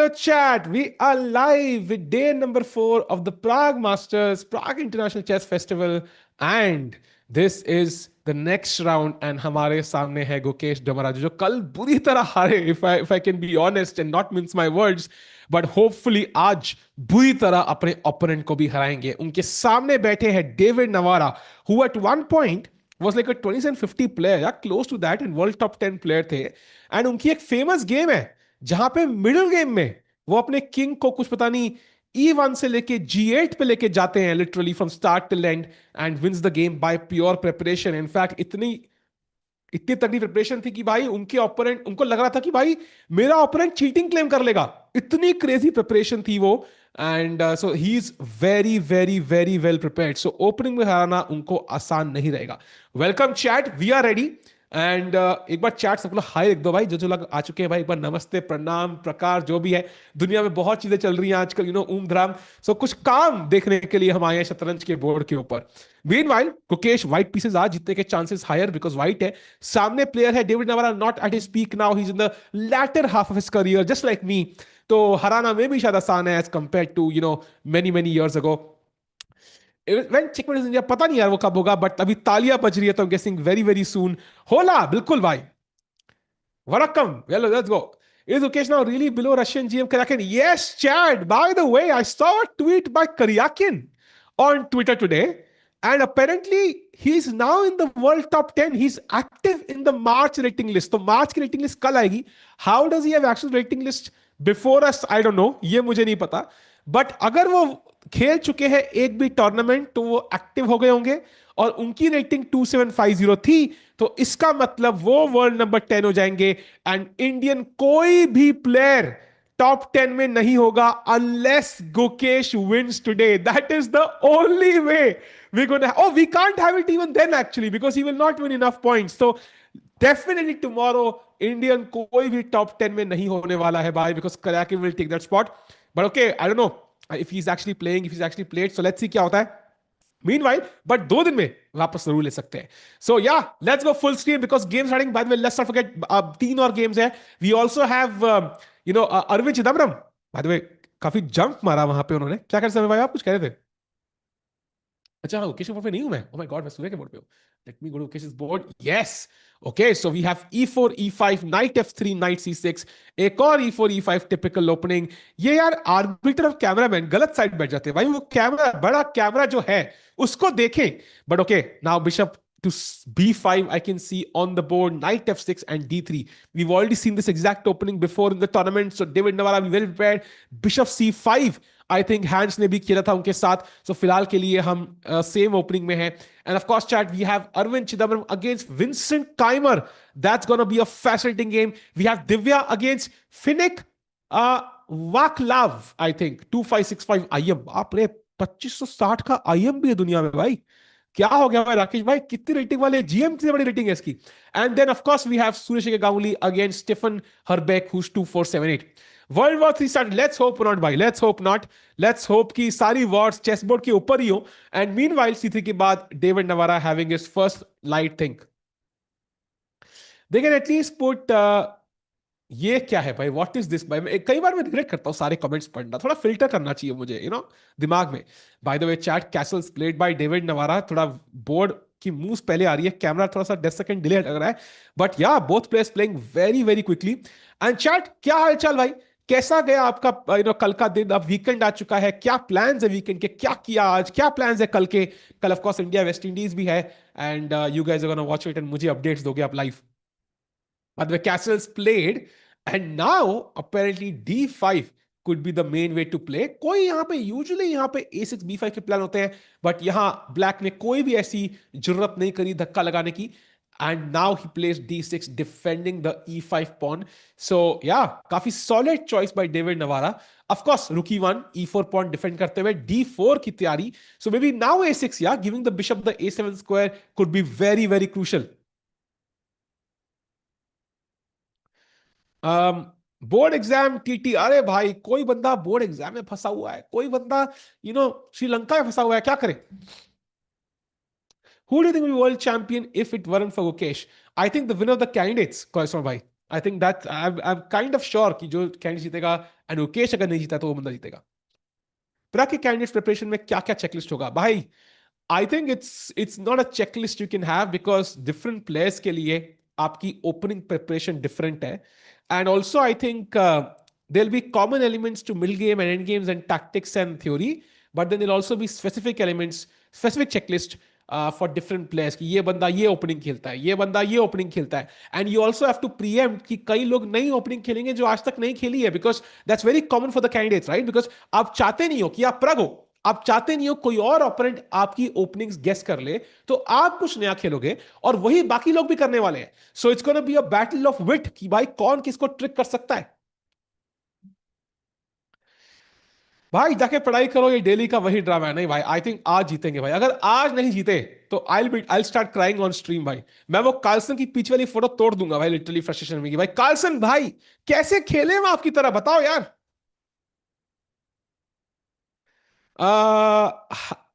Hello, chat. We are live with day number 4 of the Prague Masters, Prague International Chess Festival, and this is the next round. And हमारे सामने है गुकेश डमराजू जो कल बुरी तरह हारे. If I can be honest and not mince my words, but hopefully आज बुरी तरह अपने opponent को भी हराएंगे. उनके सामने बैठे हैं David Navara, who at one point was like a 20 and 50 player, yeah, close to that, and world top 10 player थे. And उनकी एक famous game है जहां पे मिडिल गेम में वो अपने किंग को कुछ पता नहीं E1 से लेके G8 पे लेके जाते हैं literally from start till end and wins the game by pure preparation. In fact इतनी तगड़ी प्रिपरेशन थी कि भाई उनके ओपोनेंट उनको लग रहा था कि भाई मेरा ओपोनेंट चीटिंग क्लेम कर लेगा. इतनी क्रेजी प्रिपरेशन थी वो. And so he is very very very well prepared. So opening में हराना उनको आसान नहीं रहेगा. Welcome chat, we are ready. And एक बार चैट सब लोग हाई लिख दो भाई, जो लोग आ चुके हैं भाई. एक बार नमस्ते, प्रणाम, प्रकार, जो भी है. दुनिया में बहुत चीजें चल रही हैं आजकल, ऊम धराम. सो कुछ काम देखने के लिए हम आए हैं शतरंज के बोर्ड के ऊपर. Meanwhile, गुकेश व्हाइट पीसेस आज जीतने के चांसेस हायर बिकॉज व्हाइट है. सामने प्लेयर है David Navara, not at his peak now, he is in the latter half of his career just like me. तो हराना में भी शायद आसान है as compare to many many years ago. When checkmate is India, पता नहीं यार वो कब होगा, बट अभी तालियां बज रही है तो गेसिंग वेरी वेरी सून. होला बिल्कुल भाई. वरकम. Well, let's go. Is Gukesh now really below Russian GM Karyakin? Yes, Chad. By the way, I saw a tweet by Karyakin on Twitter today, and apparently he's now in the world top 10. He's active in the March rating list. तो March की rating list कल आएगी. How does he have access to rating list before us? I don't know. ये मुझे नहीं पता. But अगर वो खेल चुके हैं एक भी टूर्नामेंट तो वो एक्टिव हो गए होंगे और उनकी रेटिंग 2750 थी. तो इसका मतलब वो वर्ल्ड नंबर 10 हो जाएंगे. एंड इंडियन कोई भी प्लेयर टॉप 10 में नहीं होगा unless Gukesh wins today. That is the only way we gonna. Oh, we can't have it even then actually because he will not win enough points. So definitely tomorrow Indian कोई भी top 10 में नहीं होने वाला है भाई, because Karyakin will take that spot. But okay, I don't know if he's actually playing, if he's actually played. So let's see क्या होता है. Meanwhile, but 2 दिन में वापस जरूर ले सकते हैं. So yeah, let's go full screen because game starting. By the way, let's not forget 3 और games है. We also have Arvindh Chithambaram. By the way, काफी जंप मारा वहां पे उन्होंने. क्या कर सकते हैं भाई, आप कुछ कह रहे थे? अच्छा हाँ, गुकेश बोर्ड पे नहीं हूं मैं. Oh my God, मैं सूर्य के बोर्ड पे हूं. Let me go to Gukesh's board. Yes. Okay, so we have E4, E5, Knight F3, Knight C6. एक और E4, E5 typical opening. ये यार arbiter of cameraman गलत साइड बैठ जाते हैं भाई. वो कैमरा, बड़ा कैमरा जो है उसको देखें. But okay, now bishop to B5 I can see on the board, Knight F6 and D3. We've already seen this exact opening before in the tournament. So David Navara will be very prepared. Bishop C5 I think hands ने भी खेला था उनके साथ. सो फिलहाल के लिए हम सेम ओपनिंग में हैं. And of course chat, we have Arvind Chidambaram against Vincent Keymer. That's gonna be a fascinating game. We have Divya against Finek Vaclav. I think 2565 IM. बाप रे, 2560 का आईएम भी है दुनिया में भाई. क्या हो गया भाई राकेश भाई, कितनी रेटिंग वाले जीएम से बड़ी रेटिंग है इसकी. And then of course we have Surya Ganguly against Stefan Herbek whose 2478. World war 3 start. Let's hope not भाई, let's hope not. Let's hope कि सारी वॉर्स चेस बोर्ड के ऊपर ही हो. एंड मीनवाइल C3 के बाद David Navara having his first light think. They can at least put ये क्या है भाई, व्हाट इज दिस भाई. कई बार मैं रिग्रेट करता हूं सारे कमेंट्स पढ़ना. थोड़ा फिल्टर करना चाहिए मुझे दिमाग में. By the way chat, castles played by David Navara. थोड़ा बोर्ड की मूव्स पहले आ रही है, कैमरा थोड़ा सा 10 सेकंड डिले लग रहा है. बट या both players playing very very quickly. And chat, क्या हालचाल भाई, कैसा गया आपका कल का दिन. अब वीकेंड आ चुका है, क्या प्लान्स है वीकेंड के, क्या किया आज, क्या प्लान्स है कल के. कल of course India West Indies भी है. And you guys are gonna watch it and मुझे अपडेट्स दोगे आप live. But the castles played and now apparently D5 could be the main way to play. कोई यहाँ पे यूजुअली यहाँ पे A6 B5 के प्लान होते हैं, बट यहाँ ब्लैक ने कोई भी ऐसी जरूरत नहीं करी धक्का लगाने की. And now he plays D6 defending the E5 pawn. So yeah, काफी solid choice by David Navara. Of course, rook E1, E4 pawn defend करते हुए D4 की तैयारी. So maybe now A6, yeah, giving the bishop the A7 square could be very very crucial. Board exam TT. अरे भाई, कोई बंदा board exam में फंसा हुआ है, कोई बंदा श्रीलंका में फंसा हुआ है, क्या करे. Who do you think will be world champion if it weren't for Gukesh? I think the winner of the candidates, Koisma bhai. I think that I am kind of sure कि जो कैंडिडेट जीतेगा and Gukesh अगर नहीं जीता तो वो बंदा जीतेगा। प्राग के कैंडिडेट प्रिपरेशन में क्या क्या चेकलिस्ट होगा भाई? I think it's not a checklist you can have, because different players के लिए आपकी ओपनिंग प्रिपरेशन डिफरेंट है। And also I think there'll be common elements to middle game and end games and tactics and theory, but then there'll also be specific elements, specific checklist for different players कि ये बंदा ये opening खेलता है, ये बंदा ये opening खेलता है। And you also have to preempt कि कई लोग नई ओपनिंग खेलेंगे जो आज तक नहीं खेली है, because that's very common for the candidates, right? Because आप चाहते नहीं हो कि आप प्रग हो, आप चाहते नहीं हो कोई और ओपोनेंट आपकी ओपनिंग्स गेस कर ले, तो आप कुछ नया खेलोगे और वही बाकी लोग भी करने वाले हैं। So it's gonna be a battle of wit कि भाई कौन किसको ट्रिक कर सकता है। भाई जाके पढ़ाई करो, ये डेली का वही ड्रामा है। नहीं भाई, आई थिंक आज जीतेंगे भाई। अगर आज नहीं जीते तो I start crying on stream भाई। मैं वो कार्लसन की पीछे वाली फोटो तोड़ दूंगा भाई, लिटरली फ्रस्ट्रेशन में कि भाई कार्लसन भाई कैसे खेले हम आपकी तरह, बताओ यार।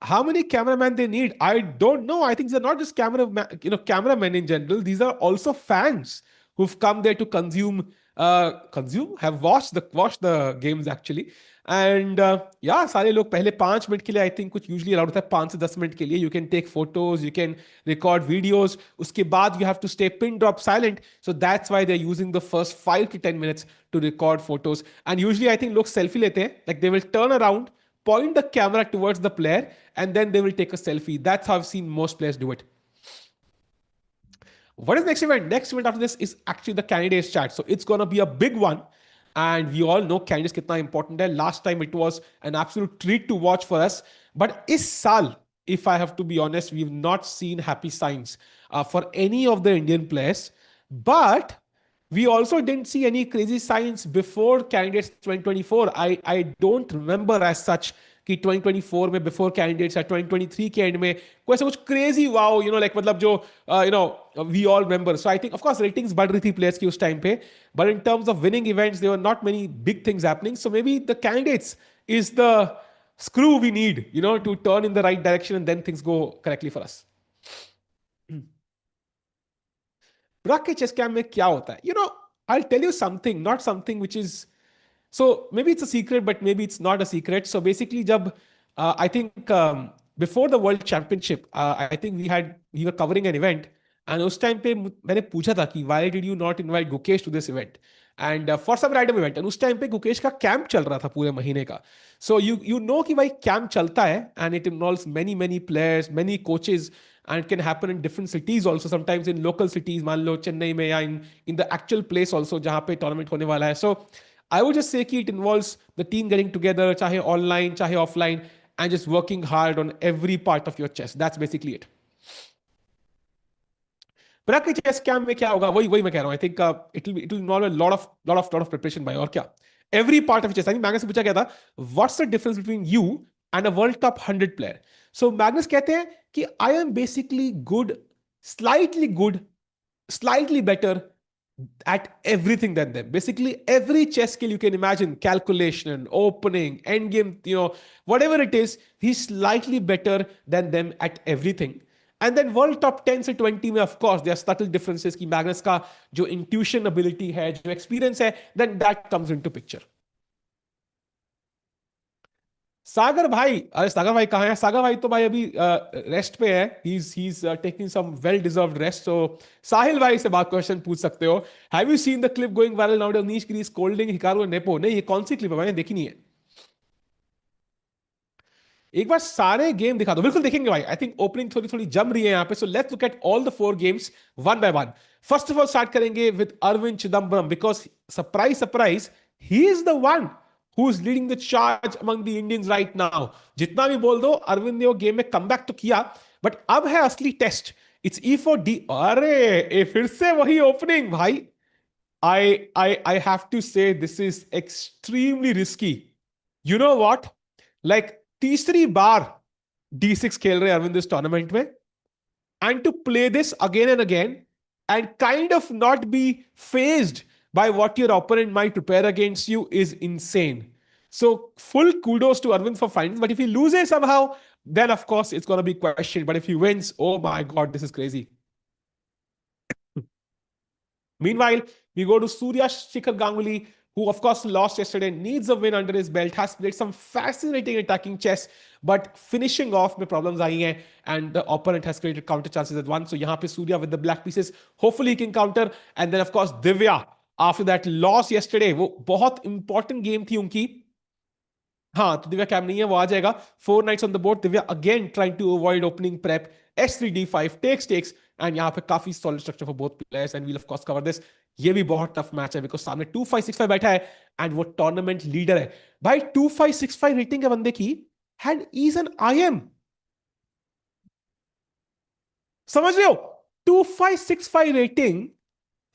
How many cameramen they need? I don't know. I think they're not just cameramen in general. These are also fans who've come there to have watched the games actually. And yeah, सारे लोग पहले 5 minute के लिए I think कुछ usually allowed होता है, 5 से 10 मिनट के लिए you can take photos, you can record videos, उसके बाद you have to stay pin drop silent. So that's why they are using the first 5 to 10 minutes to record photos. And usually I think लोग selfie लेते हैं, like they will turn around, point the camera towards the player, and then they will take a selfie. That's how I've seen most players do it. What is next event? Next event after this is actually the candidates chat. So it's going to be a big one. And we all know candidates kitna important hai. Last time it was an absolute treat to watch for us. But is saal, if I have to be honest, we've not seen happy signs for any of the Indian players. But we also didn't see any crazy signs before candidates 2024. I don't remember as such कि 2024 में before candidates या 2023 के and में कोई ऐसा कुछ crazy wow like मतलब जो we all remember. So I think of course ratings बढ़ रही थी प्लेयर्स की उस टाइम पे, but in terms of winning events there were not many big things happening. So maybe the candidates is the screw we need to turn in the right direction and then things go correctly for us. Prague के chess camp में क्या होता है? I'll tell you something, not something which is, so maybe it's a secret, but maybe it's not a secret. So basically, I think before the World Championship, I think we were covering an event, and उस time पे मैंने पूछा था कि why did you not invite Gukesh to this event? And for some random event, and उस time पे गुकेश का camp चल रहा था पूरे महीने का. So you know कि भाई कैंप चलता है, and it involves many players, many coaches, and it can happen in different cities also. Sometimes in local cities, मान लो चेन्नई में या in the actual place also जहाँ पे tournament होने वाला है. So I would just say कि it involves the team getting together, चाहे online, चाहे offline, and just working hard on every part of your chess. That's basically it. प्राग के chess camp में क्या होगा, वही मैं कह रहा हूँ। I think it will involve a lot of preparation भाई। और क्या every part of chess. I think Magnus से पूछा गया था what's the difference between you and a world top 100 player. So Magnus कहते हैं कि I am basically good, slightly better at everything than them. Basically, every chess skill you can imagine, calculation, opening, endgame, whatever it is, he's slightly better than them at everything. And then world top 10 से 20 में, of course, there are subtle differences कि Magnus का जो intuition ability है, जो experience है, then that comes into picture. सागर भाई, अरे सागर भाई कहाँ है? सागर भाई तो भाई अभी रेस्ट पे है। he's taking some well deserved rest. So साहिल भाई से बात क्वेश्चन पूछ सकते हो। Have you seen the clip going viral nowadays? Nishikri scolding Hikaru and Nepo? नहीं, ये कौन सी क्लिप है? मैंने देखी नहीं है। एक बार सारे गेम दिखा दो। बिल्कुल देखेंगे भाई। आई थिंक ओपनिंग थोड़ी थोड़ी जम रही है यहाँ पे। So let's look at all the 4 games one by one. First of all start करेंगे with Arvind Chidambaram, because surprise he is the one who is leading the charge among the Indians right now. जितना भी बोल दो, अरविंद ने वो game में comeback तो किया, बट अब है असली टेस्ट। It's E4D। अरे फिर से वही ओपनिंग भाई। I have to say this is extremely risky. You know what? Like तीसरी बार D6 खेल रहे अरविंद इस टूर्नामेंट में, and to play this again and again and kind of not be phased by what your opponent might prepare against you is insane. So full kudos to Arvind for finding, but if he loses somehow, then of course it's going to be questioned. But if he wins, oh my god, this is crazy. Meanwhile, we go to Surya Shekhar Ganguly, who of course lost yesterday, needs a win under his belt, has played some fascinating attacking chess, but finishing off में problems आई हैं, and the opponent has created counter chances at once. So यहाँ पे Surya with the black pieces, hopefully he can counter. And then of course Divya, after that loss yesterday, वो बहुत important game थी उनकी. हाँ, तो Divya cam नहीं है, वो आ जाएगा. 4 knights on the board. Divya again trying to avoid opening prep. S3 D5 takes and यहाँ पे काफी solid structure for both players, and we'll of course cover this. ये भी बहुत टफ मैच है बिकॉज सामने 2565 बैठा है एंड वो टूर्नामेंट लीडर है भाई. 2565 रेटिंग है बंदे की, एंड इज एन IM. समझ रहे हो? 2565 रेटिंग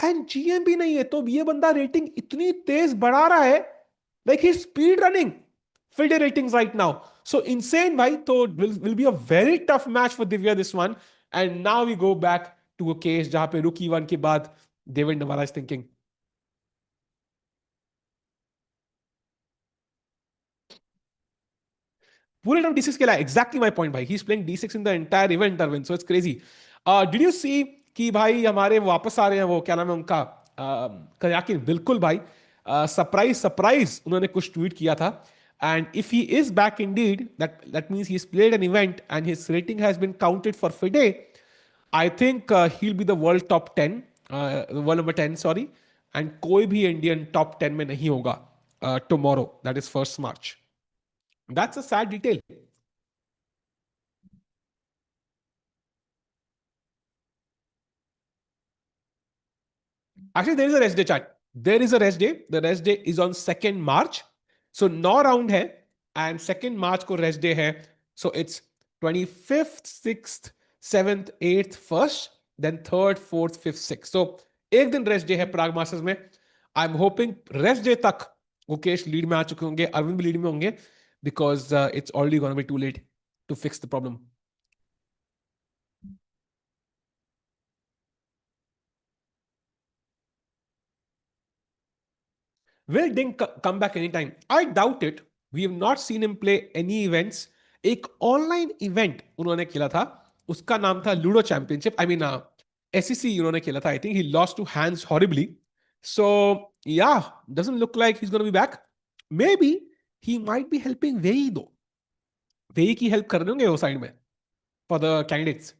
एंड GM भी नहीं है, तो ये बंदा रेटिंग इतनी तेज बढ़ा रहा है, like he speed running FIDE ratings right now. So insane, bhai. So will be a very tough match for Divya this one. And now we go back to a case जहाँ पे rookie one के बाद David Navara is thinking. पूरे time D6 खेला. Exactly my point, भाई. He's playing D6 in the entire event, Arvind. So it's crazy. Did you see कि भाई हमारे वापस आ रहे हैं वो, क्या नाम है उनका, कयाकिन. बिल्कुल भाई. सरप्राइज उन्होंने कुछ ट्वीट किया था. And if he is back indeed, that means he's played an event and his rating has been counted for FIDE. I think he'll be the world top 10, world number 10, sorry. And कोई भी Indian top 10 में नहीं होगा tomorrow. That is 1st March. That's a sad detail. Actually, there is a rest day, chat. There is a rest day. The rest day is on 2nd March. So 9 round है and 2nd March को rest day है. So it's 25th, 6th, 7th, 8th, 1st, then 3rd, 4th, 5th, 6th. So एक दिन rest day है Prague Masters में. I'm hoping rest day तक Gukesh lead में आ चुके होंगे, अरविंद भी लीड में होंगे, because it's already going to be too late to fix the problem. Will Ding come back anytime? I doubt it. We have not seen him play any events. एक online event उन्होंने खेला था, उसका नाम था ludo championship. I mean SEC उन्होंने खेला था. I think he lost to Hans horribly. So yeah, doesn't look like he is gonna be back. Maybe he might be helping Wei, though वेई की हेल्प कर रहे होंगे वो side में for the candidates.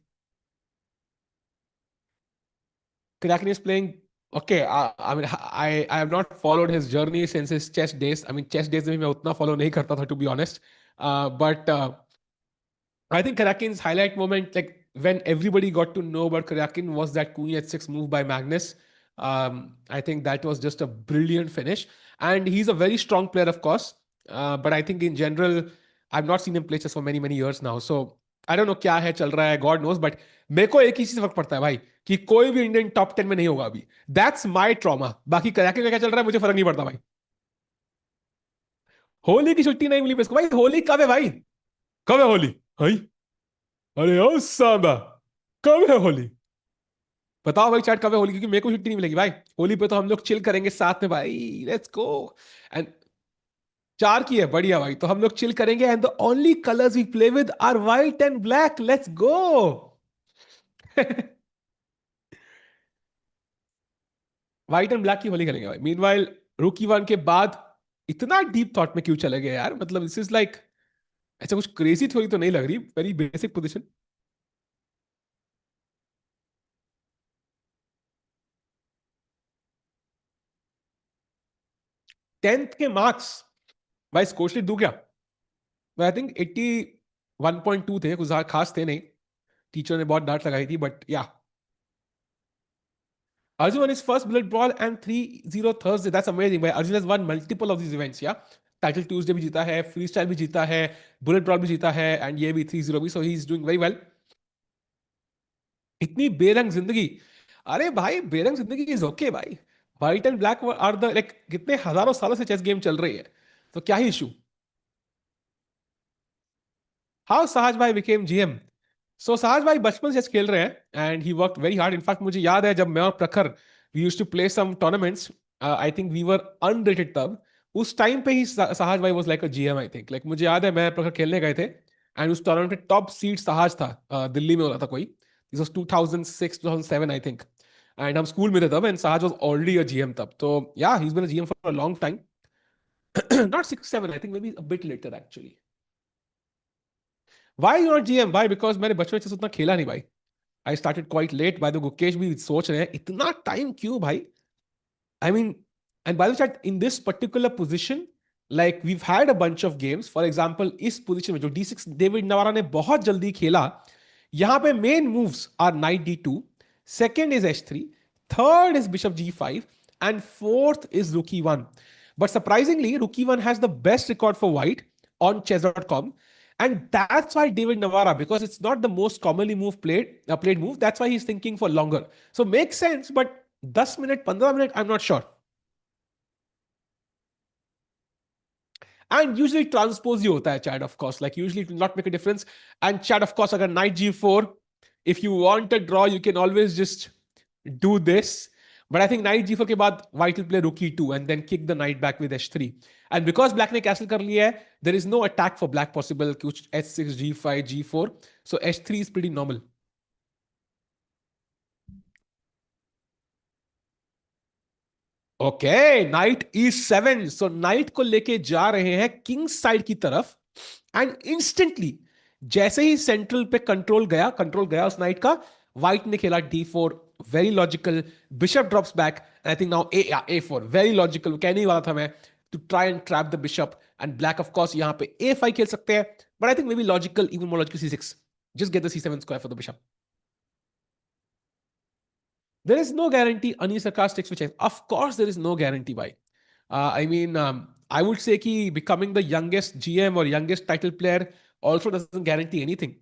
Kraken is playing. Okay, I mean, I have not followed his journey since his chess days. I mean, chess days में मैं उतना follow नहीं करता था, to be honest. But I think Kraken's highlight moment, like when everybody got to know about Kraken, was that Queen H6 move by Magnus. I think that was just a brilliant finish. And he's a very strong player, of course. But I think in general, I've not seen him play chess for many, many years now. So I don't know क्या है चल रहा है, God knows. But मेरे को एक ही चीज फर्क पड़ता है भाई, कि कोई भी इंडियन टॉप 10 में नहीं होगा अभी. That's my trauma. बाकी Kraken का क्या चल रहा है मुझे फर्क नहीं पड़ता भाई. होली की छुट्टी नहीं मिली इसको भाई. होली कब है भाई? कब है होली भाई? अरे ओ सांबा, कब है होली? बताओ भाई चैट, कब है होली? क्योंकि मेरे को छुट्टी नहीं मिलेगी भाई. होली पे तो हम लोग चिल करेंगे साथ में भाई. Let's go. एंड 4 की है, बढ़िया भाई. तो हम लोग चिल करेंगे and the only colours we play with are white and black. Let's go. White and black की होली खेलेंगे भाई. मीनवाइल रूकी वन के बाद इतना डीप थॉट में क्यों चले गए यार? मतलब दिस इज लाइक, ऐसा कुछ क्रेजी थ्योरी तो नहीं लग रही. Very basic position. 10th के मार्क्स भाई, स्कोर शीट दूं क्या? आई थिंक 81.2 थे, कुछ खास थे नहीं. टीचर ने बहुत डांट लगाई थी, बट या. Arjun won his first bullet brawl and 3-0 Thursday. That's amazing. But Arjun has won multiple of these events, yeah. Title Tuesday भी जीता है, freestyle भी जीता है, bullet brawl भी जीता है, and ये भी 3-0 भी. So he's doing very well. इतनी बेरंग जिंदगी. अरे भाई, बेरंग जिंदगी is okay भाई. White and black are the, like, कितने हजारों सालों से चेस गेम चल रही है, तो क्या ही इशू. How Sahaj भाई became GM? So Sahaj भाई बचपन से खेल रहे हैं and he worked very hard. In fact मुझे याद है जब मैं और प्रखर we used to play some tournaments. I think we were unrated तब. उस टाइम पे ही सहाज भाई was like a GM, I think. Like मुझे याद है मैं प्रखर खेलने गए थे and उस टूर्नामेंट में टॉप सीड सहाज था. दिल्ली में हो रहा था कोई. This was 2006 2007 I think. And हम स्कूल में थे तब, एंड साज वाज ऑलरेडी अ जीएम तब. तो yeah he is been a GM for a long time. Not 6 7, I think maybe a bit later actually. Why you not GM? Why? Because मैंने बचपन से उतना खेला नहीं भाई. I started quite late. By the Gukesh भी सोच रहे हैं इतना टाइम क्यों भाई. I mean, and by the way, in this particular position, like we've had a bunch of games. For example, इस position में जो D6 डेविड नवारा ने बहुत जल्दी खेला, यहाँ पे main moves are knight D2, second is H3, third is bishop G5, and fourth is rook E1. But surprisingly, rook E1 has the best record for white on chess.com. And that's why David Navara, because it's not the most commonly played move, that's why he's thinking for longer. So makes sense, but 10 minute, 15 minute, I'm not sure. And usually transpose ही होता है Chad, of course. Like usually it will not make a difference. And Chad, of course, अगर knight G4, if you want a draw, you can always just do this. But I think knight G4 के बाद white will play rook E2 and then kick the knight back with H3. And because black ने castle कर लिया है, there is no attack for black possible. कुछ H6, G5, G4. So H3 is pretty normal. Okay, night E7. So night को लेके जा रहे हैं किंग साइड की तरफ. एंड इंस्टेंटली जैसे ही सेंट्रल पे कंट्रोल गया उस नाइट का, व्हाइट ने खेला D4. Very logical. Bishop drops back. I think now A4. Very logical. कहने ही वाला था मैं, to try and trap the bishop. And black of course यहां पे A5 खेल सकते हैं, but I think maybe logical, even more logical C6. Just get the C7 square for the bishop. There is no guarantee Ani Sarkar sticks with chess. Of course, there is no guarantee. By I mean, I would say कि becoming the youngest GM or youngest title player also doesn't guarantee anything.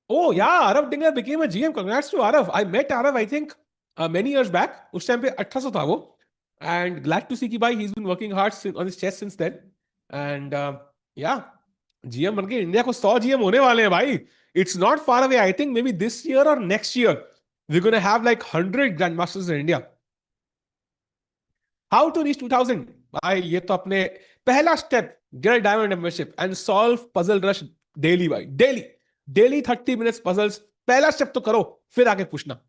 Oh yeah, Arav Dinger became a GM. Congrats to Arav. I met Arav, I think, many years back. उस time पे 1800 था वो. And glad to see कि भाई he's been working hard on his chess since then. And yeah, GM बन के India को 100 GM होने वाले हैं भाई. It's not far away. I think maybe this year or next year we're going to have like 100 grandmasters in India. How to reach 2000? भाई ये तो अपने पहला step, get a diamond membership and solve puzzle rush daily भाई. Daily 30 minutes puzzles. पहला step तो करो, फिर आगे पूछना.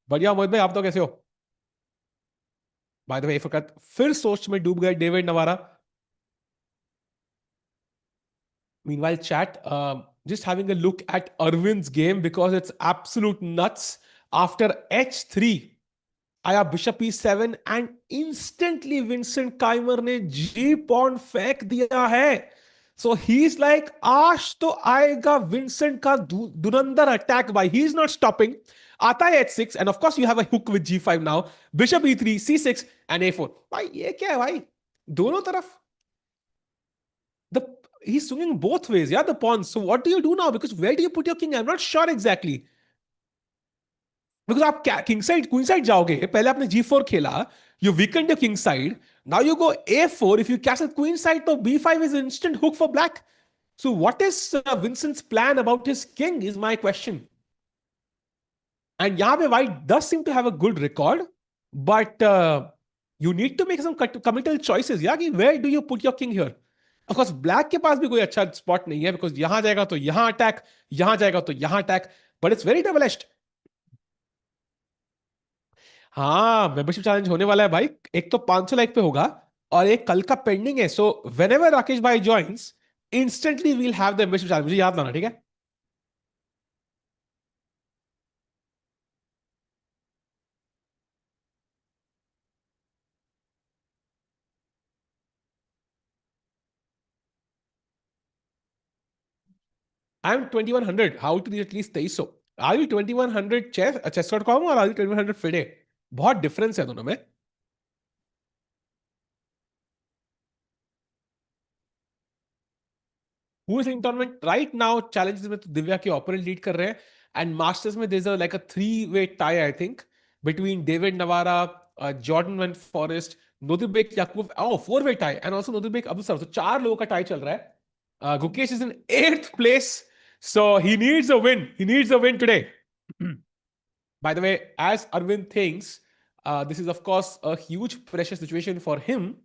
बढ़िया मोहित भाई, आप तो कैसे हो? बाय द वे फकत फिर सोच में डूब गए David नवारा. Meanwhile, chat, just having a look at Arvind's game because it's absolute nuts. After H3, आया bishop E7 and instantly Vincent Keymer ने G pawn फेंक दिया है. So he's like, आज तो आएगा Vincent का धुरंधर attack भाई. He's not stopping. आता है H6 and of course you have a hook with G5 now. Bishop E3, C6 and A4. भाई ये क्या है भाई? दोनों तरफ the he's swinging both ways. Yeah, the pawns. So what do you do now? Because where do you put your king? I'm not sure exactly. Because आप king side queen side जाओगे, पहले आपने G4 खेला, you weakened your king side. Now you go A4. If you castle queen side, तो B5 is an instant hook for black. So what is Vincent's plan about his king is my question. And यहाँ पे white does seem to have a good record, but you need to make some committal choices. Yeah, कि where do you put your king here? Of course, black के पास भी कोई अच्छा spot नहीं है, because यहाँ जाएगा तो यहाँ attack, यहाँ जाएगा तो यहाँ attack, but it's very double-edged. हाँ, मेंबरशिप चैलेंज होने वाला है भाई. एक तो 500 लाइक पे होगा और एक कल का पेंडिंग है. सो व्हेनेवर राकेश भाई joins, instantly we'll have the membership challenge. मुझे याद लाना, ठीक है? I am 2100. How to reach at least 2300? Are you 2100 chess.com और आर यू 2100 फिडे? बहुत डिफरेंस है दोनों में. Who is in tournament right now? Challengers में तो दिव्या के ओपोनेंट लीड कर रहे हैं, एंड मास्टर्स में there is like a 3-way tie I think between David Navara, Jorden van Foreest, Nodirbek Yakubboev, oh, 4-way tie, and also Nodirbek Abdusattorov. So चार लोगों का टाई चल रहा है. Gukesh is in 8th place, so he needs a win. He needs a win today. By the way, as Arvind thinks, This is, of course, a huge pressure situation for him.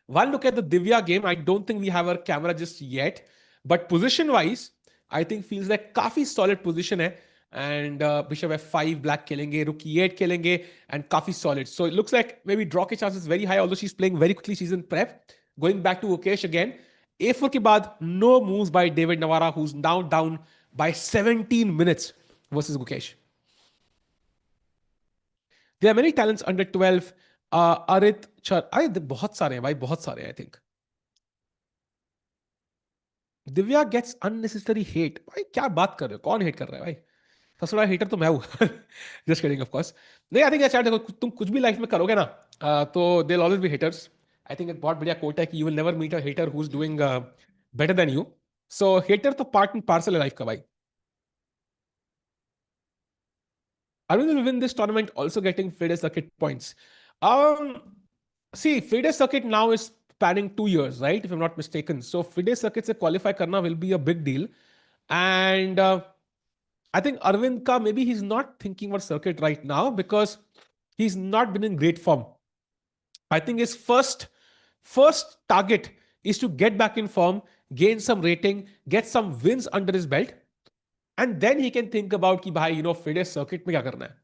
One look at the Divya game, I don't think we have our camera just yet, but position wise, I think feels like काफी solid position है. And bishop f5, black खेलेंगे, rook e8 खेलेंगे, and काफी solid. So it looks like maybe draw के chances very high, although she's playing very quickly, she's in prep. Going back to Gukesh again, a4 के बाद no moves by David Navara, who's now down by 17 minutes versus Gukesh. There are many talents under 12. Arit Char, बहुत सारे हैं भाई, बहुत सारे हैं, I think. Divya gets unnecessary hate. भाई क्या बात कर रहे हो, कौन हेट कर रहा है भाई? सबसे बड़ा हेटर तो मैं हूँ. Just kidding of course. नहीं, आई थिंक अच्छा, देखो तुम कुछ भी लाइफ में करोगे ना, तो there always be haters. I think एक बहुत बढ़िया कोट है कि you will never meet a hater who is doing better than you. So hater तो पार्ट एंड पार्सल है लाइफ का भाई. Arvind will win this tournament also getting FIDE circuit points. See, FIDE circuit now is spanning 2 years, right? If I'm not mistaken. So FIDE circuit se qualify karna will be a big deal. And I think Arvind ka maybe he's not thinking about circuit right now because he's not been in great form. I think his first target is to get back in form, gain some rating, get some wins under his belt. And then he can think about कि भाई, FIDE circuit में क्या करना है.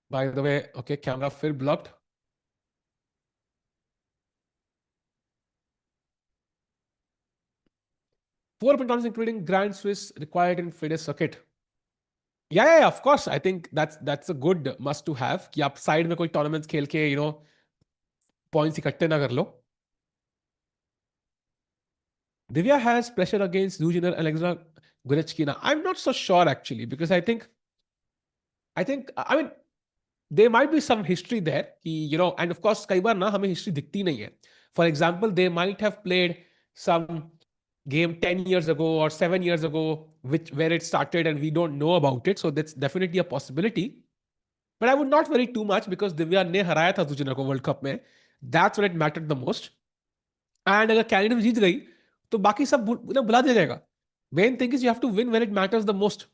By the way, okay, camera फिर blocked. 4 open tournaments including Grand Swiss required in FIDE circuit. Yeah, of course. I think that's a good must to have कि आप side में कोई tournaments खेल के, points इकट्ठे ना कर लो. Divya has pressure against Zhu Jiner and Alexandra Gurechkina. I'm not so sure actually because I mean there might be some history there कि, and of course कई बार ना हमें history दिखती नहीं है. For example, they might have played some game 10 years ago or 7 years ago where it started and we don't know about it. So that's definitely a possibility. But I would not worry too much because Divya ने हराया था Zhu Jiner को World Cup में. That's what it mattered the most. And अगर Canada जीत गई तो बाकी सब बुला दिया जाएगा. Main thing is you have to win when it matters the most.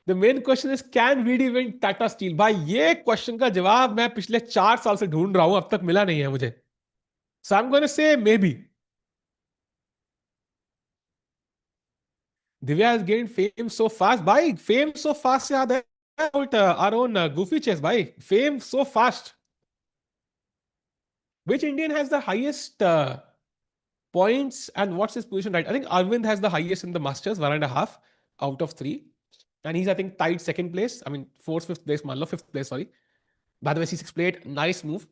The main question is can VD win Tata Steel? भाई ये क्वेश्चन का जवाब मैं पिछले 4 साल से ढूंढ रहा हूं, अब तक मिला नहीं है मुझे. So I'm going to say maybe. Divya has gained fame so fast. भाई fame so fast से याद है about our own goofy chess. भाई fame so fast. Which Indian has the highest points and what's his position right? I think Arvind has the highest in the Masters, 1.5 out of 3. And he's, I think, tied second place. I mean, fourth, fifth place, मान लो, fifth place, sorry. By the way, C6 played, nice move.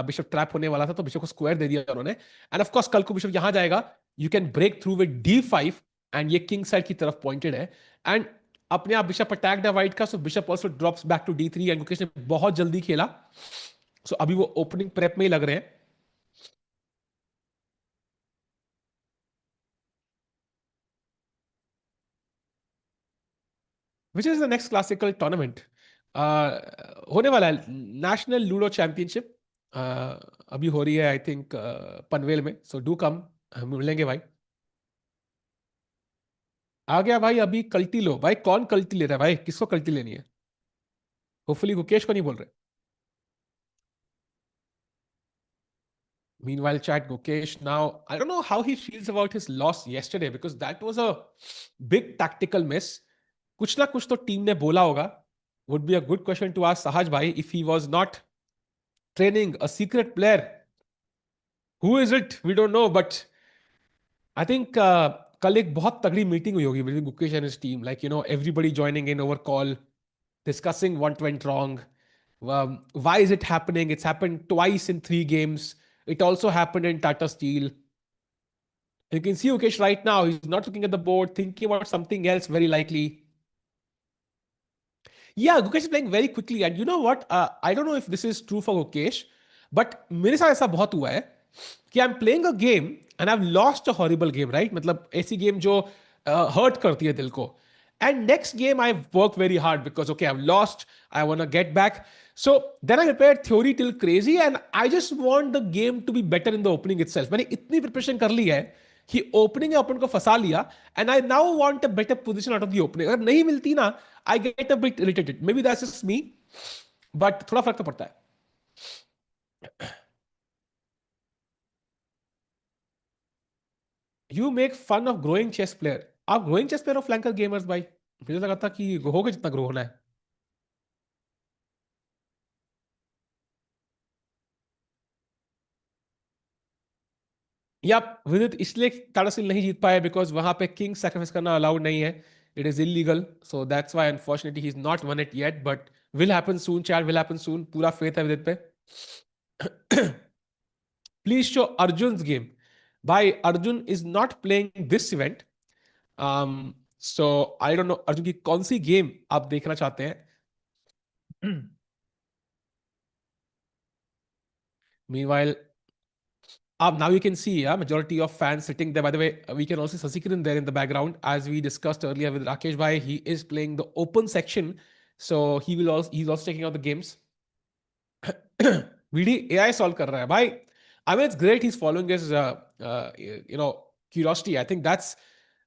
Bishop trap होने वाला था, तो bishop को square दे दिया उन्होंने. And of course, कल को bishop यहाँ जाएगा. You can break through with d5 and ये king side की तरफ pointed है. And अपने आप bishop attacked है white का, so bishop also drops back to d3 and Gukesh ने बहुत जल्दी खेला. So अभी वो opening prep में ही लग रहे हैं. Which is the next classical tournament? होने वाला है नेशनल लूडो चैंपियनशिप. अभी हो रही है आई थिंक पनवेल में. सो डू कम, हम मिलेंगे भाई. आ गया भाई. अभी कल्टी लो भाई. कौन कल्टी ले रहा है भाई? किसको कल्टी लेनी है? होपफुली गुकेश को नहीं बोल रहे. Meanwhile, chat Gukesh now. I don't know how he feels about his loss yesterday because that was a big tactical miss. कुछ ना कुछ तो टीम ने बोला होगा. Would be a good question to ask Sahaj bhai if he was not training a secret player. Who is it? We don't know, but I think कल एक बहुत तगड़ी मीटिंग हुई होगी between Gukesh and his team. Like, everybody joining in over call, discussing what went wrong. Why is it happening? It's happened twice in 3 games. It also happened in Tata Steel. You can see Gukesh right now. He's not looking at the board, thinking about something else very likely. Yeah, Gukesh is playing very quickly. And you know what? I don't know if this is true for Gukesh, but मेरे साथ ऐसा बहुत हुआ है कि I'm playing a game and I've lost a horrible game, right? मतलब ऐसी game जो hurt करती है दिल को. And next game I work very hard because okay, I've lost. I want to get back. So then I prepared theory till crazy and I just want the game to be better in the opening itself. मैंने इतनी preparation कर ली है कि opening opponent को फंसा लिया and I now want a better position out of the opening. अगर नहीं मिलती ना, I get a bit irritated. Maybe that's just me, but थोड़ा फर्क तो पड़ता है. You make fun of growing chess player. आप growing chess player of flanker gamers भाई? मुझे लगा था कि होगा जितना ग्रो होना है. या विदित इसलिए टाटासिल नहीं जीत पाए बिकॉज वहां पे किंग सैक्रिफाइस करना अलाउड नहीं है. It is illegal. So that's why unfortunately he is not won it yet, but will happen soon. Chat will happen soon. पूरा फेथ है विदित पे. Please show Arjun game. भाई Arjun is not playing this event. So I don't know Arjun की कौन सी game आप देखना चाहते हैं. Meanwhile, now you can see a majority of fans sitting there. By the way, we can also see Sasikiran there in the background. As we discussed earlier with Rakesh Bhai, he is playing the open section. So he's also checking out the games. VD AI solve कर रहा है भाई. I mean, it's great he's following his curiosity. I think that's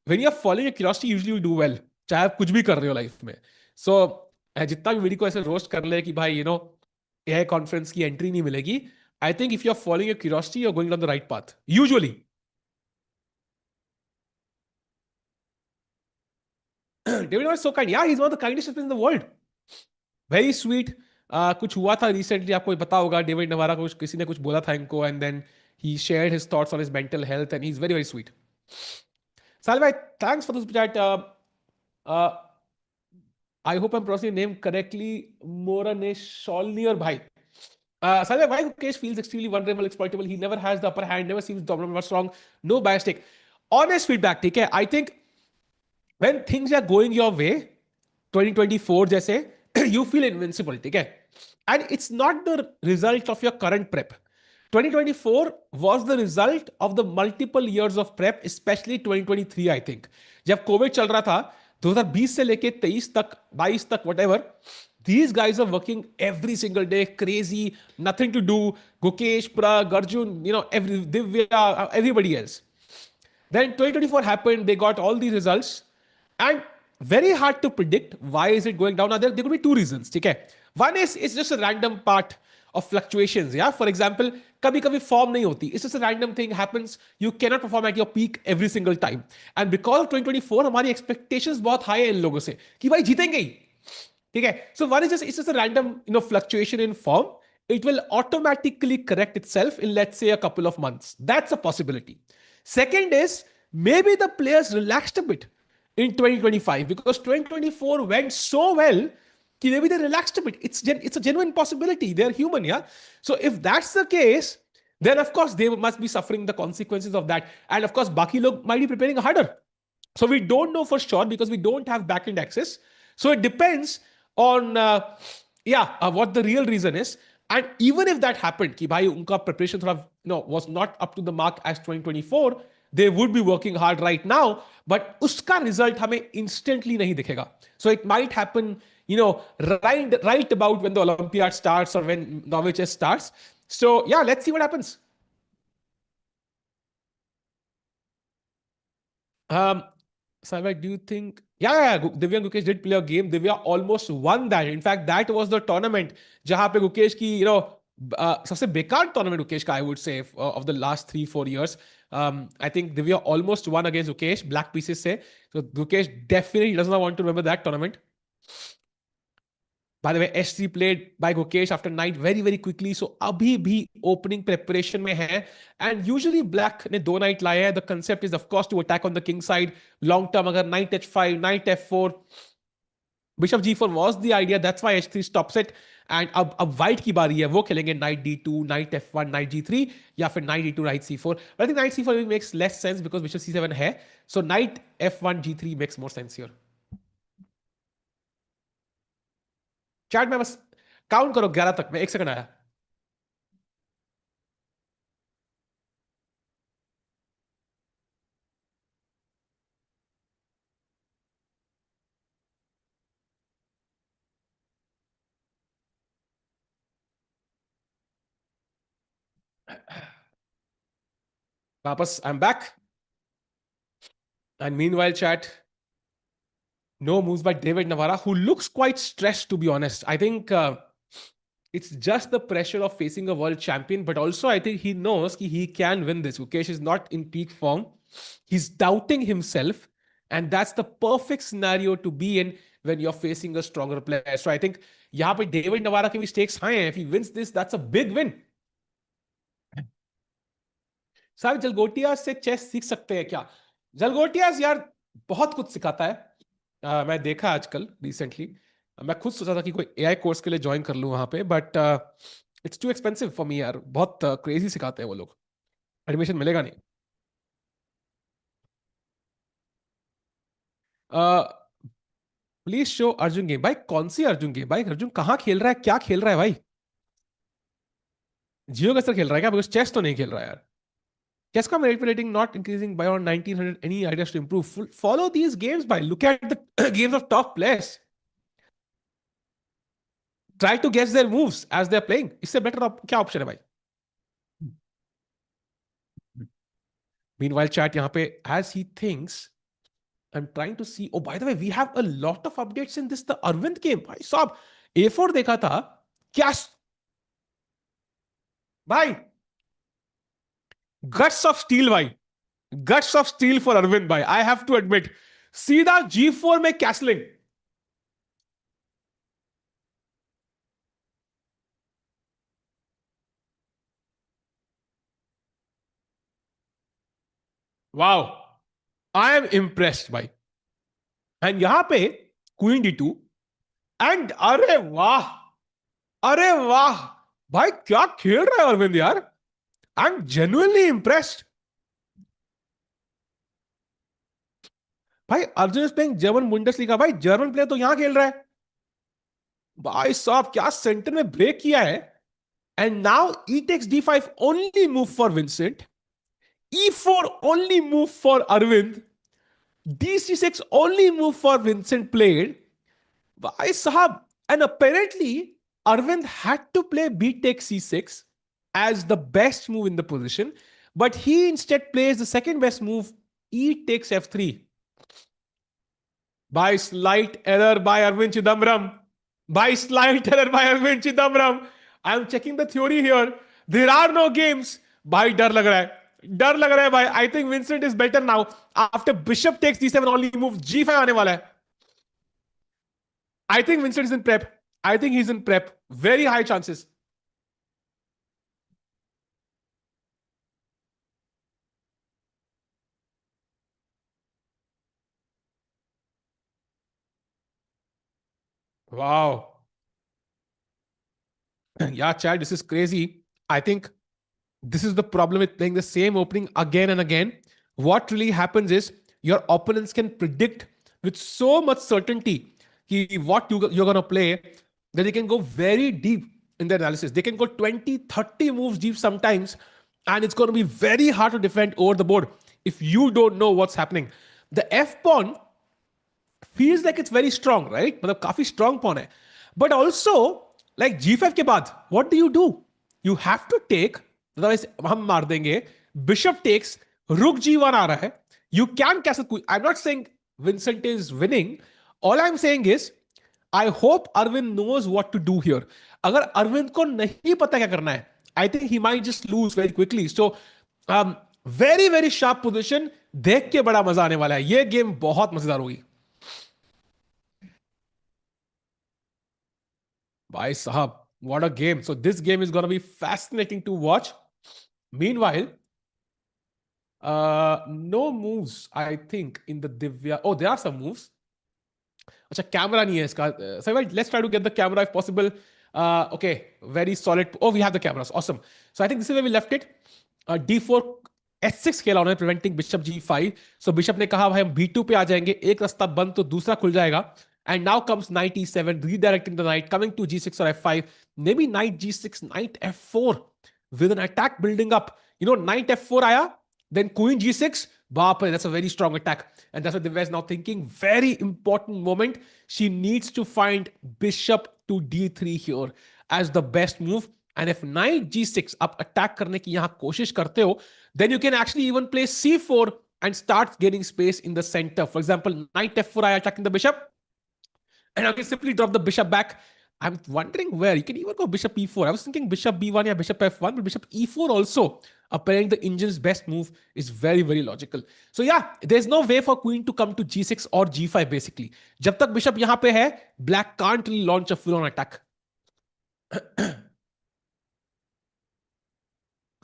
when you're following your curiosity, usually you do well. चाहे आप कुछ भी कर रहे हो लाइफ में. So जितना भी वीडियो को ऐसे रोस्ट कर ले कि भाई AI कॉन्फ्रेंस की एंट्री नहीं मिलेगी. I think if you're following your curiosity, you're going down the right path. Usually. David was so kind. Yeah, he's one of the kindest people in the world. Very sweet. कुछ हुआ था recently, आपको पता होगा. David नवारा को किसी ने कुछ बोला था इनको, and then he shared his thoughts on his mental health, and he's very very sweet. Salve, thanks for this chat. Uh, I hope I'm pronouncing your name correctly. Moranesh Sholnir bhai. Salve, why Gukesh feels extremely vulnerable, exploitable. He never has the upper hand, never seems dominant, what's wrong. No bias take. Honest feedback, ठीक है. I think when things are going your way, 2024 जैसे, you feel invincible, ठीक है. And it's not the result of your current prep. 2024 was the result of the multiple years of prep, especially 2023, I think. जब Covid चल रहा था 2020 से लेके 23 तक, 22 तक, whatever, these guys are working every single day, crazy, nothing to do. Gukesh, Prague, Arjun, Divya, everybody else. Then 2024 happened, they got all these results, and very hard to predict why is it going down. Now there could be two reasons. Okay, one is it's just a random part of fluctuations. Yeah, for example, कभी कभी form नहीं होती. It's just a random thing happens. You cannot perform at your peak every single time. And because of 2024 हमारी expectations बहुत high है इन लोगों से कि भाई जीतेंगे ही. ठीक है. So one is just it's just a random fluctuation in form. It will automatically correct itself in, let's say, a couple of months. That's a possibility. Second is maybe the players relaxed a bit in 2025 because 2024 went so well. Maybe they relaxed a bit. It's a genuine possibility. They're human, yeah. So if that's the case, then of course they must be suffering the consequences of that. And of course, Baki log might be preparing harder. So we don't know for sure because we don't have backend access. So it depends on what the real reason is. And even if that happened, कि भाई उनका preparation was not up to the mark as 2024, they would be working hard right now, but उसका result हमें instantly नहीं दिखेगा. So it might happen, right about when the Olympiad starts or when Norway chess starts. So yeah, let's see what happens. Um, Salva, do you think? Yeah, Divya and Gukesh did play a game. Divya almost won that. In fact, that was the tournament जहाँ पे गुकेश की सबसे बेकार tournament Gukesh का, I would say, of the last 3-4 years. I think Divya almost won against Gukesh black pieces से. So Gukesh definitely does not want to remember that tournament. By the way, S3 played by Gukesh after knight very very quickly. So अभी भी opening preparation में है. And usually black ने दो knight लाए हैं. The concept is of course to attack on the king side. Long term अगर knight h5, knight f4, bishop g4 was the idea. That's why h3 stops it. And अब white की बारी है. वो खेलेंगे knight d2, knight f1, knight g3 या फिर knight d2, knight c4. But I think knight c4 makes less sense because bishop c7 है. So knight f1, g3 makes more sense here. Chat में बस काउंट करो 11 तक में 1 second आया. वापस I am back. And meanwhile, chat, no moves by David Navara, who looks quite stressed, to be honest. I think it's just the pressure of facing a world champion, but also I think he knows he can win this. Gukesh is not in peak form. He's doubting himself, and that's the perfect scenario to be in when you're facing a stronger player. So I think यहाँ पे David Navara के भी stakes high हैं. If he wins this, that's a big win. साहब जलगोटिया से chess सीख सकते हैं क्या? जलगोटियास यार बहुत कुछ सिखाता है. मैं देखा आजकल रिसेंटली. मैं खुद सोचा था कि कोई एआई कोर्स के लिए ज्वाइन कर लूं वहां पे, but it's too expensive for me यार. बहुत क्रेजी सिखाते हैं वो लोग. एडमिशन मिलेगा नहीं. Please show Arjun game. भाई कौन सी अर्जुन गेम? भाई अर्जुन कहाँ खेल रहा है? क्या खेल रहा है भाई? जियो का सर खेल रहा है क्या? बिकॉज चेस तो नहीं खेल रहा है यार. Chess का merit rating not increasing by around 1900. Any ideas to improve? Follow these games by look at the games of top players. Try to guess their moves as they're playing. इससे better क्या option है भाई? Meanwhile, chat यहाँ पे as he thinks, I'm trying to see. Oh, by the way, we have a lot of updates in this. The Arvindh game. भाई साहब A4 देखा था क्या? भाई guts of steel भाई. Guts of steel for Arvind भाई. I have to admit. सीधा G4 में castling. Wow. I am impressed भाई. एंड यहां पे क्वीन D2 एंड अरे वाह. अरे वाह भाई क्या खेल रहा है अरविंद यार. I am genuinely impressed. भाई Arjun is playing German Bundesliga. भाई जर्मन प्लेयर तो यहां खेल रहा है. भाई साहब क्या सेंटर में ब्रेक किया है. And now e takes D5 only move for Vincent. E4 only move for Arvind. D6 only move for Vincent played. Why sahab? And apparently Arvind had to play B takes C6 as the best move in the position, but he instead plays the second best move, E takes F3. By slight error by Arvind Chithambaram. By slight error by Arvind Chithambaram. I am checking the theory here. There are no games. भाई डर लग रहा है. डर लग रहा है भाई. I think Vincent is better now. After bishop takes D7 only move G5 आने वाला है. I think Vincent is in prep. I think he is in prep. Very high chances. Wow. Yeah, Chad, this is crazy. I think this is the problem with playing the same opening again and again. What really happens is your opponents can predict with so much certainty what you're going to play that they can go very deep in their analysis. They can go 20, 30 moves deep sometimes, and it's going to be very hard to defend over the board if you don't know what's happening. The F pawn feels like it's very strong, right? मतलब काफी strong pawn है. But also, like G5 के बाद, what do? You have to take, otherwise हम मार देंगे. Bishop takes, Rook G1 आ रहा है. You can castle queen. I'm not saying Vincent is winning. All I'm saying is, I hope Arvind knows what to do here. अगर Arvind को नहीं पता क्या करना है, I think he might just lose very quickly. So, very very sharp position. देख के बड़ा मजा आने वाला है. ये गेम बहुत मजेदार होगी. Bhai sahab, what a game. So this game is going to be fascinating to watch. Meanwhile, no moves, I think, in the Divya. Oh, there are some moves. Acha, camera nahi hai iska. So let's try to get the camera if possible. Okay, very solid. Oh, we have the cameras. Awesome. So I think this is where we left it. D4 S6 खेला उन्होंने, preventing bishop G5. So bishop ने कहा भाई हम B2 पे आ जाएंगे. एक रास्ता बंद तो दूसरा खुल जाएगा. And now comes knight E7, redirecting the knight, coming to G6 or F5. Maybe knight G6, knight F4 with an attack building up. You know, knight F4 aaya, then queen G6. Baap, that's a very strong attack. And that's what Divya is now thinking. Very important moment. She needs to find bishop to D3 here as the best move. And if knight G6 आप attack करने की यहाँ कोशिश करते हो, then you can actually even play C4 and starts gaining space in the center. For example, knight f4, I attacking the bishop, and I can simply drop the bishop back. I'm wondering where you can even go bishop e4. I was thinking bishop b1 or bishop f1, but bishop e4 also. Apparently, the engine's best move is very, very logical. So yeah, there's no way for queen to come to g6 or g5 basically. जब तक bishop यहाँ पे है, black can't really launch a full-on attack.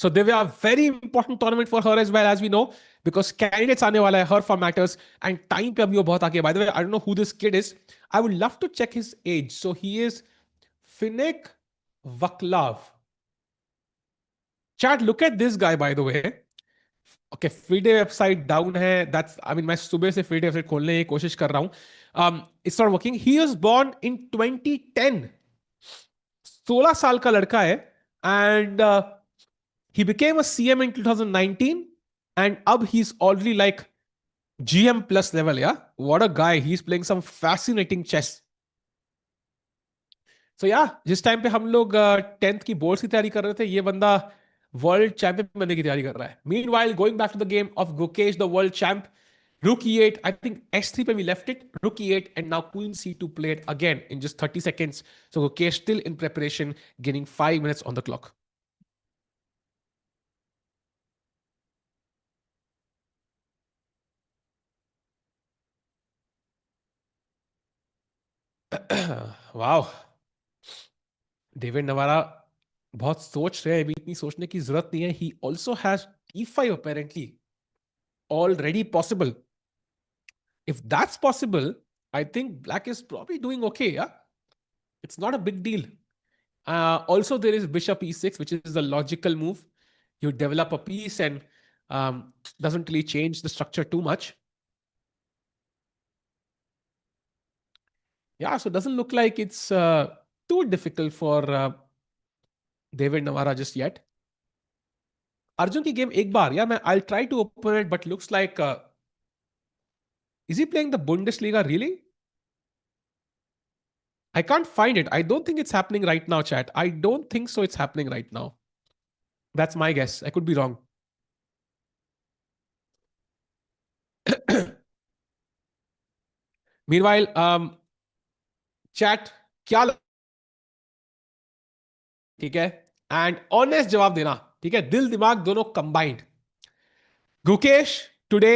So Divya, a very important tournament for her as well, as we know, because candidates aane wala hai, her for matters, and time pe abhi wo bahut aage. By the way, I don't know who this kid is. I would love to check his age. So he is Finek Vaclav. Chat, look at this guy, by the way. Okay, FIDE website down hai. That's, I mean, मैं सुबह से FIDE website खोलने की कोशिश कर रहा हूँ. It's not working. He was born in 2010. 16 साल का लड़का है, and he became a CM in 2019, and ab he's already like GM plus level. Yeah, what a guy. He's playing some fascinating chess. So yeah, जिस time पे हम लोग 10th की boards की तैयारी कर रहे थे, ये बंदा वर्ल्ड चैंपियन बनने की तैयारी कर रहा है. Meanwhile, going back to the game of Gukesh, the world champ, rook e8, I think s3 pe we left it, rook e8, and now queen c2 played again in just 30 seconds. So Gukesh still in preparation, getting 5 minutes on the clock. वाह, David नवारा बहुत सोच रहे हैं. अभी इतनी सोचने की जरूरत नहीं है. He also has e5 apparently already possible. If that's possible, I think black is probably doing okay. Yeah, it's not a big deal. Also, there is bishop e6, which is a logical move. You develop a piece and doesn't really change the structure too much. Yeah, so it doesn't look like it's too difficult for David Navara just yet. Arjun ki game ek baar. Yeah, I'll try to open it, but looks like is he playing the Bundesliga really? I can't find it. I don't think it's happening right now, chat. I don't think so. It's happening right now. That's my guess. I could be wrong. Meanwhile, chat क्या ठीक है and honest जवाब देना. ठीक है, दिल दिमाग दोनों combined. Gukesh today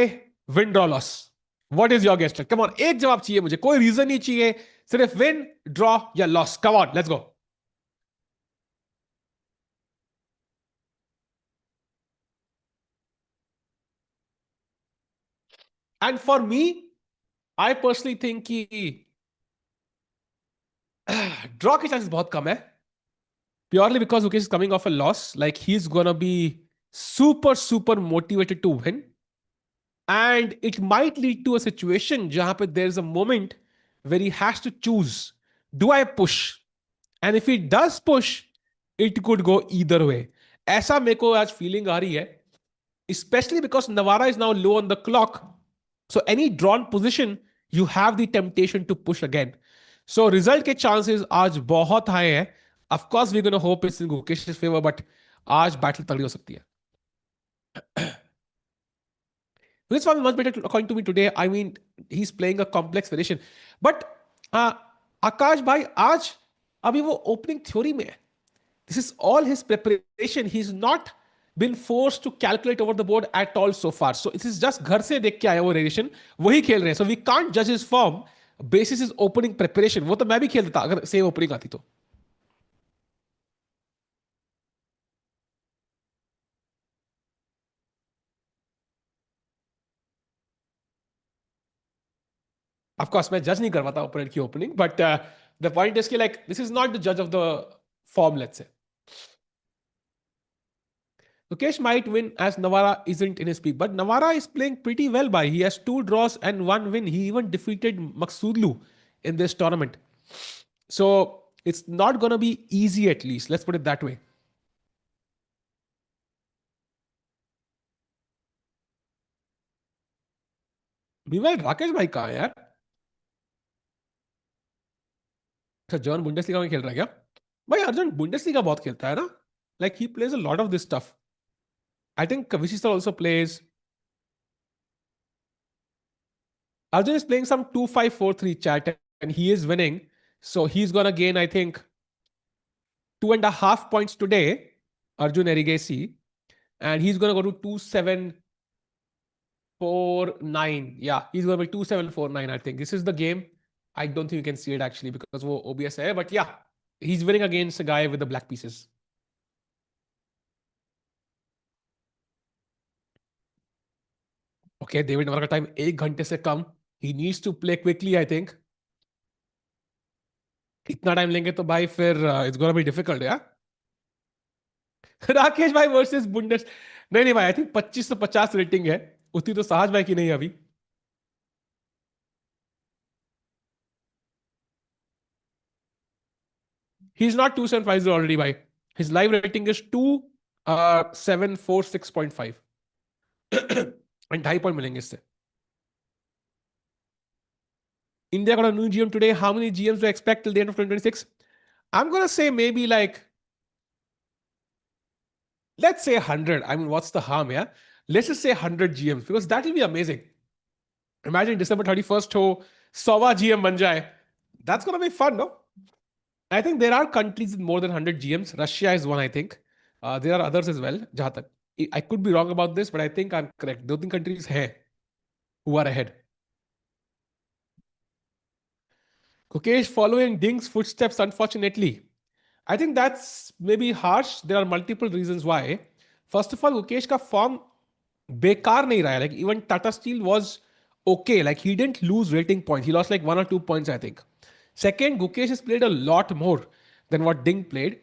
win draw loss. What is your guest? Come on, एक जवाब चाहिए मुझे, कोई रीजन नहीं चाहिए, सिर्फ विन, ड्रॉ या loss. Come on, let's go. And for me, I personally think कि ड्रॉ के चांसेस बहुत कम है. Purely because Gukesh is coming off a loss. Like, he's gonna be super, super motivated to win. And it might lead to a situation where there's a moment where he has to choose. Do I push? And if he does push, it could go either way. ऐसा मेरे को आज feeling आ रही है. Especially because Navara is now low on the clock. So any drawn position, you have the temptation to push again. So result के chances आज बहुत high है. Of course, we're going to hope it's in Gukesh's favor, but आज battle तगड़ी हो सकती है. This one is much better according to me today. I mean, he's playing a complex variation. But Akash bhai, आज अभी वो opening theory में है. This is all his preparation. He's not been forced to calculate over the board at all so far. So it is just घर से देख के आया वो variation, वही खेल रहे हैं. So we can't judge his form basis his opening preparation. वो तो मैं भी खेल देता अगर same opening आती तो. Of course, मैं जज नहीं कर पाता ओपोनेंट की opening, but the point is कि like this is not the जज of the form, let's say. Gukesh might win as Navara isn't in his peak, but Navara is playing pretty well by. He has 2 draws and 1 win. He even defeated Maghsoodloo in this tournament. So it's not going to be easy, at least. Let's put it that way. Meanwhile, Rakesh bhai कहाँ है यार? अच्छा, John Bundesliga में खेल रहा है क्या? भाई अर्जुन बुंडेसलीगा बहुत खेलता है ना. Like, he plays a lot of this stuff. I think Kavishista also plays. Arjun is playing some 2-5-4-3 chat and he is winning. So he's gonna gain, I think, 2.5 points today. Arjun Erigesi. And he's gonna go to 2749. Yeah, he's gonna be 2749, I think. This is the game. I don't think you can see it actually because वो OBS है. But yeah, he's winning against a guy with the black pieces. Okay, David Navara का time 1 घंटे से कम. He needs to play quickly, I think. इतना time लेंगे तो भाई फिर इट्स गोना बी डिफिकल्ट यार. राकेश भाई वर्सेस बुंडस. नहीं नहीं भाई, आई थिंक 2550 रेटिंग है. उतनी तो साहज भाई की नहीं है अभी. He is not 2750 already भाई. His live rating is 2746.5. And 2.5 मिलेंगे इससे. India got a new GM today. How many GMs do I expect till the end of 2026? I'm gonna say maybe like, let's say 100. I mean, what's the harm, yeah? Let's just say 100 GMs because that will be amazing. Imagine December 31st ho 100 GM ban jaye. That's gonna be fun, no? I think there are countries with more than 100 GMs. Russia is one, I think. There are others as well. Jahan tak. I could be wrong about this, but I think I'm correct. 2-3 countries hai who are ahead. Gukesh following Ding's footsteps, unfortunately. I think that's maybe harsh. There are multiple reasons why. First of all, Gukesh ka form bekar nahi raha. Like even Tata Steel was okay. Like he didn't lose rating points. He lost like 1 or 2 points, I think. Second, Gukesh has played a lot more than what Ding played.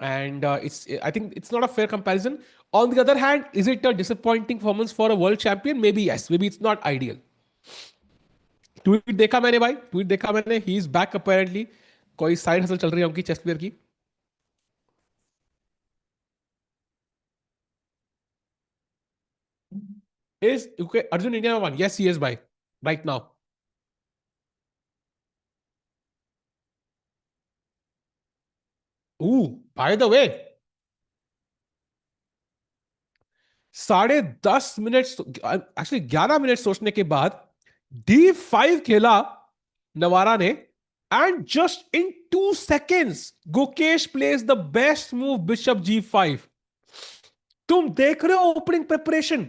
And I think it's not a fair comparison. On the other hand, is it a disappointing performance for a world champion? Maybe yes. Maybe it's not ideal. Tweet देखा मैंने भाई, tweet देखा मैंने. He is back apparently. कोई side hustle चल रही है उनकी चेस प्लेयर की. Is okay, Arjun India one? Yes, he is by right now. Ooh, by the way, 10:30 minute, actually 11 minute सोचने के बाद D5 खेला नवारा ने. And just in 2 seconds Gukesh place the best move bishop G5. तुम देख रहे हो opening preparation.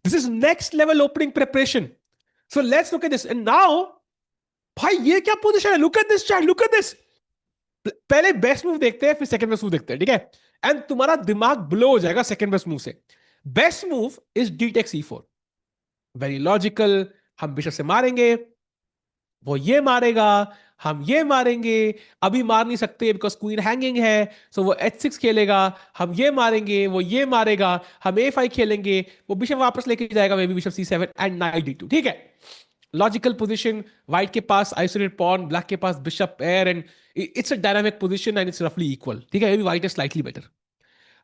This is next level opening preparation. So let's look at this. And now भाई ये क्या पोजीशन है. Look at this chat, look at this. पहले best move देखते हैं फिर सेकंड बेस्ट मूव देखते हैं, ठीक है. एंड तुम्हारा दिमाग ब्लो हो जाएगा सेकंड बेस्ट मूव से. Best move is d take C4. Very logical. हम बिशप से मारेंगे, वो ये मारेगा, हम ये मारेंगे. अभी मार नहीं सकते बिकॉज क्वीन हैंगिंग है. सो वो H6 खेलेगा, हम ये मारेंगे, वो ये मारेगा, हम A5 खेलेंगे, वो बिशप वापस लेके जाएगा, may be bishop C7 and night D2. ठीक है, लॉजिकल पोजीशन. व्हाइट के पास आइसोलेटेड पॉन, ब्लैक के पास bishop pair, and it's a dynamic position and it's रफली इक्वल. ठीक है, व्हाइट इज स्लाइटली बेटर.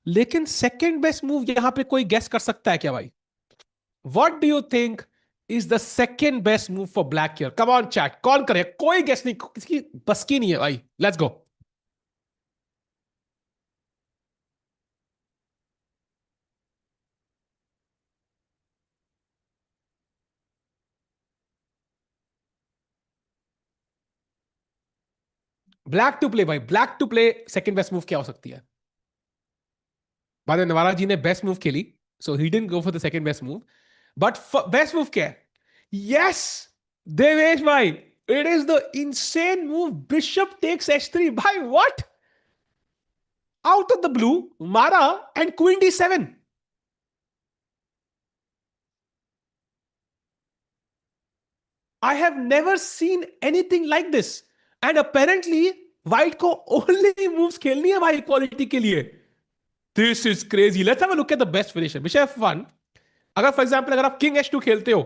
लेकिन सेकंड बेस्ट मूव यहां पे कोई गेस कर सकता है क्या भाई? What do you think is the second best move for black here? Come on chat, कौन करे? कोई गेस नहीं, किसी बस की नहीं है भाई. Let's go. Black to play भाई, black to play second best move क्या हो सकती है? बाद में नवारा जी ने बेस्ट मूव खेली, so he didn't go for the second best move. But best move क्या है? यस देवेश भाई, it is the insane move bishop takes H3. भाई what? Out of the blue मारा and queen D7. I have never seen anything like this. And apparently white को only moves खेलनी है भाई quality के लिए. This is crazy. Let's have a look at the best finisher. Bishop F1. अगर for example अगर आप king H2 खेलते हो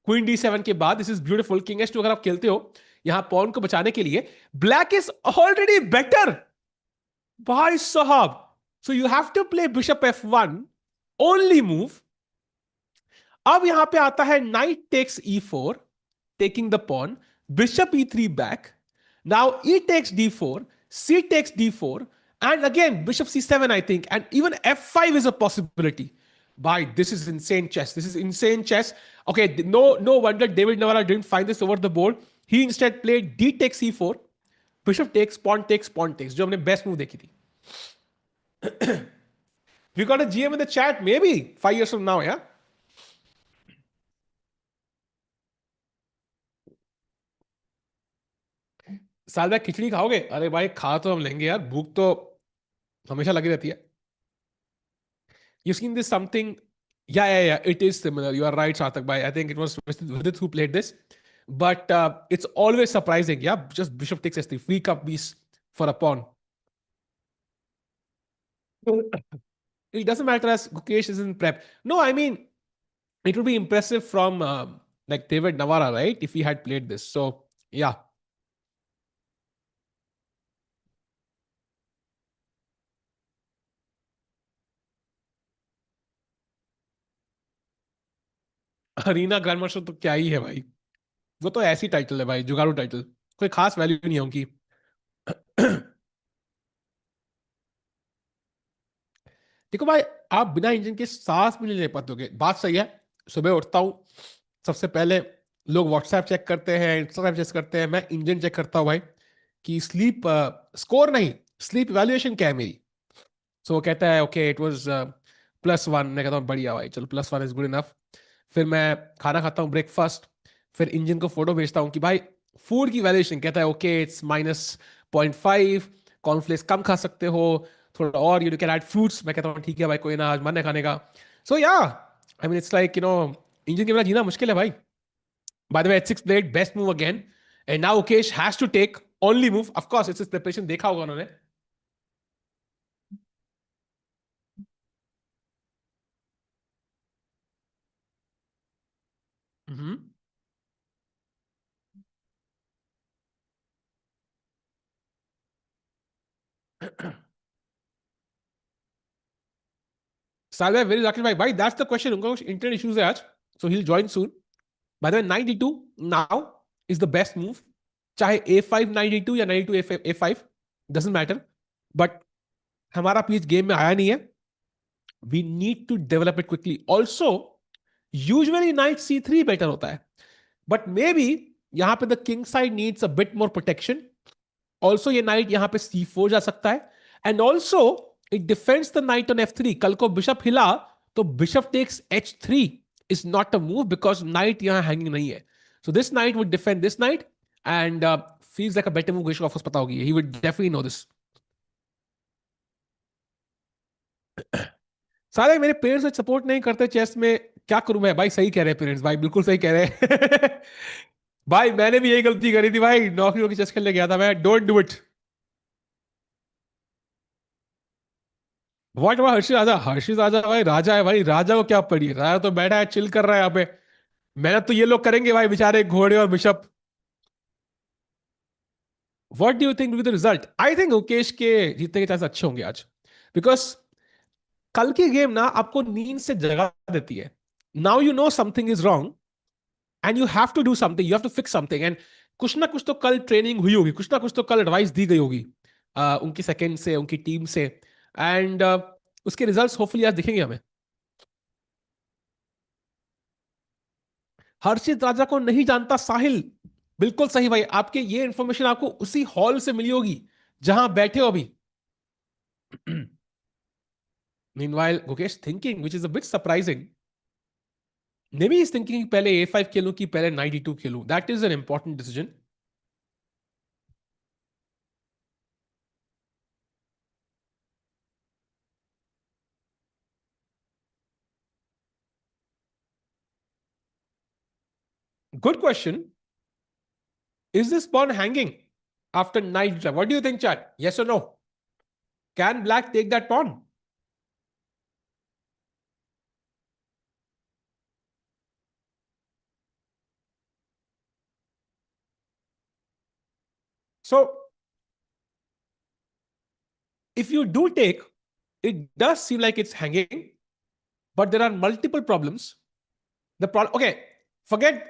क्वीन D7 के बाद, this is beautiful. King H2 अगर आप खेलते हो यहां पॉन को बचाने के लिए, ब्लैक इज ऑलरेडी बेटर भाई साहब. So you have to play bishop F1 only move. अब यहां पे आता है knight takes E4, taking the pawn, bishop E3 back. Now E takes D4, C takes D4, and again bishop C7, I think, and even F5 is a possibility. Bhai, this is insane chess. This is insane chess. Okay, no wonder David Navara didn't find this over the board. He instead played d takes c4, bishop takes, pawn takes, pawn takes, जो हमने best move देखी थी. We got a GM in the chat, maybe 5 years from now, yeah. साल में खिचड़ी खाओगे? अरे भाई खा तो हम लेंगे यार, भूख तो हमेशा लगी रहती है. You've seen this something? Yeah. It is similar. You are right, Sarthak bhai. I think it was Vidit who played this. But it's always surprising. Yeah, just bishop takes s3, weak up piece for a pawn. It doesn't matter as Gukesh is in prep. No, I mean, it would be impressive from like David Navara, right? If he had played this. So, yeah. Arena grand master तो क्या ही है भाई. वो तो ऐसी title है भाई, जुगाड़ू title. कोई खास वैल्यू नहीं है उनकी. देखो भाई, आप बिना इंजन के सांस भी नहीं ले पाते होगे. बात सही है. सुबह उठता हूँ, सबसे पहले लोग व्हाट्सएप चेक करते हैं, इंस्टाग्राम चेक करते हैं. मैं इंजन चेक करता हूँ भाई कि स्लीप स्कोर नहीं, स्लीप इवैल्यूएशन क्या है मेरी. सो वो कहता है ओके इट वाज +1. मैं कहता हूँ बढ़िया भाई, चलो +1 इज गुड इनफ. फिर मैं खाना खाता हूँ, ब्रेकफास्ट. फिर इंजन को फोटो भेजता हूँ कि भाई फूड की वैल्यूएशन. कहता है ओके इट्स -0.5, कॉर्नफ्लेक्स कम खा सकते हो, थोड़ा और यू कैन ऐड फ्रूट्स. मैं कहता हूँ ठीक है भाई, कोई ना, आज मन है खाने का. सो या I mean it's like engine के बिना जीना मुश्किल है भाई. By the way, h6 played best move again, and now Gukesh has to take only move. Of course, it's his preparation. देखा होगा उन्होंने. Mm-hmm. Salve, very lucky bhai. Bhai, that's the question. उनका कुछ internet issues है आज, so he'll join soon. By the way, 92 now is the best move. चाहे A5 92 या 92 A5 doesn't matter. But हमारा पीस गेम में आया नहीं है. We need to develop it quickly. Also, usually knight C3 better होता है. But maybe यहाँ पे the king side needs a bit more protection. Also ये नाइट यहां पे C4 जा सकता है. And also it defends the knight on F3. कल को बिशप हिला तो bishop takes H3 is not a move because knight यहां हैंगिंग नहीं है. So this knight would defend this knight and feels like a better move. Of course पता होगी, he would definitely know this. सारे मेरे पेरेंट्स सपोर्ट नहीं करते chess में, क्या करूं मैं भाई. सही कह रहे हैं पेरेंट्स भाई, बिल्कुल सही कह रहे हैं. भाई मैंने भी यही गलती करी थी भाई, नौकरियों की चेस खेलने गया था मैं. Don't do it. What about Harshit Raja? Harshit Raja भाई राजा है भाई. राजा को क्या पड़ी है, राजा तो बैठा है, चिल कर रहा है यहाँ पे. मेहनत तो ये लोग करेंगे भाई बेचारे, घोड़े और bishop. What do you think with the result? I think Mukesh के जीतने के चांस अच्छे होंगे आज. बिकॉज कल की गेम ना आपको नींद से जगा देती है. Now you know something is wrong and you have to do something, you have to fix something. And कुछ ना कुछ तो कल ट्रेनिंग हुई होगी, कुछ ना कुछ तो कल एडवाइस दी गई होगी उनकी सेकंड से, उनकी टीम से. एंड उसके रिजल्ट्स होपफुली आज दिखेंगे हमें. हर्षित राजा को नहीं जानता साहिल. बिल्कुल सही भाई, आपके ये इंफॉर्मेशन आपको उसी हॉल से मिली होगी जहां बैठे हो अभी. Meanwhile, Gukesh thinking, which is a bit surprising. Maybe he's thinking पहले A5 खेलूं कि पहले 92 खेलूं. That is an important decision. Good question. Is this pawn hanging after knight? What do you think, chat? Yes or no? Can black take that pawn? So, if you do take, it does seem like it's hanging, but there are multiple problems. The problem, okay, forget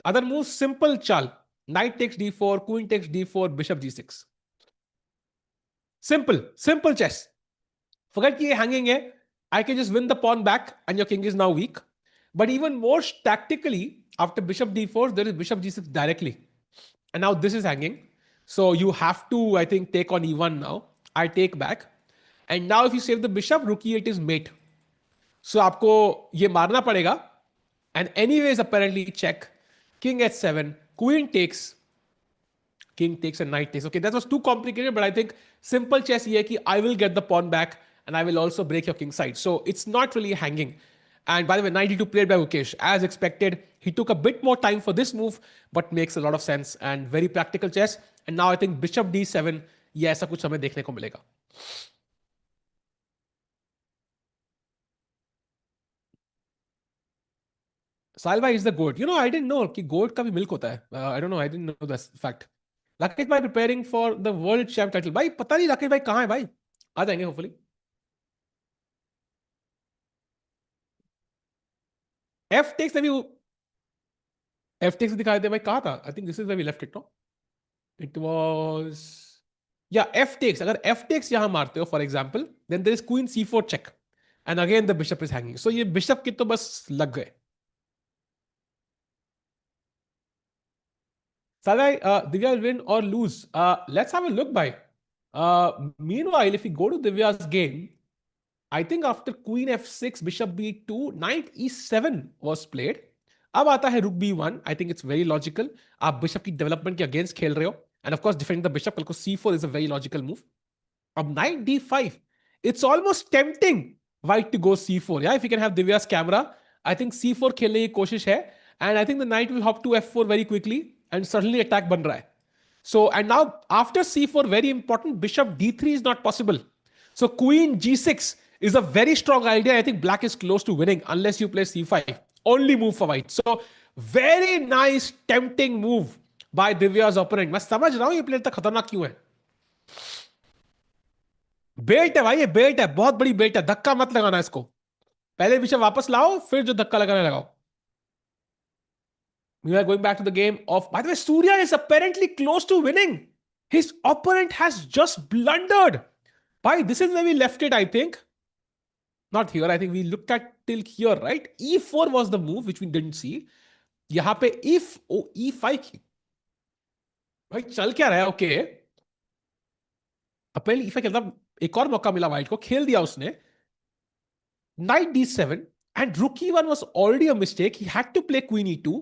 other moves, simple chal. Knight takes d4, queen takes d4, bishop g6. Simple chess. Forget कि ये hanging है. I can just win the pawn back and your king is now weak. But even more tactically, after bishop d4, there is bishop g6 directly. And now this is hanging. So you have to, I think, take on e1 now. I take back. And now if you save the bishop, rook e8 is mate. So आपको ये मारना पड़ेगा. And anyways, apparently check. King h7, queen takes, king takes and knight takes. Okay, that was too complicated, but I think simple chess here ki I will get the pawn back and I will also break your king side. So it's not really hanging. And by the way, knight d2 played by Gukesh. As expected, he took a bit more time for this move, but makes a lot of sense and very practical chess. And now I think bishop d7, ये ऐसा कुछ हमें देखने को मिलेगा. Salva is the goat. You know, I didn't know कि goat का भी milk होता है. I don't know. I didn't know that fact. Rakesh भाई preparing for the world champ title. भाई पता नहीं राकेश भाई कहाँ है भाई. आ जाएंगे hopefully. F takes अभी F takes दिखा देते भाई कहाँ था. I think this is where we left it, no? It was yeah F takes. अगर F takes यहाँ मारते हो for example, then there is queen c4 check, and again the bishop is hanging. So ये bishop की तो बस लग गए. Salai, Divya will win or lose. Let's have a look by. Meanwhile, if we go to Divya's game, I think after queen f6, bishop b2, knight e7 was played. अब आता है rook b1. I think it's very logical. आप bishop की development के against खेल रहे हो. And of course, defending the bishop, कल को c4 is a very logical move. अब knight d5. It's almost tempting white to go c4. Yeah, if you can have Divya's camera, I think c4 खेलने की कोशिश है. And I think the knight will hop to f4 very quickly. And suddenly attack ban raha hai. So, and now after c4, very important, bishop d3 is not possible. So queen g6 is a very strong idea. I think black is close to winning unless you play c5. Only move for white. So very nice, tempting move by Divya's opponent. मैं समझ रहा हूं ये player तक खतरनाक क्यों है. Belt है भाई, ये बेल्ट है, बहुत बड़ी बेल्ट है. धक्का मत लगाना इसको. पहले बिशप वापस लाओ, फिर जो धक्का लगाने लगाओ. We are going back to the game of, by the way, Surya is apparently close to winning. His opponent has just blundered. Bhai, this is where we left it, I think. Not here. I think we looked at till here, right? E4 was the move, which we didn't see. यहाँ पे if E5 की भाई चल क्या रहा है. Okay, पहले E5 खेलता, एक और मौका मिला व्हाइट को, खेल दिया उसने. Knight D7 and rook E1 was already a mistake. He had to play queen E2.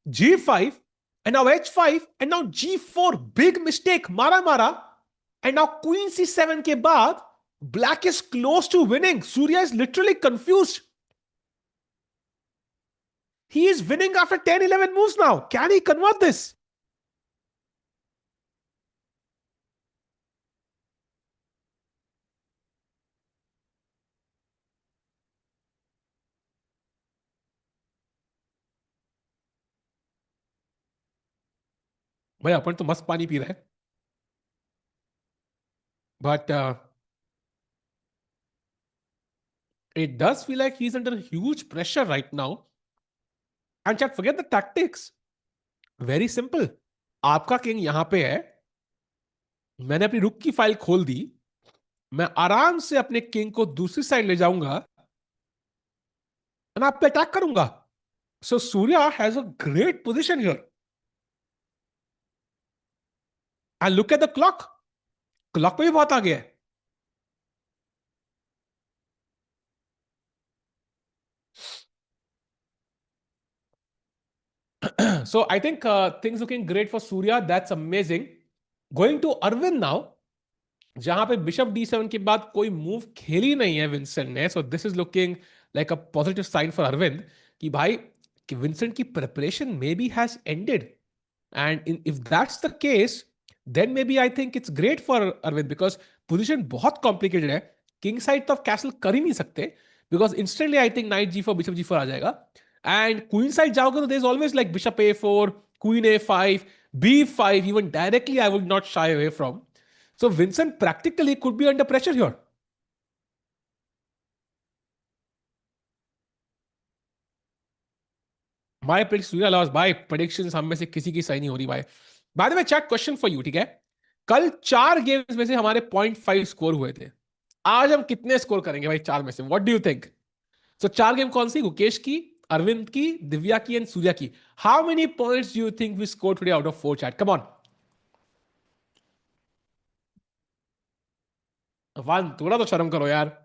G5 and now H5 and now G4, big mistake, mara. And now Queen C7 के बाद black is close to winning. Surya is literally confused. He is winning after 10-11 moves now. Can he convert this? भाई अपन तो मस्त पानी P रहे हैं. But it does feel like he's under huge pressure right now. And chat, forget the tactics. Very simple. आपका king यहां पे है. मैंने अपनी रुक की फाइल खोल दी. मैं आराम से अपने किंग को दूसरी साइड ले जाऊंगा और आप पे अटैक करूंगा. So Surya has a great position here. And look at the clock. Clock पे भी बहुत आगे है. So I think things looking great for Surya. That's amazing. Going to Arvin now. जहां पे बिशप d7 के बाद कोई मूव खेली नहीं है विंसेंट ने. So this is looking like a positive sign for Arvind कि भाई कि विंसेंट की preparation maybe has ended. And if that's the case then maybe I think it's great for Arvind because position बहुत complicated है. King side तो आप castle कर ही नहीं सकते because instantly I think knight g4 bishop g4 आ जाएगा. एंड क्वीन साइड जाओगे तो there is always like bishop a4, queen a5, b5. Even directly I would not shy away from. So Vincent practically could be under pressure here. My prediction, Surya lost. By predictions हम में से किसी की सही नहीं हो रही भाई. By the way, chat question for you, ठीक है? कल 4 गेम्स में से हमारे 0.5 स्कोर हुए थे. आज हम कितने स्कोर करेंगे भाई चार में से? What do you think? So चार गेम कौन सी? गुकेश की, अरविंद की, दिव्या की एंड सूर्या की. How many points do you think we score today out of four? Chat, come on. One. थोड़ा तो शर्म करो यार.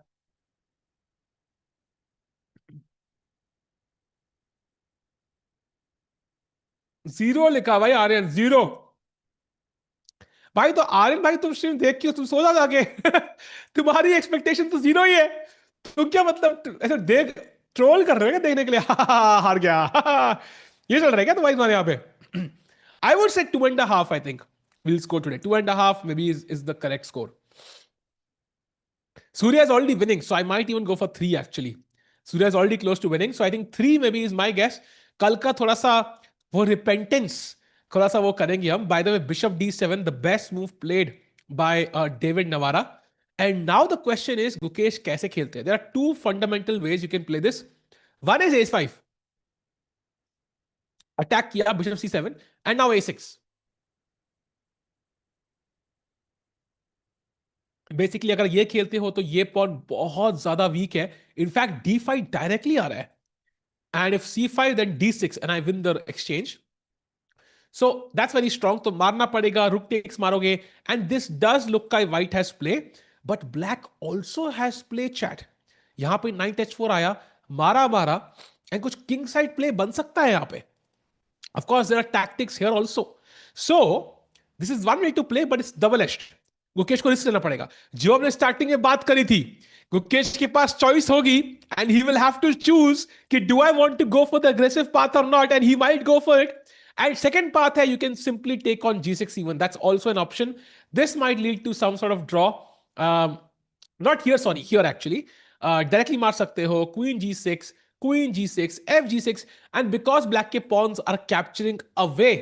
जीरो लिखा भाई आर्यन, जीरो. भाई तो आर्यन भाई, तुम स्ट्रीम देख के तुम सो जा जाके. तुम्हारी एक्सपेक्टेशन तो जीरो ही है. तुम क्या मतलब ऐसे देख, ट्रोल कर रहे हो क्या देखने के लिए? हार गया. ये चल रहा है क्या तुम्हारे यहाँ पे? I would say 2.5. I think we'll score today. 2.5 maybe is the correct score. Surya is already winning, so I might even go for three actually. Surya is already close to winning, so I think three maybe is my guess. कल का थोड़ा सा वो repentance थोड़ा सा वो करेंगे हम. By the way, Bishop D7, the best move played by David Navara. And now the question is, Gukesh कैसे खेलते हैं? There are two fundamental ways you can play this. One is Ace5. Attack किया Bishop C7 and now A6. Basically अगर ये खेलते हो तो ये पॉन बहुत ज्यादा वीक है. इनफैक्ट D5 डायरेक्टली आ रहा है. And if c5, then d6, and I win the exchange. So that's very strong. तो मारना पड़ेगा, rook takes मारोगे. And this does look like white has play, but black also has play, chat. यहाँ पे knight h4 आया, मारा मारा, and कुछ king side play बन सकता है यहाँ पे. Of course, there are tactics here also. So, this is one way to play, but it's double-edged. Gukesh को रिस्क लेना पड़ेगा. जो हमने स्टार्टिंग में बात करी थी, गुकेश के पास चॉइस होगी and he will have to choose कि do I want to go for the aggressive path और not, and he might go for it. And second path है, you can simply take on g6 even. That's also an option. This might lead to some sort of draw. Um, Not here, sorry, here actually. Directly मार सकते हो, queen g6, f g6, and because black के pawns are capturing away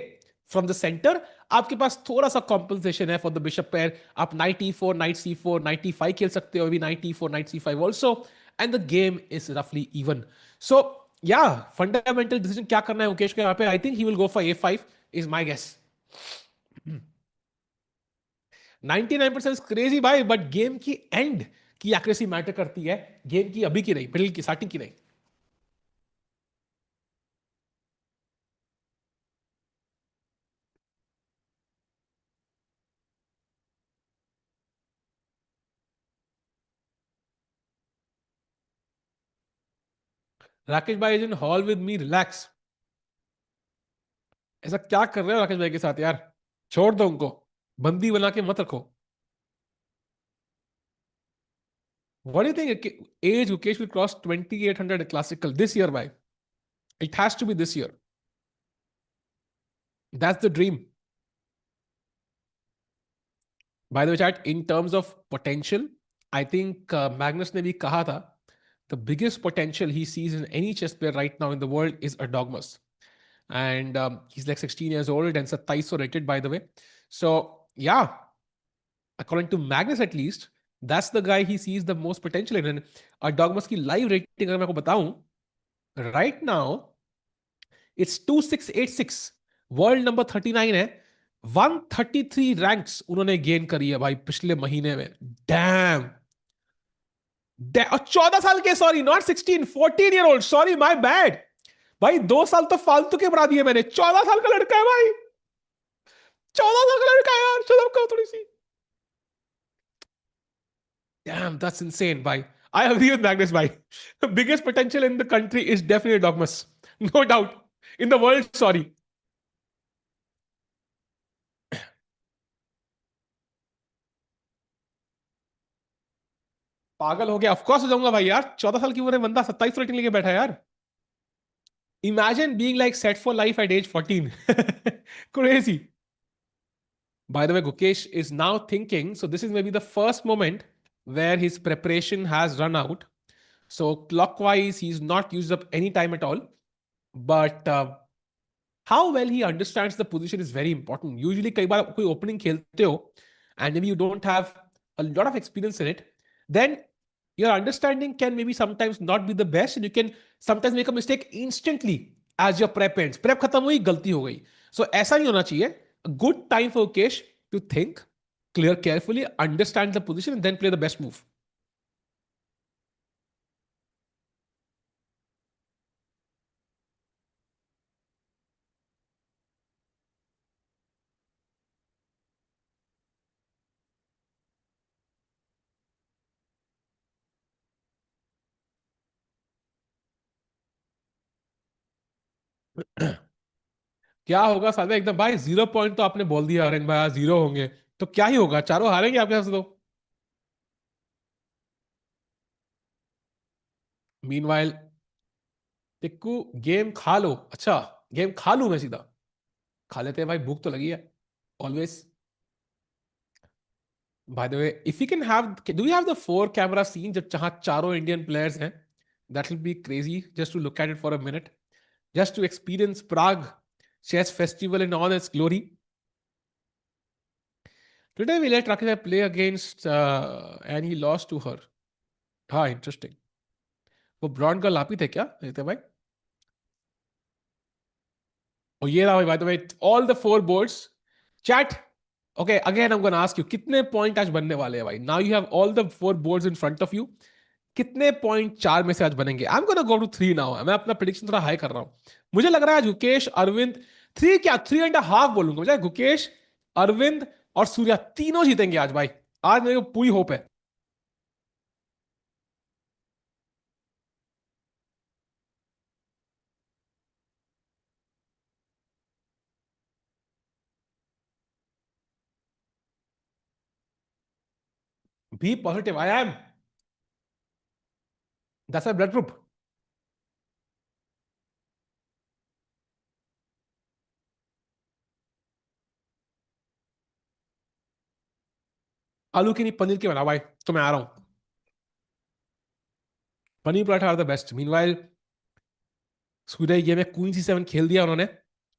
from the center, आपके पास थोड़ा सा compensation है for the bishop pair. आप knight e4, knight c4, knight e5 खेल सकते हो, अभी knight e4, knight c5 also, and the game is roughly even. So yeah, fundamental decision क्या करना है मुकेश को यहाँ पे? I think he will go for a5 is my guess. 99% crazy भाई, बट गेम की एंड की एक्यूरेसी मैटर करती है, गेम की अभी की नहीं, मिडिल की, स्टार्टिंग की नहीं. राकेश भाई is in hall with me, relax. ऐसा क्या कर रहे हो राकेश भाई के साथ यार? छोड़ दो उनको, बंदी बना के मत रखो. What do you think age Gukesh will cross 2800 classical this year by? It has to be this year. That's the dream. By the way, chat, in terms of potential, I think Magnus ने भी कहा था, the biggest potential he sees in any chess player right now in the world is a dogmas. And he's like 16 years old and 27 rated, by the way. So yeah, according to Magnus at least, that's the guy he sees the most potential in. And dogmas की live rating अगर मैं आपको बताऊं, right now it's 2686, world number 39 है. 133 ranks उन्होंने gain करी है भाई पिछले महीने में. डैम. और 14 साल के, sorry not 16, 14 year old, sorry my bad भाई. 2 साल तो फालतू के बढ़ा दिए मैंने. 14 साल का लड़का है भाई. 14 साल का लड़का है यार, चलो करो थोड़ी सी. Damn, that's insane, bhai. I agree with Magnus, bhai. The biggest potential in the country is definitely Dogmas. No doubt. In the world, sorry. पागल हो गया. ऑफकोर्स हो जाऊंगा भाई यार. 14 साल की उम्र में बंदा 27 रेटिंग लेके बैठा है यार. Imagine being like set for life at age 14. Crazy. By the way, Gukesh is now thinking, so this is maybe the first moment where his preparation has run out. So clockwise, he's not used up any time at all. But how well he understands the position is very important. Usually, कई बार कोई opening खेलते हो and maybe you don't have a lot of experience in it, then your understanding can maybe sometimes not be the best, and you can sometimes make a mistake instantly as your prep ends. Prep खत्म हुई, गलती हो गई. So ऐसा नहीं होना चाहिए. A good time for Ukesh to think, clear carefully, understand the position, and then play the best move. क्या होगा सादा एकदम भाई, 0 पॉइंट तो आपने बोल दिया अरविंद भाई, 0 होंगे तो क्या ही होगा, चारों हारेंगे आपके हिसाब से तो। मीनवाइल टिक्कू, गेम खा लो, अच्छा गेम खा लूं मैं सीधा? खा लेते हैं भाई, भूख तो लगी है always. By the way, if you can have, do you have the 4 camera scene जब जहां चारों इंडियन प्लेयर्स हैं? That will be crazy just to look at it for a minute, just to experience Prague Chess Festival in all its glory. Today we let Rakita play against and he lost to her. हाँ interesting. वो brand girl आप ही थे क्या थे भाई? और ये रहा भाई, by the way all the 4 boards chat. Okay again I am gonna ask you, कितने पॉइंट आज बनने वाले हैं भाई? Now you have all the 4 boards in front of you. कितने पॉइंट चार में से आज बनेंगे? I am gonna go to 3 now. मैं अपना प्रेडिक्शन थोड़ा हाई कर रहा हूं। मुझे लग रहा है आज गुकेश अरविंद, 3 क्या 3.5 बोलूंगा मुझे, गुकेश अरविंद और सूर्या तीनों जीतेंगे आज भाई। आज मेरे को पूरी होप है। B positive, I am, that's my blood group. आलू की नहीं पनीर की बना भाई, तो मैं आ रहा हूं। Paneer paratha are the best. Meanwhile Surya ये में क्वीन C7 खेल दिया उन्होंने,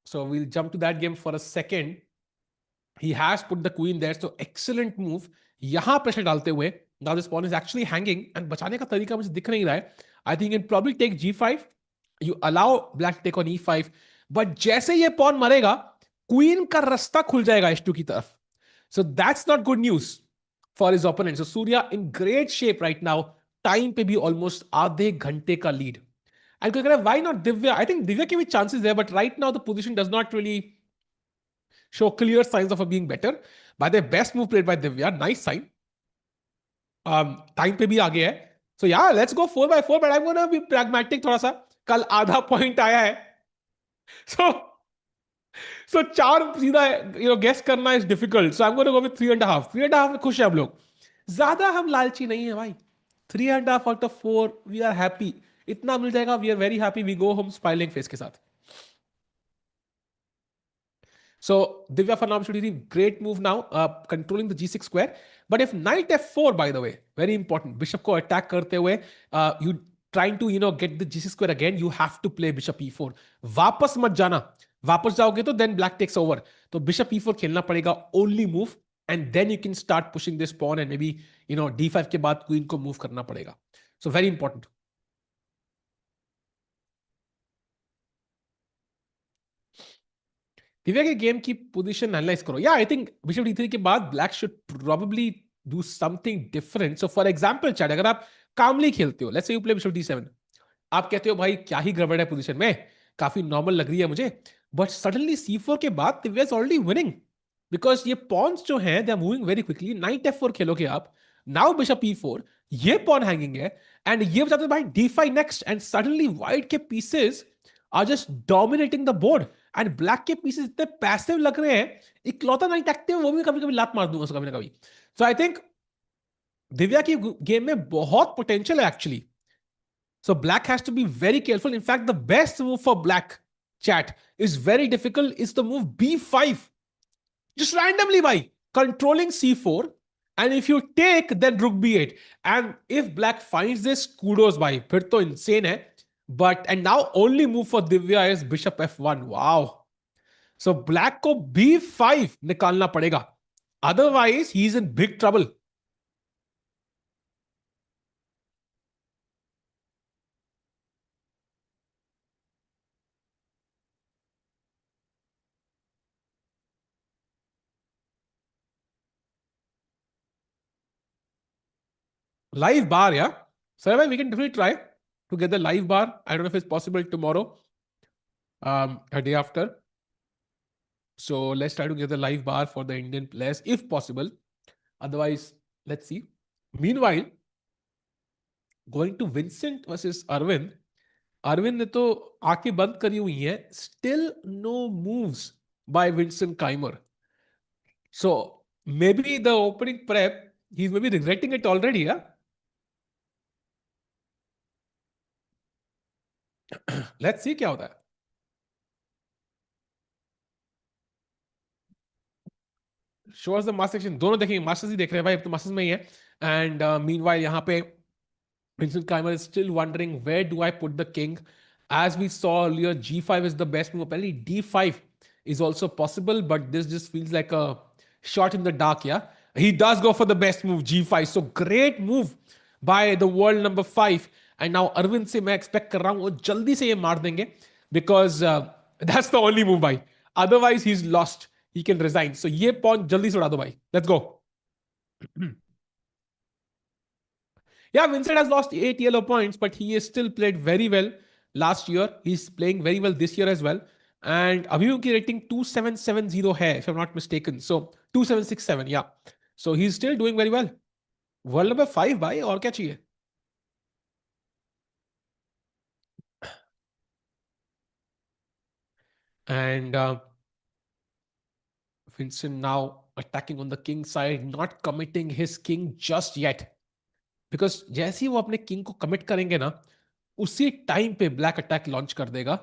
so we'll jump to that game for a second. He has put the queen there, so excellent move। यहां प्रेशर डालते हुए now this pawn is actually hanging and बचाने का तरीका मुझे दिख नहीं रहा है। I think you can probably take G5, you allow black to take on E5, but जैसे ये pawn मरेगा queen का रास्ता खुल जाएगा H2 की तरफ, so that's not good news for his opponent। So Surya in great shape right now, time पे भी ऑलमोस्ट आधे घंटे का लीड। एंड कोई कह रहा है why not Divya? I think Divya के भी chances there, but right now the position does not really show clear signs of being better। By the best move played by Divya, nice sign। Time पे भी आगे है, सो या let's go 4/4, but I gonna be pragmatic थोड़ा सा। कल आधा point आया है, सो सो चार सीधा गेस करना is difficult, so I am gonna go with 3.5। 3.5 में खुश है हम लोग, ज्यादा हम लालची नहीं है भाई। 3.5 out of 4 we are happy, इतना मिल जाएगा, we are very happy, we go home smiling face के साथ। So Divya Farnam should great move now, controlling the G6 square. But if knight F4, by the way, very important, bishop को attack करते हुए, you trying to get the G6 square again, you have to play bishop E4। वापस मत जाना, वापस जाओगे तो then black takes over। तो bishop E4 खेलना पड़ेगा, only move, and then you can start pushing this pawn and maybe D5 के बाद queen को move करना पड़ेगा। So very important। दिव्या के गेम की पोजीशन एनालाइज करो। या आई थिंक बिशप D3 के बाद black should probably do something different. So for example chat, अगर आप कामली खेलते हो, let's say you play bishop D7, आप कहते हो भाई क्या ही गड़बड़ है पोजीशन में, काफी नॉर्मल लग रही है मुझे, बट सडनली C4 के बाद Divya is already winning, because ये पॉन्स जो हैं they are moving very quickly. Knight F4 खेलोगे आप, नाउ बिशप E4, ये पॉन हैंगिंग है, एंड ये बताते भाई D5 next, and suddenly white के pieces are just dominating the board, and black के पीसेस इतने पैसिव लग रहे हैं। इकलौता नाइट एक्टिव, वो भी कभी कभी लात मार दूंगा उसको कभी ना कभी। सो आई थिंक दिव्या की गेम में बहुत पोटेंशियल है actually. So black has to be very careful. In fact, the best move for black, chat, is very difficult, is the move B5, just randomly by controlling C4, and if you take then rook B8, and if black finds this, kudos by, फिर तो insane है। But and now only move for Divya is bishop F1। Wow। So black को B5 निकालना पड़ेगा, otherwise he is in big trouble। Live bar, yeah. So we can definitely try to get the live bar. I don't know if it's possible tomorrow, a day after. So let's try to get the live bar for the Indian players if possible. Otherwise, let's see. Meanwhile, going to Vincent versus Arvind, Arvind ने तो आंखें बंद करी हुई हैं. Still no moves by Vincent Keymer. So maybe the opening prep, he's maybe regretting it already. Yeah. Let's see क्या होता है. Show us the master section. दोनों देखेंगे, मास्टर्स ही देख रहे हैं भाई, अब तो मास्टर्स में ही है. एंड मीनवाइल यहाँ पे Vincent Keymer is still wondering, where do I put the king? As we saw earlier, g5 is the best move. Apparently d5 is also possible, but this just feels like a shot in the dark. Yeah, he does go for the best move, g5. So great move by the world number 5. And now Arvind से मैं expect कर रहा हूँ वो जल्दी से ये मार देंगे, because that's the only move भाई. Otherwise he's lost. He can resign. So ये pawn जल्दी से उड़ा दो भाई. Let's go. Yeah, Vincent has lost 8 yellow points, but he has still played very well last year. He's playing very well this year as well. And Abhimanyu की rating 2770 hai, if I'm not mistaken. So 2767, yeah. So he's still doing very well. World number 5 भाई, और क्या चाहिए? And Vincent now attacking on the king side, not committing his king just yet. Because जैसे ही वो अपने king को commit करेंगे ना, उसी टाइम पे ब्लैक अटैक लॉन्च कर देगा.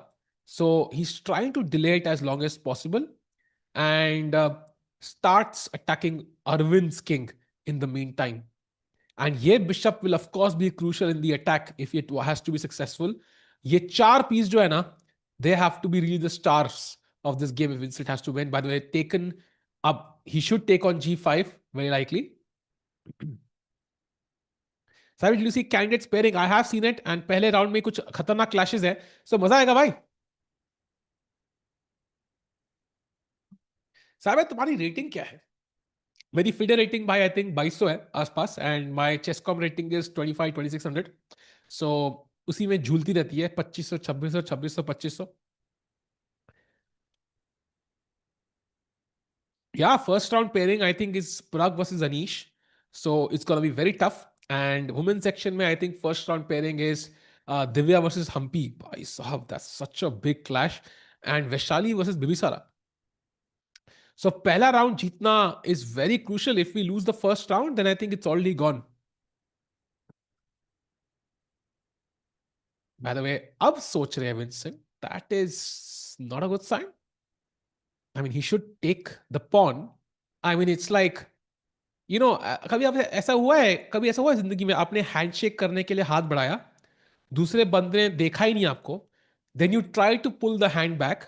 So he is trying to delay it as long as possible and starts attacking Arvind's king in the meantime. And ये bishop will of course be crucial in the attack if it has to be successful. ये चार piece जो है ना, they have to be really the stars of this game if Vincent has to win. By the way, taken up, he should take on g5 very likely. साहब you see candidates pairing, I have seen it, and पहले round में कुछ खतरनाक clashes है. सो मजा आएगा भाई. साहब तुम्हारी रेटिंग क्या है? मेरी फिडे रेटिंग भाई आई थिंक 2200 है आसपास, एंड माय चेसकॉम रेटिंग इज 25-2600. सो उसी में झूलती रहती है, 2500, 2600, 2600, 2500. Yeah, first round pairing I think is Prague versus Anish. So it's going to be very tough. And women's section mein, I think first round pairing is Divya versus Humpy. Bhai sahab, that's such a big clash. And Vaishali versus Bibisara. So pehla round jeetna is very crucial. If we lose the first round, then I think it's already gone. By the way, ab soch rahe hain Vincent, that is not a good sign. I mean, he should take the pawn. I mean, it's like, you know, कभी आप ऐसा हुआ है, कभी ऐसा हुआ है जिंदगी में, आपने हैंडशेक करने के लिए हाथ बढ़ाया, दूसरे बंदे ने देखा ही नहीं आपको, then you try to pull the hand back,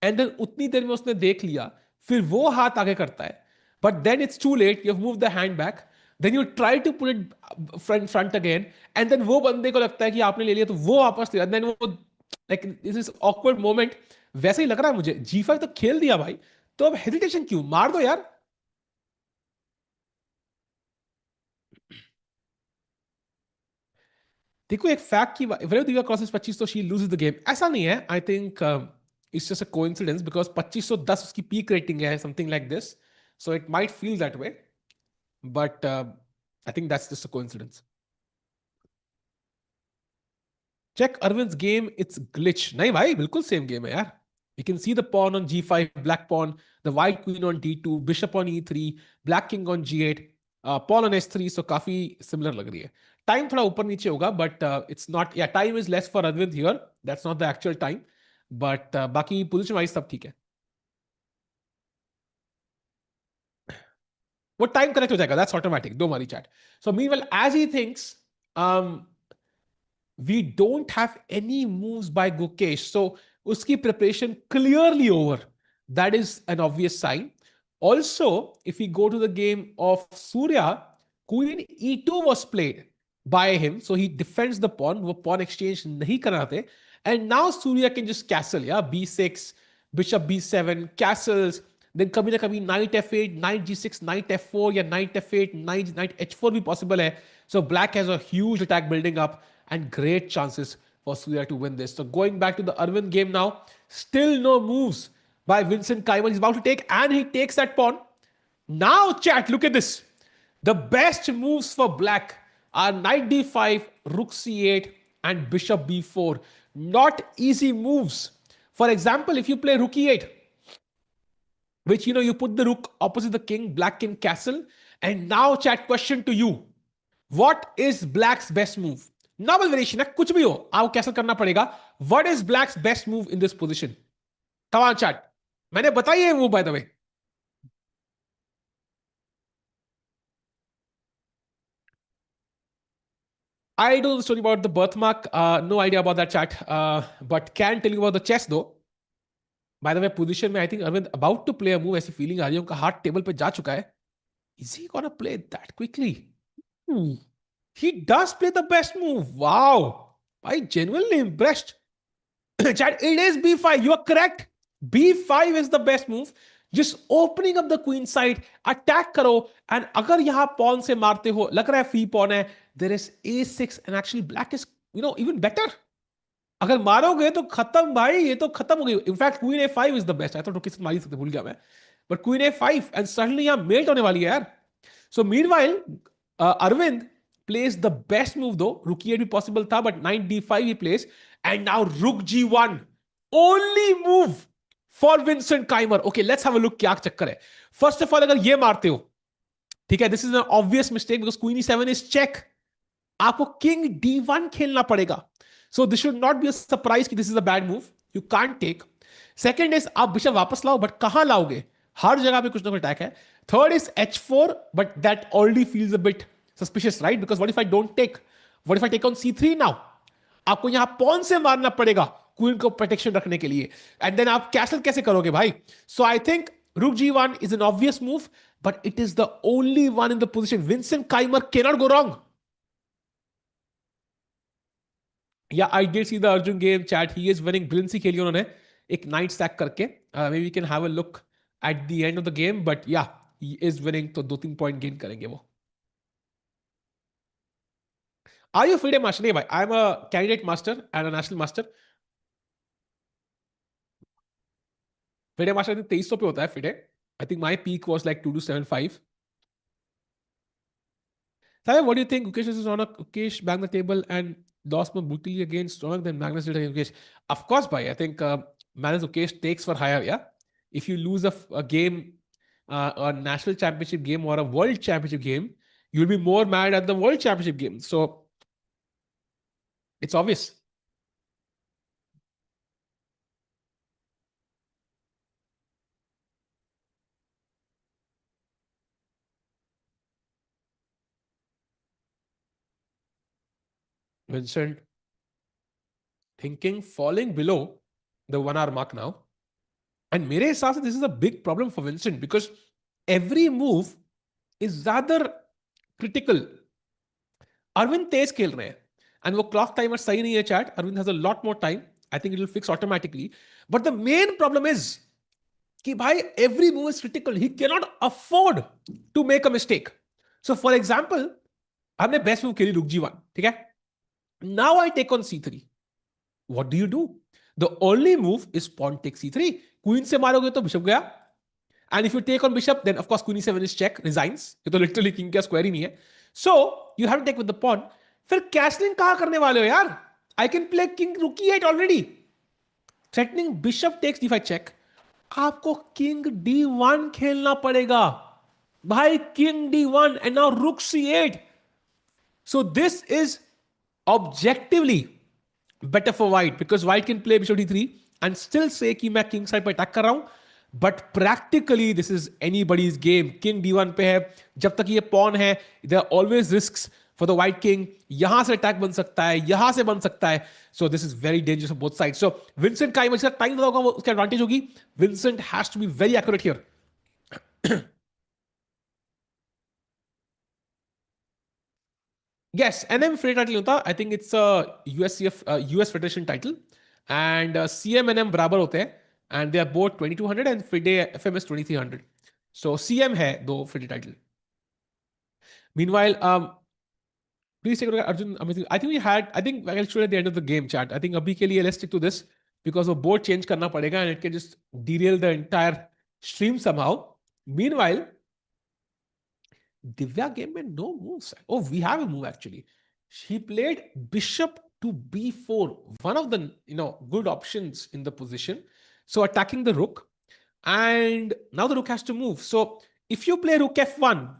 and then उतनी देर में उसने देख लिया, फिर वो हाथ आगे करता है, but then it's too late, you have move the hand back, then you try to pull it front again, and then वो बंदे को लगता है कि आपने ले लिया, तो वो वापस लिया, देन वो like this is awkward moment. वैसे ही लग रहा है मुझे, जी5 तो खेल दिया भाई, तो अब हेजिटेशन क्यों, मार दो यार. देखो एक फैक्ट की, whenever Divya crosses 25 तो she loses the game, ऐसा नहीं है. I think it's just a coincidence because 2510 उसकी peak rating है, something like this, so it might feel that way, but I think that's just a coincidence. Check Arvind's game, it's glitch. नहीं भाई, बिल्कुल same game है यार. You can see the pawn on g5, black pawn, the white queen on d2, bishop on e3, black king on g8, pawn on s3, so काफी similar लग रही है. Time थोड़ा ऊपर नीचे होगा, but it's not, yeah, time is less for Arvind here. That's not the actual time, but बाकी position wise सब ठीक है. वो time correct हो जाएगा, that's automatic, don't worry chat. So meanwhile, as he thinks, um, we don't have any moves by Gukesh. So uski preparation clearly over. That is an obvious sign. Also, if we go to the game of Surya, Queen E2 was played by him. So he defends the pawn. वो pawn exchange नहीं कराते. And now Surya can just castle. Yeah, B6, Bishop B7, castles. Then कभी ना कभी knight f8, knight g6, knight f4 या knight f8, knight h4 भी possible है. So black has a huge attack building up and great chances for Surya to win this. So going back to the Arvind game now, still no moves by Vincent Keymer. He's about to take, and he takes that pawn. Now chat, look at this. The best moves for black are knight d5, rook c8, and bishop b4. Not easy moves. For example, if you play rook e8, which you put the rook opposite the king, black king castle, and now chat question to you. What is black's best move? Novel variation है, कुछ भी हो आपको कैसे करना पड़ेगा. What is black's best move in this position? Come on, chat. मैंने बताई है move, by the way. I don't know the story about the birthmark. No idea about that, chat. But can tell you about the chess though. By the way, position में I think Arvind about to play a move. ऐसी feeling आ रही है उनका हाथ table पे जा चुका है. Is he gonna play that quickly? He does play the best move. Wow. I genuinely impressed. Chat, it is b5. You are correct. b5 is the best move. Just opening up the queen side, attack करो, and अगर यहाँ pawn से मारते हो, लग रहा है free pawn है, there is a6 and actually black is even better. अगर मारोगे तो खत्म भाई, ये तो खत्म हो गई. In fact queen a5 is the best. I thought rook मार ही सकते, भूल गया मैं. But queen a5 and suddenly यहां मेल्ट होने वाली है यार. So meanwhile Arvind plays the best move though. Rook e8 भी possible था, but knight d5 he plays, and now rook g1, only move for Vincent Keymer. Okay, let's have a look क्या चक्कर है. First of all, अगर ये मारते हो, ठीक है, this is an obvious mistake because queen e7 is check. आपको king d1 खेलना पड़ेगा. So this should not be a surprise कि this is a bad move. You can't take. Second is आप बिशप वापस लाओ, but कहां लाओगे? हर जगह पे कुछ ना कुछ अटैक है. Third is h4, but that already feels a bit suspicious, right? Because what if I don't take? What if I take on c3 now? आपको यहां pawn से मारना पड़ेगा क्वीन को प्रोटेक्शन रखने के लिए. एंड देन आप कैसल कैसे करोगे भाई? So I think rook g1 is an obvious move, but it is the only one in the position. Vincent Keymer cannot go wrong. Yeah, I did see the Arjun game chat. He is winning. Brilliancy खेली उन्होंने एक night stack करके. Maybe we can have a look at the end of the game. But yeah, he is winning. तो 2-3 point gain करेंगे वो. Are you FIDE master? नहीं भाई. I'm a candidate master and a national master. FIDE master I think 2300 पे होता है FIDE. I think my peak was like 2275. Sabe, what do you think? Gukesh is on a Gukesh banged the table and lost more brutally against stronger than Magnus did against Gukesh. Of course, bhai. I think Magnus Gukesh takes for higher. Yeah, if you lose a game, a national championship game or a world championship game, you'll be more mad at the world championship game. So it's obvious. Vincent thinking falling below the 1 hour mark now. And मेरे हिसाब से this is a big problem for Vincent because every move is rather critical. Arvind तेज खेल रहे हैं and वो clock timer सही नहीं है chat. Arvind has a lot more time. I think it will fix automatically. But the main problem is कि भाई every move is critical. He can not afford to make a mistake. So for example हमने best move खेली rook g1, ठीक है. Now I take on c3. What do you do? The only move is pawn take c3. Queen से मारोगे तो bishop गया. And if you take on bishop, then of course queen e7 is check, resigns. ये तो literally king का square ही नहीं है. So you have to take with the pawn. फिर castling कहाँ करने वाले हो यार? I can play king rook e8 already. Threatening bishop takes d5 check. आपको king d1 खेलना पड़ेगा. भाई king d1 and now rook c8. So this is objectively better for white because white can play bishop d3 and still say कि मैं king side पर attack कर रहा हूं. But practically this is anybody's game. King d1 पे है, जब तक ये पॉन है there are always risks for the white king. यहां से अटैक बन सकता है, यहां से बन सकता है. So this is very dangerous on both side. So Vincent Keymer का टाइम होगा वो उसकी एडवांटेज होगी. Vincent has to be very accurate here. Yes, NM FIDE title होता. I think it's a US Federation title and CM NM बराबर होते हैं and they are both 2200 and FIDE FM is 2300. So CM है दो FIDE title. Meanwhile, please take a look at Arjun. I think we had. I think I'll show you at the end of the game chat. I think अभी के लिए let's stick to this because वो board change करना पड़ेगा and it can just derail the entire stream somehow. Meanwhile, Divya game में no moves. Oh, we have a move actually. She played bishop to b4, one of the good options in the position. So attacking the rook, and now the rook has to move. So if you play rook f1,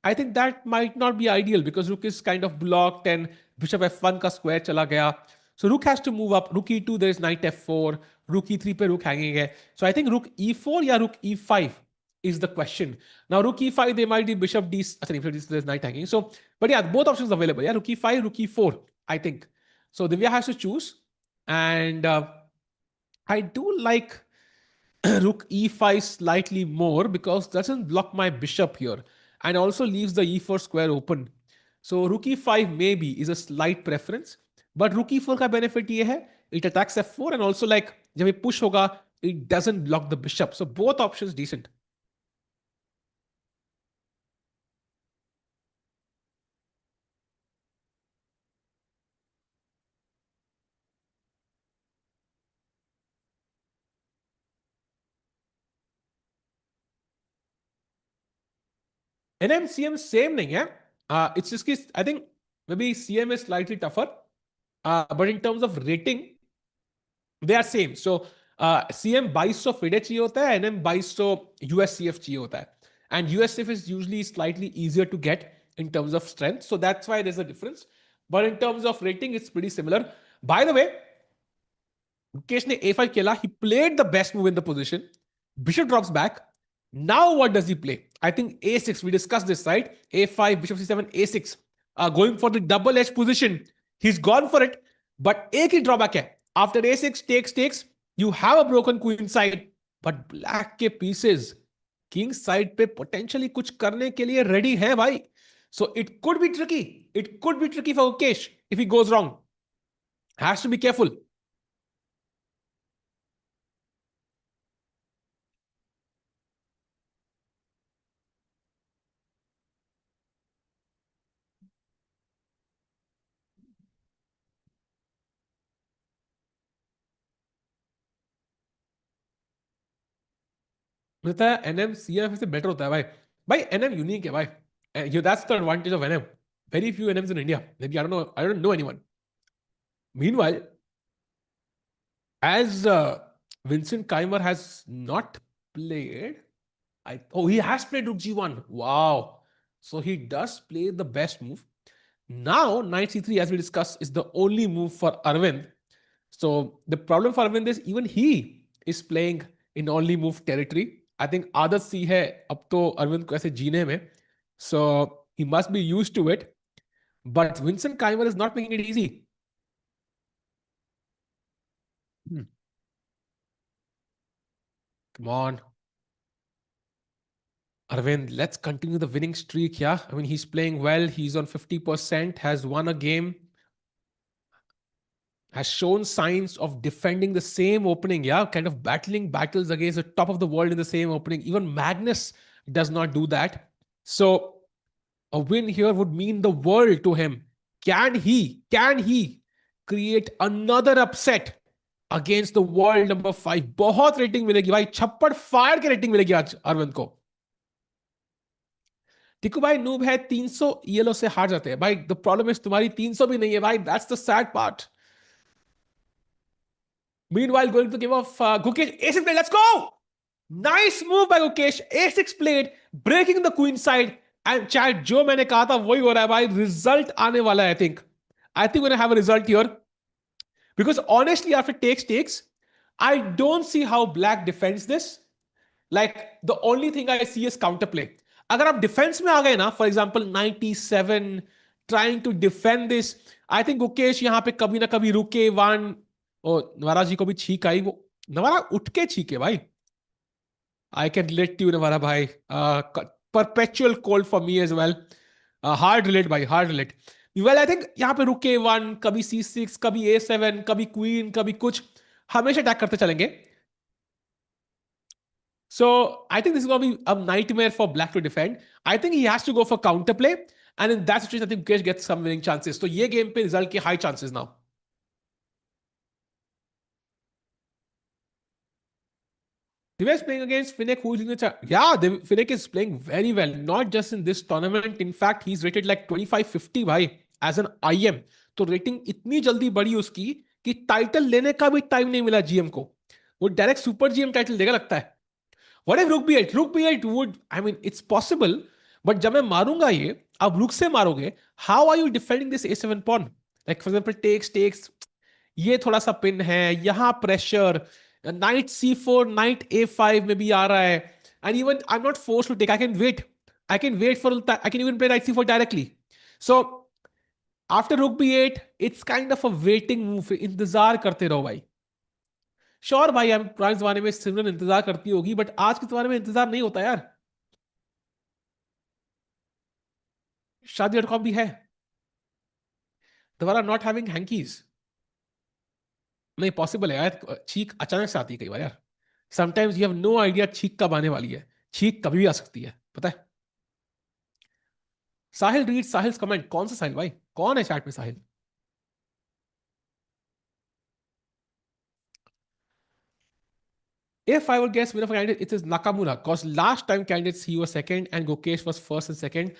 I think that might not be ideal because rook is kind of blocked and bishop f1 ka square chala gaya. So rook has to move up. Rook e2, there is knight f4. Rook e3 pe rook hanging hai. So I think rook e4 या rook e5 is the question. Now rook e5, they might be bishop d. There's knight hanging. So, but yeah, both options available. Yeah, rook e5, rook e4, I think. So Divya has to choose. And I do like rook e5 slightly more because doesn't block my bishop here and also leaves the e4 square open. So rook e5 maybe is a slight preference, but rook e4 का benefit ये है, it attacks f4 and also like जब ये push होगा, it doesn't block the bishop. So both options decent. NMCM same नहीं है. It's just I think maybe CM is slightly tougher. But in terms of rating, they are same. So CM 2200 FIDE चाहिए होता है, NM 2200 USCF चाहिए होता है. And USCF is usually slightly easier to get in terms of strength. So that's why there's a difference. But in terms of rating, it's pretty similar. By the way, Gukesh ne A5 खेला. He played the best move in the position. Bishop drops back. Now what does he play? I think A6. We discussed this, right? A5, Bishop C7, A6. Going for the double edge position. He's gone for it. But एक ही drawback है. After A6 takes, you have a broken queen side. But black के pieces king side पे potentially कुछ करने के लिए ready है भाई. So it could be tricky. It could be tricky for Gukesh if he goes wrong. Has to be careful. मिलता है एनएम सीएफ से बेटर होता है भाई. भाई एनएम यूनिक है भाई. That's the advantage of NM. Very few NMs in India. Maybe I don't know anyone. Meanwhile, as Vincent Keymer has not played, he has played Rook G1. Wow. So he does play the best move. Now, Knight C3, as we discussed, is the only move for Arvindh. So the problem for Arvindh is even he is playing in only move territory. I think आदत सी है अब तो अरविंद को ऐसे जीने में. So he must be used to it. But Vincent Keymer is not making it easy. Come on. Arvind, let's continue the winning streak. Yeah. I mean, he's playing well. He's on 50%, has won a game, has shown signs of defending the same opening. Yeah. Kind of battling battles against the top of the world in the same opening. Even Magnus does not do that. So a win here would mean the world to him. Can he create another upset against the world number 5? बहुत rating मिलेगी भाई. छप्पड़ fire की rating मिलेगी आज अरविंद को. टिकू भाई noob है 300 ELO से हार जाते हैं भाई. द प्रॉब्लम इज तुम्हारी 300 भी नहीं है भाई. That's the sad part. Meanwhile, going to give off Gukesh. A6 played. Let's go! Nice move by Gukesh. A6 played, breaking the queen side. And chat, जो मैंने कहा था वही हो रहा है भाई. Result आने वाला है, I think. I think we're going to have a result here. Because honestly, after takes, I don't see how black defends this. Like, the only thing I see is counterplay. अगर आप defence में आ गए ना, for example 97 trying to defend this, I think Gukesh यहाँ पे कभी ना कभी रुके. वन और नवारा जी को भी छीक आई. वो नवारा उठ के छीके भाई. I can relate you Navara भाई. Perpetual cold for me as well. Hard relate भाई, hard relate. Well I think यहाँ पे रुके वन, कभी C6, कभी A7, कभी क्वीन, कभी कुछ, हमेशा अटैक करते चलेंगे. So I think this is going to be a nightmare for black to defend. I think he has to go for counterplay. And in that situation, I think Gukesh gets some winning chances. So ये game पे result के high chances now. Divya is playing against Finek, who is in the chat. Yeah, Finek is playing very well. Not just in this tournament. In fact, he's rated like 2550 bhai, as an IM. तो rating इतनी जल्दी बढ़ी उसकी कि title लेने का भी time नहीं मिला जीएम को. वो डायरेक्ट सुपर जीएम टाइटल देगा लगता है. What if Rook B8? Rook B8 would, I mean, it's possible, but जब मैं मारूंगा ये, आप रुक से मारोगे, how are you defending this A7 pawn? Like for example, takes, ये थोड़ा सा पिन है, यहाँ pressure, knight C4, knight A5 में भी आ रहा है, and even I'm not forced to take, I can wait for, I can even play knight C4 directly. So after Rook B8, it's kind of a waiting move, इंतजार करते रहो भाई. Sure भाई, हम पुराने जमाने में सिमरन इंतजार करती होगी, बट आज के जमाने में इंतजार नहीं होता यार. शादी.com भी है. दोबारा नॉट हैविंग हैंकीज नहीं पॉसिबल है यार. छींक अचानक से आती है कई बार यार. Sometimes you have no idea छींक कब आने वाली है. छींक कभी भी आ सकती है, पता है. साहिल रीड साहिल कमेंट. कौन सा साहिल भाई? कौन है चैट में साहिल? If I would guess winner for candidate, it is Nakamura. Because last time candidates he was second and Gukesh was first and second.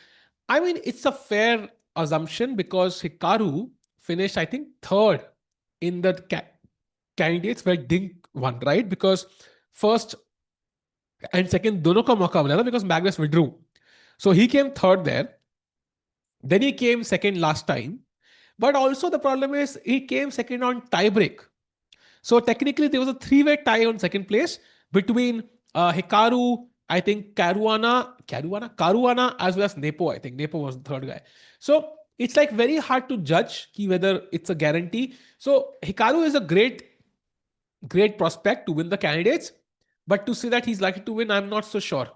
I mean, it's a fair assumption because Hikaru finished, I think, third in the candidates where Dink won, right? Because first and second, dono ka mauka mila because Magnus withdrew. So he came third there. Then he came second last time. But also the problem is he came second on tiebreak. So technically there was a three-way tie on second place between Hikaru, I think Caruana, as well as Nepo. I think Nepo was the third guy. So it's like very hard to judge whether it's a guarantee. So Hikaru is a great prospect to win the candidates, but to say that he's likely to win, I'm not so sure.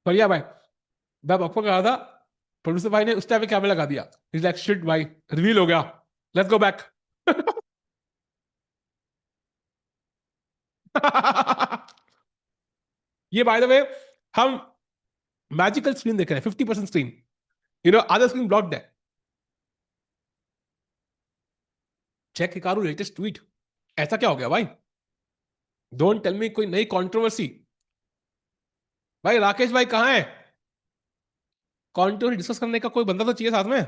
But yeah, bhai, मैं आपको कहा था, producer भाई ने उस time पे camera लगा दिया. He's like, shit भाई, रिवील हो गया, लेट्स गो बैक. ये बाय द वे हम मैजिकल स्क्रीन देख रहे हैं, 50% स्क्रीन, अदर स्क्रीन ब्लॉक्ड है. Check Hikaru latest tweet. ऐसा क्या हो गया भाई? डोंट टेल मी कोई नई कंट्रोवर्सी. भाई राकेश भाई कहां है? कंट्रोवर्सी डिस्कस करने का कोई बंदा तो चाहिए साथ में.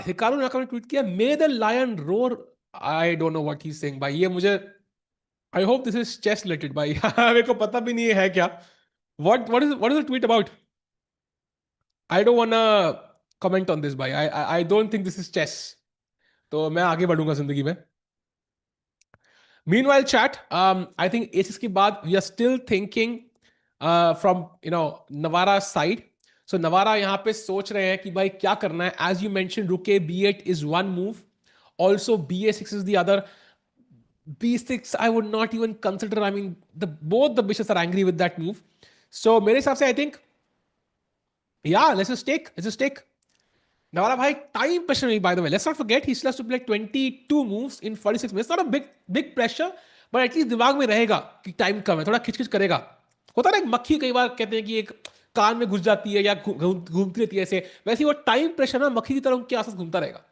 हिकारू नाका ने ट्वीट किया, may the lion roar. I don't know what he is saying भाई. ये मुझे, I hope this is chess related भाई. मेरे को पता भी नहीं है क्या. What is the tweet about? I don't want comment on this भाई. I don't think this is chess. तो मैं आगे बढ़ूंगा जिंदगी में. Meanwhile, chat, I think aces के बाद we are still thinking from Navara side. So Navara यहाँ पे सोच रहे हैं कि भाई क्या करना है. As you mentioned, Rook B8 is one move. Also BA6 is the other. B6 I would not even consider. I mean, both the bishops are angry with that move. So मेरे हिसाब से I think, yeah, let's just take. Navara bhai, time pressure by the way. Let's not forget he still has to play 22 moves in 46 minutes. Not a big pressure, but at least दिमाग में रहेगा कि time कम है, थोड़ा खिचखिच करेगा. होता है ना, मक्खी कई बार कहते हैं कि एक कान में घुस जाती है या घूमती रहती है ऐसे, वैसे वो टाइम प्रेशर ना मक्खी की तरह उनके आसपास घूमता रहेगा.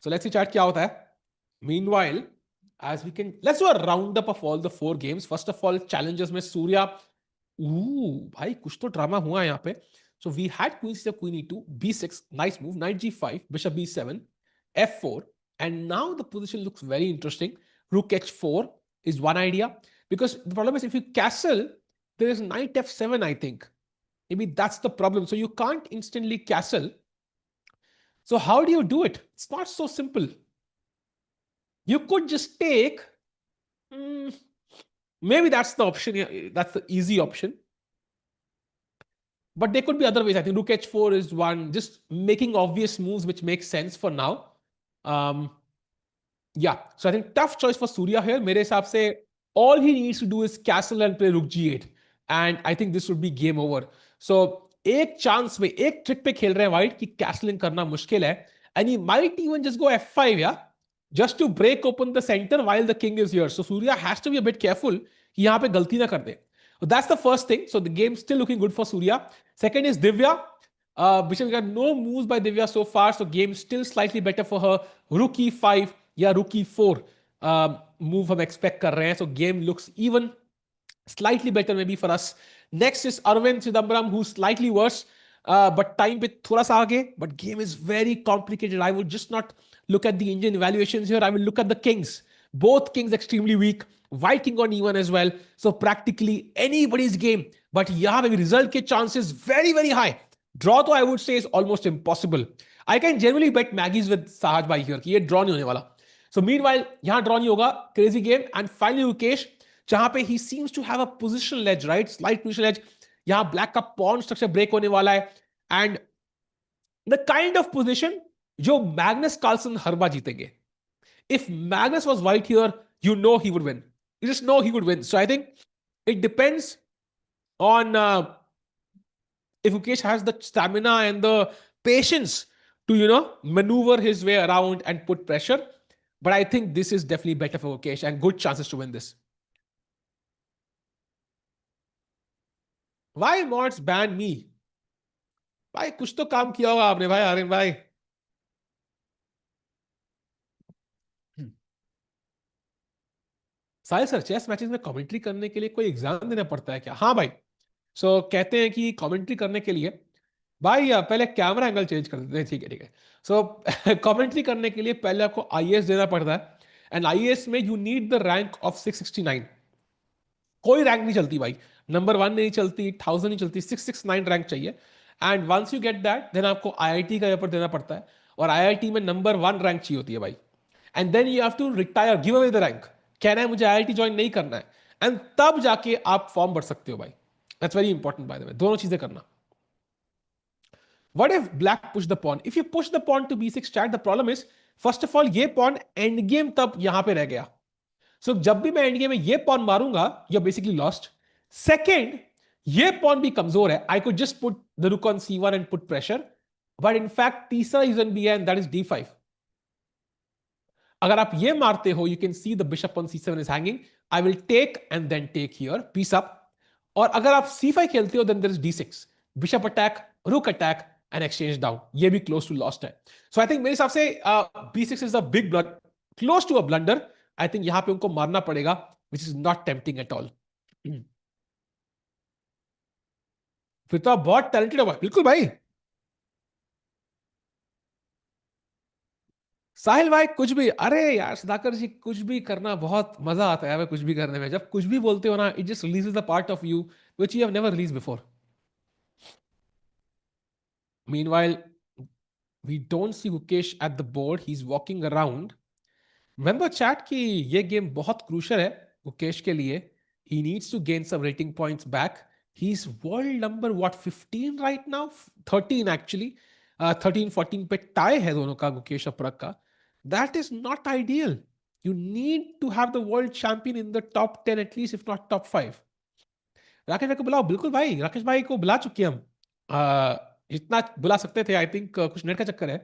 So let's see chat क्या होता है. Meanwhile, as we can, let's do a roundup of all the 4 games. First of all, challenges में सूर्या. भाई कुछ तो ड्रामा हुआ है यहाँ पे. So we had queen c7, queen e2, b6, nice move, knight g5, bishop b7, f4, and now the position looks very interesting. Rook h4 is one idea, because the problem is if you castle, there is knight f7, I think. Maybe that's the problem. So you can't instantly castle. So how do you do it? It's not so simple. You could just take. Maybe that's the option. That's the easy option. But there could be other ways. I think Rook h4 is one. Just making obvious moves which make sense for now. Yeah. So I think tough choice for Surya here. मेरे हिसाब से all he needs to do is castle and play Rook g8. And I think this would be game over. So एक chance में एक trick पे खेल रहे हैं व्हाइट कि कैसलिंग करना मुश्किल है. And he might even just go f5, yeah, just to break open the center while the king is here. So Surya has to be a bit careful कि यहाँ पे गलती ना कर दे. So that's the first thing. So the game's still looking good for Surya. Second is Divya. Bishop got no moves by Divya so far, so game still slightly better for her. Rook e5 या rook e4 move हम expect कर रहे हैं, so game looks even slightly better maybe for us. Next is Aravindh Chithambaram, who's slightly worse, but time पे थोड़ा सा आगे. But game is very complicated. I would just not look at the Indian evaluations here. I will look at the kings. Both kings extremely weak. White king on e1 as well. So practically anybody's game. But यहाँ पे भी result के chances very very high. Draw तो I would say is almost impossible. I can generally bet Maggies with Sahaj bhai here कि ये draw नहीं होने वाला. So meanwhile यहाँ draw नहीं होगा. Crazy game. And finally Gukesh, जहां पे he seems to have a positional edge, right? Slight positional edge. यहां black का pawn structure break होने वाला है. And the kind of position जो Magnus Carlsen हरबा जीतेंगे. If Magnus was white here, you know he would win. You just know he would win. So I think it depends on if Ukesh has the stamina and the patience to, maneuver his way around and put pressure. But I think this is definitely better for Ukesh and good chances to win this. Why mods ban me? भाई कुछ तो काम किया होगा आपने भाई आर्यन भाई. साहिल sir, chess matches में कमेंट्री करने के लिए कोई एग्जाम देना पड़ता है क्या? हाँ भाई. सो कहते हैं कि कमेंट्री करने के लिए भाई पहले कैमरा एंगल चेंज कर देते हैं. ठीक है ठीक है. सो कमेंट्री करने के लिए पहले आपको आईएएस देना पड़ता है. एंड आईएएस में you need the rank of 669. कोई रैंक नहीं चलती भाई. नंबर 1 नहीं चलती, 1000 नहीं चलती, 669 रैंक चाहिए. And once you get that then आपको आईआईटी का पेपर देना पड़ता है. और आईआईटी में नंबर 1 रैंक चाहिए होती है भाई. And then you have to retire, give away the rank. कहना है मुझे आईआईटी ज्वाइन नहीं करना है. एंड तब जाके आप फॉर्म भर सकते हो भाई. That's very important bye the वे. दोनों चीजें करना. What if black push the pawn? If you push the pawn to b6 chat, the problem is, first of all, ये pawn end game तब यहां पे रह गया. So जब भी मैं end game में ये pawn मारूंगा, you're basically lost. Second, ये pawn भी कमजोर है. I could just put the rook on c1 and put pressure. But in fact, तीसरा reason भी है, and that is d5. अगर आप ये मारते हो, you can see the bishop on c7 is hanging. I will take and then take here, piece up. और अगर आप c5 खेलते हो, then there is d6. Bishop attack, rook attack, and exchange down. ये भी close to lost है. So I think मेरे हिसाब से b6 is a big blunder, close to a blunder. I think यहाँ पे उनको मारना पड़ेगा, which is not tempting at all. फिर तो आप बहुत टैलेंटेड हो भाई. बिल्कुल भाई. साहिल भाई कुछ भी, अरे यार सुधाकर जी, कुछ भी करना बहुत मजा आता है कुछ भी करने में. जब कुछ भी बोलते हो ना, it just releases the part of you which you have never release before. Meanwhile we don't see Gukesh at the board, he is walking around. Remember chat कि ये गेम बहुत क्रूशल है गुकेश के लिए. He needs to gain some rating points back. He is world number what 15 right now, 13 actually. 13-14 पे tie है दोनों का, गुकेश और परग का. That is not ideal. You need to have the world champion in the top 10 at least, if not top 5. Rakesh भाई को बुलाओ. बिल्कुल भाई, राकेश भाई को बुला चुके हम. इतना बुला सकते थे. आई थिंक कुछ नेट का चक्कर है.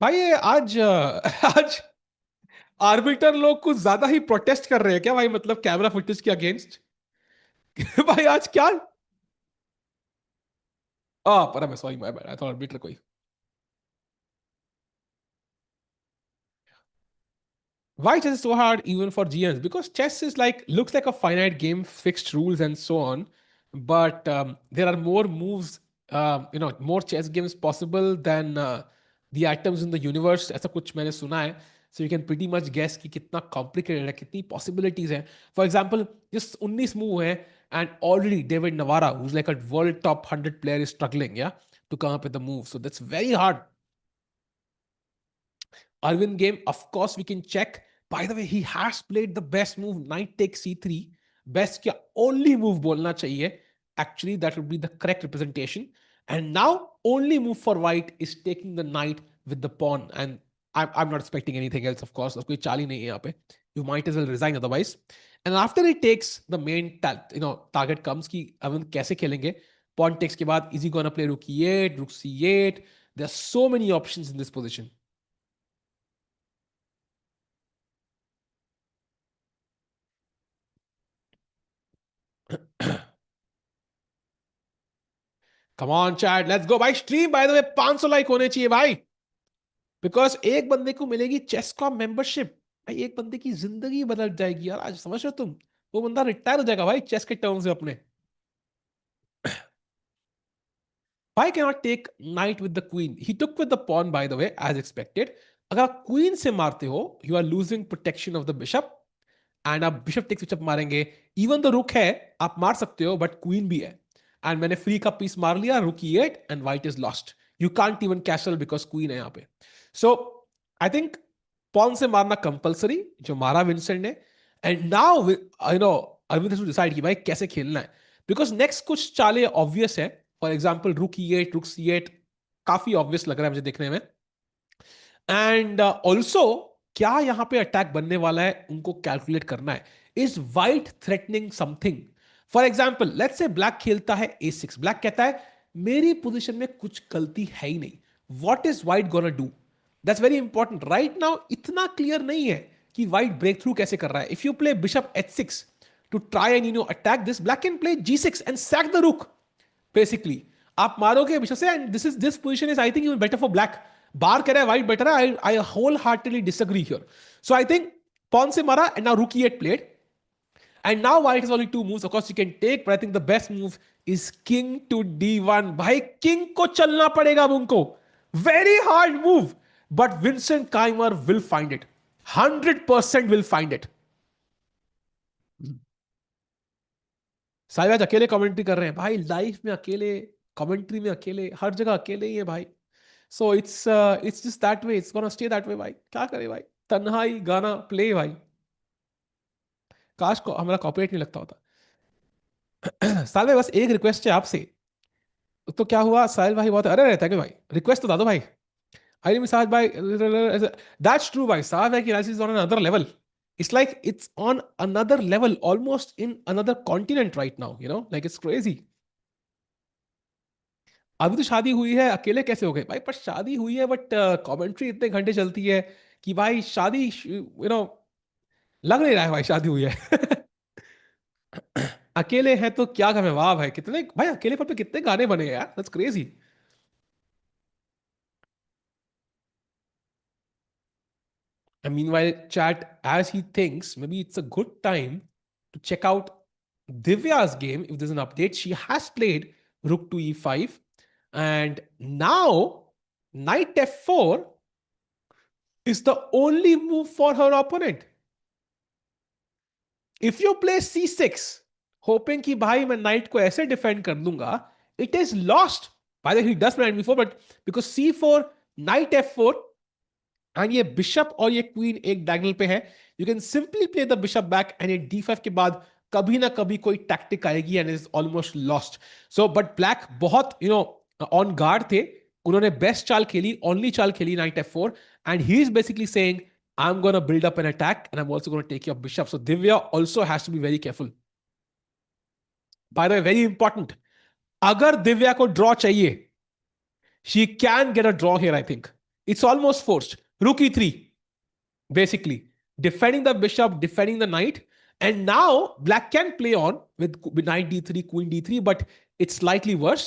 भाई ये आज आज आर्बिटर लोग कुछ ज्यादा ही प्रोटेस्ट कर रहे हैं क्या भाई? मतलब कैमरा फुटेज के अगेंस्ट. भाई आज क्या? पर मैं sorry, my bad. I thought arbiter कोई. Why chess is so hard even for GMs? Because chess is like, looks like a finite game, fixed rules and so on, but there are more moves, more chess games possible than the atoms in the universe. ऐसा कुछ मैंने सुना है. So you can pretty much guess कि कितना complicated है, कितनी possibilities हैं. For example, just 19 move है, and already David Navara, who's like a world top 100 player, is struggling, yeah, to come up with the move. So that's very hard. Arvin game, of course, we can check. By the way, he has played the best move, knight takes c3. Best क्या only move बोलना चाहिए. Actually, that would be the correct representation. And now, only move for white is taking the knight with the pawn. And I'm not expecting anything else, of course. कोई चाल ही नहीं है यहाँ पे. You might as well resign otherwise. And after he takes, the main target comes कि Arvind कैसे खेलेंगे. Pawn takes के बाद, is he gonna play rook e8, rook c8? There are so many options in this position. Come on chat, let's go भाई. Stream by the way 500 like होने चाहिए भाई, because एक बंदे को मिलेगी चेस का मेंबरशिप भाई, एक बंदे की जिंदगी बदल जाएगी यार. आज समझ रहे हो तुम, वो बंदा रिटायर हो जाएगा भाई चेस के टर्म्स में अपने. Why cannot take knight with the queen? He took with the pawn, by the way, as expected. अगर आप क्वीन से मारते हो, you are losing protection of the bishop. And आप बिशप टेक्स बिशप मारेंगे. इवन द रुक है, आप मार सकते हो, बट क्वीन भी है. एंड मैंने फ्री का पीस मार लिया, रुक E8 and white is lost. You can't even castle because queen है यहाँ पे. सो आई थिंक पॉन से मारना कंपल्सरी, जो मारा विंसेंट ने. And now you know Arvind has to decide कि भाई कैसे खेलना है, बिकॉज नेक्स्ट कुछ चालें ऑब्वियस है. फॉर एग्जाम्पल रुक E8, रुक C8 काफी ऑब्वियस लग रहा है मुझे देखने में. एंड ऑल्सो क्या यहां पे अटैक बनने वाला है उनको कैलकुलेट करना है. Is white threatening something? For example let's say black खेलता है A6. ब्लैक कहता है मेरी पोजीशन में कुछ गलती है ही नहीं, what is white gonna do? That's very important. Right now इतना क्लियर नहीं है कि वाइट ब्रेक थ्रू कैसे कर रहा है. If you play bishop H6 to try and attack this, black can play G6 and sac the rook. Basically आप मारोगे बिशप से, and this position is I think even better for black. बार कह रहा है व्हाइट बेटर है, I wholeheartedly disagree here. So I think pawn से मारा and now rook E8 played, and now white has only two moves. Of course you can take, but I think the best move is king to D1. भाई king को चलना पड़ेगा अब उनको. Very hard move, but Vincent Keymer will find it, 100% will find it. Sahib आज अकेले commentary कर रहे हैं भाई, लाइफ में अकेले, कमेंट्री में अकेले, हर जगह अकेले ही है भाई. So it's just that way, it's gonna stay that way भाई. क्या करे भाई, तन्हाई गाना प्ले भाई. काश को हमारा कॉपीराइट नहीं लगता होता. साल भाई बस एक रिक्वेस्ट है आपसे. तो क्या हुआ साहिल भाई, बहुत अरे रहता है कि भाई रिक्वेस्ट तो दे दो भाई. आई मीन साहिल भाई, दैट्स ट्रू भाई. साहिल भाई की analysis is on another level. It's like it's on another level, almost in another continent right now, like it's crazy. अभी तो शादी हुई है, अकेले कैसे हो गए भाई? पर शादी हुई है, बट कमेंट्री इतने घंटे चलती है कि भाई शादी लग नहीं रहा है भाई शादी हुई है. अकेले हैं तो क्या कहें. वाह भाई, कितने भाई अकेले पर पे कितने गाने बने हैं यार, that's crazy. And meanwhile, chat, as he thinks, maybe it's a good time to check out Divya's game. If there's an update, she has played Rook to E5, and now Knight F4 is the only move for her opponent. If you play C6, hoping कि भाई मैं knight को ऐसे defend कर दूंगा, it is lost. By the way, he does play knight B4, but because C4, Knight F4, and ये bishop और ये क्वीन एक डायगोनल पे है, you can simply play the bishop back, and ये D5 के बाद कभी ना कभी कोई टैक्टिक आएगी and is almost lost. So but black बहुत ऑन गार्ड थे. उन्होंने बेस्ट चाल खेली, ओनली चाल खेली knight F4, and he is basically saying I am gonna build up an attack and I am also gonna take your bishop. So Divya also has to be very careful. By the way, very important, अगर दिव्या को draw चाहिए, she can get a draw here. I think it's almost forced. Rook E3, basically defending the bishop, defending the knight, and now black can play on with knight D3, queen D3, but it's slightly worse.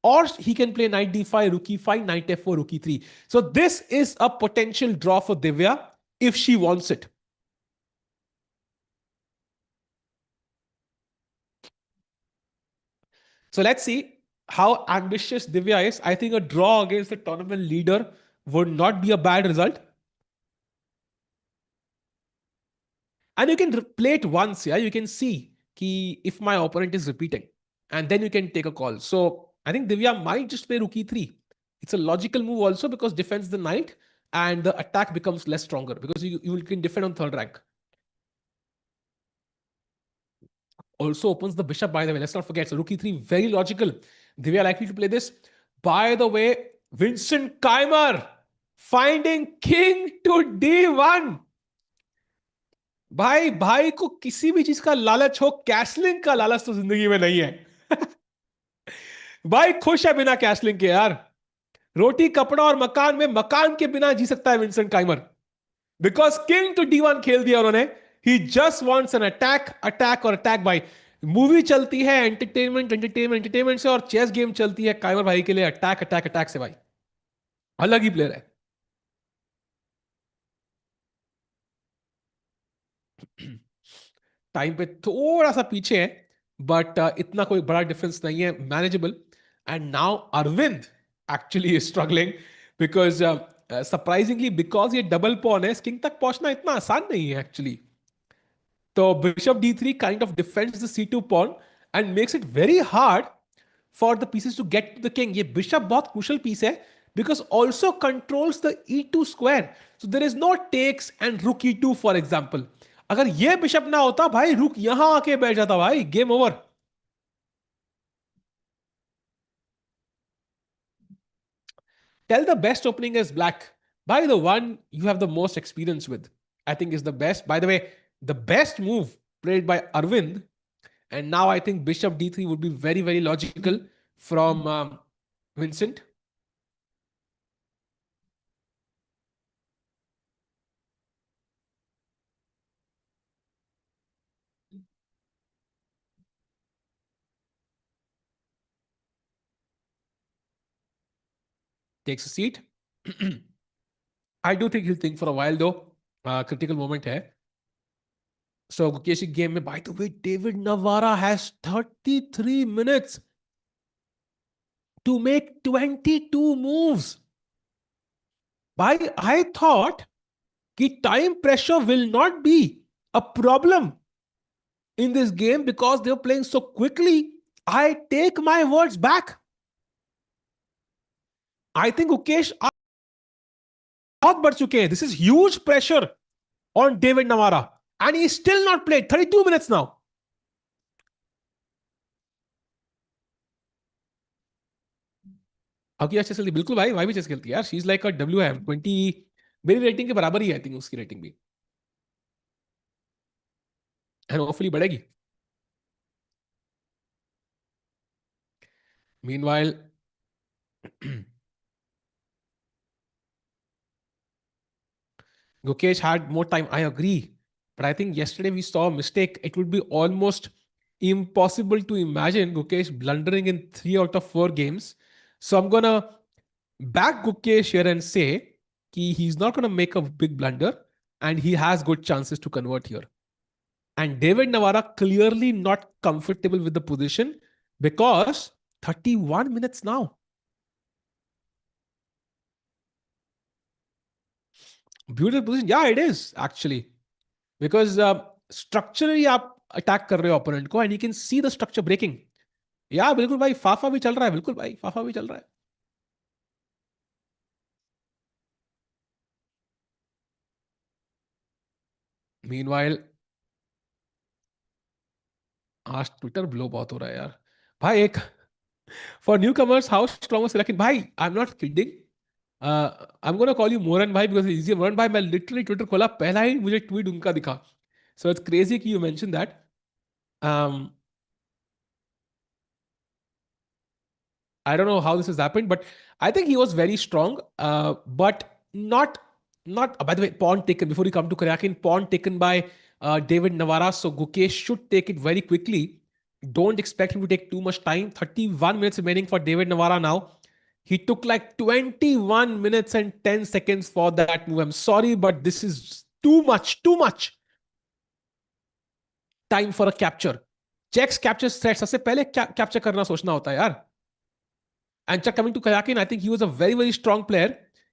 Or he can play knight D5, rook E5, knight F4, rook E3. So this is a potential draw for Divya if she wants it. So let's see how ambitious Divya is. I think a draw against the tournament leader would not be a bad result. And you can play it once, yeah. You can see ki if my opponent is repeating, and then you can take a call. So I think Divya might just play rook E3. It's a logical move also because defends the knight and the attack becomes less stronger because you can defend on third rank. Also opens the bishop, by the way. Let's not forget. So rook E3, very logical. Divya likely to play this. By the way, Vincent Keymer finding king to D1. भाई भाई को किसी भी चीज का लालच हो, castling का लालच तो जिंदगी में नहीं है. भाई खुश है बिना कैसलिंग के यार. रोटी कपड़ा और मकान में मकान के बिना जी सकता है Vincent Keymer, because king to D1 खेल दिया उन्होंने. He just wants an attack, attack और अटैक. भाई मूवी चलती है एंटरटेनमेंट एंटरटेनमेंट एंटरटेनमेंट से, और चेस गेम चलती है काइमर भाई के लिए अटैक अटैक अटैक से भाई। अलग ही प्लेयर है। टाइम पे थोड़ा सा पीछे है, बट इतना कोई बड़ा डिफरेंस नहीं है, manageable. And now Arvind actually is struggling, because surprisingly because ये डबल पॉन है, किंग तक पहुंचना इतना आसान नहीं है एक्चुअली। तो bishop d3 kind of defends the c2 pawn and makes it very hard for the pieces to get to the king. ये bishop बहुत crucial piece है, because also controls the e2 square. So there is no takes and rook e2 for example. अगर ये bishop ना होता भाई, रुक यहां आके बैठ जाता भाई, game over. Tell the best opening is black. By the one you have the most experience with, I think is the best. By the way, the best move played by Arvind. And now I think bishop d3 would be very, very logical from Vincent. Takes a seat. I do think he'll think for a while though. Critical moment here. So Gukesh game में, by the way, David Navara has 33 minutes to make 22 moves. I thought that time pressure will not be a problem in this game because they're playing so quickly. I take my words back. I think Gukesh बहुत बढ़ चुके हैं. This is huge pressure on David Navara. And he's still not played. 32 minutes now. Hockey chess खेलती बिल्कुल भाई भी chess खेलती है यार. She is like a WM20. मेरी रेटिंग के बराबर ही है आई थिंक उसकी रेटिंग भी. एंड होपफुली बढ़ेगी. Meanwhile Gukesh had more time. I agree. But I think yesterday we saw a mistake. It would be almost impossible to imagine Gukesh blundering in 3 out of 4 games. So I'm going to back Gukesh here and say he's not going to make a big blunder and he has good chances to convert here. And David Navara clearly not comfortable with the position because 31 minutes now. Beautiful position. Yeah, it is actually. Because structurally आप attack कर रहे हो opponent को and you can see the structure breaking. Yeah बिल्कुल भाई, फाफा भी चल रहा है. बिल्कुल भाई, फाफा भी चल रहा है. मीनवाइल आज ट्विटर ब्लो बहुत हो रहा है यार भाई. एक for newcomers how strong selection भाई, I am not kidding. I am gonna call you moron भाई बिकॉज इजी. मोरन भाई, मैं लिटरली ट्विटर खोला, पहला ही मुझे ट्वीट उनका दिखा. सो इट्स क्रेजी कि you mention that. I don't know how this has happened, but I think he was very strong. But not. By the way, pawn taken before you come to Karyakin. Pawn taken by David Navara. So Gukesh should take it very quickly. Don't expect him to take too much time. 31 minutes remaining for David Navara now. He took like 21 minutes and 10 seconds for that move. I'm sorry, but this is too much. Too much time for a capture. Checks capture threats. सबसे पहले capture करना सोचना होता है यार. And coming to Kayakin, I think he was a very, very strong player.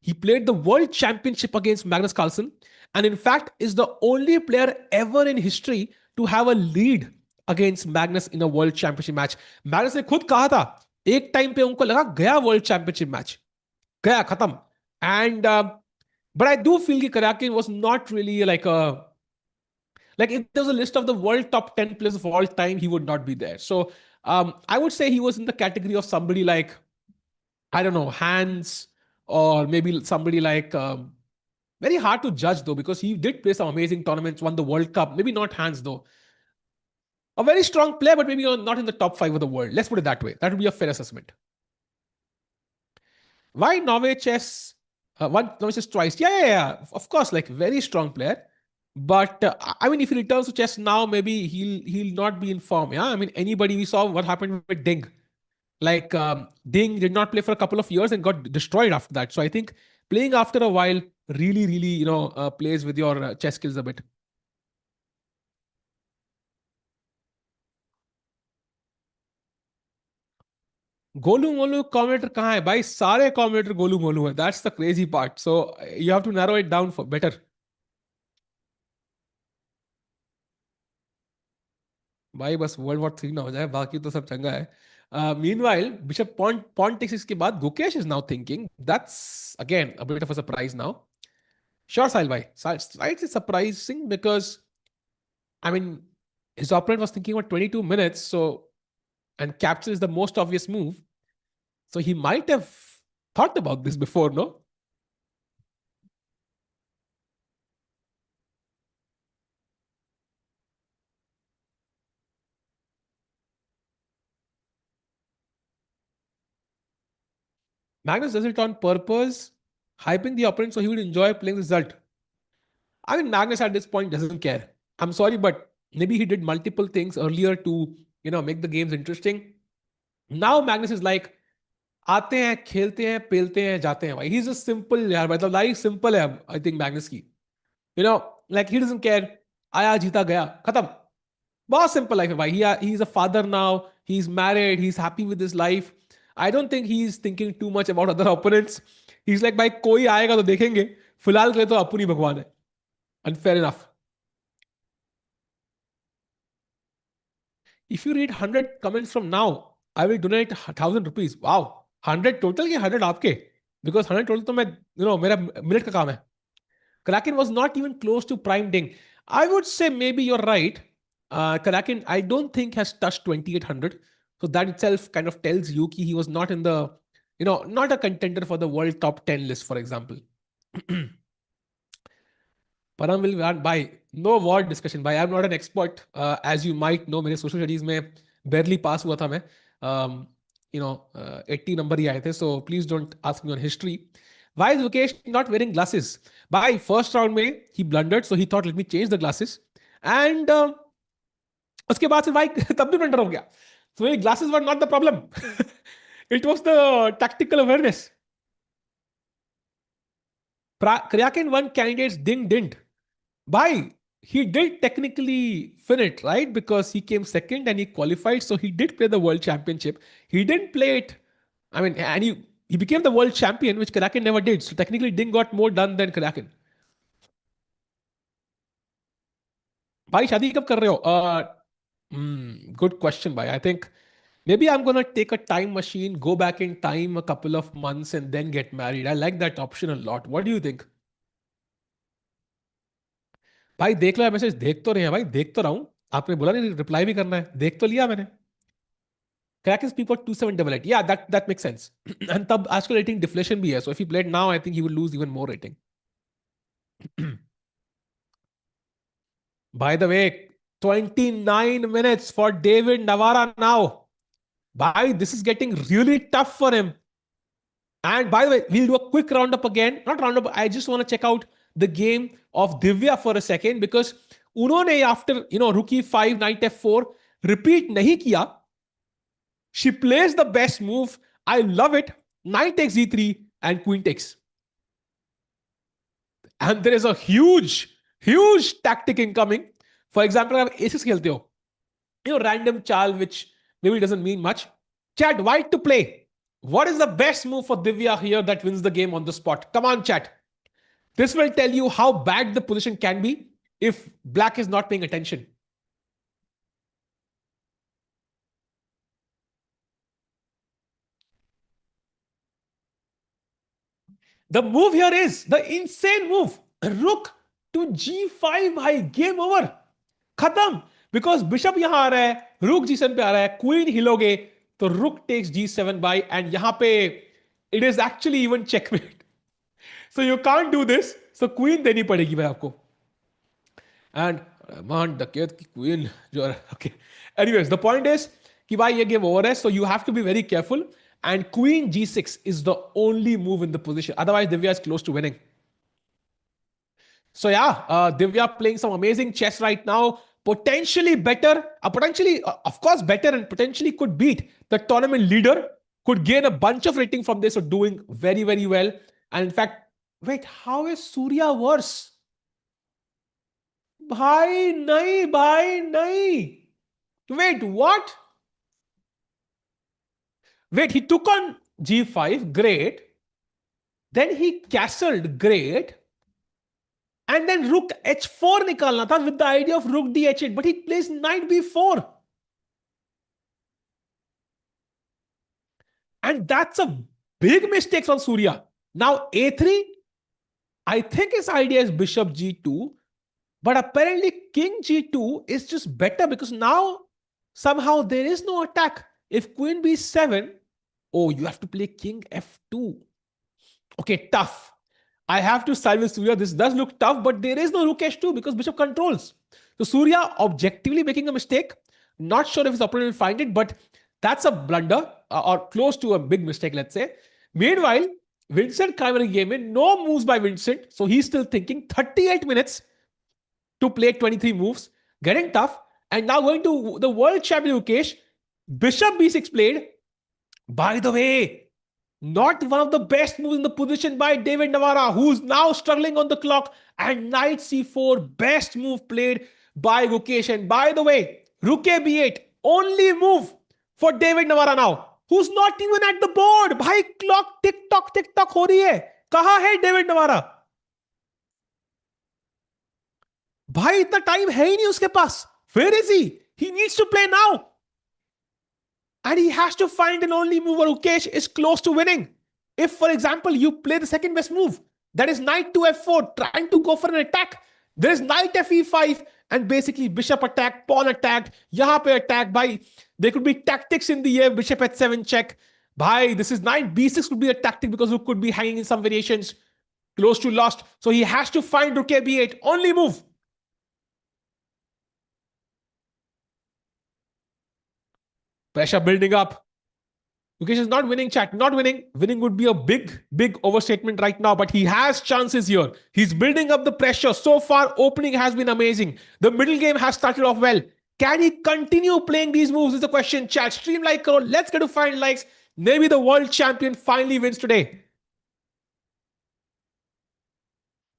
He played the World Championship against Magnus Carlsen, and in fact is the only player ever in history to have a lead against Magnus in a World Championship match. Magnus ने खुद कहा था एक time पे उनको लगा गया World Championship match, गया खत्म. And but I do feel that Kayakin was not really like if there was a list of the world top 10 players of all time, he would not be there. So I would say he was in the category of somebody like, I don't know, Hans, or maybe somebody like, very hard to judge though, because he did play some amazing tournaments, won the World Cup. Maybe not Hans though. A very strong player, but maybe not in the top 5 of the world. Let's put it that way. That would be a fair assessment. Why Norway chess? One Norway chess twice. Yeah. Of course, like very strong player. But I mean, if he returns to chess now, maybe he'll not be in form. Yeah, I mean, anybody, we saw what happened with Ding. Like Ding did not play for a couple of years and got destroyed after that. So I think playing after a while really plays with your chess skills a bit. गोलू मोलू commentator कहाँ है भाई? सारे commentator गोलू मोलू है. That's the crazy part. So you have to narrow it down for better. भाई बस वर्ल्ड वॉर 3 ना हो जाए, बाकी तो सब चंगा है. मीनवाइल बिशप पॉन टेक्स इसके बाद Gukesh is now thinking. That's again a bit of a surprise now. Sure Sahil भाई, slightly surprising because I mean his opponent was thinking about 22 minutes, so and capture is the most obvious move, so he might have thought about this before, no? Magnus does it on purpose, hyping the opponent so he would enjoy playing the result. I mean, Magnus at this point doesn't care. I'm sorry, but maybe he did multiple things earlier to, make the games interesting. Now Magnus is like, आते हैं, खेलते हैं, पेलते हैं, जाते हैं भाई. He's just simple यार, मतलब लाइफ सिंपल है अब, I think Magnus की. Like he doesn't care. आया, जीता, गया, खत्म. बहुत simple life है भाई. He's a father now. He's married. He's happy with his life. I don't think he's thinking too much about other opponents. He's like, भाई कोई आएगा तो देखेंगे. फिलहाल के लिए तो अपनी भगवान है. And fair enough. If you read 100 comments from now, I will donate 1,000 rupees. Wow. 100 total या 100 आपके? Because 100 total तो मैं, मेरा मिनट का काम है. Kraken was not even close to prime ding. I would say maybe you're right. Kraken, I don't think has touched 2,800. So that itself kind of tells you he was not in the, not a contender for the world top 10 list, for example. Param will run by no word discussion. By I'm not an expert, as you might know. मेरे social studies में barely pass हुआ था मैं. 80 number ही आए थे. So please don't ask me on history. Why is Gukesh not wearing glasses? By first round में he blundered, so he thought let me change the glasses. And उसके बाद से भाई तब भी blunder हो गया. So glasses were not the problem. It was the tactical awareness. Kraken won candidates Ding didn't. Bhai, he did technically finish, right? Because he came second and he qualified. So he did play the world championship. He didn't play it. I mean, and he became the world champion, which Kraken never did. So technically, Ding got more done than Kraken. भाई शादी कब कर रहे हो? Good question, bhai. I think maybe I'm gonna take a time machine, go back in time a couple of months, and then get married. I like that option a lot. What do you think? भाई देख लो यार, message देख तो रहे हैं भाई, देख तो रहा हूं. आपने बोला नहीं रिप्लाई भी करना है, देख तो लिया मैंने. Crack is people 2788. Yeah, that makes sense. And tab आजकल rating deflation भी है. So if he played now, I think he will lose even more rating. By the way, 29 minutes for David Navara now. Bhai, this is getting really tough for him. And by the way, we'll do a quick roundup again. Not roundup, I just want to check out the game of Divya for a second because उन्होंने after, rook e5, knight f4, repeat नहीं किया. She plays the best move. I love it. Knight takes e3 and queen takes. And there is a huge tactic incoming. For example, आप aces खेलते हो, random chal which maybe doesn't mean much. Chat, white to play. What is the best move for Divya here that wins the game on the spot? Come on, chat. This will tell you how bad the position can be if black is not paying attention. The move here is the insane move. Rook to g5 भाई, game over. खत्म. Because bishop यहाँ आ रहा है, rook g7 पे आ रहा है, queen हिलोगे तो rook takes g7 by, and यहाँ पे it is actually even checkmate. So you can't do this. So queen देनी पड़ेगी भाई आपको. And man, डकैत की queen जो okay. Anyways, the point is कि भाई ये game over है, so you have to be very careful. And queen g6 is the only move in the position. Otherwise, Divya is close to winning. So yeah, Divya playing some amazing chess right now. Potentially better, of course, better and potentially could beat the tournament leader. Could gain a bunch of rating from this, or doing very, very well. And in fact, wait, how is Surya worse? Bhai, nahi, bhai, nahi. Wait, what? Wait, he took on G5, great. Then he castled, great. And then rook h4 nikalna tha with the idea of rook d8, but he plays knight b4. And that's a big mistake from Surya. Now a3, I think his idea is bishop g2, but apparently king g2 is just better because now somehow there is no attack. If queen b7, oh, you have to play king f2. Okay, tough. I have to side with Surya. This does look tough, but there is no rook h2 because bishop controls. So Surya objectively making a mistake. Not sure if his opponent will find it, but that's a blunder or close to a big mistake, let's say. Meanwhile, Vincent Keymer game in, no moves by Vincent. So he's still thinking 38 minutes to play 23 moves, getting tough. And now going to the world champion Gukesh, bishop b6 played. By the way, not one of the best moves in the position by David Navara, who's now struggling on the clock. And knight c4, best move played by Gukesh. And by the way, rook b8, only move for David Navara now, who's not even at the board. Bhai, clock tick tock ho rahi hai. Kahan hai David Navara? भाई इतना time है ही नहीं उसके पास. Where is he? He needs to play now. And he has to find an only move where Gukesh is close to winning. If, for example, you play the second best move, that is knight to f4, trying to go for an attack. There is knight fe5, and basically bishop attack, pawn attacked, yahan pe attack. Bhai, there could be tactics in the air, bishop h7 check. Bhai, this is knight b6 could be a tactic because rook could be hanging in some variations. Close to lost. So he has to find rook b8, only move. Pressure building up. Gukesh is not winning, chat. Not winning. Winning would be a big, big overstatement right now, but he has chances here. He's building up the pressure. So far, opening has been amazing. The middle game has started off well. Can he continue playing these moves is the question, chat. Stream like, karo. Let's get to find likes. Maybe the world champion finally wins today.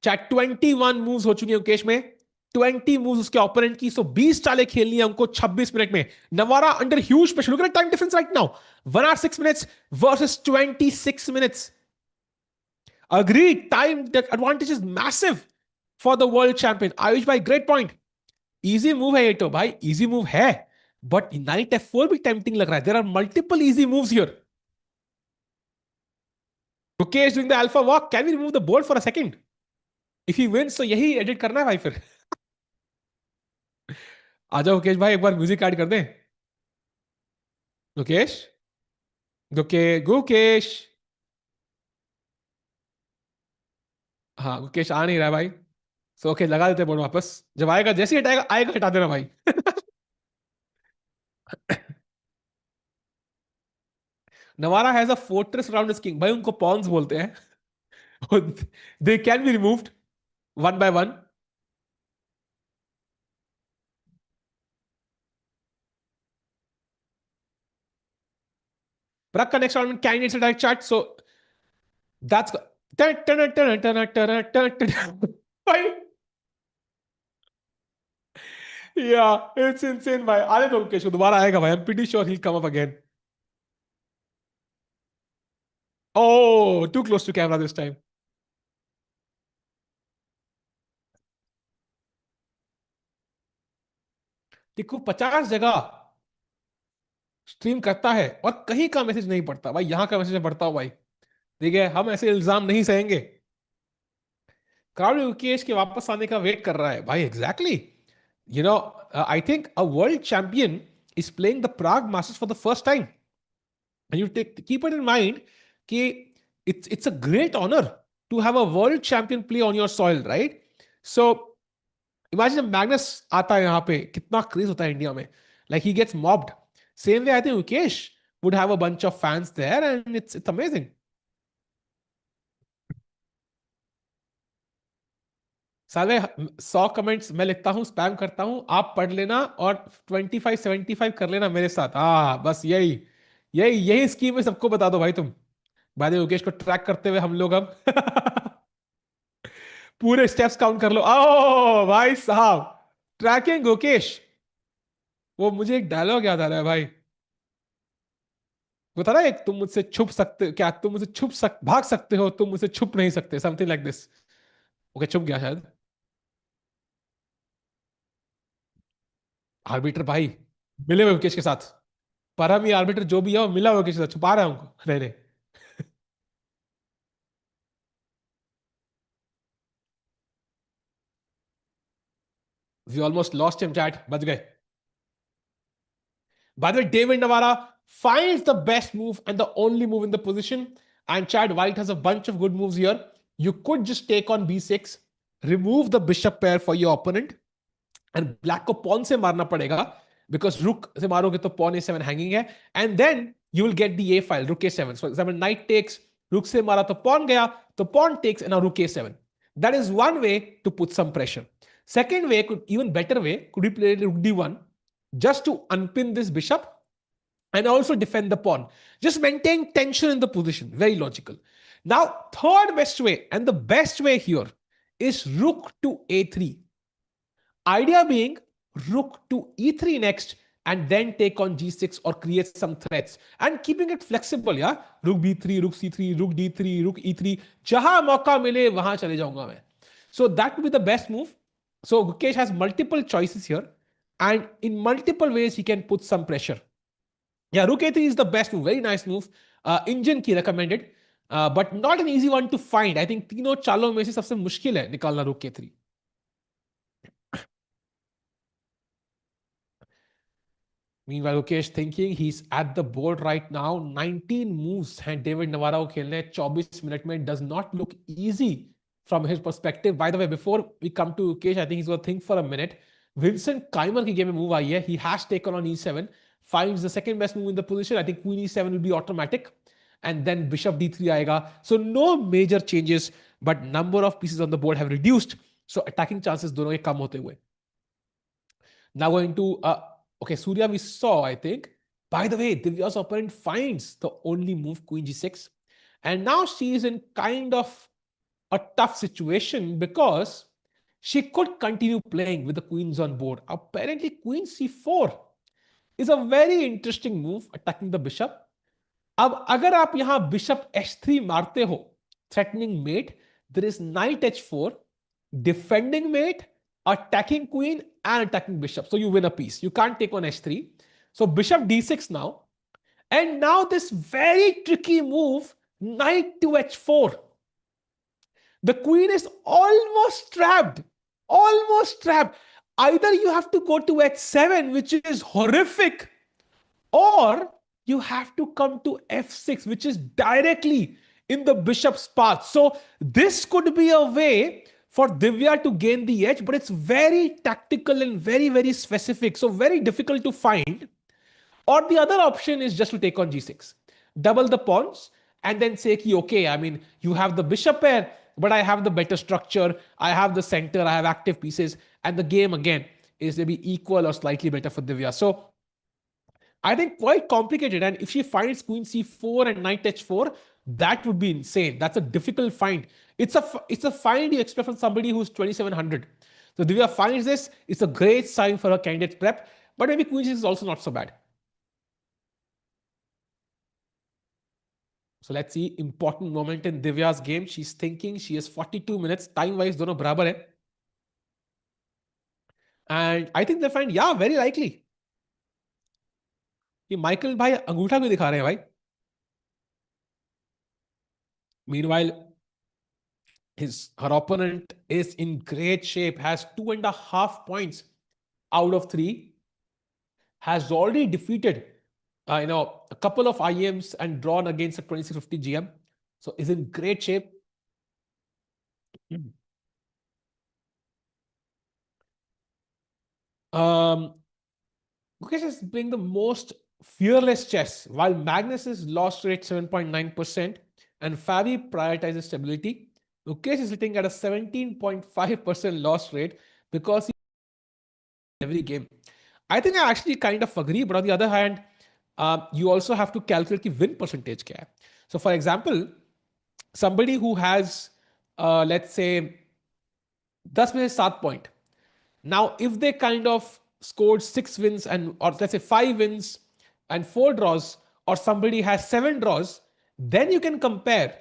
Chat, 21 moves हो चुकी है Gukesh में. 20 moves उसके opponent की. So 20 चालें खेलनी है हमको 26 minute में. Navara under huge pressure. Look at the time difference right now. 1 hour 6 minutes versus 26 minutes. Agreed. Time advantage is massive for the world champion. Ayush bhai, great point. Easy move है ये तो भाई. Easy move है. But knight f4 भी tempting लग रहा है. There are multiple easy moves here. Gukesh doing the alpha walk. Can we remove the board for a second? If he wins, तो यही edit करना है भाई फिर. आजा गुकेश भाई, एक बार म्यूजिक ऐड कर दें. गुकेश, गुकेश. हाँ, गुकेश आ नहीं रहा भाई. सो ओके, लगा देते बोर्ड वापस. जब आएगा, जैसे ही हटाएगा आएगा, हटा देना भाई. Navara has a fortress around his king. भाई उनको पॉन्स बोलते हैं. They can be removed one by one. Prague का next round candidates a direct chart. So that's yeah, it's insane भाई. आने दो मुकेश को, दोबारा आएगा भाई. I'm pretty sure he'll come up again. Oh, too close to camera this time. देखो 50 जगह स्ट्रीम करता है और कहीं का मैसेज नहीं पढ़ता भाई. यहां का मैसेज पढ़ता हूं भाई. ठीक है, हम ऐसे इल्जाम नहीं सहेंगे. क्राउड युकेश के वापस आने का वेट कर रहा है भाई. Exactly. You know, I think a world champion is playing the Prague Masters for the first time. And you keep it in mind that it's a great honor to have a world champion play on your soil, right? So imagine Magnus आता है यहाँ पे, कितना craze होता है India में. Like he gets mobbed. Same way I think Gukesh would have a bunch of fans there, and it's amazing. साले 100 comments मैं लिखता हूं, स्पैम करता हूं, आप पढ़ लेना और 25-75 कर लेना मेरे साथ। बस यही यही यही स्कीम है, सबको बता दो भाई तुम। भाई योगेश को ट्रैक करते हुए हम लोग अब पूरे स्टेप्स काउंट कर लो। ओ भाई साहब, ट्रैकिंग गुकेश। वो मुझे एक डायलॉग याद आ रहा है भाई, वो था ना एक, तुम मुझसे छुप सकते, क्या तुम मुझसे भाग सकते हो, तुम मुझसे छुप नहीं सकते, समथिंग लाइक दिस। ओके, छुप गया शायद। आर्बिटर भाई मिले हुए मुकेश के साथ। परम ही आर्बिटर जो भी है वो मिला हुआ मुकेश के साथ, छुपा रहा है उनको, नहीं नहीं। We almost lost him chat, बच गए। By the way, David Navara finds the best move and the only move in the position. And Chad White has a bunch of good moves here. You could just take on b6, remove the bishop pair for your opponent, and black को pawn से मारना पड़ेगा because rook से मारोगे तो pawn a7 hanging है, and then you will get the a file rook a7. So for example, knight takes, rook से मारा तो pawn गया, तो pawn takes and now rook a7. That is one way to put some pressure. Second way, even better way, could be play rook d1 just to unpin this bishop and also defend the pawn. Just maintain tension in the position. Very logical. Now, third best way and the best way here is rook to a3. Idea being rook to e3 next and then take on g6 or create some threats and keeping it flexible. Yeah, rook b3, rook c3, rook d3, rook e3. Jahan mauka mile wahan chale jaunga main. So that would be the best move. So Gukesh has multiple choices here, and in multiple ways he can put some pressure. Yeah, rook a3 is the best move. Very nice move. Indian की recommended, but not an easy one to find. I think तीनों चालों में से सबसे मुश्किल है निकालना rook a3. Meanwhile, Gukesh thinking he's at the board right now. 19 moves and David Navara को खेलने 24 मिनट में. Does not look easy from his perspective. By the way, before we come to Gukesh, I think he's going to think for a minute. Vincent Keymer की game में move आई है. He has taken on e7. Finds the second best move in the position. I think queen e7 will be automatic. And then bishop d3 आएगा. So no major changes, but number of pieces on the board have reduced. So attacking chances दोनों के कम होते हुए. Now going to okay, Surya we saw, I think. By the way, Divya's opponent finds the only move, queen g6. And now she is in kind of a tough situation because she could continue playing with the queens on board. Apparently, queen c4 is a very interesting move, attacking the bishop. अब अगर आप यहां bishop h3 मारते हो, threatening mate, there is knight h4, defending mate, attacking queen, and attacking bishop. So you win a piece. You can't take on h3. So bishop d6 now. And now this very tricky move, knight to h4. The queen is almost trapped. Almost trapped. Either you have to go to h7, which is horrific, or you have to come to f6, which is directly in the bishop's path. So this could be a way for Divya to gain the edge, but it's very tactical and very, very specific. So very difficult to find. Or the other option is just to take on g6, double the pawns, and then say, okay, I mean, you have the bishop pair, but I have the better structure, I have the center, I have active pieces, and the game again is maybe equal or slightly better for Divya. So I think quite complicated. And if she finds queen c4 and knight h4, that would be insane. That's a difficult find. It's a find you expect from somebody who's 2700. So Divya finds this. It's a great sign for her candidate prep. But maybe queen c6 is also not so bad. So let's see. Important moment in Divya's game. She's thinking. She has 42 minutes. Time-wise, दोनों बराबर है. And I think they find, yeah, very likely. ये Michael भाई अंगूठा क्यों दिखा रहे हैं भाई? Meanwhile, her opponent is in great shape, has 2.5 points out of 3, has already defeated a couple of IEMs and drawn against a 2650 GM. So is in great shape. Gukesh is playing the most fearless chess, while Magnus's loss rate 7.9% and Fabi prioritizes stability. Gukesh is sitting at a 17.5% loss rate because he every game. I think I actually kind of agree, but on the other hand, you also have to calculate the win percentage kya hai. So, for example, somebody who has, let's say, 10 में से 7 point. Now, if they kind of scored 6 wins and, or let's say 5 wins and 4 draws, or somebody has 7 draws, then you can compare,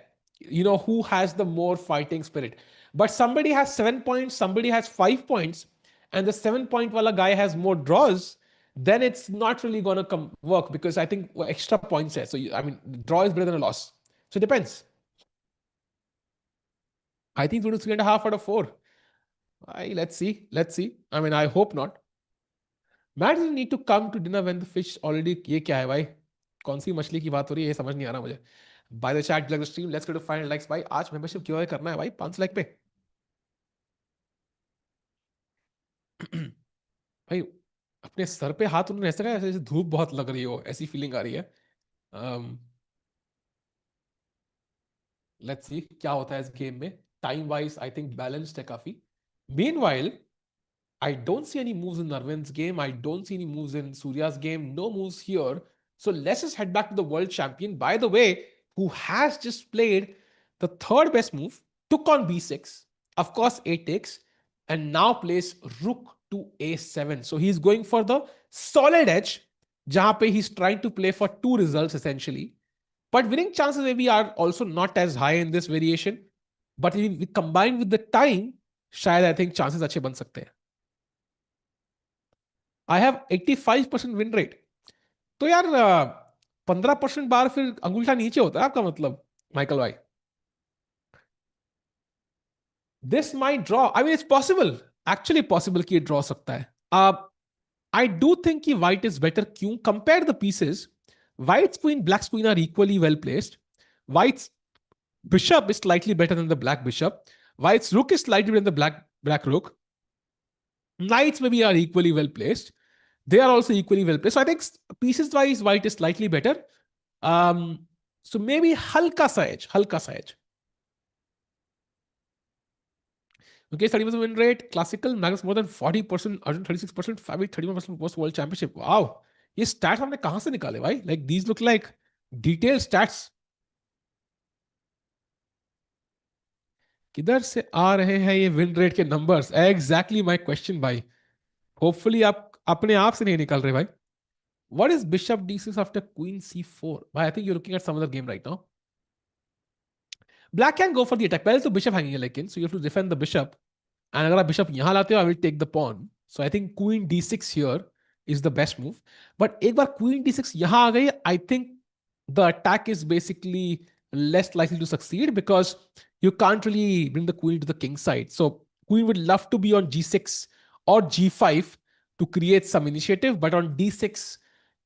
who has the more fighting spirit. But somebody has 7 points, somebody has 5 points, and the 7 point wala guy has more draws, then it's not really going to work because I think extra points hai. So, I mean, draw is better than a loss. So it depends. I think 2 to 3.5 out of 4. Let's see. Let's see. I mean, I hope not. Matt doesn't need to come to dinner when the fish already. ये क्या है भाई? कौन सी मछली की बात हो रही है? ये समझ नहीं आ रहा मुझे. By the chat, like the stream, let's go to 500 likes भाई. आज membership क्यों करना है भाई? 500 like पे. भाई अपने सर पे हाथ उन्होंने ऐसा कहा जैसे धूप बहुत लग रही हो, ऐसी फीलिंग आ रही है. लेट्स सी क्या होता है इस गेम में. Time wise I think balanced है काफी. Meanwhile, I don't see any moves in Arvind's game. I don't see any moves in Surya's game. No moves here. So let's just head back to the world champion, by the way, who has just played the third best move, took on b6, of course, a takes, and now plays rook to a7. So he's going for the solid edge, jahan pe he's trying to play for 2 results essentially. But winning chances maybe are also not as high in this variation. But if we combine with the time, शायद I think chances अच्छे बन सकते हैं. I have 85% win rate. तो यार 15% बार फिर अंगूठा नीचे होता है आपका मतलब माइकल भाई. This might draw. I mean, it's possible. Actually possible कि ये draw सकता है. I do think कि white is better. क्यों? Compare the pieces. White's queen, black's queen are equally well placed. White's bishop is slightly better than the black bishop. White's rook is slightly better than the black rook. Knights maybe are equally well placed. They are also equally well placed. So I think pieces wise, white is slightly better. So maybe halka sa edge. Okay, 30% win rate, classical, Magnus more than 40%, Arjun 36%, Fabi 31% post World Championship. Wow. ये stats हमने कहाँ से निकाले भाई? Like these look like detailed stats. किधर से आ रहे हैं ये win rate के numbers? Exactly my question भाई. Hopefully आप अपने आप से नहीं निकाल रहे भाई. What is bishop d6 after queen c4? I think you're looking at some other game right now. Black can go for the attack. Well, so bishop hanging है, so you have to defend the bishop. And अगर आप bishop यहाँ लाते हो, I will take the pawn. So I think queen d6 here is the best move. But एक बार queen d6 यहाँ आ गई, I think the attack is basically less likely to succeed because you can't really bring the queen to the king side. So queen would love to be on g6 or g5 to create some initiative, but on d6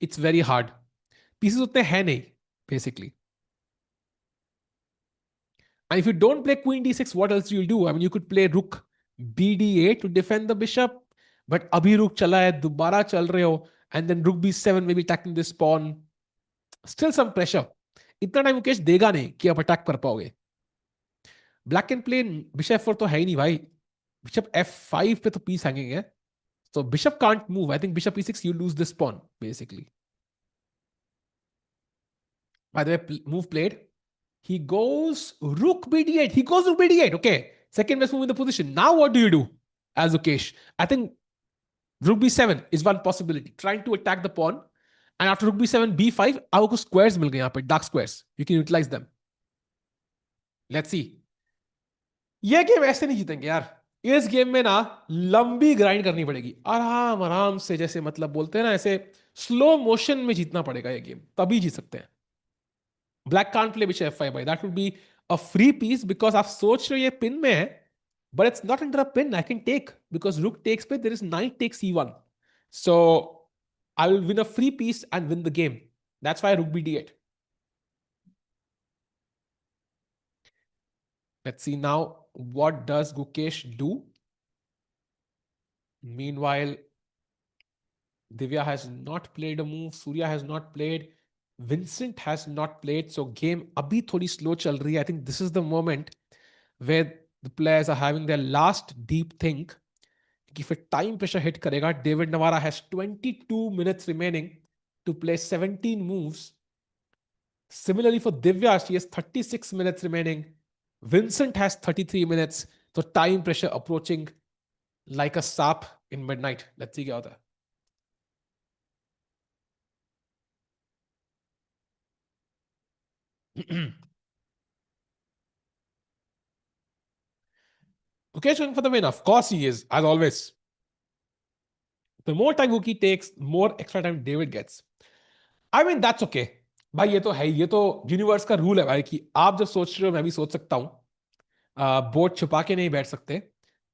it's very hard. Pieces उतने हैं नहीं, basically. And if you don't play queen d6, what else you'll do? I mean, you could play rook bd8 to defend the bishop, but abhi rook chala hai, dobara chal rahe ho, and then rook b7 maybe attacking this pawn. Still some pressure. इतना time Mukesh देगा नहीं कि आप attack कर पाओगे. Black can play bishop f4 तो है ही नहीं भाई. बिशप f5 पे तो पीस हैंगिंग है. So bishop can't move. I think bishop e6, you lose this pawn, basically. By the way, move played. He goes rook bd8. He goes rook bd8. Okay. Second best move in the position. Now what do you do as Gukesh? I think rook b7 is one possibility. Trying to attack the pawn. And after rook b7, b5, आपको squares मिल गए यहाँ पे, dark squares. You can utilize them. Let's see. ये game ऐसे नहीं जीतेंगे यार. इस गेम में ना लंबी ग्राइंड करनी पड़ेगी. आराम आराम से, जैसे मतलब बोलते हैं ना, ऐसे स्लो मोशन में जीतना पड़ेगा ये गेम, तभी जीत सकते हैं. Black can't play bishop f5 by. That would be a free piece because आप सोच रहे हो ये पिन में है, but it's not under a pin. I can take because rook takes पे there is knight takes e1. So I will win a free piece and win the game. That's why rook bd8. Let's see now what does Gukesh do. Meanwhile, Divya has not played a move. Surya has not played. Vincent has not played. So game abhi thodi slow chal rahi hai. I think this is the moment where the players are having their last deep think कि फिर time pressure hit करेगा. David Navara has 22 minutes remaining to play 17 moves. Similarly for Divya, she has 36 minutes remaining. Vincent has 33 minutes. So time pressure approaching like a sap in midnight. Let's see क्या होता है. Gukesh going for the win. Of course he is, as always. The more time Guki takes, more extra time David gets. I mean, that's okay. भाई ये तो है, ये तो universe का रूल है भाई कि आप जब सोच रहे हो मैं भी सोच सकता हूँ. बोर्ड छुपा के नहीं बैठ सकते,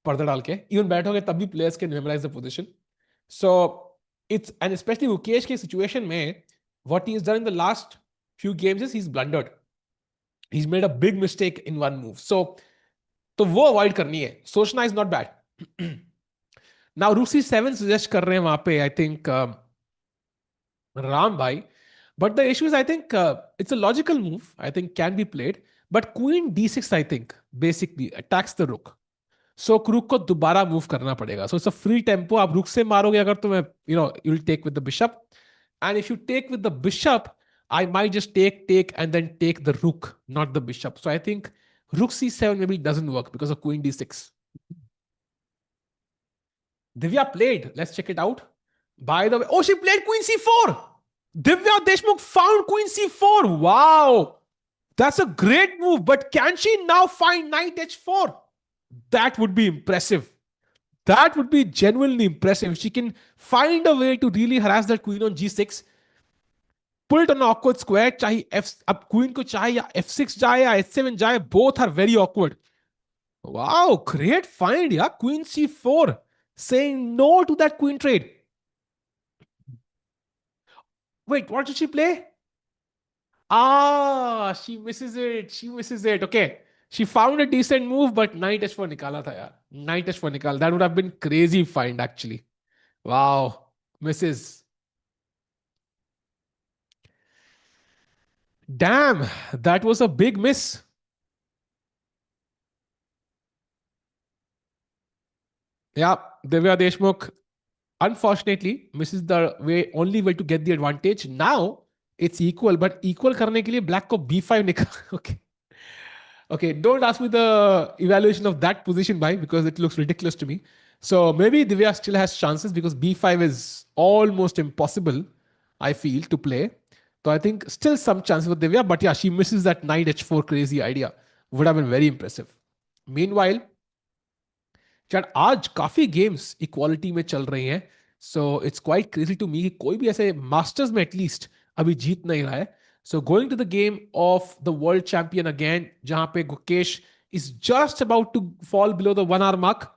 पर्दा डाल के. इवन बैठोगे तब भी players can memorise the position. So it's and specially Gukesh के सिचुएशन में what he is done in the last few games is he's blundered. He's made a big mistake in one move. So तो वो avoid करनी है. सोचना is not bad. Now रूक C7 suggest कर रहे हैं वहां पे, आई थिंक राम भाई. But the issue is, I think it's a logical move. I think can be played. But Queen D6, I think, basically attacks the rook. So rook को दोबारा move करना पड़ेगा. So it's a free tempo. आप rook से मारोगे अगर तो मैं, you'll take with the bishop. And if you take with the bishop, I might just take and then take the rook, not the bishop. So I think rook C7 maybe doesn't work because of Queen D6. Divya played. Let's check it out. By the way, oh, she played Queen C4. Divya Deshmukh found Queen C4. Wow. That's a great move. But can she now find Knight H4? That would be impressive. That would be genuinely impressive. If she can find a way to really harass that queen on G6, pull it on an awkward square, चाहे F, अब queen को चाहे या F6 जाए या H7 जाए, both are very awkward. Wow, great find, yeah. Queen C4, saying no to that queen trade. Wait, what did she play? She misses it. She misses it. Okay. She found a decent move, but Knight H4 निकाला था यार. Knight H4 निकाल. That would have been crazy find actually. Wow. Misses. Damn, that was a big miss. Yeah, Divya Deshmukh unfortunately misses the only way to get the advantage. Now it's equal, but equal करने के लिए black को B5 निकाल. Okay. Okay, don't ask me the evaluation of that position by because it looks ridiculous to me. So maybe Divya still has chances because B5 is almost impossible, I feel, to play. So I think still some chance for Divya, but yeah, she misses that Knight H4 crazy idea. Would have been very impressive. Meanwhile, chat आज काफी games equality में चल रही हैं. So it's quite crazy to me कि कोई भी ऐसे मास्टर्स में एटलीस्ट अभी जीत नहीं रहा है. So going to the game of the world champion again, जहां पे Gukesh is just about to fall below the 1 hour mark.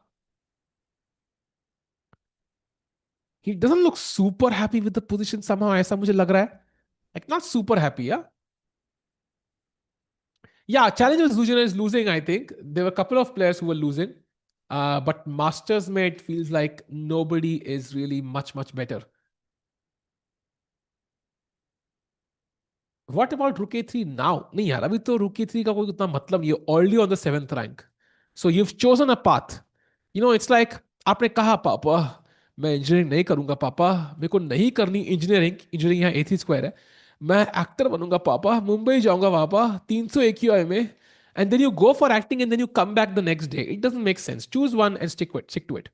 He doesn't look super happy with the position somehow, ऐसा मुझे लग रहा है. Like not super happy, yeah. Yeah, challenger Zhu Jiner is losing, I think. There were a couple of players who were losing. But Masters में it feels like nobody is really much better. What about Rook A3 now? नहीं यार, अभी तो Rook A3 का कोई उतना मतलब, ये already on the 7th rank. So you've chosen a path. It's like आपने कहा पापा मैं इंजीनियरिंग नहीं करूंगा पापा, मेरे को नहीं करनी इंजीनियरिंग. इंजीनियरिंग यहाँ A3 स्क्वायर है. मैं एक्टर बनूंगा पापा, मुंबई जाऊंगा पापा 301 QI में. And then you go for acting and then you come back the next day. It doesn't make sense. Choose one and stick to it.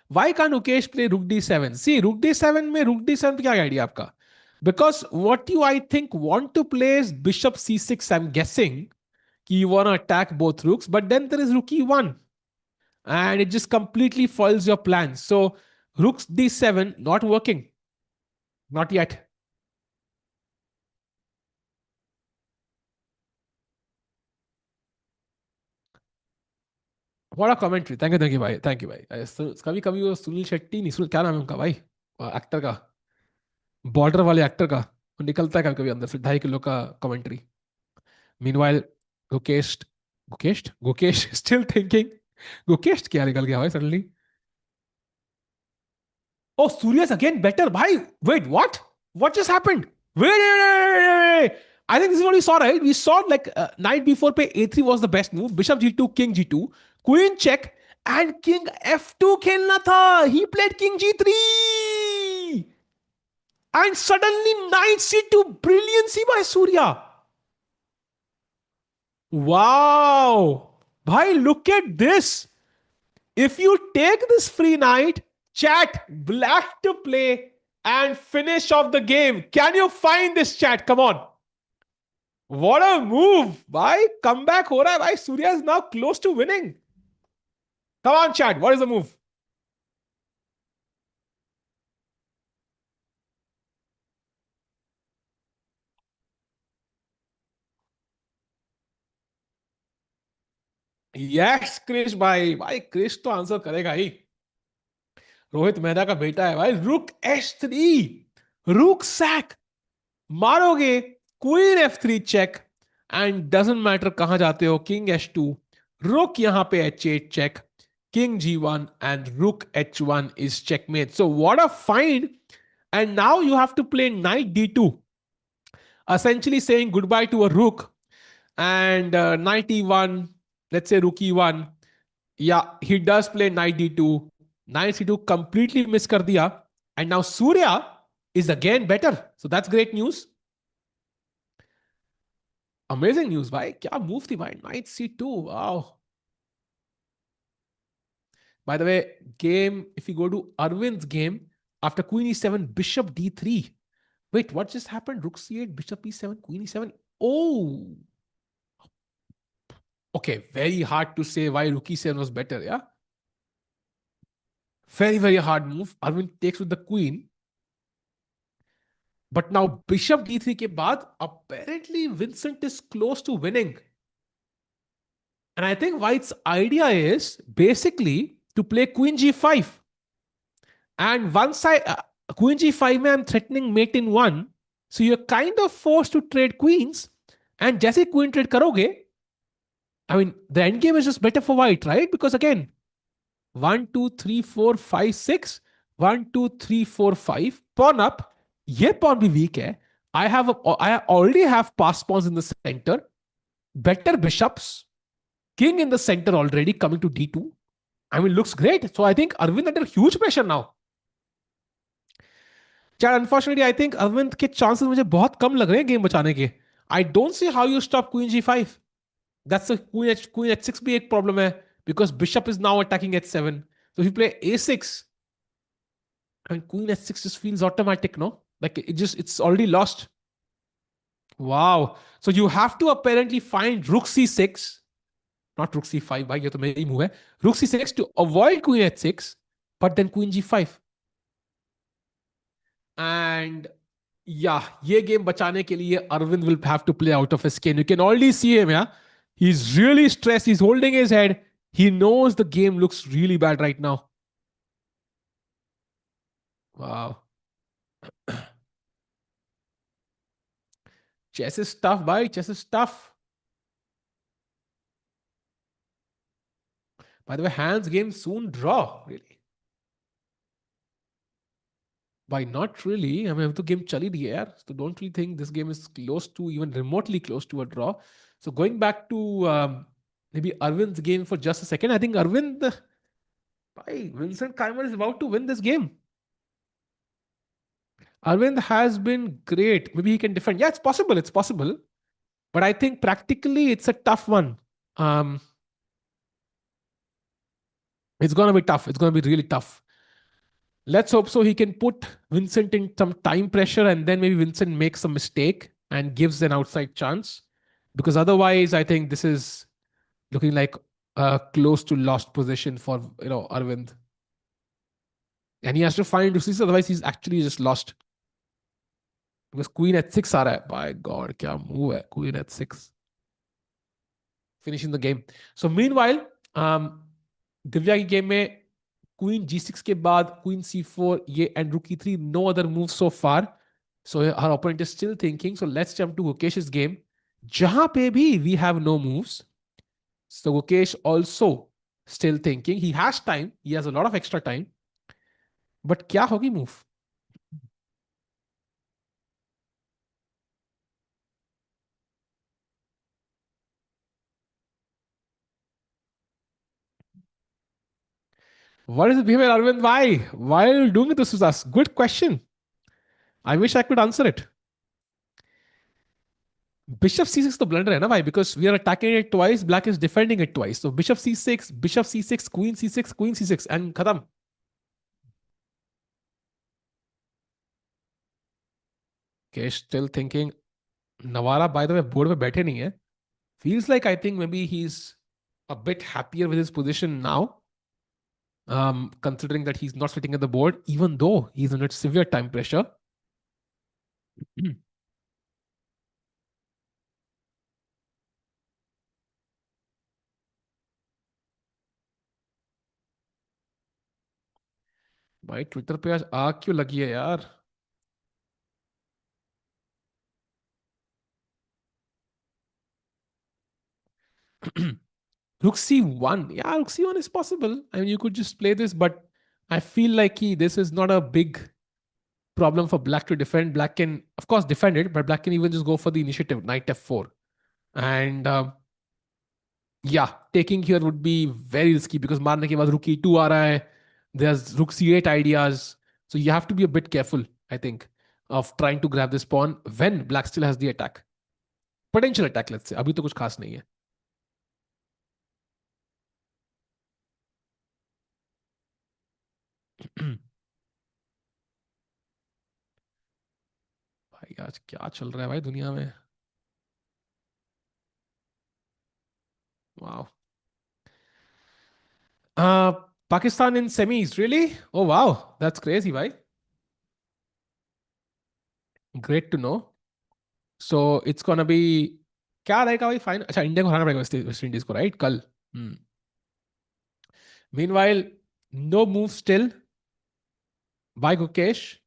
Why can't Gukesh play Rook D7? See, Rook D7 में Rook D7 पे क्या idea आपका? Because what you, I think, want to play is Bishop C6. I'm guessing you want to attack both rooks, but then there is Rook E1. And it just completely foils your plans. So Rook D7 not working. Not yet. What a commentary. Thank you भाई. Thank you भाई. कभी वो सुनील शेट्टी नहीं, क्या नाम है उनका भाई, एक्टर का, बॉर्डर वाले एक्टर का, वो निकलता है कभी कभी अंदर से 2.5 किलो का commentary. Meanwhile, Gukesh still thinking. Gukesh क्या निकल गया भाई suddenly? Oh, Surya's again better. Bhai, wait, what? What just happened? Wait. I think this is what we saw, right? We saw like knight b4 पे a3 was the best move. Bishop g2, king g2, queen check, and king f2 खेलना था. He played king g3, and suddenly knight c2, brilliancy by Surya. Wow, bhai, look at this. If you take this free knight, chat, black to play and finish off the game. Can you find this, chat? Come on. What a move. Bhai, comeback ho raha hai. Bhai, Surya is now close to winning. Come on, chat. What is the move? Yes, Krish भाई. भाई Krish तो answer करेगा ही. रोहित मेहता का बेटा है भाई. रुक h3, rook sac, मारोगे queen f3 check, and doesn't matter कहां जाते हो. किंग h2, रुक यहां पे h8 check, king g1, and rook h1 is checkmate. So what a find. And now you have to play knight d2, essentially saying goodbye to a rook. And knight e1, let's say rook e1. Yeah, he does play knight d2. Knight c2 completely miss kar diya. And now Surya is again better. So that's great news. Amazing news, bhai. Kya move thi, bhai? Knight c2. Wow. By the way, game, if you go to Arvind's game, after queen e7, bishop d3. Wait, what just happened? Rook c8, bishop e7, queen e7. Oh. Okay, very hard to say why rook e7 was better, yeah? Very, very hard move. Arvind takes with the queen. But now bishop d3 ke baad, apparently Vincent is close to winning. And I think White's idea is basically to play queen g5. And once queen g5 mein I'm threatening mate in 1. So you're kind of forced to trade queens. And jaise queen trade karoge, I mean, the endgame is just better for white, right? Because again, 1, 2, 3, 4, 5, 6. 1, 2, 3, 4, 5. Pawn up. Ye pawn bhi weak hai. I already have passed pawns in the center. Better bishops. King in the center already coming to d2. I mean, looks great. So I think Arvind under huge pressure now. Chad, unfortunately, I think Arvind के chances मुझे बहुत कम लग रहे हैं game बचाने के. I don't see how you stop queen g5. That's a queen h6 भी एक problem है, because bishop is now attacking h7. So if you play a6, I mean, queen h6 just feels automatic, no? Like it's already lost. Wow. So you have to apparently find rook c6, not rook c5, भाई ये तो मेरी move है. Rook c6 to avoid queen h6, but then queen g5. And yeah, ये game बचाने के लिए Arvind will have to play out of his skin. You can already see him, yeah? He's really stressed. He's holding his head. He knows the game looks really bad right now. Wow. Chess is tough, bhai. Chess is tough. By the way, Hans game soon draw, really. Why not really? I mean, the game chali rahi hai yaar. So don't really think this game is close to, even remotely close to a draw. So going back to maybe Arvind's game for just a second, I think Vincent Keymer is about to win this game. Arvind has been great. Maybe he can defend. Yeah, it's possible. It's possible. But I think practically it's a tough one. It's going to be tough. It's going to be really tough. Let's hope so he can put Vincent in some time pressure, and then maybe Vincent makes a mistake and gives an outside chance. Because otherwise, I think this is looking like a close to lost position for Arvind. And he has to find Rusis, otherwise he's actually just lost. Because queen at 6 aa raha hai. By God, kya move hai. Queen at 6. Finishing the game. So meanwhile, Divya की game में queen g6 के बाद queen c4 ये and rook e3, no other moves so far. So her opponent is still thinking. So let's jump to Gukesh's game. जहां पे भी we have no moves. So Gukesh also still thinking. He has time. He has a lot of extra time. But क्या होगी move? What is the behavior, Arvind? Why? Why are you doing this with us? Good question. I wish I could answer it. Bishop c6 तो blunder है ना भाई, because we are attacking it twice, black is defending it twice. So bishop c6, queen c6, queen c6 and khatam. Okay, still thinking. Navara, by the way, board पे बैठे नहीं है. Feels like I think maybe he's a bit happier with his position now, considering that he's not sitting at the board, even though he's under severe time pressure. भाई Twitter पे आज आग क्यों लगी है यार? Rook c1. Yeah, rook c1 is possible. I mean, you could just play this, but I feel like this is not a big problem for black to defend. Black can, of course, defend it, but black can even just go for the initiative, knight f4. And yeah, taking here would be very risky because मारने के बाद rook e2 आ रहा है. There's rook c8 ideas. So you have to be a bit careful, I think, of trying to grab this pawn when black still has the attack. Potential attack, let's say. अभी तो कुछ खास नहीं है. भाई आज क्या चल रहा है भाई दुनिया में? Wow. Uh, Pakistan in semis, really? Oh wow, that's crazy, भाई. Great to know. So it's gonna be क्या रहेगा भाई फाइनल? अच्छा, इंडिया को हराना पड़ेगा वेस्ट इंडीज को, राइट? कल. Meanwhile, no move still by Gukesh.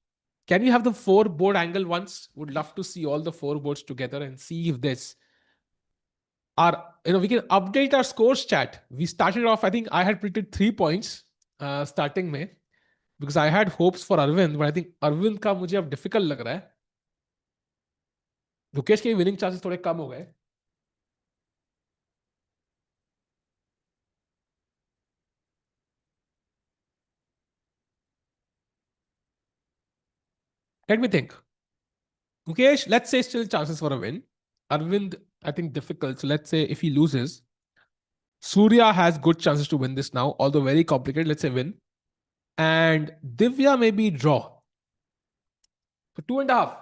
Can we have the four board angle once? Would love to see all the four boards together and see if this are, we can update our scores chat. We started off, I think I had predicted 3 points starting May because I had hopes for Arvind, but I think Arvind का मुझे अब difficult लग रहा है. गुकेश के winning chances थोड़े कम हो गए. Let me think. Gukesh, let's say still chances for a win. Arvind, I think difficult. So let's say if he loses, Surya has good chances to win this now, although very complicated. Let's say win. And Divya maybe draw. So 2.5.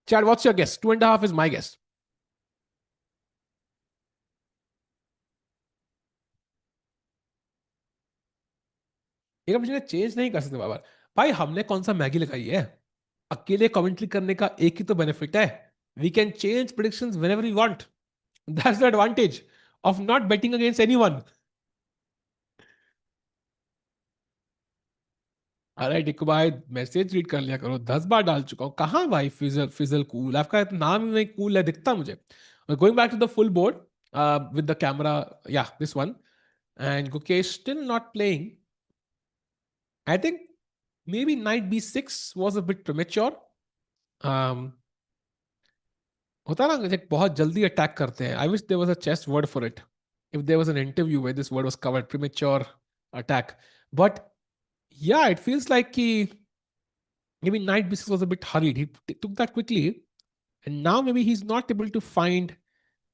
Chad, what's your guess? 2.5 is my guess. एक मुझे change नहीं कर सकते बाबा. भाई हमने कौन सा Maggi लगाई है? अकेले कमेंट्री करने का एक ही तो बेनिफिट है. We can change predictions whenever we want. That's the advantage of not betting against anyone. अरे डिको भाई, मैसेज रीड कर लिया करो. 10 बार डाल चुका हूँ. कहाँ भाई फिजल फिजल कूल? आपका नाम ही नहीं कूल है दिखता मुझे. Going back to the full board with the camera, yeah, this one. And Gukesh still not playing. I think maybe knight b6 was a bit premature. Um, होता ना जब बहुत जल्दी अटैक करते हैं. I wish there was a chess word for it. If there was an interview where this word was covered, premature attack. But yeah, it feels like maybe knight b6 was a bit hurried. He took that quickly, and now maybe he's not able to find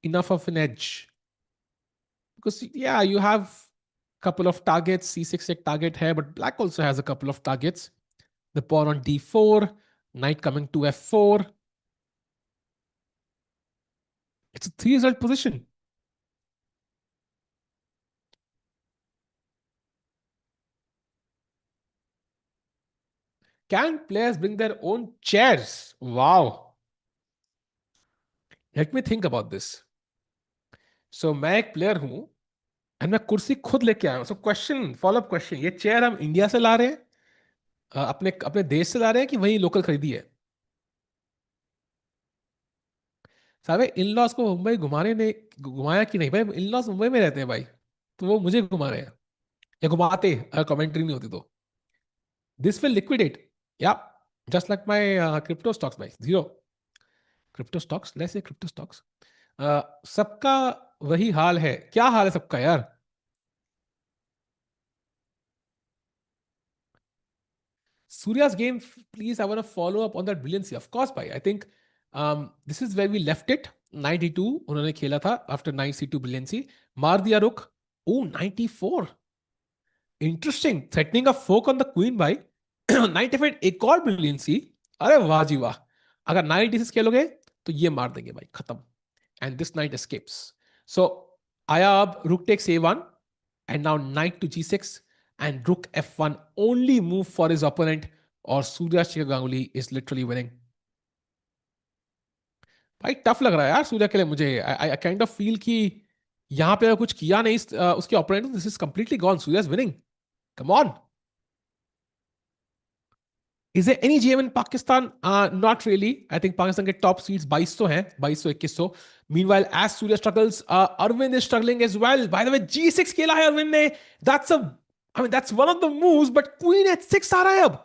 enough of an edge because yeah, you have a couple of targets. c6 एक target है, but black also has a couple of targets. The pawn on d4, knight coming to f4. It's a 3-result position. Can players bring their own chairs? Wow. Let me think about this. So मैं एक player हूं and मैं कुर्सी खुद लेके आया हूं. So question, follow up question, ये चेयर हम इंडिया से ला रहे हैं, अपने अपने देश से ला रहे हैं कि वही लोकल खरीदी है? साहब इन लॉज को मुंबई घुमाने ने घुमाया कि नहीं भाई? इन लॉज मुंबई में रहते हैं भाई, तो वो मुझे घुमा रहे हैं या घुमाते अगर कमेंट्री नहीं होती तो. This will liquidate, yeah just like my crypto stocks भाई. Zero crypto stocks, let's say crypto stocks. सबका वही हाल है. क्या हाल है सबका यार? Surya's game, please, I want to follow up on that brilliancy. Of course, bhai. I think this is where we left it. 92, उन्होंने खेला था after 9c2 brilliancy. मार दिया रुक. Oh, 94. Interesting. Threatening a fork on the queen भाई. 95 एक और brilliancy. अरे वाह जी वाह. अगर 96 खेलोगे तो ये मार देंगे भाई. खत्म. And this knight escapes. So आया अब rook takes a1 and now knight to g6 and rook f1 only move for his opponent और Surya Shekhar Ganguly is literally winning. भाई टफ लग रहा है यार सूर्या के लिए मुझे. I kind of feel कि यहां पे कुछ किया नहीं उसके opponent. This is completely gone. Surya is winning. Come on. Is there any GM in Pakistan? Not really. I think Pakistan के top seeds 2200 हैं, 2200-2100. Meanwhile, as Surya struggles, Arvind is struggling as well. By the way, G6 खेला है Arvind ने. That's one of the moves, but Queen h6 आ रहा है अब.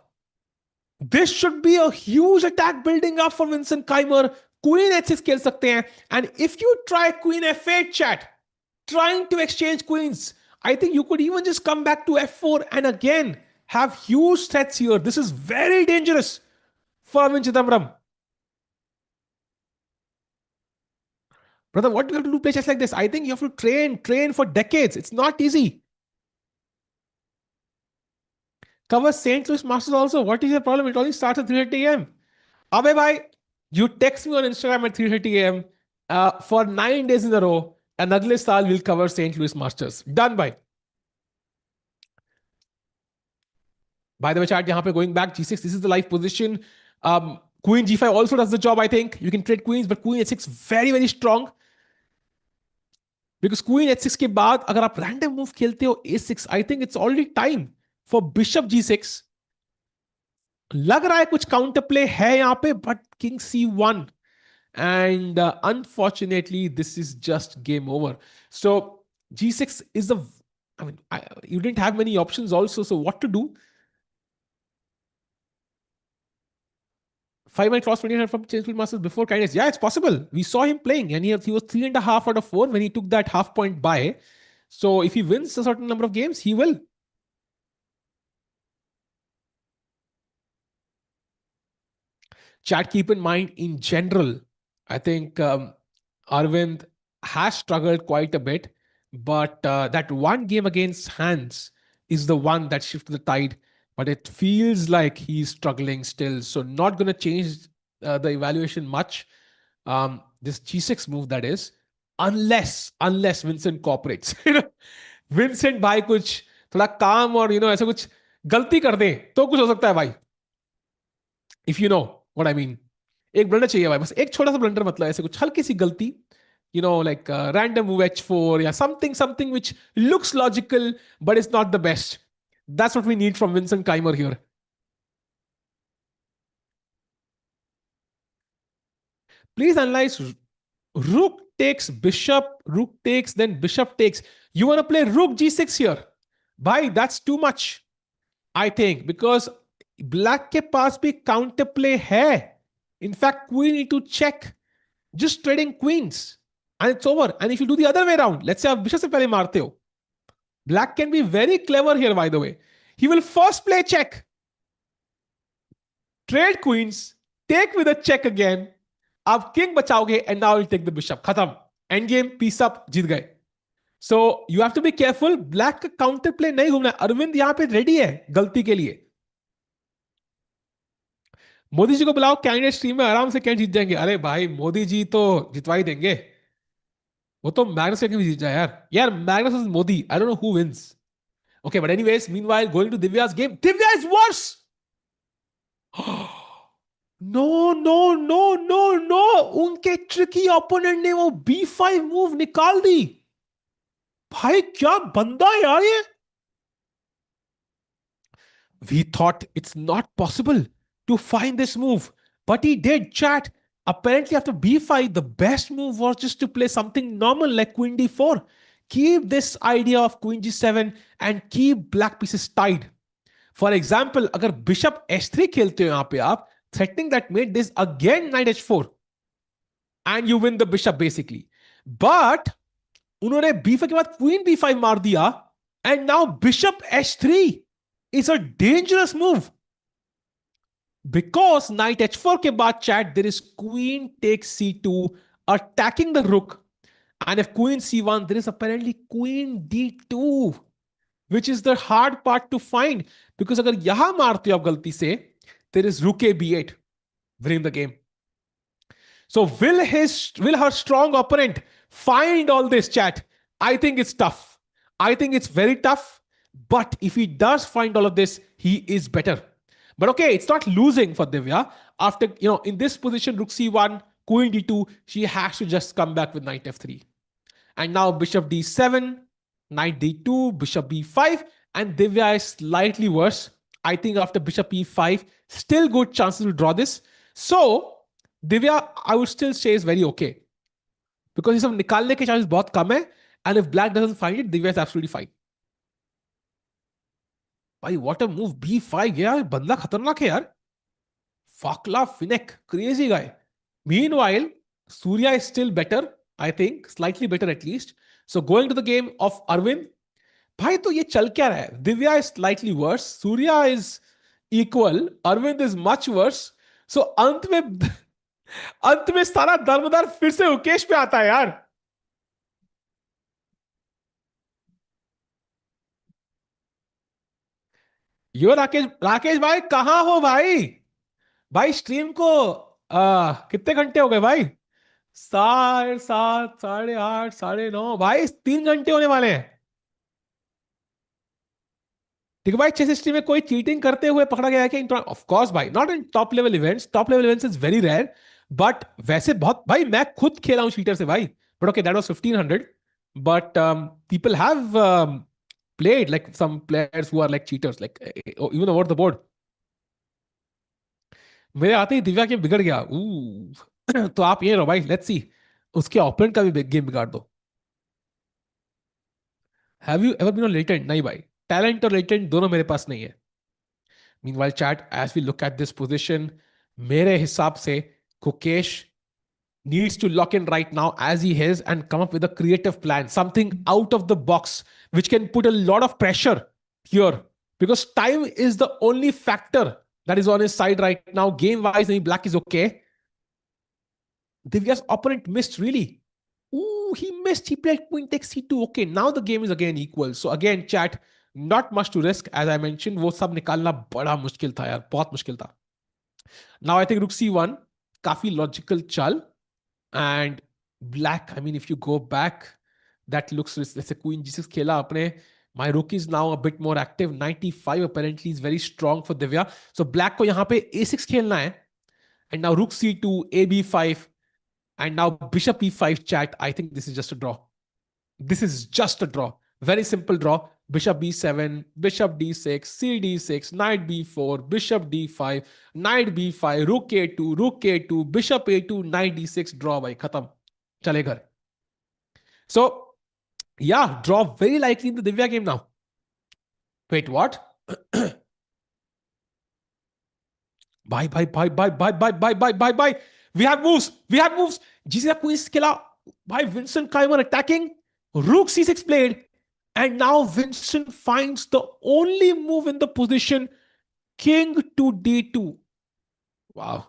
This should be a huge attack building up for Vincent Keymer. Queen h6 खेल सकते हैं. And if you try Queen f8 chat, trying to exchange queens, I think you could even just come back to f4 and again have huge threats here. This is very dangerous for Aravindh Chithambaram. Brother, what do you have to do play chess like this? I think you have to train for decades. It's not easy. Cover St. Louis Masters also. What is your problem? It only starts at 3:30 a.m. Abhay bhai, you text me on Instagram at 3:30 a.m. For 9 days in a row. And agle saal we'll cover St. Louis Masters. Done bhai. By the way, chat, yahan pe going back, g6, this is the live position. Queen g5 also does the job, I think. You can trade queens, but queen h6 very, very strong. Because queen h6 के बाद अगर आप random move खेलते हो a6, I think it's already time for bishop g6. लग रहा है कुछ counter play है यहाँ पे, but king c1. And unfortunately, this is just game over. So g6 is the... you didn't have many options also, so what to do? 5-minute cross 29 from St. Louis Masters before kindness. Yeah, it's possible. We saw him playing and he was 3.5 out of 4 when he took that half point bye. So if he wins a certain number of games, he will. Chat, keep in mind in general, I think Arvind has struggled quite a bit, but that one game against Hans is the one that shifted the tide. But it feels like he's struggling still. So not going to change the evaluation much. This g6 move, that is, unless Vincent cooperates. Vincent भाई कुछ थोड़ा काम और ऐसा कुछ गलती कर दे तो कुछ हो सकता है भाई. If you know what I mean. एक ब्लंडर चाहिए भाई, बस एक छोटा सा ब्लंडर, मतलब ऐसे कुछ हल्की सी गलती, like random move h4 या something which looks logical but it's not the best. That's what we need from Vincent Keymer here. Please analyze rook takes bishop, rook takes, then bishop takes. You want to play rook g6 here? Bhai, that's too much, I think, because black के पास भी counter play है. In fact, queen need to check. Just trading queens and it's over. And if you do the other way around, let's say आप bishop से पहले मारते हो, black can be very clever here, by the way. He will first play check, trade queens, take with a check again. आप king बचाओगे and now you'll take the bishop. खत्म. Endgame, piece up, जीत गए. So you have to be careful. Black का counter play नहीं घूमना है. अरविंद यहाँ पे ready है गलती के लिए. मोदी जी को बुलाओ कैंडिडेट स्ट्रीम में, आराम से कैंड जीत जाएंगे. अरे भाई मोदी जी तो जितवा ही देंगे. वो तो मैग्नस भी जीत जाए यार Magnus is Modi. I don't know who wins. Okay, but anyways, meanwhile, going to Divya's game. Divya is worse. No. उनके tricky opponent ने वो B5 move निकाल दी. भाई क्या बंदा है यार ये. We thought it's not possible to find this move, but he did, chat. Apparently after b5, the best move was just to play something normal like queen d4. Keep this idea of queen g7 and keep black pieces tied. For example, अगर bishop h3 खेलते हो यहाँ पे आप, threatening that mate, this again knight h4 and you win the bishop basically. But उन्होंने b5 के बाद queen b5 मार दिया and now bishop h3 is a dangerous move. Because knight h4 के बाद chat, there is queen takes c2 attacking the rook. And if queen c1, there is apparently queen d2, which is the hard part to find. Because अगर यहां मारते हो आप गलती से, there is rook a b8, winning the game. So will her strong opponent find all this, chat? I think it's tough. I think it's very tough. But if he does find all of this, he is better. But okay, it's not losing for Divya. After, in this position, rook c1, queen d2, she has to just come back with knight f3. And now bishop d7, knight d2, bishop b5, and Divya is slightly worse. I think after bishop e5, still good chances to draw this. So Divya, I would still say is very okay. Because ये सब निकालने के chances बहुत कम है, and if black doesn't find it, Divya is absolutely fine. भाई, what a move, b5 यार, बंदा खतरनाक है यार. Vaclav Finek, crazy guy. Meanwhile, Surya is still better, I think, slightly better at least. So going to the game of Arvindh, भाई तो ये चल क्या रहा है? Divya is slightly worse, Surya is equal, Arvindh is much worse. So अंत में सारा दरमदार फिर से गुकेश पे आता है यार. यो राकेश भाई कहां हो भाई? भाई स्ट्रीम को कितने घंटे हो गए भाई? 7:30, 8:30, 9:30 भाई, 3 घंटे होने वाले हैं. ठीक है भाई, चेस हिस्ट्री में कोई चीटिंग करते हुए पकड़ा गया है कि? ऑफ कोर्स भाई, not in top level events. Top level events is very rare. But वैसे बहुत भाई, मैं खुद खेला हूं चीटर से भाई. But okay, that was 1500. But people have played like some players who are like cheaters, like even over the board. मेरे आते ही दिव्या गेम बिगड़ गया. तो आप ये रहो भाई, लेट्स सी उसके ओपोनेंट का भी गेम बिगाड़ दो. Have you ever been on Latent? नहीं भाई, टैलेंट और लेटेंट दोनों मेरे पास नहीं है. Meanwhile chat, as we look at this position, मेरे हिसाब से Gukesh needs to lock in right now as he is and come up with a creative plan, something out of the box, which can put a lot of pressure here. Because time is the only factor that is on his side right now. Game-wise, black is okay. Divya's opponent missed, really. Ooh, he missed. He played queen takes c2. Okay, now the game is again equal. So again, chat, not much to risk. As I mentioned, वो सब निकालना बड़ा मुश्किल था यार, बहुत मुश्किल था. Now I think rook c1, काफी logical चाल. And black, I mean, if you go back, that looks, let's say queen g6 khela apne. My rook is now a bit more active. 95 apparently is very strong for Divya. So black ko yahan pe a6 khelna hai. And now rook c2, ab5, and now bishop e5, chat. I think this is just a draw. This is just a draw. Very simple draw. Bishop b7, bishop d6, c d6, knight b4, bishop d5, knight b5, rook a2, bishop a2, knight d6, draw by khatam. Chale ghar. So, yeah, draw very likely in the Divya game now. Wait, what? Bye. We have moves. GC queen killa by Vincent Keymer attacking. Rook c6 played. And now Vincent finds the only move in the position, king to d2. Wow.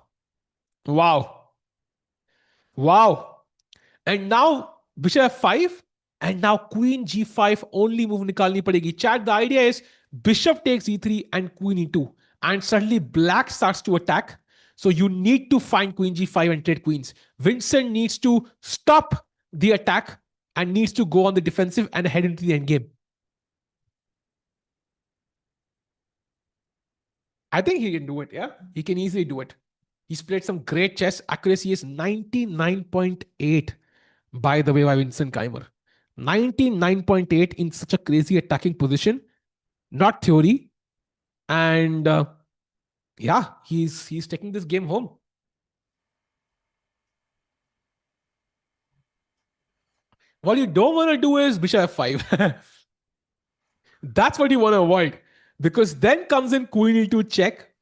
And now bishop f5, and now queen g5, only move nikalni padegi. Chat, the idea is bishop takes e3 and queen e2. And suddenly black starts to attack. So you need to find queen g5 and trade queens. Vincent needs to stop the attack and needs to go on the defensive and head into the endgame. I think he can do it, yeah? He can easily do it. He's played some great chess. Accuracy is 99.8, by the way, by Vincent Keymer. 99.8 in such a crazy attacking position. Not theory. And yeah, he's taking this game home. What you don't want to do is bishop f5. That's what you want to avoid. Because then comes in queen e2 check.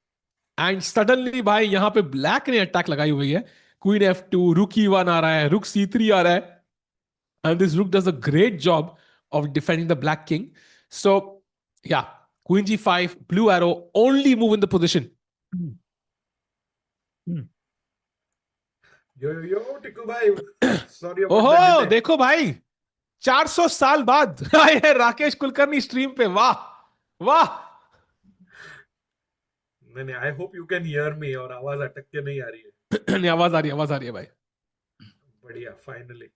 And suddenly, भाई यहाँ पे black ने attack लगाई हुई है. Queen f2, rook e1 आ रहा है, rook c3 आ रहा है. And this rook does a great job of defending the black king. So, yeah, queen g5, blue arrow, only move in the position. Yo, Tiku bhai. Sorry about the ओहो delay. देखो भाई, 400 साल बाद आए हैं Rakesh Kulkarni stream पे। वाह वाह। नहीं, I hope you can hear me और आवाज अटक के नहीं आ रही है। नहीं, आवाज आ रही है, आवाज आ रही है भाई। बढ़िया, फाइनली।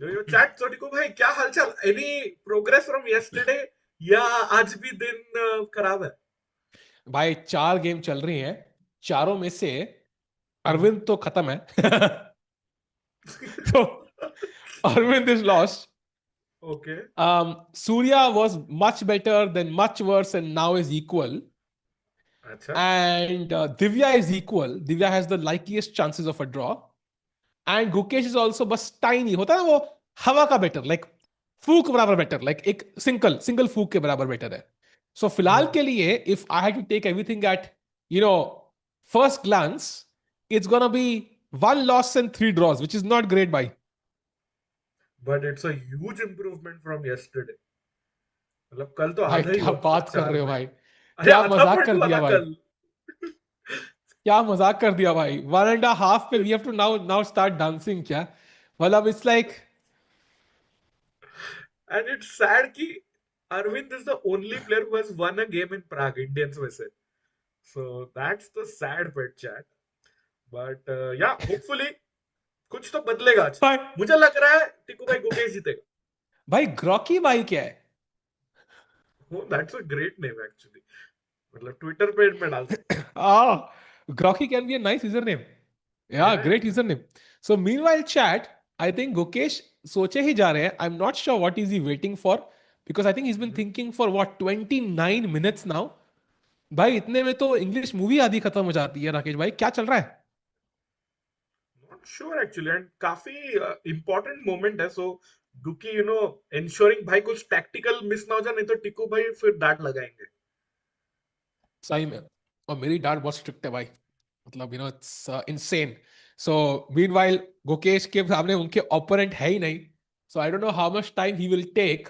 यो चैट, तो टिकू भाई क्या हालचाल? एनी प्रोग्रेस फ्रॉम यस्टरडे या आज भी दिन खराब है? भाई 4 गेम चल रही हैं, चारों में से हम्म। अरविंद तो खत्म है। तो Arvind is lost. Okay. Surya was much better, then much worse, and now is equal. अच्छा। And Divya is equal. Divya has the likeliest chances of a draw. And Gukesh is also बस tiny होता है ना वो, हवा का better, like फूक बराबर बेटर, लाइक एक सिंगल सिंगल फूक के बराबर बेटर है। सो फिलहाल के लिए if I had to take everything at you know first glance, it's gonna be 1 loss and 3 draws, which is not great by। But it's a huge improvement from yesterday. मतलब कल तो भाई आधा ही क्या हुआ था बात कर चार रहे हो में। भाई, अरे क्या आधा मजाक पॉइंट कर हुआ दिया था भाई, कल। क्या मजाक कर दिया भाई। 1.5 पे we have to now now start dancing क्या, मतलब it's like. And it's sad कि Arvind is the only player who has won a game in Prague Indians में से। So that's the sad bit chat. But yeah hopefully कुछ तो बदलेगा आज। भाई मुझे लग रहा है टिकू भाई गुकेश जीतेगा। भाई ग्रॉकी भाई क्या है। That's a great name actually. मतलब ट्विटर पे मैं डाल सकता हूँ। Ah, Grokky can be a nice username. Yeah, या great username. So meanwhile, chat, I think Gukesh सोचे ही जा रहे हैं. I'm not sure what is he waiting for because I think he's been thinking for what 29 minutes now. भाई इतने में तो English movie आधी खत्म हो जाती है। राकेश भाई क्या चल रहा है? Not sure actually. एंड काफी इंपॉर्टेंट मोमेंट है। सो गुकी इंश्योरिंग भाई कुछ टैक्टिकल मिस ना हो जाए, नहीं तो टिकू भाई फिर डांट लगाएंगे। सही में, और मेरी डांट बहुत स्ट्रिक्ट है भाई, मतलब it's insane. So meanwhile Gukesh के सामने उनके ओपोनेंट है ही नहीं, so I don't know how much time he will take.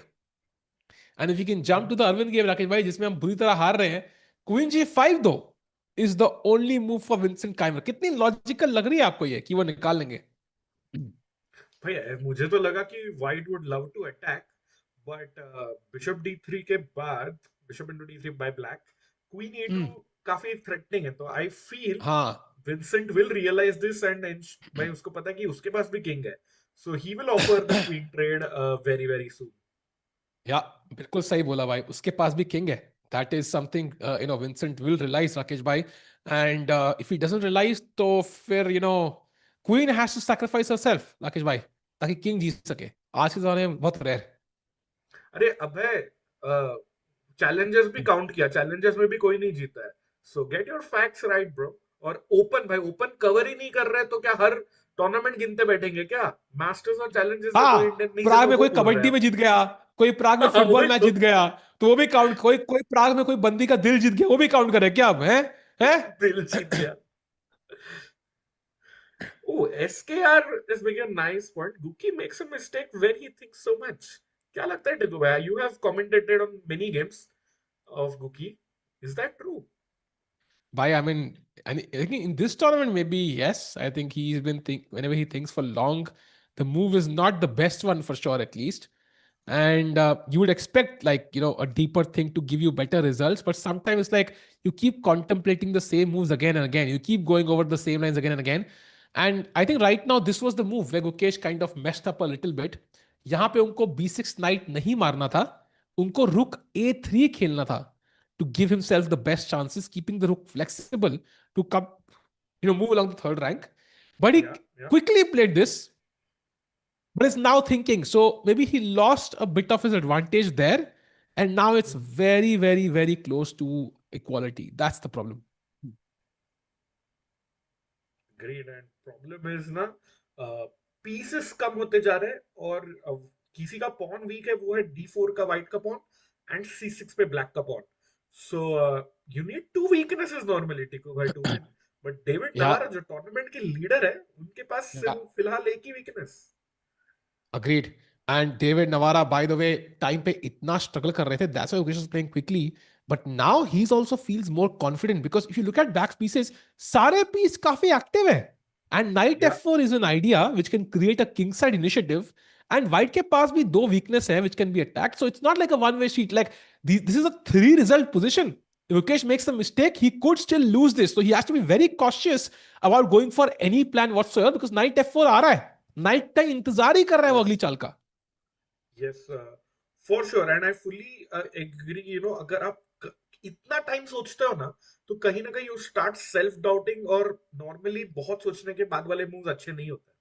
And if you can jump to the Arvind game Rakesh भाई, जिसमें हम बुरी तरह हार रहे हैं, queen G 5 though is the only move for Vincent Keymer. कितनी लॉजिकल लग रही है आपको ये कि वो निकाल लेंगे? भाई मुझे तो लगा कि white would love to attack, but bishop d three के बाद bishop into d three by black, queen a two काफी थ्रेटनिंग है। तो आई फील हाँ Vincent will realise this and भाई उसको पता है कि उसके पास भी किंग है। So he will offer the queen trade very very soon. Yeah बिल्कुल सही बोला भाई, उसके पास भी किंग है। That is something Vincent will realize Rakesh भाई। And if he doesn't realize तो फिर queen has to sacrifice herself Rakesh भाई, ताकि किंग जीत सके। आज के जमाने में बहुत रेयर। अरे अबे, चैलेंजर्स भी काउंट किया, चैलेंजर्स में भी कोई नहीं जीता है। सो get your facts right bro. और ओपन भाई, ओपन कवर ही नहीं कर रहे तो क्या हर टूर्नामेंट गिनते बैठेंगे क्या? मास्टर्स और चैलेंजर्स में हाँ, कोई इंडियन नहीं प्राग जीता में वो कोई बोल रहे हैं कबड्डी आप। में जीत गया, कोई प्राग में हाँ, फुटबॉल वही मैच तो। जीत गया, तो वो भी काउंट, कोई प्राग में कोई बंदी का दिल जीत गया, वो भी काउंट करे क्या? अब हैं दिल जीत गया। Oh, SKR is making a nice point. Guki makes a mistake when he thinks so much. क्या लगता है टिकू भाई? You have commentated on many games of Guki. Is that true? By I mean, and I think in this tournament, maybe yes. I think he's been whenever he thinks for long, the move is not the best one for sure, at least. And you would expect like a deeper thing to give you better results, but sometimes it's like you keep contemplating the same moves again and again. You keep going over the same lines again and again. And I think right now this was the move where Gukesh kind of messed up a little bit. यहाँ पे उनको B6 night नहीं मारना था, उनको रुक A3 खेलना था to give himself the best chances, keeping the rook flexible to come, move along the third rank. But he Yeah, yeah. quickly played this, but is now thinking. So maybe he lost a bit of his advantage there, and now it's very, very, very close to equality. That's the problem. Great. And problem is ना, pieces कम होते जा रहे हैं और किसी का pawn week है, वो है D4 का व्हाइट का पॉन एंड C6 पे ब्लैक का pawn. So you need to weaknesses normally टिको भाई to win. But David Yeah, Navara जो टूर्नामेंट के लीडर है, उनके पास yeah, सिर्फ फिलहाल एक ही weakness. agreed. And David Navara, by the way, time pe itna struggle kar rahe the. That's why Ugesh was playing quickly. But now he's also feels more confident because if you look at back pieces, सारे piece काफी active है. And knight Yeah. f4 is an idea which can create a kingside initiative. And white के पास भी दो weakness है which can be attacked. So it's not like a one-way street. Like this is a three-result position. If Gukesh makes a mistake, he could still lose this. So he has to be very cautious about going for any plan whatsoever because knight f4 आ रहा है. Knight का इंतजार ही कर रहा है वो Yes. अगली चाल का. Yes, for sure, and I fully agree. अगर आप इतना टाइम सोचते हो ना, तो कहीं ना कहीं यू स्टार्ट सेल्फ डाउटिंग, और नॉर्मली बहुत सोचने के बाद वाले मूव्स अच्छे नहीं होते.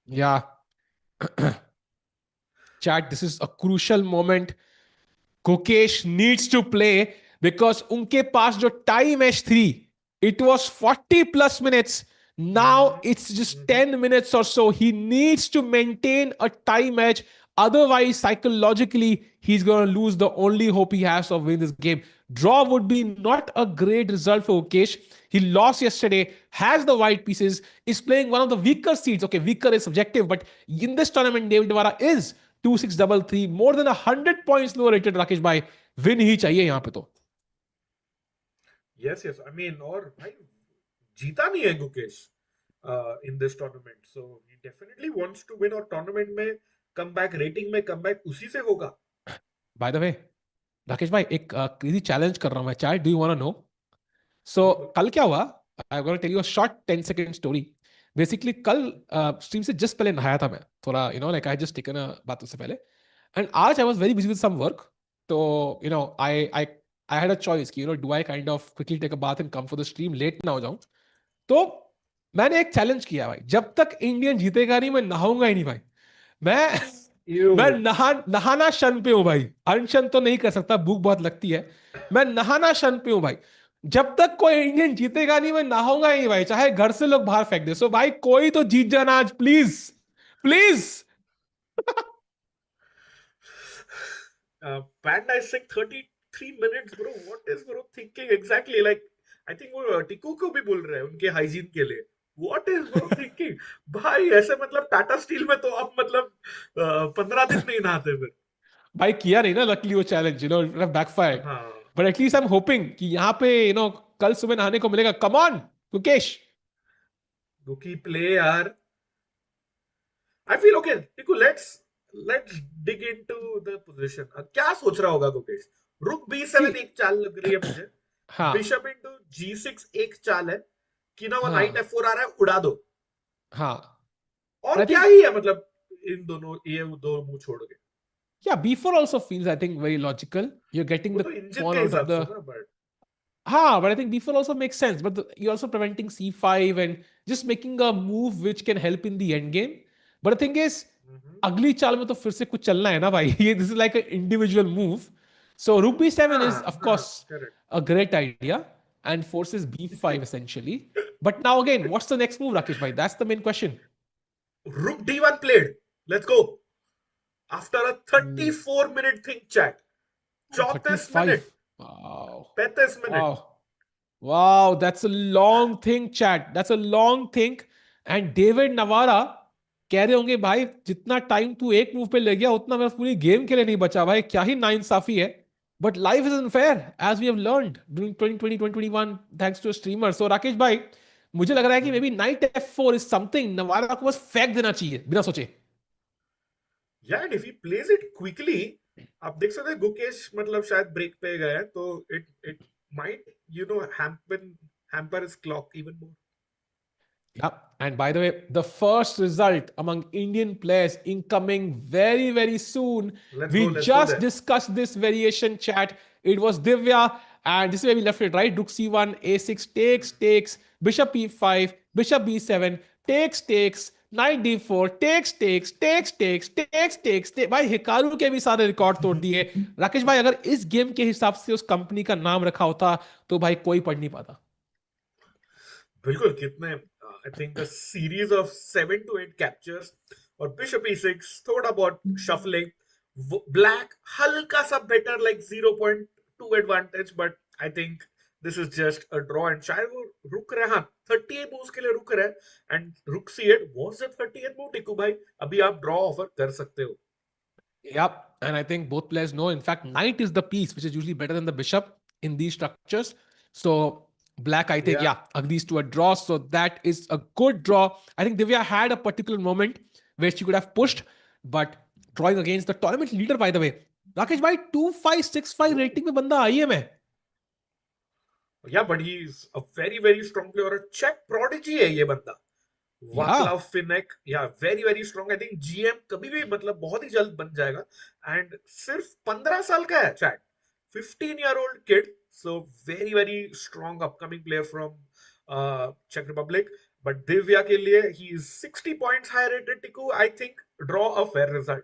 Yeah. Chat, this is a crucial moment. Gukesh needs to play because unke paas jo tie match 3, it was 40 plus minutes. Now it's just 10 minutes or so. He needs to maintain a tie match. Otherwise, psychologically, he's going to lose the only hope he has of winning this game. Draw would be not a great result for Gukesh. He lost yesterday, has the white pieces, is playing one of the weaker seeds. Okay, weaker is subjective, but in this tournament, David Navara is 2-6-3-3, more than 100 points lower rated. Rakesh भाई win ही चाहिए यहाँ पे तो. Yes, yes. I mean, और भाई जीता नहीं है Gukesh in this tournament, so he definitely wants to win. और tournament में comeback, rating में comeback उसी से होगा. By the way, राकेश भाई एक क्रेजी चैलेंज कर रहा हूँ मैं. Chat, do you want to know? So कल क्या हुआ? I gonna tell you a short 10 second story. Basically कल स्ट्रीम से जस्ट पहले नहाया था मैं थोड़ा, like I just taken a bath उससे पहले. एंड आज I was very busy with some work. तो आई हैड अ चॉइस कि do I kind of quickly take a bath and come for the stream, late ना हो जाऊं. तो मैंने एक चैलेंज किया भाई, जब तक इंडियन जीतेगा नहीं मैं नहाऊंगा ही नहीं भाई. मैं मैं नहाना शन पे हूं भाई. अनशन तो नहीं कर सकता, भूख बहुत लगती है. मैं नहाना शन पे हूं भाई. जब तक कोई इंडियन जीतेगा नहीं मैं नहाऊंगा ही नहीं भाई, चाहे घर से लोग बाहर फेंक दे. सो भाई कोई तो जीत जाना आज, please please. Panda is saying 33 minutes, bro. What is bro thinking exactly? Like, I think वो टिकू को भी बोल रहे हैं उनके हाइजीन के लिए. What is bro thinking? भाई ऐसे मतलब टाटा स्टील में तो अब मतलब 15 दिन नहीं नहाते फिर. भाई किया नहीं ना लकीली वो चैलेंज, बैकफायर्ड. हाँ. But at least I am hoping कि यहाँ पे कल सुबह नहाने को मिलेगा. Come on Gukesh. Rookie play यार. I feel okay. Tiku, let's dig into the position. क्या सोच रहा होगा गुकेश? रुक B7 सी एक चाल लग रही है मुझे. हाँ बिशप इंटू G6 एक चाल है कि ना वो नाइट हाँ F4 आ रहा है, उड़ा दो. हाँ. और आई क्या थिंक ही है मतलब इन दोनों, ये दो मुंह छोड़ के. yeah, b4 also feels, I think, very logical. You're getting वो the तो इंजन pawn के out of हिसाब the. से ना, but Ha, but I think b4 also makes sense. But you're also preventing c5 and just making a move which can help in the end game. But the thing is, अगली चाल में तो फिर से कुछ चलना है ना भाई. ये this is like an individual move. So rook b7 is हाँ of हाँ course correct. a great idea and forces b5 essentially. But now again, what's the next move, Rakesh bhai? That's the main question. रुक D1 played. Let's go. After a Ooh, 34-minute think chat. oh, 34 35. Minute, Wow. 35 minute. Wow. Wow, that's a long thing, chat. That's a long thing. And David Navara कह रहे होंगे भाई जितना time तू एक move पे ले गया उतना मेरा पूरी गेम के लिए नहीं बचा भाई, क्या ही नाइंसाफी है. But life is unfair as we have learned during 2020 2021 thanks to streamer. So Rakesh भाई मुझे लग रहा है कि maybe knight F4 is something Navara को बस फेंक देना चाहिए बिना सोचे. Yeah, and if he plays it quickly, आप देख सकते हैं गुकेश मतलब शायद ब्रेक पे गए हैं, तो it might hamper his clock even more. Yeah. And by the way, the first result among Indian players incoming very, very soon. We Let's go just there. discussed this variation chat. It was Divya, and this is where we left it, right? Rook C1, A6 takes, Bishop E5, Bishop B7, takes, Knight D4, takes. भाई Hikaru के भी सारे record तोड़ दिए. राकेश भाई अगर इस game के हिसाब से उस कंपनी का नाम रखा होता तो भाई कोई पढ़ नहीं पाता. बिल्कुल. कितने, I think a series of 7 to 8 captures, और बिशप E6 थोड़ा बहुत शफलिंग. ब्लैक हल्का सा better, like 0.2 advantage, but I think this is just a draw. And शायद वो रुक रहे, हाँ 38 मूव्स के लिए रुक रहे. एंड रुक C8 वाज द 38 मूव. टिकू भाई अभी आप ड्रॉ ऑफर कर सकते हो. Yep. And I think both players know. In fact, knight is the piece which is usually better than the bishop in these structures. So Black, I think, Yeah. agrees to a draw. So that is a good draw. I think Divya had a particular moment where she could have pushed, but drawing against the tournament leader, by the way. Rakesh bhai, 2565 Ooh. rating में बंदा IM है. Yeah, but he's a very, very strong player. A Czech prodigy है ये बंदा. Yeah. Vaclav Finek, yeah, very, very strong. I think GM कभी भी मतलब बहुत ही जल्द बन जाएगा. And सिर्फ 15 साल का है chat. 15-year-old kid. So very, very strong upcoming player from Czech Republic. But Divya के लिए he is 60 points high rated. Tiku, I think draw a fair result.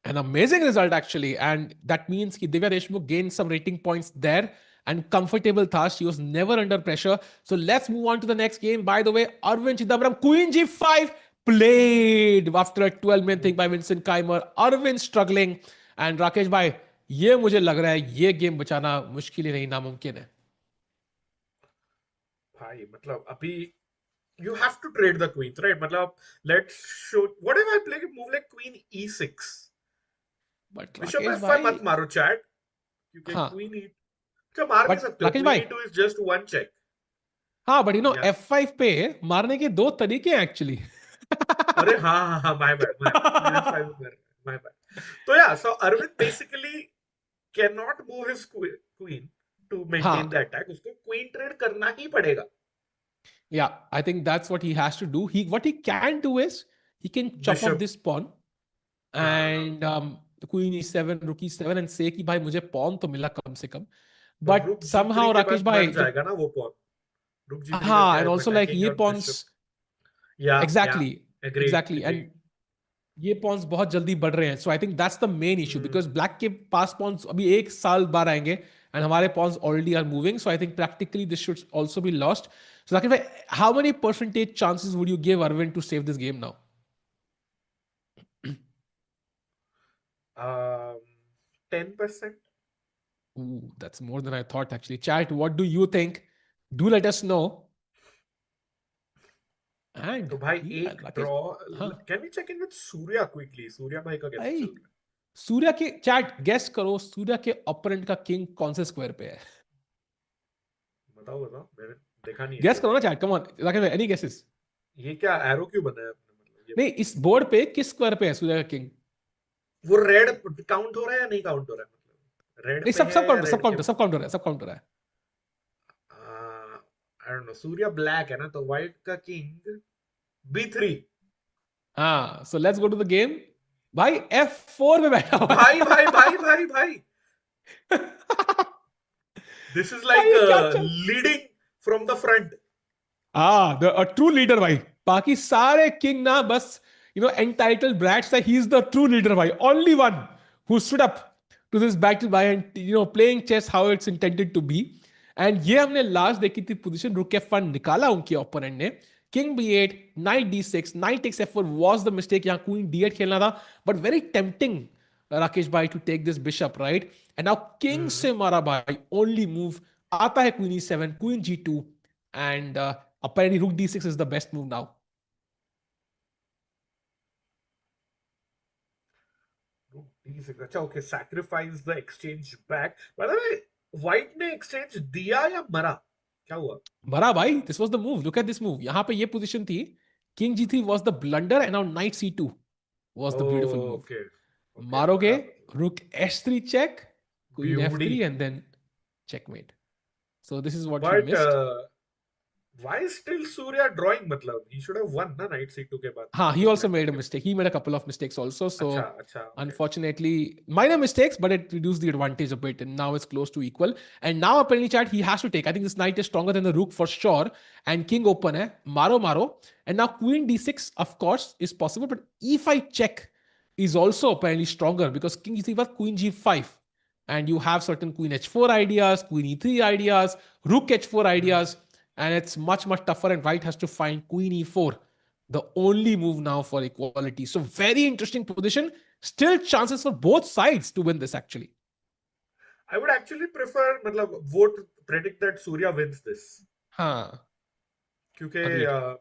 An amazing result, actually. And that means कि Divya Deshmukh gained some rating points there and comfortable tha. She was never under pressure. So let's move on to the next game. By the way, Aravindh Chithambaram, Queen G5 played after a 12-man thing by Vincent Keymer. Arvin struggling. And Rakesh bhai, ये मुझे लग रहा है ये game बचाना मुश्किल ही नहीं नामुमकिन है. भाई मतलब अभी you have to trade the queens, right? मतलब let's show what if I play a move like queen e6? But Bishop Rakesh f5 मत bhai, मारो चैट क्योंकि हाँ. queen e अच्छा मार भी But सकते हो. Rakesh Queen bhai, e2 is just one check. हाँ, but Yeah. F5 पे मारने के दो तरीके हैं एक्चुअली. अरे हाँ हाँ हाँ my bad my bad. Queen f5 is my bad. तो yeah, so Arvind basically cannot move his queen to maintain हाँ. the attack. उसको queen trade करना ही पड़ेगा. Yeah, I think that's what he has to do. What he can do is he can chop off Bishop. this pawn हाँ. and the queen e7, rook e7 and say कि भाई मुझे pawn तो मिला कम से कम. रुक But g3 somehow के Rakesh बाद मर भाई जब जाएगा ना वो pawn. Rook g3 हाँ करके and I'm also like attacking ये your bishop. pawns Yeah, exactly agreed, exactly agreed. and ये पॉन्स बहुत जल्दी बढ़ रहे हैं so I think that's the main issue because black के पास पॉन्स अभी एक साल बाद आएंगे एंड हमारे pawns already are moving so I think practically this should also be lost so Rakesh भाई how many percentage chances would you give Arvind to save this game now 10%. Ooh, that's more than I thought actually. Chat, what do you think? Do let us know. तो And भाई yeah, एक Rakesh, draw. हाँ can we check in with Surya quickly? Surya भाई का कैसे भाई चल रहा सूर्या के चैट गेस करो सूर्या के ओपोनेंट का किंग कौन से स्क्वायर पे है है? बताओ बताओ, मैंने देखा नहीं है गेस गेम. करो ना चैट कम ऑन राकेश भाई एनी गेसेस ये क्या एरो क्यों बनाया आपने? मतलब ये नहीं इस बोर्ड पे किस स्क्वायर पे है सूर्या का किंग वो रेड काउंट हो रहा है या नहीं काउंट हो रहा है? मतलब रेड नहीं पे सब है सब या काउंटर सब रेड के काउंटर सब काउंटर है सब काउंटर है I don't know. Surya black है ना, तो व्हाइट का किंग b3. हाँ so let's go to the game भाई F4 में बैठा हुआ भाई है भाई भाई भाई भाई, दिस इज भाई लाइक ये क्या चल leading from the front. The true leader भाई बाकी सारे किंग ना बस entitled brats that he's the true leader भाई only one who stood up to this battle by and playing chess how it's intended to be and ये हमने last देखी थी पोजीशन रुक F1 निकाला उनके ओपोनेंट ने king B8 night D6 night takes F4 was the mistake यहाँ queen D8 खेलना था but very tempting राकेश भाई to take this bishop right and now king से मारा भाई only move आता है queen E7 queen G2 and apparently rook D6 is the best move now अच्छा okay, sacrifice the exchange back. Bye the way, white ने exchange दिया या मरा? क्या हुआ? भरा भाई this was the move look at this move यहां पे ये पोजीशन थी king G3 was the blunder and now night C2 was the beautiful move okay okay, मारोगे मरा मतलब रुक H3 check queen beauty. F3 and then checkmate so this is what he but missed why still Surya drawing? मतलब he should have one ना night c2 के बाद, हाँ, he post also night made a c2 के बाद. mistake. He made a couple of mistakes also. अच्छा So, अच्छा, okay. unfortunately, minor mistakes, but it reduced the advantage a bit. And now it's close to equal. And now, apparently, chat, he has to take. I think this knight is stronger than the rook for sure. And king open hai. Maro, maro. And now queen d6, of course, is possible. But e5 check is also apparently stronger because king g3 was queen g5. And you have certain queen h4 ideas, queen e3 ideas, rook h4 ideas. And it's much, much tougher. And white has to find queen e4 the only move now for equality. So very interesting position. Still chances for both sides to win this actually. I would actually prefer, मतलब vote predict that Surya wins this. हाँ क्योंकि agreed.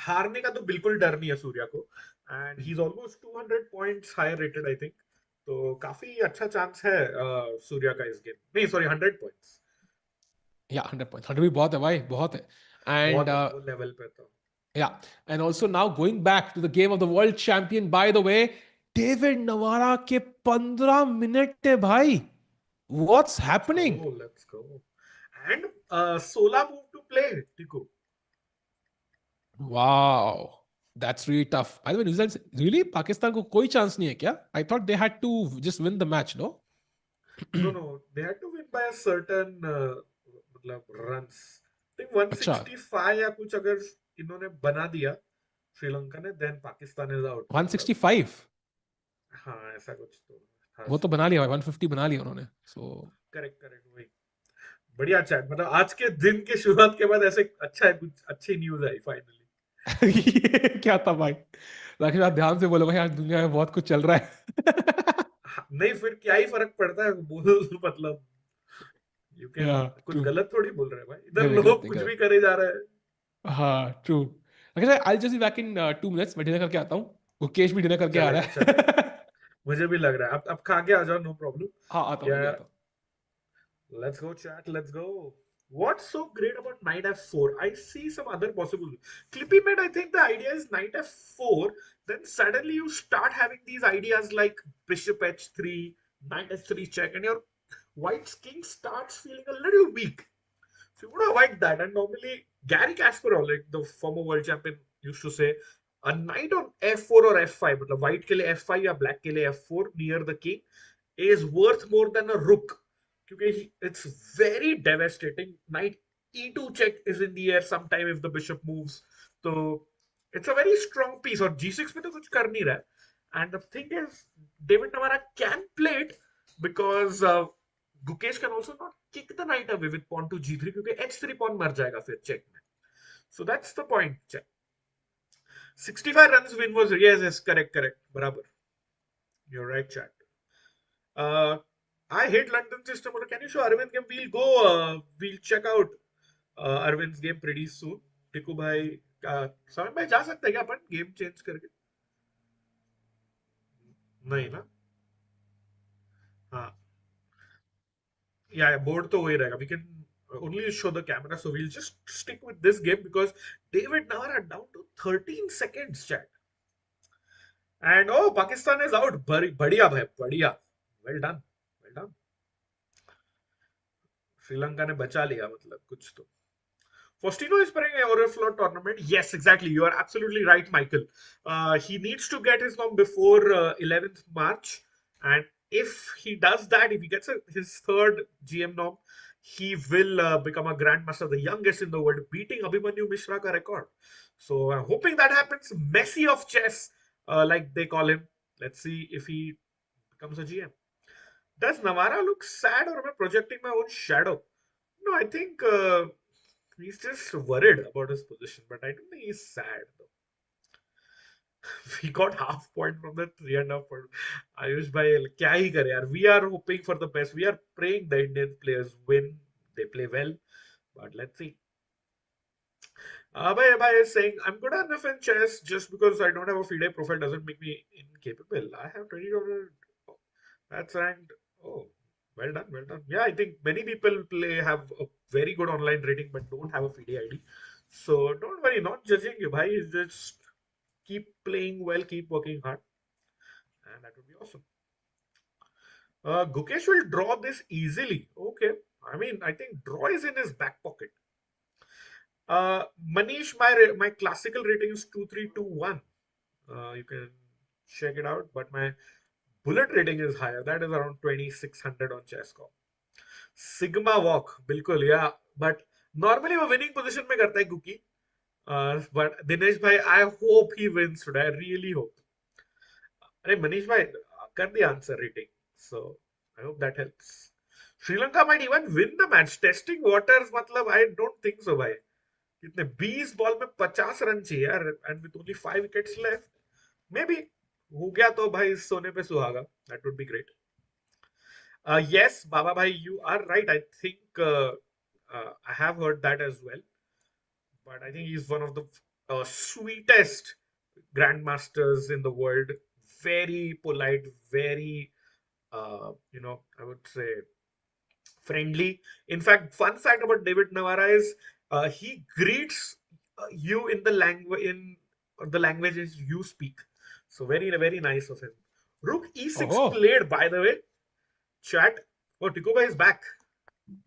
हारने का तो बिल्कुल डर नहीं है सूर्या को. And he is almost 200 points higher rated I think. तो काफी अच्छा चांस है सूर्या का इस गेम. नहीं सॉरी, 100 पॉइंट्स. या 100 पॉइंट 100 भी बहुत है भाई, बहुत है. एंड बहुत है वो लेवल पे तो. yeah, and also now going back to the game of the world champion, by the way, David Navara के 15 मिनट है भाई. What's Let's go, happening? let's go. And 16 move to play, Tiku. Wow, that's really tough. By the way, New Zealand really Pakistan को कोई chance नहीं है क्या? I thought they had to just win the match, no? No, no, they had to win by a certain मतलब runs. I think अच्छा, 165 या कुछ अगर इन्होंने बना दिया श्रीलंका ने, then Pakistan is out. मतलब 165. हाँ ऐसा कुछ तो था वो तो शायद. बना लिया भाई, 150 बना लिया उन्होंने. So करेक्ट करेक्ट वही. बढ़िया चैट, मतलब आज के दिन के शुरुआत के बाद ऐसे अच्छा है, कुछ अच्छी न्यूज आई फाइनली. ये क्या था भाई? राकेश आप ध्यान से बोलो भाई, आज दुनिया में बहुत कुछ चल रहा है. नहीं फिर क्या ही फर्क पड़ता है बोल मतलब. यू कैन Yeah, कुछ true. गलत थोड़ी बोल रहे हैं भाई, इधर नहीं नहीं, गलत लोग नहीं, कुछ भी गलत. करे जा रहे हैं. हाँ, true. Rakesh I just be back in 2 minutes. मैं डिनर करके आता हूँ. गुकेश भी डिनर करके आ रहा चलेगा चलेगा. है. मुझे भी लग रहा है, अब खा के आ जाओ, नो प्रॉब्लम. हाँ, आता हूँ, क्या. अभी आता हूँ. Let's go, chat. Let's go. What's so great about knight f4? I see some other possible. Clippy made, I think the idea is knight f4. Then suddenly you start having these ideas like bishop h3, knight h3 check, and your white's king starts feeling a little weak. So you want to avoid that. And normally, Gary Kasparov, like the former world champion, used to say, a knight on f4 or f5, मतलब white के लिए f5 या black के लिए f4 near the king is worth more than a rook. क्योंकि it's very devastating. Knight e2 check is in the air sometime if the bishop moves. So it's a very strong piece. और g6 पे तो कुछ कर नहीं रहा है. And the thing is, David Navara can play it because Gukesh can also not kick the knight away with pawn to g3 क्योंकि h3 pawn मर जाएगा फिर check में. So that's the point. Check. 65 runs win was, yes, correct, correct. बराबर. You're right, chat. Uh, I hate London system. Can you show Arvind's game? We'll go. We'll check out Arvind's game pretty soon. टिकू भाई समझ भाई जा सकते हैं क्या अपन game change करके? नहीं ना. हाँ. Yeah, board तो वही रहेगा. We can only show the camera, so we'll just stick with this game because David Navara down to 13 seconds, chat. And oh, Pakistan is out. बढ़िया भाई, बढ़िया. Well done, well done. Sri Lanka ने बचा लिया मतलब कुछ तो. Faustino is playing a Oriflor tournament. Yes, exactly. You are absolutely right, Michael. He needs to get his norm before 11th March. And if he does that, if he gets his third GM norm, he will become a Grandmaster, the youngest in the world, beating Abhimanyu Mishra ka record. So I'm hoping that happens. Messi of chess, like they call him. Let's see if he becomes a GM. Does Navara look sad or am I projecting my own shadow? No, I think he's just worried about his position, but I don't think he's sad though. We got half point from the 3.5 point. Ayush bhai, kya hi kare yaar? We are hoping for the best. We are praying the Indian players win. They play well, but let's see. Abhay is saying, I'm good enough in chess just because I don't have a FIDE profile doesn't make me incapable. I have 20. That's ranked. Oh, well done, well done. Yeah, I think many people have a very good online rating but don't have a FIDE ID. So don't worry, not judging you, bhai. Just keep playing well, keep working hard, and that would be awesome. Gukesh will draw this easily. Okay. I mean, I think draw is in his back pocket. Manish, my classical rating is 2321. You can check it out, but my bullet rating is higher. That is around 2600 on chess.com. Sigma walk, बिल्कुल, yeah. But normally वो winning position में करता है Guki. But Dinesh bhai, I hope he wins today. I really hope. अरे मनीष भाई कर दिया answer rating. So I hope that helps. Sri Lanka might even win the match. Testing waters मतलब I don't think so भाई. कितने 20 ball में 50 run चाहिए यार, and with only 5 wickets left. May be हो गया तो भाई सोने पे सुहागा. That would be great. Yes, Baba bhai, you are right. I think I have heard that as well. But I think he's one of the sweetest grandmasters in the world. Very polite, very I would say friendly. In fact, fun fact about David Navara is he greets you in the languages you speak. So very nice of him. Rook e6 ओहो played, by the way. Chat. Oh, Tikoba is back.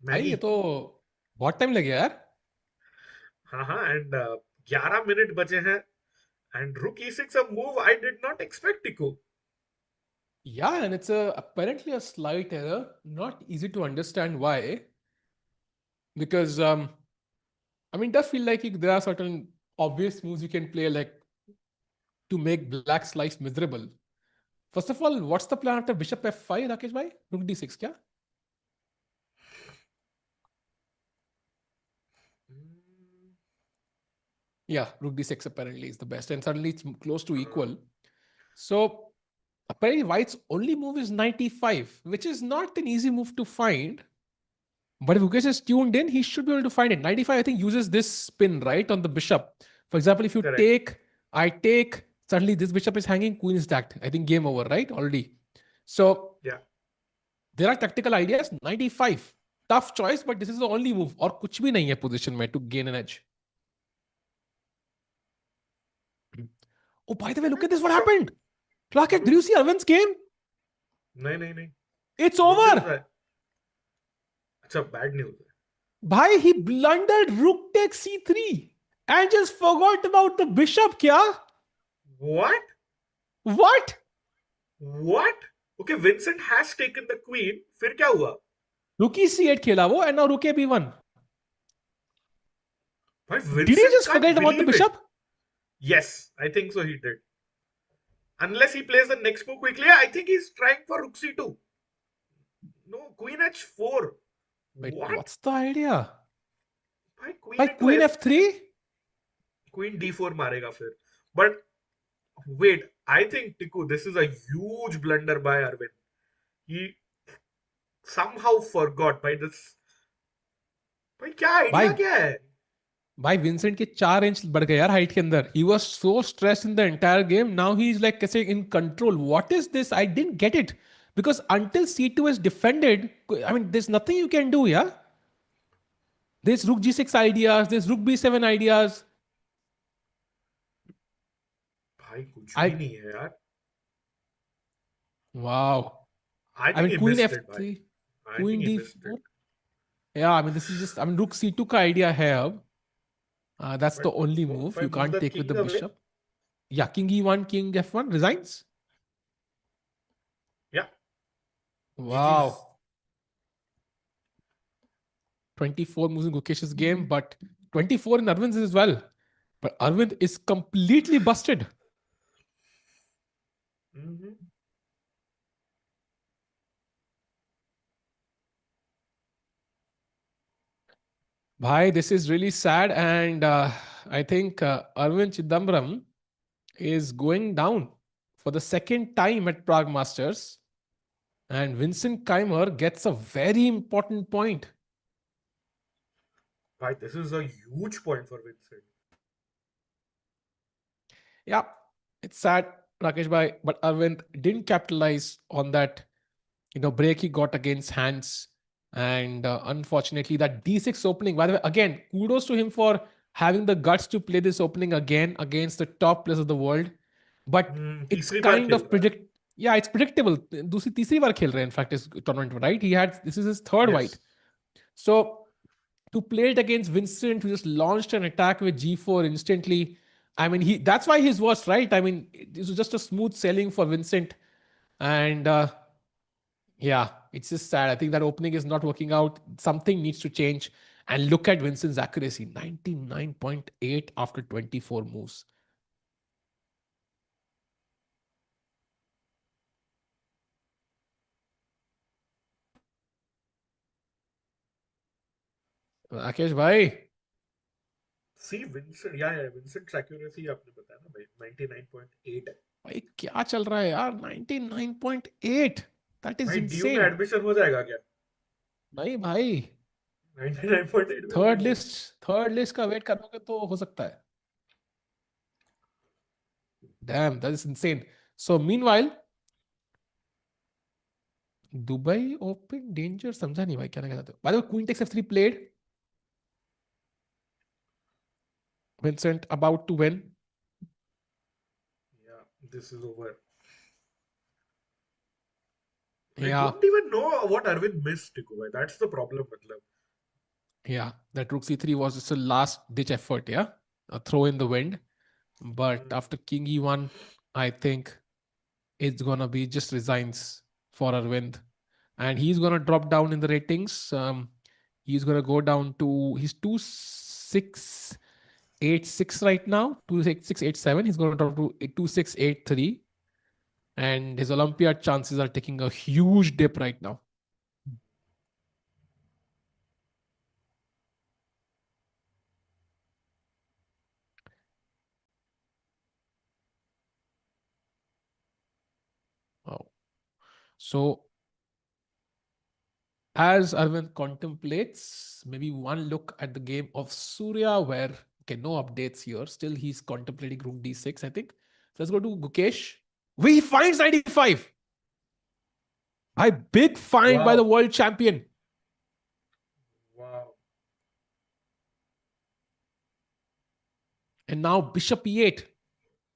भाई ये Maggie. तो बहुत time लगे यार हाँ and 11 minute बचे हैं एंड रुक e6 a move I did not expect, Tiko. yeah and it's apparently a slight error not easy to understand why because I mean it does feel like there are certain obvious moves you can play like to make black's life miserable. First of all, what's the plan after bishop f5, Rakesh bhai? Rook d6 kya? Mm, Yeah, rook d6 apparently is the best and suddenly it's close to uh, equal. So apparently white's only move is 95, which is not an easy move to find. But if Gukesh is tuned in, he should be able to find it. 95, I think, uses this spin, right, on the bishop. For example, if you correct. take, I take, suddenly this bishop is hanging, queen is stacked. I think game over, right? Already. So Yeah. there are tactical ideas. 95. Tough choice, but this is the only move. और कुछ भी नहीं है position में to gain an edge. Oh, by the way, look at this. What Sure. happened? Rakesh, did Rook. you see Arvind's game? नहीं. It's good news over. है. अच्छा, bad news है. Bhai, he blundered rook takes c3 and just forgot about the bishop. Kya? What? What? What? Okay, Vincent has taken the queen. फिर क्या हुआ? Rook c8 खेला वो and now rook b1. भाई Did he Vincent just can't forget about the believe it. bishop? Yes, I think so he did. Unless he plays the next move quickly, I think he's trying for rook c2. No, queen h4. Wait, What? what's the idea? भाई queen By into queen f3. f3? Queen d4 मारेगा फिर. But wait, I think Tiku, this is a huge blunder by Arvind. He somehow forgot by this. भाई क्या idea By क्या है? by Vincent के 4 inch बढ़ गए यार height के अंदर. He was so stressed in the entire game. Now he's like कैसे in control. What is this? I didn't get it. Because until c2 is defended, I mean, there's nothing you can do, yeah? There's rook g6 ideas, there's rook b7 ideas. भाई कुछ भी I नहीं है यार. wow. I I think mean, he queen missed it, भाई. f3, I think queen he missed d4. it. Yeah, I mean, this is just, I mean, rook c2 का idea है अब. That's the But only what move. if I You move can't the take with the king away? bishop. Yeah, king e1, king f1 resigns. Yeah, GG's. Wow. 24 moves in Gukesh's game, but 24 in Arvind's as well. But Arvind is completely busted. Mm-hmm. Bhai, this is really sad. And I think Arvind Chithambaram is going down for the second time at Prague Masters. And Vincent Keymer gets a very important point. Bhai, this is a huge point for Vincent. Yeah, it's sad, Rakesh bhai, but Arvind didn't capitalize on that, break he got against hands. And unfortunately, that d6 opening, by the way, again, kudos to him for having the guts to play this opening again against the top players of the world. But it's तीसरी बार kind खेल of रहा है. yeah, it's predictable. दूसरी तीसरी बार खेल रहे हैं, in fact, this tournament, right? This is his third white. Yes. So to play it against Vincent, who just launched an attack with g4 instantly. I mean, that's why he's worst, right? I mean, this was just a smooth sailing for Vincent. And yeah, it's just sad. I think that opening is not working out. Something needs to change. And look at Vincent's accuracy, 99.8 after 24 moves. Rakesh भाई See, Vincent, yeah, Vincent's accuracy आपने बताया ना भाई, 99.8 है. भाई क्या चल रहा है यार 99.8 दैट इज भाई ड्यू में इनसेन एडमिशन हो जाएगा क्या? नहीं भाई 99.8 में हो थर्ड जाएगा. लिस्ट थर्ड लिस्ट का वेट करोगे तो हो सकता है damn that is insane so meanwhile Dubai Open danger समझा नहीं भाई क्या कहते हो. By the way, Queen takes F3 played. Vincent about to win. Yeah, this is over. I Yeah, don't even know what Arvind missed, Tikku. That's the problem. Matlab. yeah. That Rook C3 was just a last ditch effort. Yeah, a throw in the wind. But after King E1, I think it's gonna be just resigns for Arvind, and he's gonna drop down in the ratings. He's gonna go down to he's 2686 right now, 26687. He's gonna drop to 2683, and his Olympiad chances are taking a huge dip right now. Wow. So as Arvind contemplates, maybe one look at the game of Surya, where okay, no updates here. Still, he's contemplating rook d6, I think. So let's go to Gukesh. We finds 95. A big find by the Wow. world champion. Wow. And now bishop e8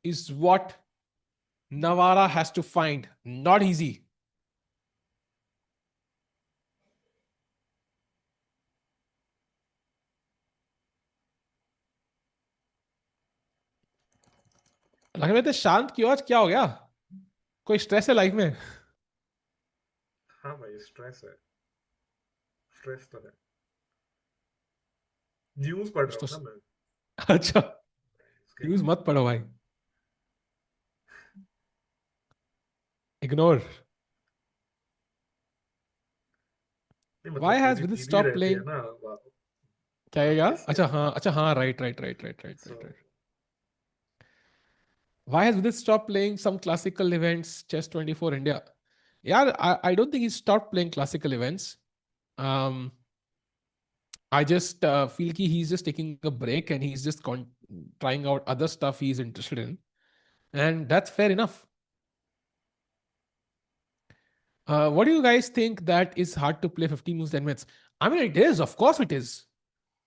is what Navara has to find. Not easy. लग रहे थे शांत क्यों आज क्या हो गया कोई स्ट्रेस है लाइफ में हाँ भाई स्ट्रेस है स्ट्रेस तो है न्यूज़ पढ़ रहा कुछ हूँ ना तो मैं अच्छा इसके न्यूज लिए मत पढ़ो भाई इग्नोर नहीं Why मतलब has पूरी Vidit टीवी stopped रहती है playing? ना क्या हाँ आएगा इसलिए अच्छा हाँ right so Why has Vidit stopped playing some classical events, Chess 24 India? Yeah, I don't think he stopped playing classical events. Um, I just feel ki he's just taking a break and he's just trying out other stuff he's interested in. And that's fair enough. What do you guys think that is hard to play 15 moves 10 minutes? I mean, it is. Of course it is.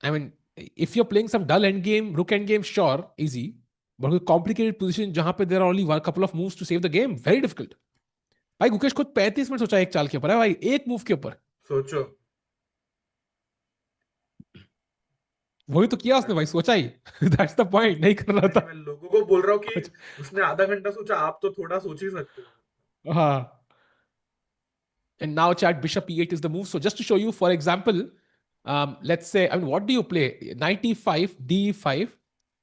I mean, if you're playing some dull endgame, rook endgame, sure, easy. But with complicated position जहां पे there are only a couple of moves to save the game, very difficult. भाई गुकेश खुद 35 minute सोचा एक चाल के ऊपर है भाई एक मूव के ऊपर सोचो वही तो किया उसने मैं भाई सोचा ही दैट्स द पॉइंट नहीं कर रहा नहीं नहीं था मैं लोगों को बोल रहा हूँ कि कुछ उसने आधा घंटा सोचा आप तो थोड़ा सोच ही सकते हो हाँ and now chat bishop e8 is the move. So just to show you, for example, let's say, I mean, what do you play? 95 d5.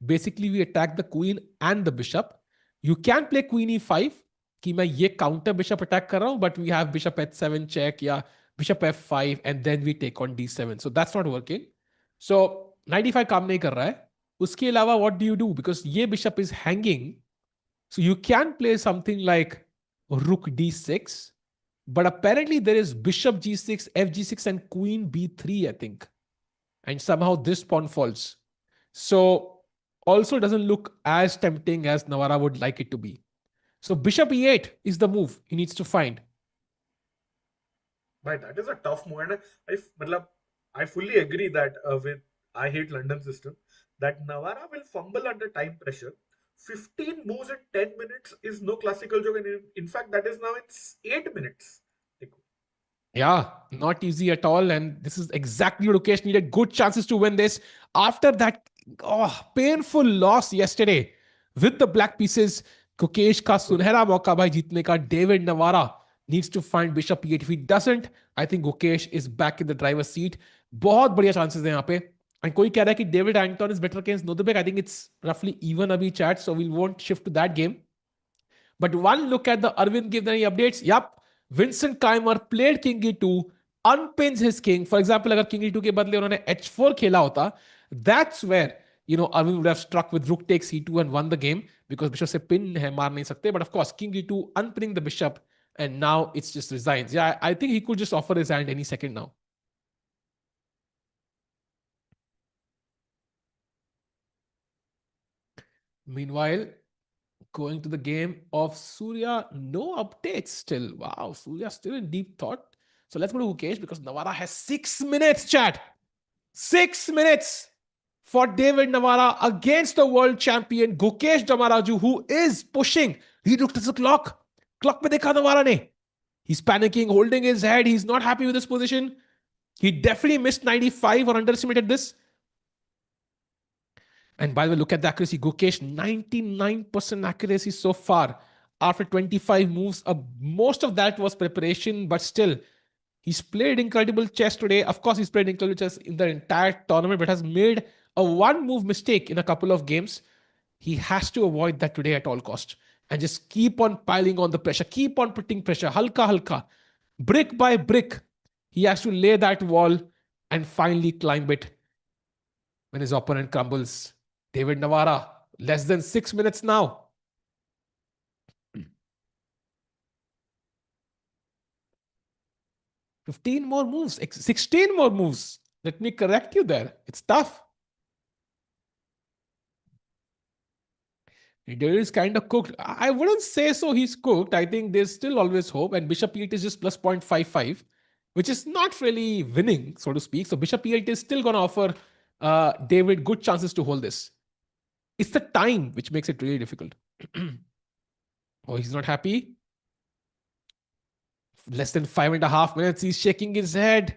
Basically, we attack the queen and the bishop. You can play queen e5 कि मैं ये counter bishop attack कर रहा हूँ, but we have bishop h7 check या bishop f5 and then we take on d7. So that's not working. So 95 काम नहीं कर रहा है. उसके अलावा what do you do? Because ये bishop is hanging. So you can play something like rook d6. But apparently there is bishop g6, fg6, and queen b3, I think. And somehow this pawn falls. So also doesn't look as tempting as Navara would like it to be. So bishop e8 is the move he needs to find. भाई that is a tough move and I मतलब I fully agree that with I hate London system that Navara will fumble under time pressure 15 moves in 10 minutes is no classical joke and in fact that is now in 8 minutes. Yeah, not easy at all. And this is exactly what Gukesh needed. Good chances to win this. After that painful loss yesterday with the black pieces, Gukesh ka sunhera mauka bhai jeetne ka. David Navara needs to find bishop e8. If he doesn't, I think Gukesh is back in the driver's seat. बहुत बढ़िया chances हैं यहाँ पे. And कोई कह रहा है कि David Anton is better against Nodirbek. I think it's roughly even abhi chat, so we won't shift to that game. But one look at the Arvind give any updates. Yup, Vincent Keymer played King E2, unpins his king. For example, अगर King E2 के बदले उन्होंने H4 खेला होता, that's where Arvind would have struck with Rook takes E2 and won the game because Bishop से pin है मार नहीं सकते. But of course, King E2 unpinning the Bishop and now it's just resigns. Yeah, I think he could just offer his hand any second now. Meanwhile, Going to the game of Surya, no updates still. Wow, Surya still in deep thought. So let's go to Gukesh because Navara has 6 minutes, chat. 6 minutes for David Navara against the world champion Gukesh Dommaraju, who is pushing. He looked at the clock. Clock mein dekha Navara ne. He's panicking, holding his head. He's not happy with his position. He definitely missed 95 or underestimated this. And by the way, look at the accuracy. Gukesh, 99% accuracy so far after 25 moves. Most of that was preparation, but still, he's played incredible chess today. Of course, he's played incredible chess in the entire tournament, but has made a one move mistake in a couple of games. He has to avoid that today at all cost and just keep on piling on the pressure, keep on putting pressure, halka halka, brick by brick. He has to lay that wall and finally climb it when his opponent crumbles. David Navara, less than 6 minutes now. "15 more moves, 16 more moves." Let me correct you there. It's tough. David is kind of cooked. I wouldn't say so he's cooked. I think there's still always hope. And Bishop E8 is just plus 0.55, which is not really winning, so to speak. So Bishop E8 is still going to offer David good chances to hold this. It's the time which makes it really difficult. Oh, he's not happy. Less than 5.5 minutes. He's shaking his head.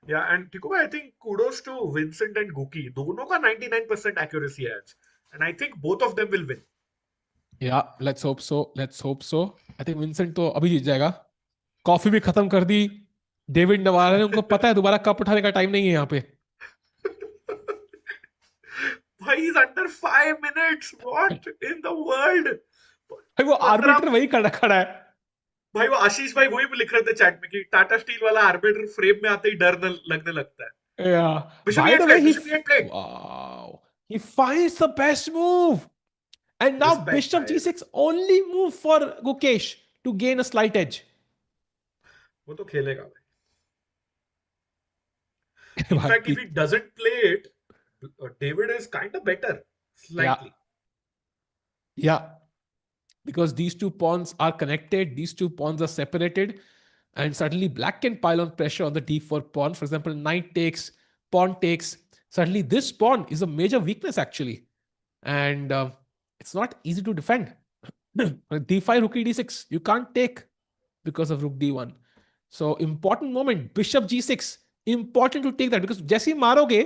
Yeah, and Tiko, I think kudos to Vincent and Guki. दोनों का 99% accuracy है आज. And I think both of them will win. Yeah, let's hope so. Let's hope so. I think Vincent तो अभी जीत जाएगा. Coffee भी खत्म कर दी. डेविड नवारा ने, उनको पता है दोबारा कप उठाने का टाइम नहीं है यहाँ पे. He's under 5 minutes. What in the world? भाई वो आर्बिटर वही खड़ा है. भाई वो आशीष भाई वही लिख रहे थे चैट में कि टाटा स्टील वाला आर्बिटर फ्रेम में आते ही डर लगने लगता है. Yeah. Bishop By E8 the played, way, Bishop E8 played. wow, he finds the best move. And now Respect, Bishop guys. G6 only move for Gukesh to gain a slight edge. वो तो खेलेगा भाई. In fact, if he doesn't play it, David is kind of better, slightly. Yeah. Because these two pawns are connected, these two pawns are separated, and suddenly black can pile on pressure on the d4 pawn. For example, knight takes, pawn takes. Suddenly this pawn is a major weakness actually. And it's not easy to defend. d5, rook d6, you can't take because of rook d1. So important moment, bishop g6, important to take that because जैसे ही मारोगे,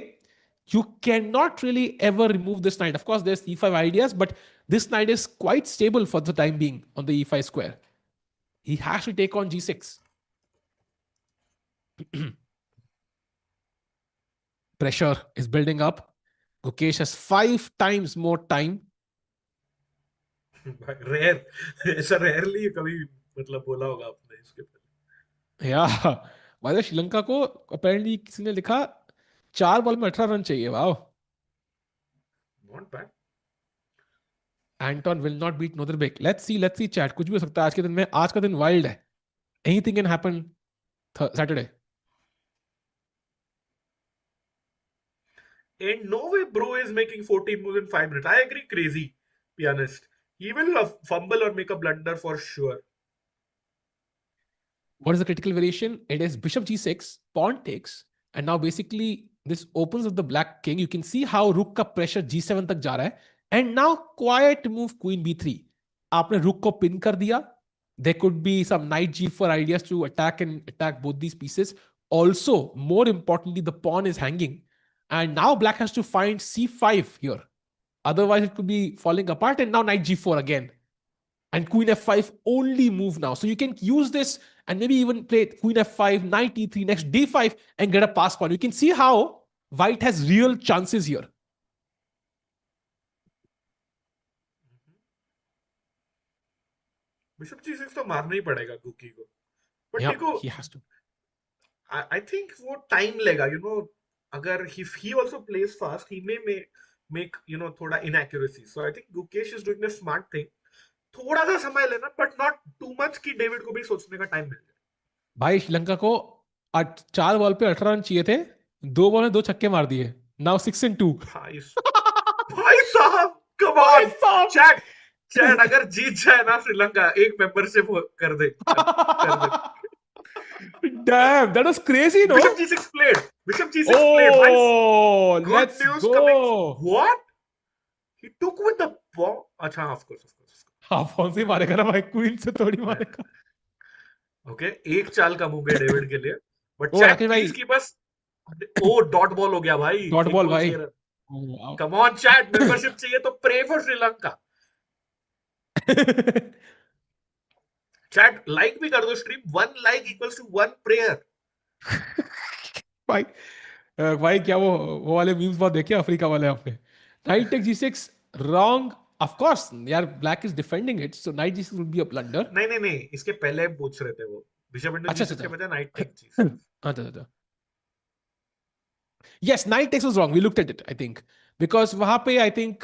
you cannot really ever remove this knight. Of course, there's e5 ideas, but this knight is quite stable for the time being on the e5 square. He has to take on g6. Pressure is building up. Gukesh has 5 times more time. Rare. ऐसा rarely कभी मतलब बोला होगा आपने इसके पहले. Yeah. By the Sri Lanka को apparently किसी ने लिखा 4 बॉल में 18 रन चाहिए. Wow. Not bad. Anton will not beat Nodirbek. Let's see chat. कुछ भी हो सकता है आज के दिन में. आज का दिन wild है. Anything can happen Saturday. And no way Bro is making 14 moves in 5 minutes. I agree, crazy pianist. He will fumble or make a blunder for sure. What is the critical variation? It is bishop g6, pawn takes, and now basically this opens up the black king. You can see how rook का pressure g7 तक जा रहा है. And now quiet move queen b3. आपने rook को pin कर दिया. There could be some knight g4 ideas to attack both these pieces. Also, more importantly, the pawn is hanging. And now black has to find c5 here. Otherwise, it could be falling apart. And now knight g4 again. And queen f5 only move now. So you can use this and maybe even play queen f5, knight e3, next d5 and get a pass pawn. You can see how white has real chances here. Bishop g6 तो मारना ही पड़ेगा गुकी को. But Yeah, देखो, he has to. I think वो time लेगा. अगर if he also plays fast, he may make थोड़ा inaccuracy. So I think Gukesh is doing the smart thing. थोड़ा सा समय लेना, but not too much कि डेविड को भी सोचने का टाइम मिल जाए. भाई श्रीलंका को 4 बॉल पे 18 रन चाहिए थे. 2 बॉल में 2 छक्के मार दिए. Now 6 and 2. भाई साहब Come भाई on, साहब चैट अगर जीत जाए ना श्रीलंका, एक मेंबरशिप कर दे, कर दे। Damn, that was crazy, Bishop no? G6 played. Bishop G6 played. Bhai, Oh, good let's news coming. go. What? He took with the pawn. Acha, of course. हाँ कौन सी मारेगा ना भाई, क्वीन से थोड़ी मारेगा. ओके, एक चाल कम हो गया डेविड के लिए, but O chat Rakesh please भाई, कीप अस. ओ, डॉट बॉल हो गया भाई, डॉट एक बॉल बॉल भाई. 6 run. Wow. Come on chat, membership चाहिए तो pray for Sri Lanka. Chat like भी कर दो stream, 1 like equals to 1 prayer. भाई भाई क्या वो वाले मीम्स बहुत देखे अफ्रीका वाले आपने? Knight take G6 wrong. Of course यार, black is defending it, so knight G6 would be a blunder. नहीं, इसके पहले पूछ रहे थे वो. बिशप इंटू अच्छा जी6 अच्छा के बजाय नाइट टेक अच्छा. जी6. अच्छा अच्छा. Yes, knight takes was wrong. We looked at it, I think. Because वहां पे, I think,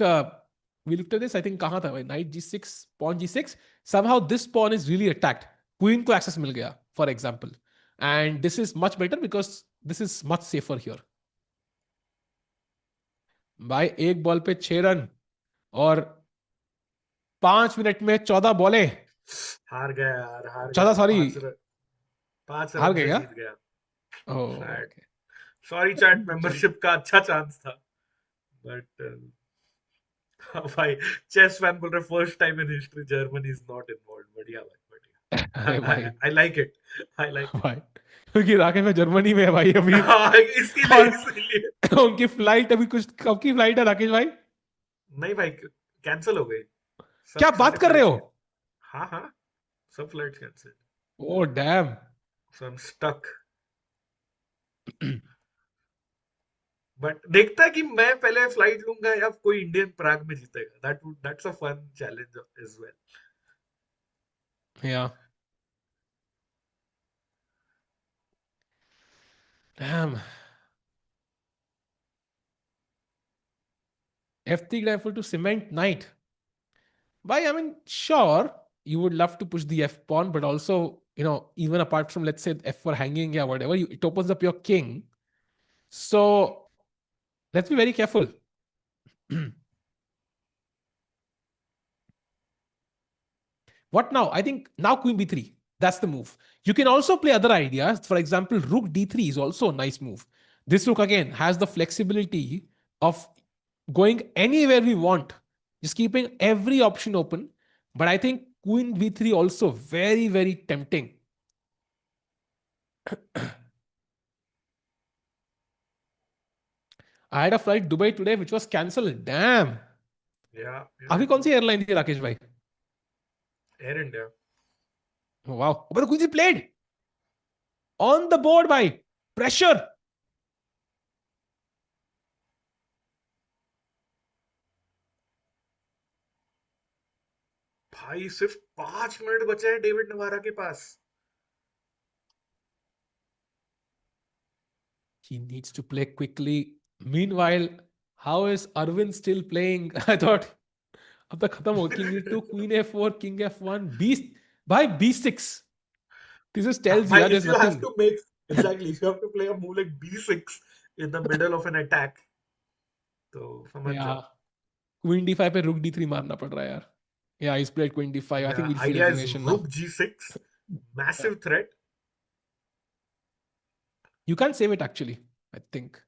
we looked at this, I think, कहाँ था भाई? Knight g6, pawn g6. Somehow this pawn is really attacked. Queen को access मिल गया, for example. And this is much better because this is much safer here. भाई एक ball पे 6 run और 5 minute में 14 बॉलें. हार गया यार, हार 14, गया. सॉरी, 5 रन, 5 हार रन गए से क्या? जीत गया. ओह, सैड. okay. सॉरी चैट, चलो. मेंबरशिप का अच्छा चांस था, बट भाई चेस फैन बोल रहे first time in history Germany is not involved. बढ़िया भाई, अरे बढ़िया. भाई, I like it, I like it. भाई क्योंकि राकेश में जर्मनी में है भाई अभी. इसीलिए और इसीलिए. उनकी फ्लाइट अभी, कुछ कब की फ्लाइट है राकेश भाई? नहीं भाई, कैंसिल हो गई. क्या सब बात सारे कर रहे फ्लाइट्स हो? के. हाँ, सब flights cancel. Oh damn. So I am stuck. But देखता है कि मैं पहले फ्लाइट लूंगा या कोई इंडियन प्राग में जीतेगा. That's a fun challenge as well. Yeah damn. F3 rifle to cement knight. Why? I mean, sure, you would love to push the F pawn, but also, even apart from, let's say, F4 hanging or whatever, it opens up your king. So let's be very careful. What now? I think now queen b3. That's the move. You can also play other ideas. For example, rook d3 is also a nice move. This rook again has the flexibility of going anywhere we want, just keeping every option open. But I think queen b3 also very, very tempting. I had a flight Dubai today which was cancelled. Damn. या अभी कौन सी airline थी राकेश भाई? Air India. Wow. But Quincy played on the board by pressure. भाई सिर्फ 5 minute बचे हैं David Navara के पास. He needs to play quickly. Meanwhile, how is Arvin still playing? I thought अब तक खत्म हो. King e2, Queen f4, King f1, B by b6. This just tells you भाई, there's if you have nothing. to make, exactly, if you have to play a move like b6 in the middle of an attack, तो समझ जाओ. Yeah. Queen d5 पे rook d3 मारना पड़ रहा है यार. Yeah, he's played queen d5. I think Yeah, we'll see idea is resignation now. rook g6, Yeah. massive threat. You can't save it actually, I think.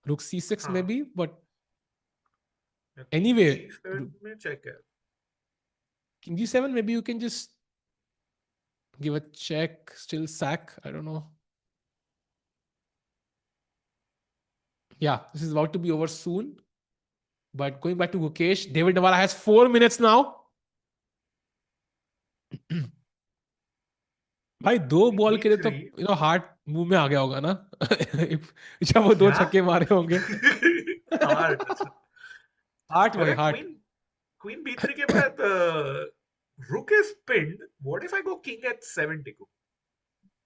Rook c6 हाँ, maybe, but king anyway, c7 में check है. king g7 maybe you can just give a check, still sack. I don't know. Yeah, this is about to be over soon. But going back to Gukesh, David Navara has 4 minutes now. भाई दो Queen ball के लिए तो b3. Heart मुंह में आ गया होगा ना जब वो दो क्या? छक्के मारे होंगे. हार्ट. अच्छा. हार्ट भाई अरे हार्ट. क्वीन b3 के बाद rook is pinned. What if I go king h7 टिको?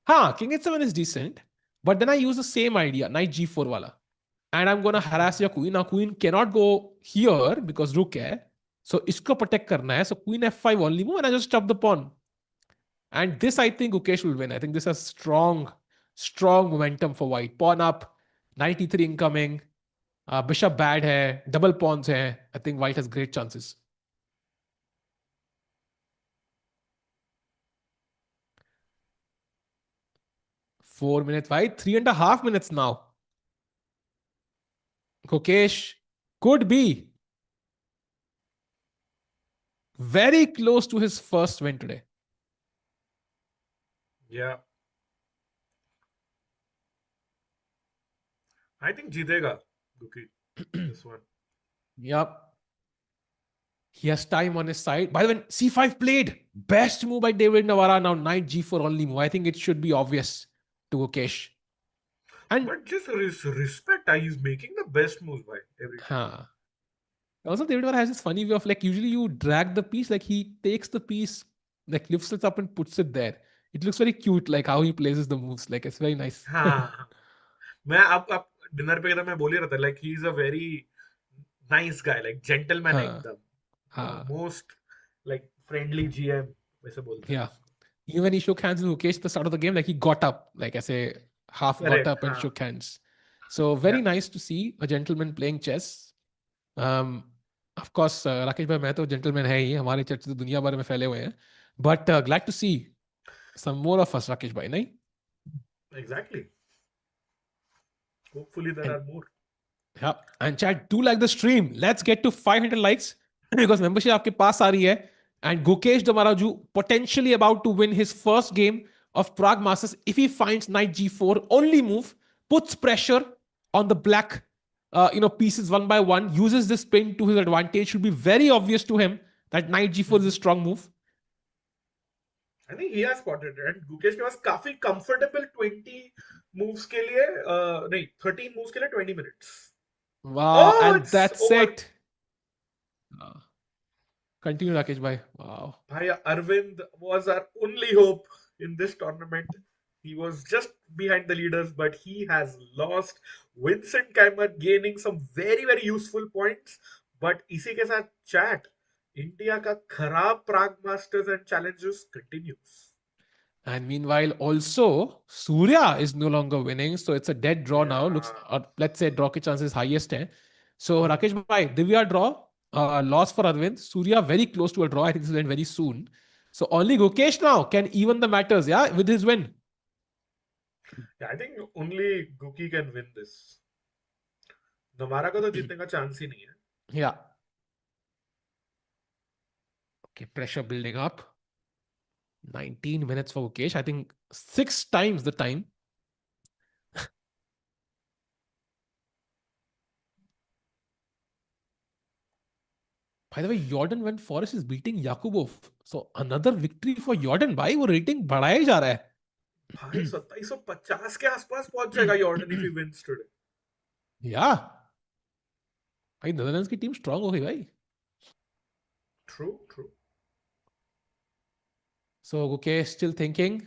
हाँ, king h7 is decent, but then I use the same idea, knight g4 वाला, and I'm gonna harass your queen. Now queen cannot go here because rook है, so इसको protect करना है. So queen f5 only move, and I just stop the pawn. And this, I think, Gukesh will win. I think this has strong momentum for white. Pawn up, knight e3 incoming. Bishop bad hai, double pawns hai. I think white has great chances. 4 minutes white, 3.5 minutes now. Gukesh could be very close to his first win today. Yeah. I think जीतेगा Guki this one. Yep. He has time on his side. By the way, c5 played. Best move by David Navara. Now knight g4 only move. I think it should be obvious to Gukesh. And But just respect, he's making the best moves by every time. also David Navara has this funny way of like usually you drag the piece, like he takes the piece, like lifts it up and puts it there. It looks very cute, like how he places the moves. Like it's very nice. हाँ मैं अब dinner पे था मैं बोल ही रहा था like he's a very nice guy like gentleman हाँ एकदम the हाँ most like friendly GM वैसे बोलते हैं yeah. उसको. Even when he shook hands with Mukesh at the start of the game, like he got up, like I say, half got Correct up and हाँ shook hands. So yeah very nice to see a gentleman playing chess. Um, of course, Rakesh भाई मैं तो gentleman है ही हमारे चर्चे तो दुनिया भर में फैले हुए हैं. But glad to see some more of us, Rakesh भाई, नहीं? exactly hopefully there And are more. yeah, and chat, do like the stream. Let's get to 500 likes because membership आपके पास आ रही है. And Gukesh Dommaraju potentially about to win his first game of Prague Masters if he finds knight g4 only move, puts pressure on the black, pieces one by one, uses this pin to his advantage. Should be very obvious to him that knight g4 is a strong move. I think he has spotted it and Gukesh के पास काफी comfortable 20 moves के लिए नहीं 13 moves के लिए 20 minutes. Wow, Oh and it's that's over. it. Continue, Rakesh bhai. Wow. Bhaiya, Arvind was our only hope in this tournament. He was just behind the leaders, but he has lost. Vincent Keymer gaining some very very useful points. But इसी के साथ chat India का खराब Prague masters and challenges continues. And meanwhile, also Surya is no longer winning, so it's a dead draw now. Looks, Yeah. or let's say draw ke chances highest hai. So Rakesh bhai, Divya draw, loss for Arvind. Surya very close to a draw. I think this will end very soon. So only Gukesh now can even the matters, yeah, with his win. Yeah, I think only Guki can win this. नवारा का तो जीतने का chance ही नहीं है. Yeah. Okay, pressure building up. 19 minutes for Gukesh. I think 6 times the time. By the way, Jorden van Foreest is beating Yakubboev. So another victory for Jorden. भाई वो rating बढ़ाया ही जा रहा है. भाई 2750 के आसपास पहुंच जाएगा यॉर्डन if he wins today. Yeah. भाई नेदरलैंड्स की टीम स्ट्रांग हो गई भाई. True. So Gukesh still thinking.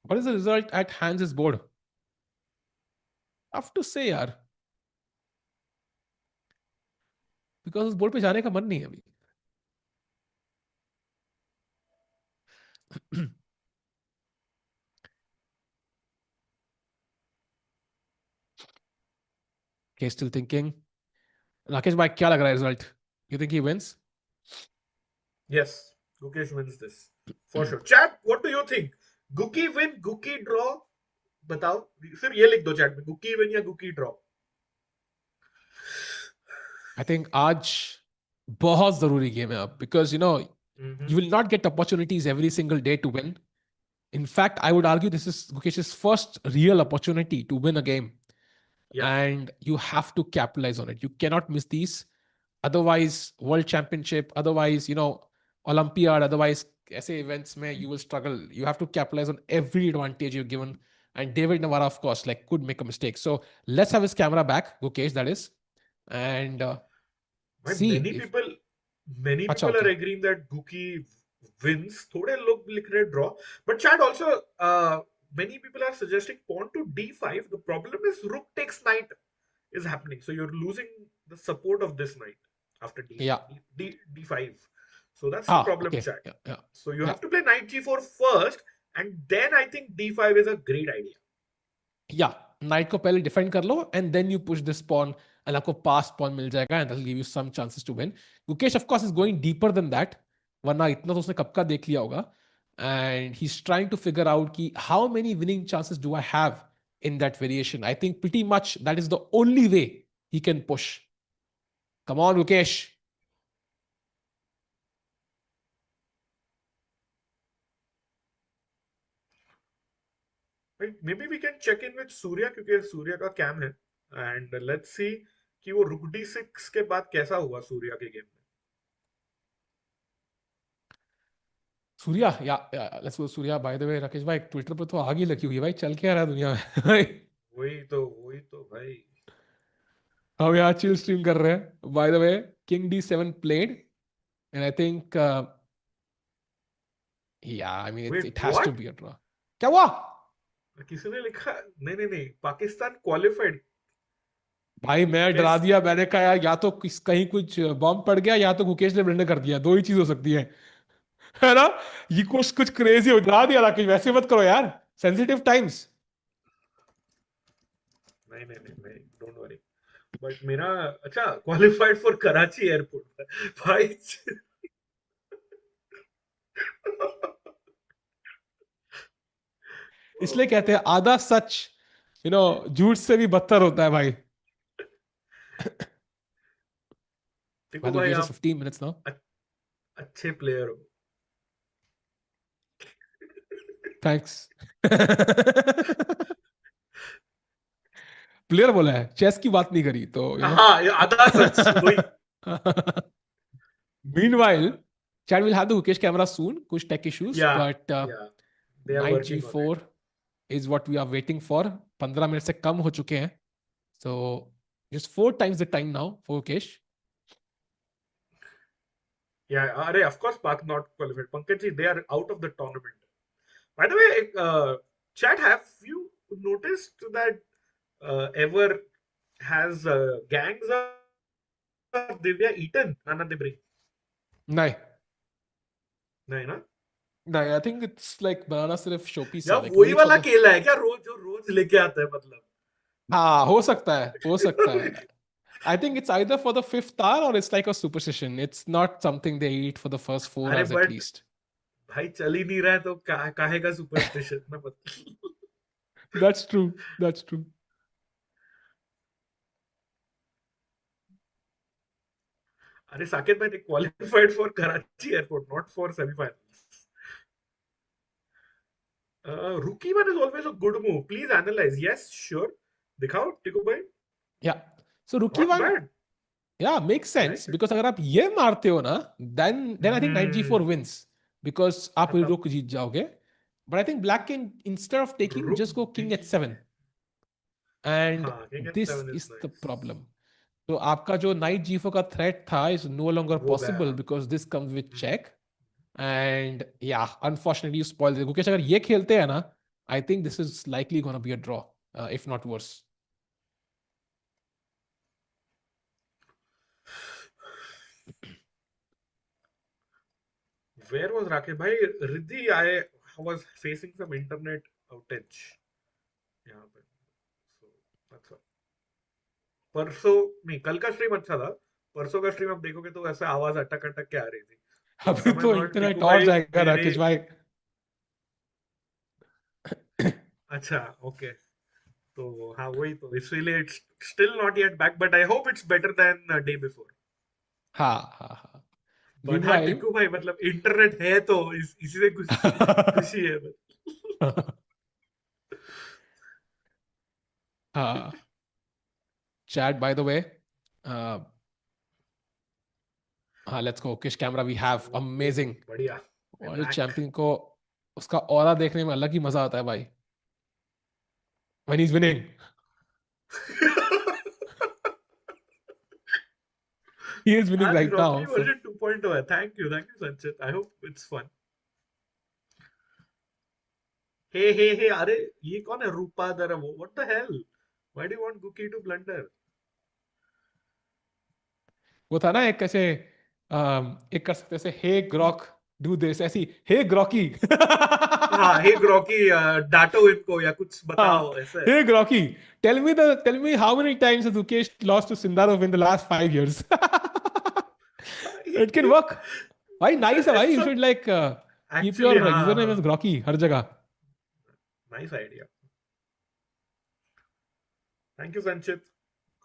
What is the result at Hans' board? Tough to say यार. Because उस बोर्ड पे जाने का मन नहीं है अभी. Okay, still thinking. राकेश भाई क्या लग रहा है result? You think he wins? Yes, Gukesh wins this for sure. Chat, what do you think? Guki win, Guki draw. बताओ सिर्फ ये लिख दो चैट में गुकी विन या गुकी ड्रॉ. I think आज बहुत जरूरी गेम है अब because you will not get opportunities every single day to win. In fact, I would argue this is Gukesh's first real opportunity to win a game. Yeah. And you have to capitalize on it. You cannot miss these. Otherwise, World Championship, otherwise, Olympiad, otherwise, ऐसे events में you will struggle. You have to capitalize on every advantage you're given. And David Navara, of course, like could make a mistake. So let's have his camera back, Gukesh, that is. And see many if... people अच्छा, are okay. agreeing that Guki wins. थोड़े लोग लिख रहे draw. But chat also many people are suggesting pawn to d5. The problem is rook takes knight is happening. So you're losing the support of this knight after Yeah. d5. So that's the problem, Okay. chat. Yeah. So you have to play knight g4 first and then I think d5 is a great idea. या knight को पहले defend कर लो and then you push this pawn and आपको पास pawn मिल जाएगा and that give you some chances to win. Gukesh of course is going deeper then that, वरना इतना तो उसने कब का देख लिया होगा. And he is trying to figure out कि how many winning chances do I have in that variation. I think pretty much that is the only way he can push. Come on, Gukesh. Maybe we can check in with Surya क्योंकि सूर्य का cam है and let's see कि वो रुक d6 के बाद कैसा हुआ सूर्या के गेम में. सूर्या या let's go Surya. Bye the वे राकेश भाई ट्विटर पर तो आग ही लगी हुई है भाई, चल क्या रहा है दुनिया में. वही तो भाई. हम यहाँ चिल स्ट्रीम कर रहे हैं. Bye the way king d7 played and I think yeah, I mean Wait, it has to what? be a draw. क्या हुआ किसी ने लिखा नहीं पाकिस्तान क्वालिफाइड. भाई? मैं डरा कैसे? दिया, मैंने कहा यार या तो कहीं कुछ बॉम्ब पड़ गया या तो गुकेश ने ब्लंडर कर दिया, दो ही चीज हो सकती है. है ना? ये कुछ कुछ क्रेजी हो, डरा दिया राकेश. वैसे मत करो यार, सेंसिटिव टाइम्स. नहीं डोंट वरी. बट मेरा अच्छा क्वालिफाइड फॉर कराची एयरपोर्ट भाई. इसलिए कहते हैं आधा सच झूठ से भी बदतर होता है भाई. देखो By the way, भाई we are just आप 15 minutes now. अच्छे प्लेयर हो. Thanks. प्लेयर बोला है, चेस की बात नहीं करी तो हाँ आधा सच वही. Meanwhile, Chad will have the Gukesh camera soon. Kuch tech issues, yeah but they are knight working on it. g4 is what we are waiting for. 15 minute से कम हो चुके हैं. So just 4 times the time now for Gukesh. Yeah, अरे of course Pak not qualified. Pankaj ji, they are out of the tournament. By the way, Chad, have you noticed that ever has gangs of Divya eaten Nana Debri? नहीं नहीं ना. नहीं, I think it's like बनाना सिर्फ showpiece या है, like वही only for वाला the. केला है क्या जो रोज लेके आता है मतलब. हाँ हो सकता है, हो सकता है. I think it's either for the fifth hour or it's like a superstition. It's not something they eat for the first 4 अरे hours at बट least. भाई चल ही नहीं रहा है तो काहे का सुपरस्टिशन ना मतलब. That's true. That's true. अरे साकेत भाई, they qualified for Karachi airport, not for semi-finals. Rookie one is always a good move. Please analyze. Yes, sure. दिखाओ टिकू भाई. Yeah. So rookie Not one, bad. yeah, makes I sense like it. because अगर आप ये मारते हो ना, then I think knight g4 wins because आप खत्म. रुक जीत जाओगे. But I think black can, instead of taking, रुक just go king D. h7, and हाँ, king this h7 is is the nice. problem. तो आपका जो knight g4 का threat था is no longer वो possible गया. because this comes with check. And yeah, unfortunately you spoiled it. Gukesh अगर ये खेलते हैं ना, I think this is likely going to be a draw, if not worse. Where was Rakesh bhai? Riddhi, I was facing some internet outage यहाँ पे. So that's all. परसों नहीं, कल का स्ट्रीम अच्छा था. परसों का स्ट्रीम आप देखोगे तो ऐसा आवाज अटक अटक के आ रही थी. तो उस अभी समय तो थोड़ा इंटरनेट टिकू और भाई जाएगा मेरे. राकेश भाई. अच्छा ओके. तो हाँ वही तो, इसीलिए it's still not yet back but I hope it's better than day before. हाँ हाँ हाँ. बट हाँ Meanwhile, टिकू भाई मतलब इंटरनेट है तो इसी से कुछ खुशी है. Chad, by the way, uh, let's go. Kish camera, we have वो amazing बढ़िया. World black. चैंपियन को. उसका ऑरा देखने में अलग ही मजा आता है भाई. When he's winning, he is winning आज right रॉकी now. So वर्जन 2.0 है. Thank you Sanchit. I hope it's fun. Hey अरे ये कौन है रूपा दर वो. What the hell. Why do you want Gukki to blunder. वो था ना एक ऐसे, एक कर सकते ऐसे, हे ग्रॉक डू दिस, ऐसी हे ग्रॉकी. हाँ हे ग्रॉकी डांटो इनको या कुछ बताओ ऐसे. Hey Grocky, tell me how many times has Gukesh lost to Sindarov in the last 5 years? It can work. भाई nice है भाई. You ऐसा should like keep your actually हाँ username as हाँ Grocky हर जगह. Nice idea. थैंक यू संचित.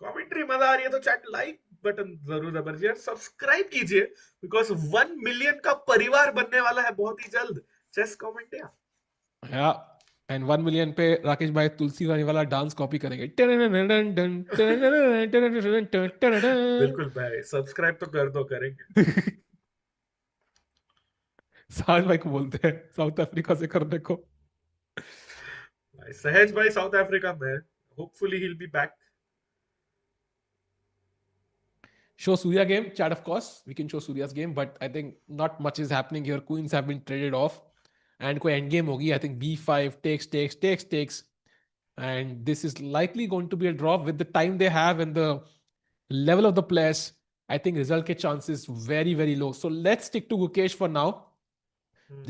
Commentary मजा आ रही है तो चैट लाइक बटन जरूर दबाइए, सब्सक्राइब कीजिए बिकॉज 1 मिलियन का परिवार बनने वाला है बहुत ही जल्द चेस कमेंटिया. Yeah. And 1 million पे राकेश भाई तुलसी वाली वाला डांस कॉपी करेंगे. बिल्कुल भाई सब्सक्राइब तो कर दो, करेंगे. साज भाई को बोलते हैं साउथ अफ्रीका से करने को. भाई सहज भाई साउथ अफ्रीका में, hopefully he will be back. Show Surya game, chat of course. We can show Surya's game, but I think not much is happening here. Queens have been traded off. And कोई end game होगी. I think B5 takes. And this is likely going to be a draw with the time they have and the level of the players. I think result ke chances very, very low. So let's stick to Gukesh for now.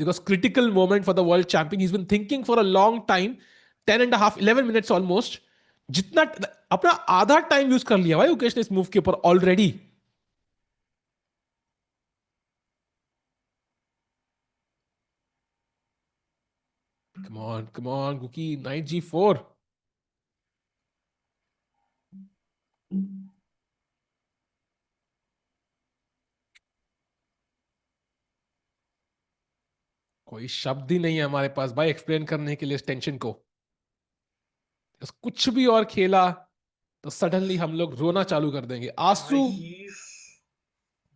Because critical moment for the world champion. He's been thinking for a long time. 10 and a half, 11 minutes almost. जितना अपना आधा time use कर लिया भाई मुकेश ने इस move के ऊपर already. Come on, Guki. Knight G4. कोई शब्द ही नहीं है हमारे पास भाई एक्सप्लेन करने के लिए इस टेंशन को. कुछ भी और खेला तो सडनली हम लोग रोना चालू कर देंगे. आंसू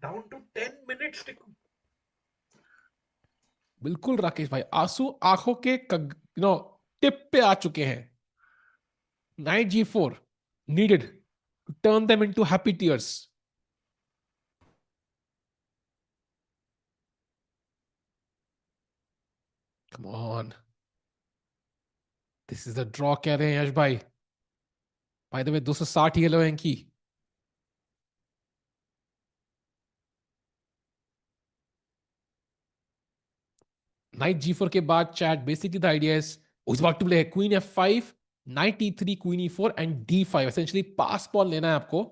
डाउन टू 10 मिनट्स. बिल्कुल राकेश भाई, आंसू आंखों के टिप पे आ चुके हैं. Knight G4 needed to turn them into happy tears. Come on. This is a draw कह रहे हैं यश भाई. By the way 260 येलो है इनकी. Knight G4 के बाद chat basically the idea is he's about to play Queen F5, Knight E3, Queen E4 and D5. Essentially pass pawn लेना है आपको.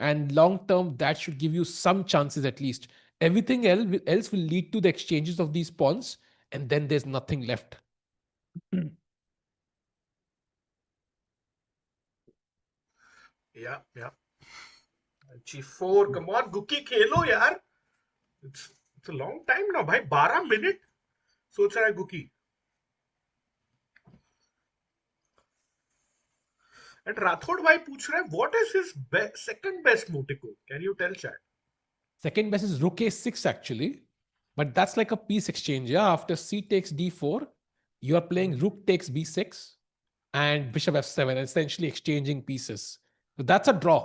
And long term that should give you some chances at least. Everything else will lead to the exchanges of these pawns and then there's nothing left. Yeah. G4, come on, Guki खेलो यार. It's a long time now भाई. 12 minute सोच रहा है गुकी. And Rathore भाई पूछ रहे हैं what is his second best move Tiku. Can you tell chat? Second best is rook a6 actually, but that's like a piece exchange. Yeah, after c takes d4, you are playing rook takes b6 and bishop f7, essentially exchanging pieces. So that's a draw.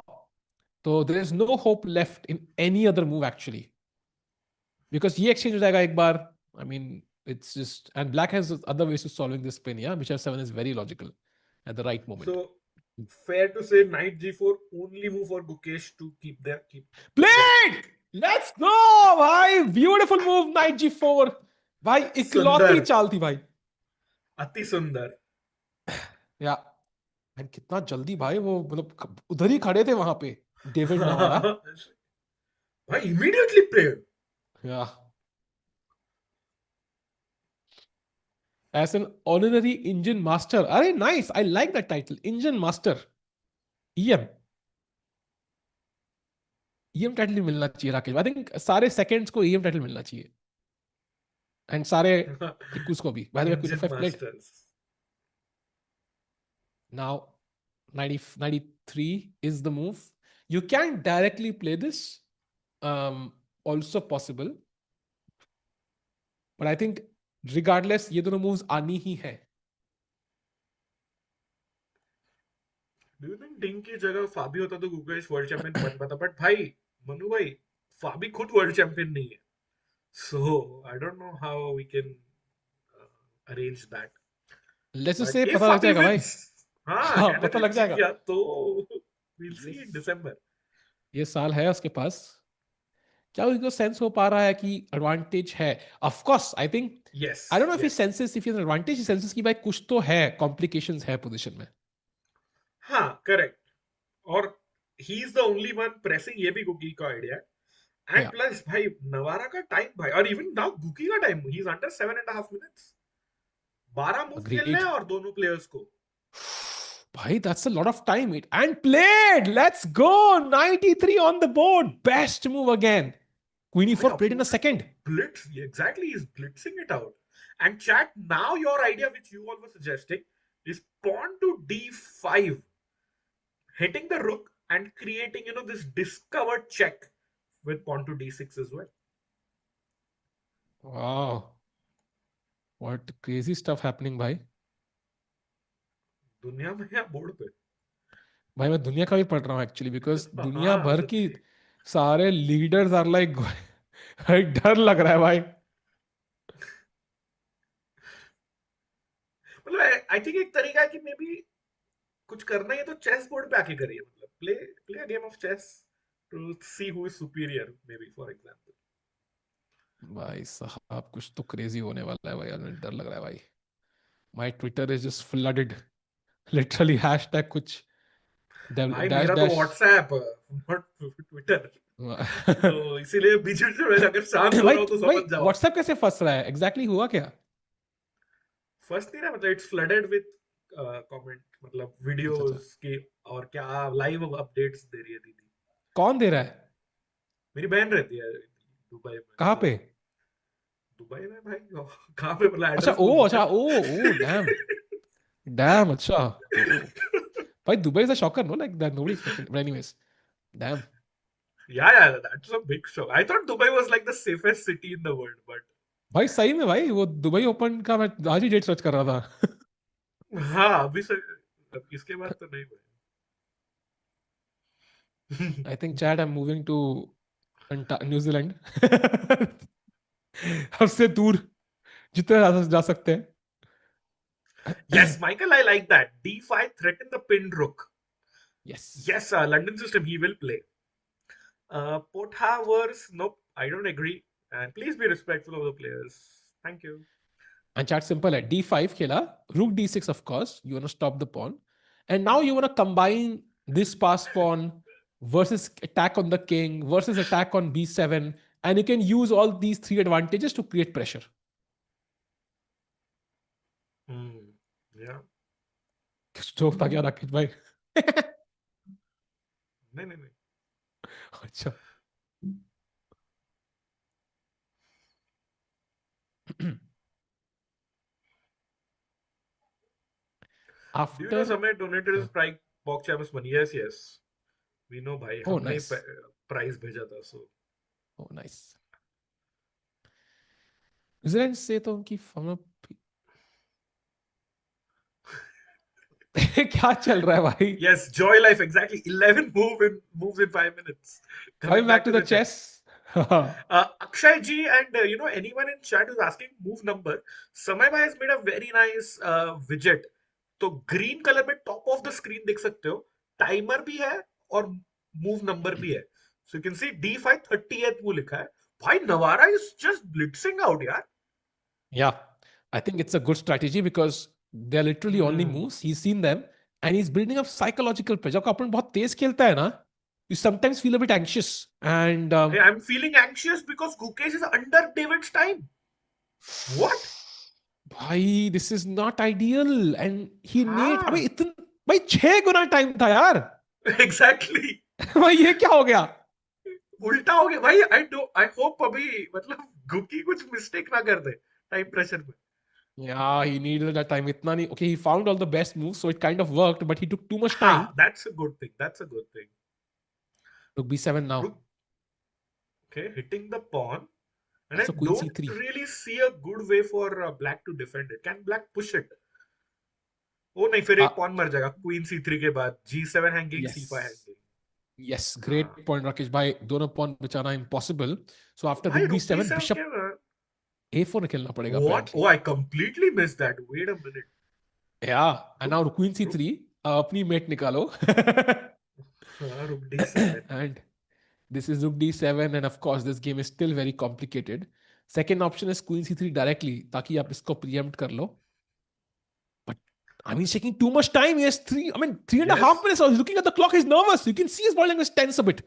So there is no hope left in any other move actually, because ye exchange ho jayega ek bar. I mean, it's just, and black has other ways of solving this spin. Yeah, bishop 7 is very logical at the right moment. So fair to say knight g4 only move for Gukesh to keep played. Let's go भाई. Beautiful move knight g4. भाई इकलौती चाल थी भाई. अति सुंदर. या and कितना जल्दी भाई वो मतलब उधर ही खड़े थे वहां पे डेविड नवारा. भाई इमीडिएटली प्लेड. या as an honorary engine master. अरे nice, I like that title, engine master. EM title मिलना चाहिए राकेश. आई थिंक सारे सेकंड्स को EM टाइटल मिलना चाहिए एंड सारे टिक्कूस को भी. Bye the way queen of played. Now 93 is the move. You can directly play this, also possible, but I think regardless ये दोनों moves आनी ही है. Do you think डिंग की जगह फाबी होता तो गुकेश वर्ल्ड चैंपियन बन पाता? बट भाई मनु भाई फाबी खुद वर्ल्ड चैंपियन नहीं है. So I don't know how we can arrange that. Let's just say पता लग जाएगा भाई. हाँ पता लग जाएगा तो we'll see in December. ये साल है उसके पास. क्या उनको सेंस हो पा रहा है कि एडवांटेज है? Of course I think, yes I don't know if he yes senses if he advantage, he senses कि भाई कुछ तो है, कॉम्प्लिकेशंस है पोजीशन में. हाँ करेक्ट. और ही is the only one pressing, ये भी गुकी का आइडिया है. एंड या, प्लस भाई नवारा का टाइम भाई, और इवन नाउ गुकी का time, he is under 7.5 minutes. 12 move खेलने agreed. हैं और दोनों प्लेयर्स को. Bhai, that's a lot of time. It and played. Let's go. 93 on the board. Best move again. Queen भाई e4 played in a opponent second. blitz, exactly, he's blitzing it out. And chat, now your idea which you all were suggesting is pawn to d5, hitting the rook and creating, this discovered check with pawn to d6 as well. Wow. What crazy stuff happening, bhai. दुनिया में या board पे. भाई मैं दुनिया का भी पढ़ रहा हूँ एक्चुअली, बिकॉज दुनिया हाँ भर की सच्ची. सारे लीडर्स आर लाइक डर लग रहा है भाई. मतलब आई थिंक एक तरीका है कि मे बी कुछ करना है तो चेस बोर्ड पे आके करिए, मतलब play play a game of chess to see who is superior, maybe for example. भाई साहब कुछ तो क्रेजी होने वाला है भाई, मुझे डर लग रहा है भाई. My Twitter is just flooded, literally hashtag कुछ भाई डैश मेरा तो डैश. WhatsApp, not Twitter. तो इसीलिए बीच बीच में अगर शांत हो भाई रहा हो तो भाई समझ जाओ. व्हाट्सएप कैसे फंस रहा है एग्जैक्टली exactly हुआ क्या? फर्स्ट नहीं ना, मतलब इट्स फ्लडेड विद कमेंट, मतलब अच्छा अच्छा. वीडियोस की. और क्या लाइव अपडेट्स दे रही है दीदी. कौन दे रहा है? मेरी बहन रहती है दुबई में, कहाँ तो पे? दुबई में भाई. कहाँ पे, मतलब अच्छा एड्रेस ओ, बोल दूं क्या? अच्छा ओ, ओ डैम, डैम, अच्छा. ओ भाई Dubai is a shocker, know like that nobody expected, but anyways, dam. Yeah, that's a big show. I thought Dubai was like the safest city in the world, but भाई सही में भाई वो Dubai open का मैं आज ही date search कर रहा था. हाँ अभी से, अब इसके बाद तो नहीं भाई. I think chat I am moving to New Zealand. सबसे दूर जितना जा सकते Yes, हैं. Michael, I like that. D5 threaten the pinned rook. Yes. Yes, London system he will play. Pothavers, nope, I don't agree. And please be respectful of the players. Thank you. And chat simple है, d5 खेला, rook d6 of course, you want to stop the pawn, and now you want to combine this pass pawn versus attack on the king versus attack on b7, and you can use all these three advantages to create pressure. Hmm. Yeah. Stroke था क्या राकेश भाई? नहीं नहीं नहीं. अच्छा. Do you know after. somebody donated his Prague Champions money? Yes, yes. We know भाई, ओ हमने ही nice. Prize भेजा था, so. ओ नाइस. न्यूजीलैंड से तो उनकी फॉर्म क्या चल रहा है भाई? Yes, joy life, exactly. 11 moves in 5 minutes. Coming Coming back back to to the the chess. chess. Yeah. Akshay ji and anyone in chat who's asking move number, Samay bhai has made a very nice widget. तो green colour में top of the screen देख सकते हो, timer भी है और move number भी है. So you can C D5 30th move लिखा है. भाई नवारा इज जस्ट ब्लिट्सिंग आउट यार. I think it's a good strategy because they're literally only Hmm. moves. He's seen them and he's building up psychological pressure. जब अपन बहुत तेज खेलता है ना, you sometimes feel a bit anxious. And Hey, I'm feeling anxious because Gukesh is under David's time. What? भाई this is not ideal. And he need, अबे हाँ. इतन भाई 6 गुना time था यार. एग्जैक्टली. भाई ये क्या हो गया? उल्टा हो गया भाई. आई होप अभी, मतलब गुकी कुछ मिस्टेक ना कर दे टाइम प्रेशर में. Yeah, he needed that time. इतना नहीं. Okay, he found all the best moves, so it kind of worked, but he took too much time. हाँ, that's a good thing, that's a good thing. Took b7 now. Okay, hitting the pawn, and I So queen don't c3. really see a good way for black to defend it. Can black push it? ओ नहीं, फिर एक Uh, pawn मर जाएगा queen C3 के बाद. G7 hanging, C5 yes. Hanging. Yes, हाँ great point, Rakesh. भाई दोनों pawn बचाना impossible. So after भाई, rook रुक b7, B7 bishop के बाद. a4 निकलना पड़ेगा What? apparently. Oh, I completely missed that. Wait a minute. Yeah, and रुक now queen रुक. c3, अपनी mate निकालो. हाँ, रुक D7. And This is rook d7 and of course this game is still very complicated. Second option is queen c3 directly ताकि आप इसको preempt कर लो. But I mean, he's taking too much time. He has three and a half Yes, minutes. I was looking at the clock. He's nervous. You can see his body language tense a bit.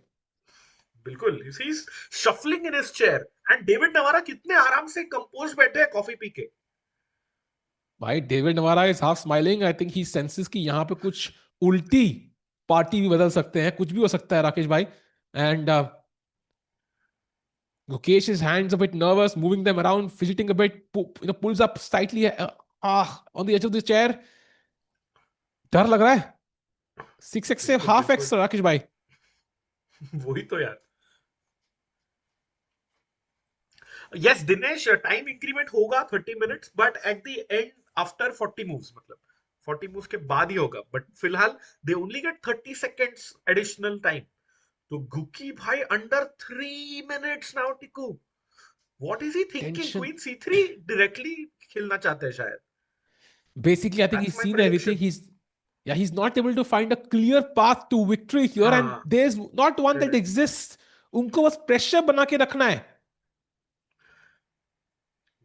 बिल्कुल. He's shuffling in his chair. And David Navara कितने आराम से compose बैठे हैं coffee पी के. भाई David Navara is half smiling. I think he senses कि यहाँ पे कुछ उल्टी पार्टी भी बदल सकते हैं, कुछ भी हो सकता है राकेश भाई. And Gukesh's hands a bit nervous, moving them around, fidgeting a bit, pulls up slightly on the edge of the chair. डर लग रहा है. 6x से half x राकेश भाई. वही तो यार. Yes, Dinesh, time increment होगा 30 minutes, but at the end after 40 moves, मतलब 40 moves के बाद ही होगा. But फिलहाल they only get 30 seconds additional time. तो गुकी भाई under 3 minutes now, Tiku. What is he thinking? Tension. Queen c3 directly खेलना चाहते हैं शायद. Basically, I think That's he's my seen prediction. everything. He's not able to find a clear path to victory here, and there's not one that Correct. exists. उनको बस pressure बना के रखना है.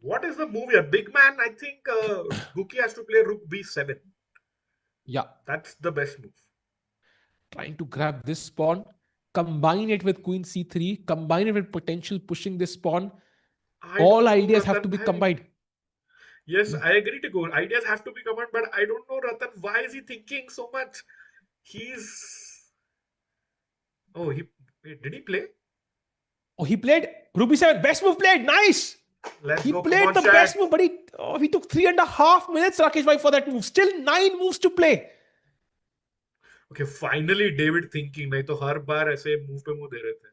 What is the move here? Big man, I think Guki has to play rook b7. Yeah. That's the best move. Trying to grab this pawn, combine it with queen c3, combine it with potential pushing this pawn. All ideas have to be combined. Yes, I agree to go. Ideas have to be combined, but I don't know, Ratan, why is he thinking so much? Oh, did he play? Oh, he played rook b7. Best move played. Nice. He played the best move, but he took 3.5 minutes, Rakesh bhai, for that move. Still 9 moves to play. Okay, finally David thinking. नहीं तो हर बार ऐसे move पे move दे रहे थे.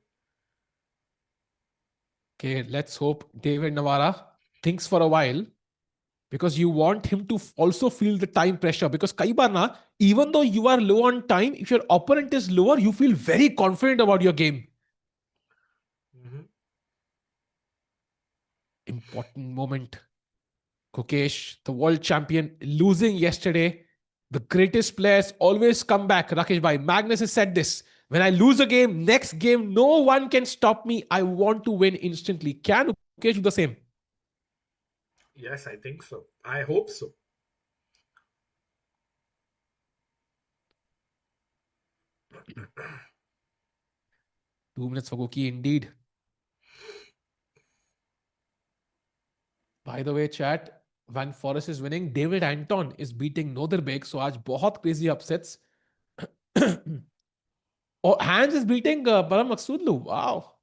Okay, let's hope David Navara thinks for a while, because you want him to also feel the time pressure. Because kai baar na, even though you are low on time, if your opponent is lower, you feel very confident about your game. Important moment. Gukesh, the world champion, losing yesterday. The greatest players always come back. Rakesh bhai, Magnus has said this. When I lose a game, next game, no one can stop me. I want to win instantly. Can Gukesh do the same? Yes, I think so. I hope so. Two minutes for Guki, indeed. By the way, chat, Van Foreest is winning. David Anton is beating Nodirbek. So आज बहुत crazy upsets. Oh, Hans is beating Parham Maghsoodloo. Wow.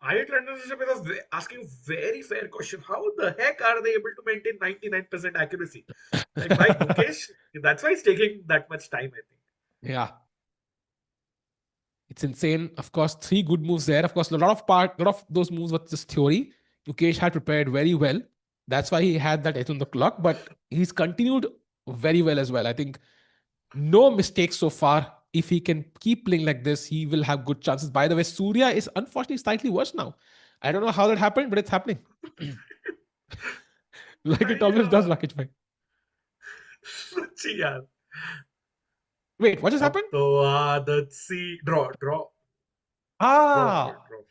IIT Transition is asking very fair question. How the heck are they able to maintain 99% accuracy? Like by Gukesh, that's why it's taking that much time, I think. Yeah. It's insane. Of course, 3 good moves there. Of course, a lot of those moves were just theory. Gukesh had prepared very well. That's why he had that edge on the clock. But he's continued very well as well. I think no mistakes so far. If he can keep playing like this, he will have good chances. By the way, Surya is unfortunately slightly worse now. I don't know how that happened, but it's happening. Like it always does, Rakesh bhai. Wait, what just happened? Draw. Draw.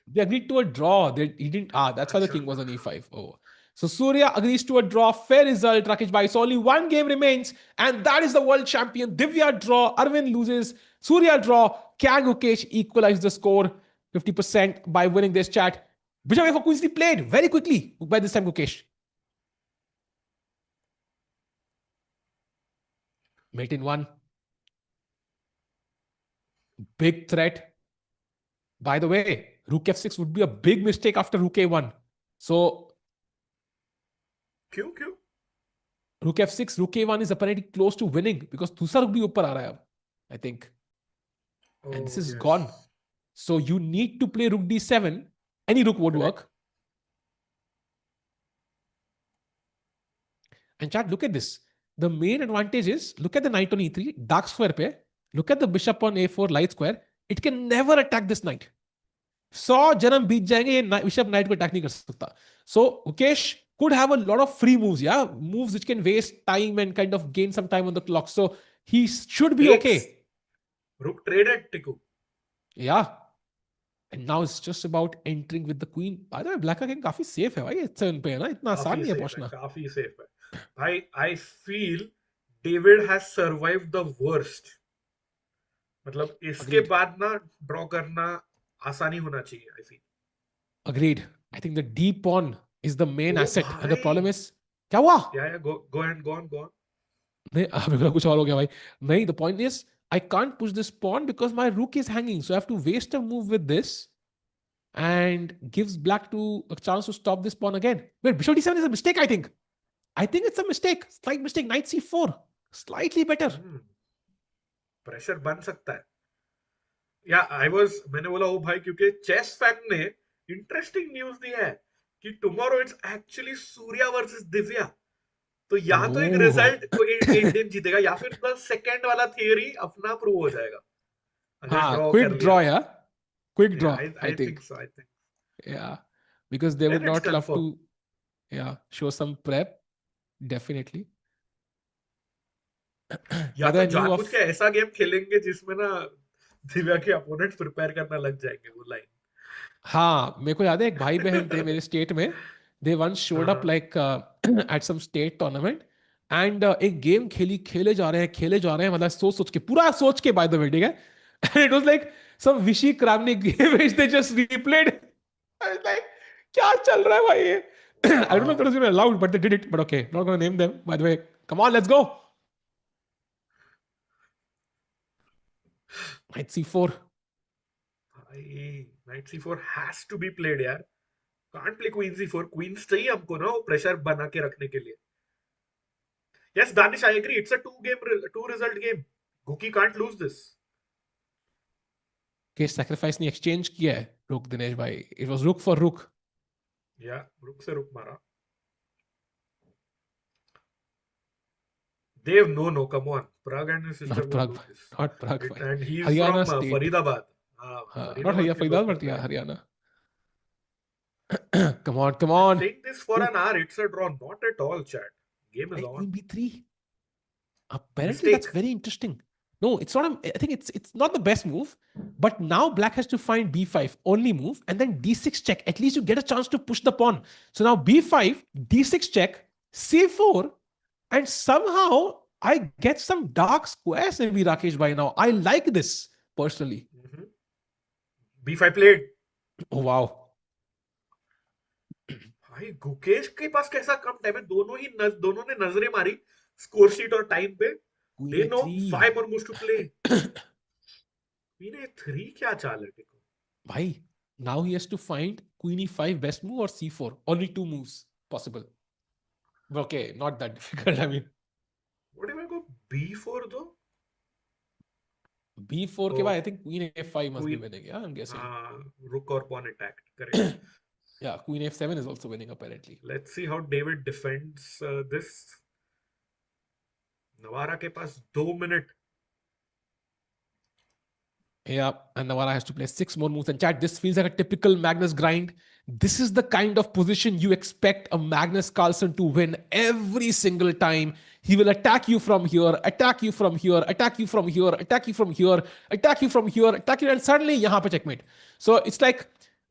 They agreed to a draw. He didn't. That's why the king was on e5. Oh. So Surya agrees to a draw. Fair result, Rakesh bhai. So only 1 game remains, and that is the world champion. Divya draw. Arvin loses. Surya draw. Can Gukesh equalize the score 50% by winning this chat? Bishop for Queen C played very quickly by this time, Gukesh. Mate in 1. Big threat. By the way, rook f6 would be a big mistake after rook a1. So Q. Rook f6, rook a1 is apparently close to winning because दूसरा rook भी ऊपर आ रहा है अब, I think. And this is gone. So you need to play rook d7. Any rook would work. And chat, look at this. The main advantage is, look at the knight on e3, dark square पे. Look at the bishop on a4, light square. It can never attack this knight. 100 जन्म बीत जाएंगे, ये bishop knight को attack नहीं कर सकता. So Gukesh could have a lot of free moves, moves which can waste time and kind of gain some time on the clock. So he should be okay. Rook traded Tiku. Yeah. And now it's just about entering with the queen. By the way, black का king काफी safe है भाई, 7 पे है ना, इतना आसान काफी नहीं है सेफ है, पहुंचना. काफी सेफ है. भाई, I feel David has survived the worst. मतलब इसके Agreed. बाद ना ड्रॉ करना आसानी होना चाहिए, I feel. Agreed. I think the D pawn is the main O asset. And the भाई, problem is, क्या हुआ? या go on. नहीं, अभी बोला कुछ और हो गया भाई. नहीं, the point is, I can't push this pawn because my rook is hanging. So I have to waste a move with this and gives black to a chance to stop this pawn again. Wait, bishop d7 is a mistake, I think. I think it's a mistake. Slight mistake. Knight c4. Slightly better. Pressure बन सकता है. या मैंने बोला ओ भाई, क्योंकि chess fan ने interesting news दी है कि tomorrow it's actually Surya versus Divya. तो या तो एक Oh. रिजल्ट को इंडियन जीतेगा, या फिर द सेकंड वाला थियरी अपना प्रूव हो जाएगा अगर हाँ, ड्रॉ कर quick लिया draw, तो. yeah. Quick या draw, I I think. Think so, I think Yeah. Because they would then it's not love confirm. to, yeah, show some prep. Definitely. या By the तो way, I knew जानबूझ के of. ऐसा game खेलेंगे जिसमें ना दिव्या के अपोनेंट्स प्रिपेयर करना लग जाएंगे वो लाइन. हाँ, मेरे को याद है एक भाई बहन थे मेरे स्टेट में. दे वंस शोड अप हाँ. Like at some state tournament and एक गेम खेले जा रहे हैं, मतलब सोच सोच के, पूरा सोच के, बाय द वे, ठीक है. And it was like some Vishy Kramnik game which they just replayed. I was like, क्या चल रहा है भाई ये? I don't know if it was allowed but they did it, but okay, not gonna name them. By the way, come on, let's go. Knight c4. भाई, knight C4 has to be played यार. Can't play queen C4. Queen चाहिए हमको ना वो pressure बना के रखने के लिए. Yes, Danish, I agree. It's a two result game. Guki can't lose this. के सैक्रिफाइस ने एक्सचेंज किया है रुक दिनेश भाई. इट वाज रुक फॉर रुक. Yeah, रुक से रुक मारा. Dave, no, come on. Prague and his sister Not won't Prague, do this. not Prague. And he's from Haryana state. Faridabad. Not Faridabad Haryana, के लोग Faridabad, but करते yeah, हैं. Haryana. Come on, come I'm on. saying this for an hour. It's a draw. Not at all, chat. Game is Like on. queen b3. Apparently, that's Mistake. very interesting. No, it's not. I think it's not the best move. But now black has to find b5 only move, and then d6 check. At least you get a chance to push the pawn. So now b5, d6 check, c4, and somehow I get some dark squares maybe Rakesh by now. I like this personally. B5 played. Oh wow. भाई, गुकेश के पास कैसा कम time है. दोनों ने नजरें मारी score sheet और time पे. Queen They know a3. 5 more moves to play. Queen A3 क्या चाल है टिको. Bhai, now he has to find queen e5 best move or c4. Only two moves possible. But okay, not that difficult. I mean, What if I go B4 though? b4 के Oh, बाद I think queen a5 must be Queen. winning. Yeah, I'm guessing. Rook or pawn attacked. Correct. Yeah, queen f7 is also winning apparently. Let's see how David defends this. नवारा के पास 2 minute. Yeah, and Navara has to play 6 more moves. And chat, this feels like a typical Magnus grind. This is the kind of position you expect a Magnus Carlsen to win every single time. He will attack you from here, attack you from here, attack you from here, attack you from here, attack you from here, attack you, and suddenly yahan pe checkmate. So it's like,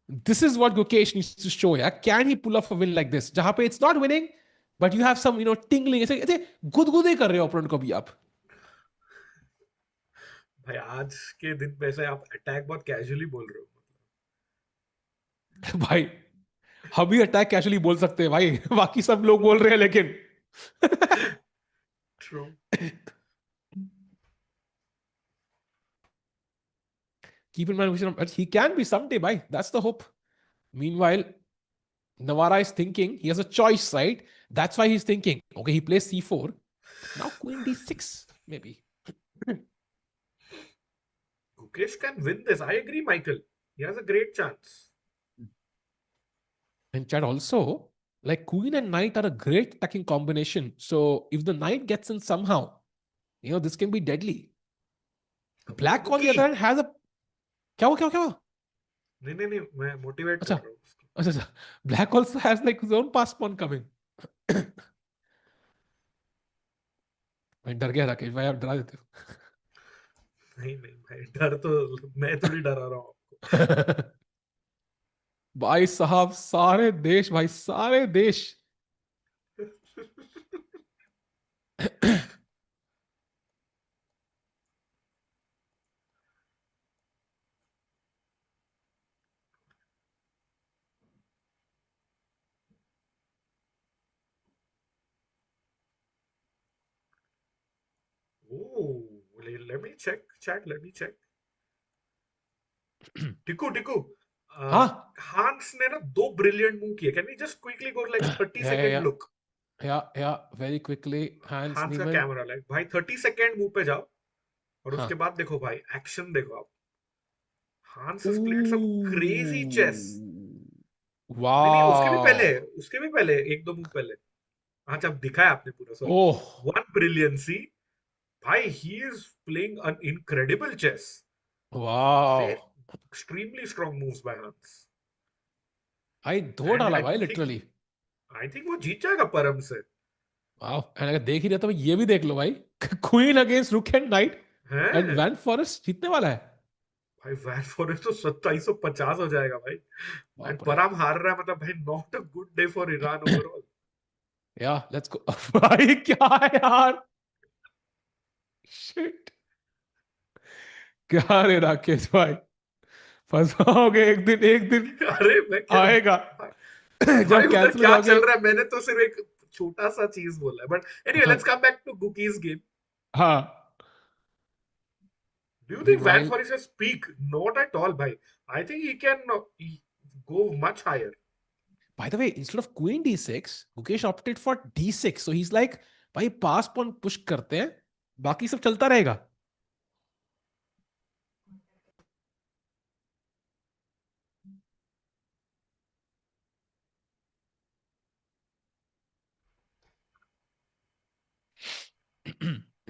this is what Gukesh needs to show. Yeah, can he pull off a win like this? Jahan pe it's not winning, but you have some, tingling. It's gudgude kar rahe ho opponent ko bhi aap. भाई, आज के दिन पे ऐसे आप attack बहुत casually बोल रहे हो. भाई, हम भी अटैक कैजुअली बोल सकते हैं भाई. बाकी सब लोग बोल रहे हैं लेकिन. True. Keep in mind, he can be someday, bhai. That's the hope. Meanwhile, Navara is thinking, he has a choice, right? That's why he's thinking, okay, he plays c4. Now queen d6, maybe. Gukesh can win this. I agree, Michael. He has a great chance. And Chad also, like queen and knight are a great attacking combination. So if the knight gets in somehow, this can be deadly. Black, on the other hand, has a... क्या हुआ? नहीं, मैं motivate कर रहा हूँ. अच्छा. Black also has like his own pass pawn coming. मैं डर गया राकेश भाई, आप डरा देते हो. नहीं नहीं भाई, डर तो मैं थोड़ी डरा रहा हूँ आपको। भाई साहब सारे देश, भाई सारे देश। Oh, let me check, chat, let me check. टिकू टिकू, हाँ, हांस ने ना दो ब्रिलियंट मूव किए। Can we just quickly go like 30 या या सेकंड या लुक? या वेरी क्विकली हैंस हांस का नीमन। कैमरा लाइक भाई 30 सेकंड मूव पे जाओ, और हाँ। उसके बाद देखो भाई, एक्शन देखो आप। हांस has played some crazy chess. Ooh. नहीं नहीं, उसके भी पहले, Wow. उसके भी पहले एक दो मूव पहले। हाँ जब दिखाया आपने पूरा, सॉरी। Oh, वन ब्रिलियंसी, भाई he is playing an incredible chess. Very wow. extremely strong moves by Hans. भाई धो And डाला I भाई think लिटरली। I think वो जीत जाएगा परम से। वाओ, एंड अगर देख ही रहे तो ये भी देख लो भाई। क्वीन अगेंस्ट रुक एंड नाइट, एंड हैं वैन फॉरेस्ट जीतने वाला है। भाई, वैन फॉरेस्ट तो 2750 हो जाएगा भाई। एंड बाप रे। परम हार रहा है, मतलब भाई not a good day for Iran overall. या लेट्स गो। भाई क्या है यार, शिट। क्या रे राकेश भाई, फंसाओगे एक दिन, एक दिन अरे मैं क्या आएगा भाई, भाई जब उधर कैंसिल हो क्या जाओगे। चल रहा है, मैंने तो सिर्फ एक छोटा सा चीज बोला है, but anyway let's come back to Gukki's game. हाँ। Do you think Van meanwhile, Foreest is peak? Not at all भाई। I think he can go much higher. by the way, instead of queen d6, Gukesh opted for d6. So he's like, भाई पास pawn push करते हैं, बाकी सब चलता रहेगा।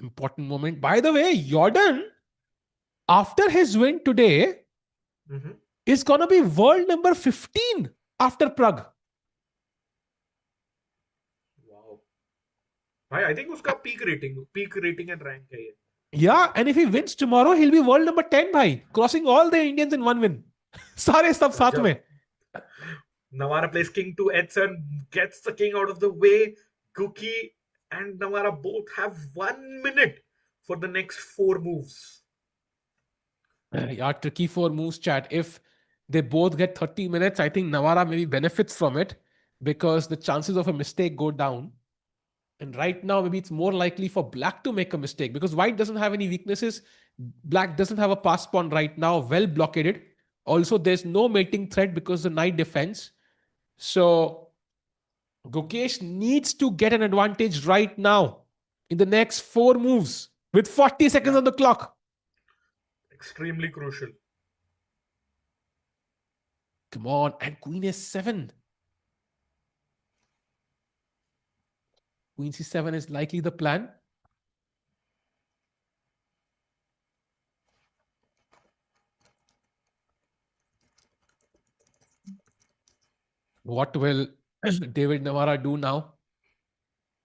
Important moment. By the way, Jordan, after his win today, Mm-hmm. is gonna be world number 15 after Prague. Wow. भाई I think उसका peak rating and rank है ये। Yeah, and if he wins tomorrow, he'll be world number 10, bhai, crossing all the Indians in one win. सारे सब साथ गजब। में। Navara plays king to h7, gets the king out of the way. Guki and Navara both have 1 minute for the next four moves. Yeah, tricky four moves, chat. If they both get 30 minutes, I think Navara maybe benefits from it because the chances of a mistake go down. And right now, maybe it's more likely for black to make a mistake because white doesn't have any weaknesses. Black doesn't have a pass pawn right now, well blockaded. Also, there's no mating threat because the knight defends. So Gukesh needs to get an advantage right now in the next four moves with 40 seconds Yeah, on the clock. extremely crucial. Come on, and queen s7. Queen c7 is likely the plan. What will David Navara do now?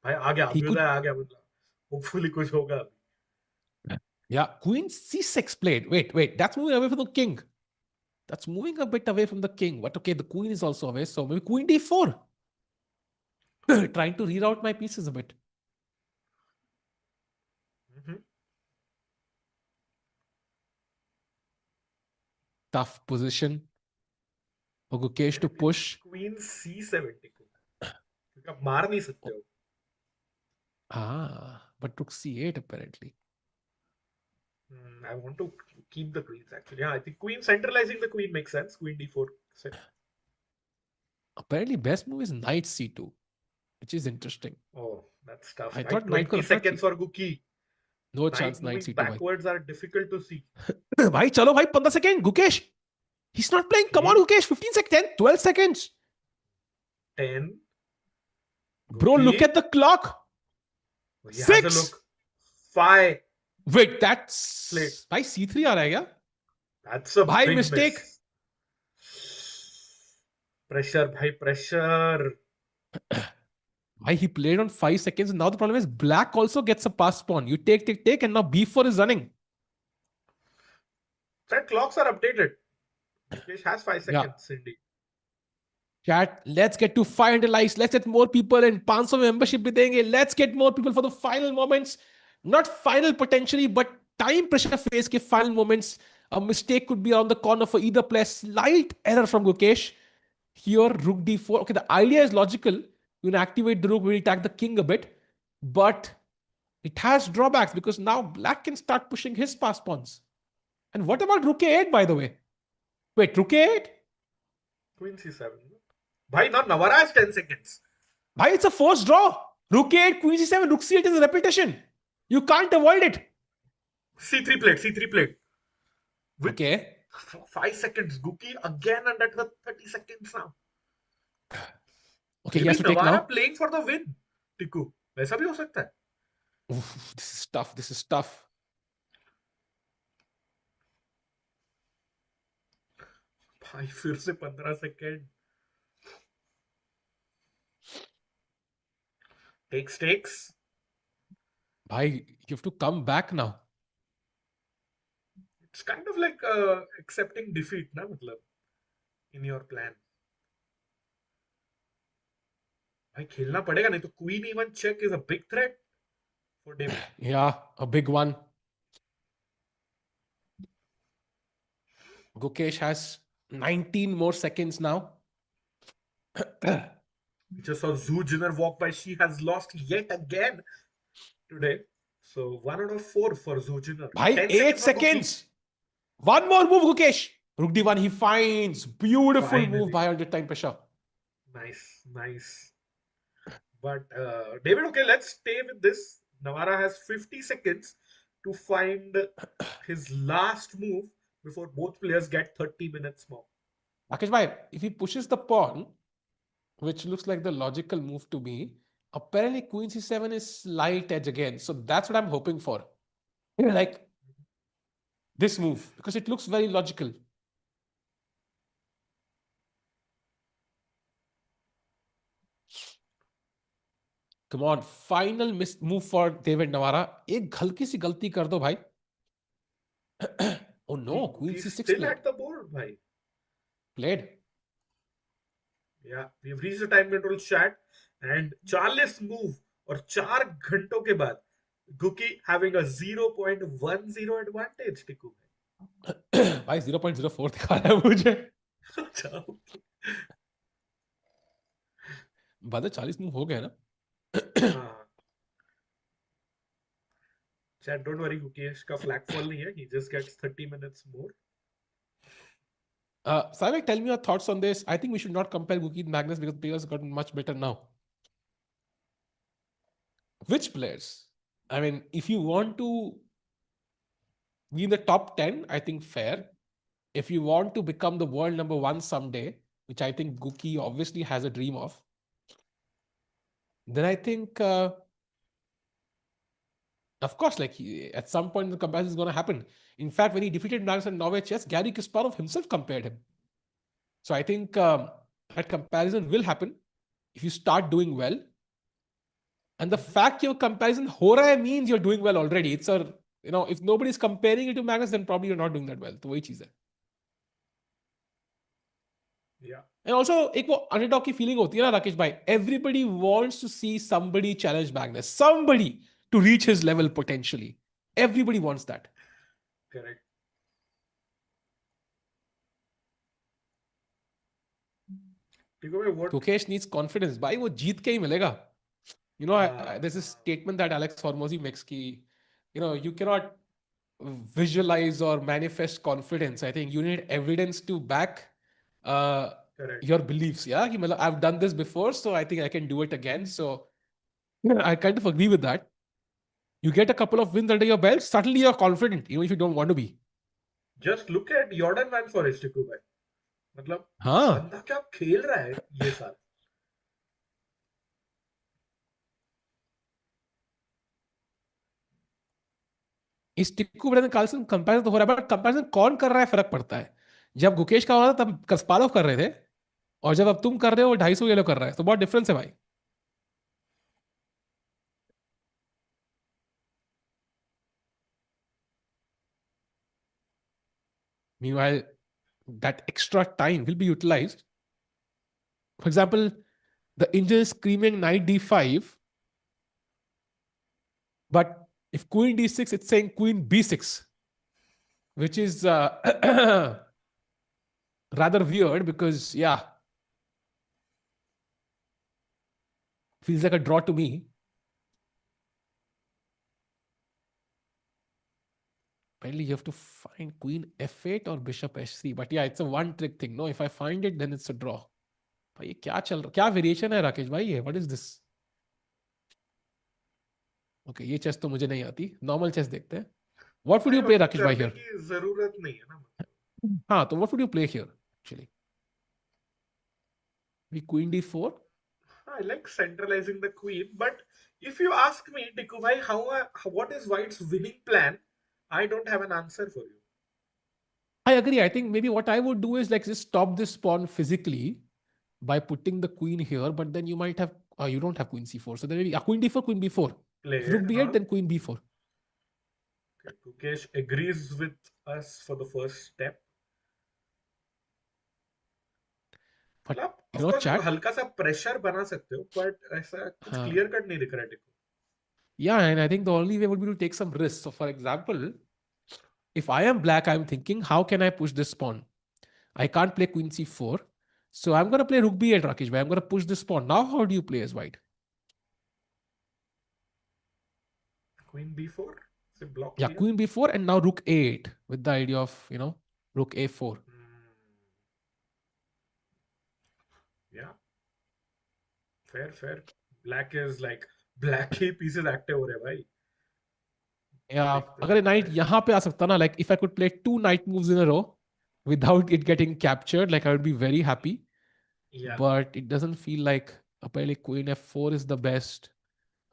भाई आ गया, He Abhyuday could, आ गया, मतलब hopefully कुछ होगा। yeah, queen c6 played. Wait, that's moving away from the king. That's moving a bit away from the king. But okay, the queen is also away. So maybe queen d4. Trying to reroute my pieces a bit. Mhm. Tough position for Gukesh to Can we push. queen c70 को, क्योंकि आप मार नहीं सकते हो। But rook c8 apparently. I want to keep the queens actually. Yeah, I think queen centralizing the queen makes sense. Queen d4 से। Apparently, best move is knight c2, which is interesting. Oh, that's tough. I भाई thought knight को 20 रखना seconds चाहिए। for Guki. No Knight chance knight moving c2 भाई। backwards are difficult to see. भाई चलो भाई 15 second Gukesh. He's not playing. Come on, Okay, Gukesh. 15 seconds, 10, 12 seconds. 10. Bro, look Guki. at the clock. Oh, he has a 6. look. 5. Wait, Played. that's भाई c3 आ रहा है क्या? That's a भाई big mistake. miss. Pressure, bhai, pressure. Why he played on 5 seconds. And now the problem is black also gets a pass pawn. You take, and now b4 is running. Chat clocks are updated. Gukesh has 5 Yeah. seconds indeed. Chat, let's get to 500 likes. Let's get more people in. 500 membership bhi denge. Let's get more people for the final moments. Not final potentially, but time pressure phase ke final moments. A mistake could be around the corner for either player. Slight error from Gukesh. Here, rook d4. Okay, the idea is logical. You can activate the rook, will attack the king a bit. But it has drawbacks because now black can start pushing his pass pawns. And what about rook a8, by the way? Wait, rook a8? Queen c7. Bhai, now Navara has 10 seconds. Bhai, it's a forced draw. Rook a8, queen c7, rook c8 is a repetition. You can't avoid it. c3 plate, c3 plate. With Okay. 5 seconds. Guki again under the 30 seconds now. Okay, he Maybe has to take Navara now. playing for the win. Tiku. वैसा भी हो सकता है. Oof, this is tough. This is tough. भाई फिर से 15 second. Takes. Bhai, you have to come back now. It's kind of like accepting defeat, ना मतलब, in your plan. भाई खेलना पड़ेगा नहीं तो queen e1 check is a big threat for David. Yeah, a big one. Gukesh has 19 more seconds now. We just saw Zhu Jiner walk by. She has lost yet again today. So 1 out of 4 for Zhu Jiner. Bhai, 10 8 seconds for Guki. seconds. One more move, Gukesh. Rook d1, he finds. Beautiful move Finally. by under time pressure. Nice. But David, okay, let's stay with this. Navara has 50 seconds to find his last move before both players get 30 minutes more. Rakesh bhai, if he pushes the pawn, which looks like the logical move to me, apparently queen c7 is slight edge again. So that's what I'm hoping for. Like this move, because it looks very logical. Come on, final move for David Navara. एक हल्की सी गलती कर दो भाई. Oh no, queen He's c6 still played. at the board, bhai. Played. Yeah, we've reached the time control chat and 40 move और 4 घंटों के बाद Guki having a 0.10 advantage, Tiku. भाई 0.04 दिखा रहा है मुझे. बाद 40 मूव हो गया ना. हाँ. Chat, don't worry, Gukesh का flag fall नहीं है. He just gets 30 minutes more. Saivik, tell me your thoughts on this. I think we should not compare Guki and Magnus because players have gotten much better now. Which players? I mean, if you want to be in the top 10, I think fair. If you want to become the world number 1 someday, which I think Guki obviously has a dream of, then I think, of course, like at some point the comparison is going to happen. In fact, when he defeated Magnus in Norway chess, Gary Kasparov himself compared him. So I think that comparison will happen if you start doing well. And the fact your comparison ho raha hai means you're doing well already. It's a, if nobody's comparing you to Magnus, then probably you're not doing that well. तो वही चीज है. Yeah. And also एक वो underdog की feeling होती है ना राकेश भाई. Everybody wants to see somebody challenge Magnus. Somebody to reach his level potentially. Everybody wants that. Correct. Gukesh needs confidence. भाई वो जीत के ही मिलेगा. There's this statement that Alex Hormozy makes ki, you cannot visualize or manifest confidence. I think you need evidence to back your beliefs. Yeah, I've done this before, so I think I can do it again. So I kind of agree with that. You get a couple of wins under your belt, suddenly you're confident, even if you don't want to be. Just look at Jorden van Foreest, भाई. मतलब हाँ. बंदा क्या खेल रहा है ये साल. इस टिक्कू ब्रेन कार्लसन कंपैरिजन तो हो रहा है, बट कंपैरिजन कौन कर रहा है फर्क पड़ता है. जब गुकेश का हो रहा था तब kasparov कर रहे थे, और जब अब तुम कर रहे हो 250 येलो कर रहा है, तो बहुत डिफरेंस है भाई. Meanwhile, that extra time will be utilized. For example, the Indian is screaming knight d5, but if queen d6, it's saying queen b6, which is rather weird because, yeah, feels like a draw to me. Apparently, you have to find queen f8 or bishop h3. But yeah, it's a one trick thing. No, if I find it, then it's a draw. भाई ये क्या चल रहा, क्या variation है राकेश भाई ये? What is this? Okay, ये चेस तो मुझे नहीं आती, नॉर्मल चेस देखते हैं. What would you play Rakesh भाई हियर? की जरूरत नहीं है ना. हाँ, तो what would you play here actually? We queen d4. I like centralizing the queen, but if you ask me, Tiku bhai, what is White's winning plan? I don't have an answer for you. I agree. I think maybe what I would do is like just stop this pawn physically by putting the queen here, but then you might have, you don't have queen c4. So then maybe queen d4, queen b4. Play If rook it, b8, then queen b4. Okay, Gukesh agrees with us for the first step. But of course, हल्का सा pressure बना सकते हो, but ऐसा कुछ clear cut नहीं दिख रहा है. Yeah, and I think the only way would be to take some risks. So for example, if I am black, I'm thinking, how can I push this pawn? I can't play queen c4. So I'm going to play rook b8, Rakesh bhai. I'm going to push this pawn. Now how do you play as white? Queen b4? Block yeah, queen b4 and now rook a8 with the idea of, rook a4. Yeah. Fair. Black is like, black he pieces active हो रहे भाई. Yeah, अगर knight यहाँ पे आ सकता ना, like if I could play 2 knight moves in a row without it getting captured, like I would be very happy. Yeah. But it doesn't feel like, apparently queen f4 is the best.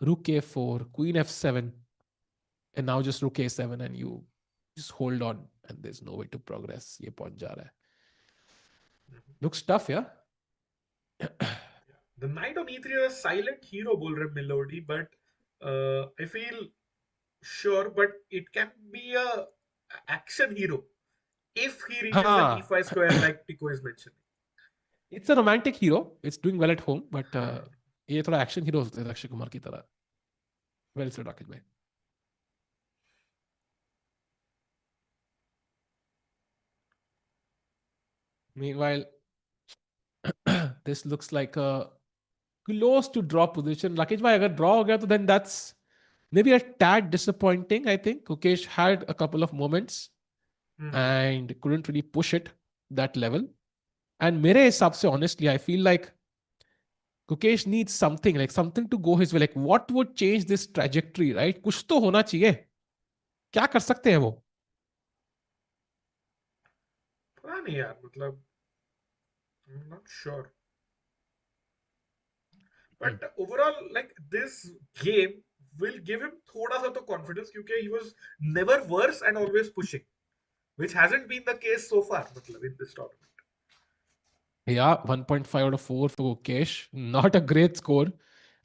Rook a4, queen f7, and now just rook a7, and you just hold on, and there's no way to progress. ये pawn जा रहा है. Looks tough, yeah. The knight on e3 is a silent hero, बोल रहे Melody, but I feel sure, but it can be a action hero if he reaches the d5 square like Tico is mentioning. It's a romantic hero. It's doing well at home, but ये थोड़ा action hero होते हैं अक्षय कुमार की तरह. Well said, Rakesh bhai. Meanwhile, this looks like a close to draw position. Rakesh bhai, अगर draw हो गया तो then that's maybe a tad disappointing. I think Gukesh had a couple of moments and couldn't really push it that level. And मेरे हिसाब से, honestly, I feel like Gukesh needs something, like something to go his way. Like what would change this trajectory, right? कुछ तो होना चाहिए. क्या कर सकते हैं वो? पता नहीं यार, मतलब I'm not sure. But overall, like this game will give him thoda sa to confidence because he was never worse and always pushing, which hasn't been the case so far, मतलब in this tournament. Yeah, 1.5 out of 4 for Gukesh. Not a great score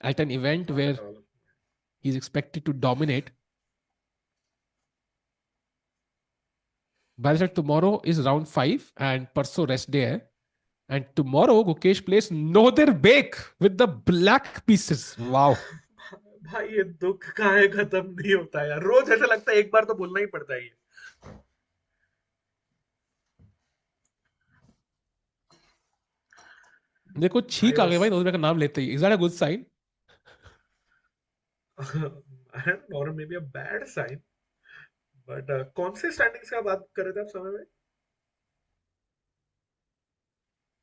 at an event where he's expected to dominate. By the way, tomorrow is round 5 and Parso rest day hai. And tomorrow Gukesh plays Nodirbek with the black pieces. Wow. भाई ये दुख काहे खत्म नहीं होता यार, रोज ऐसा लगता है एक बार तो बोलना ही पड़ता है ये. देखो छींक आ गई भाई नोदिर्बेक का नाम लेते ही. Is that a good sign? I don't know, or maybe a bad sign. But कौन से स्टैंडिंग्स का बात कर रहे थे आप समय में?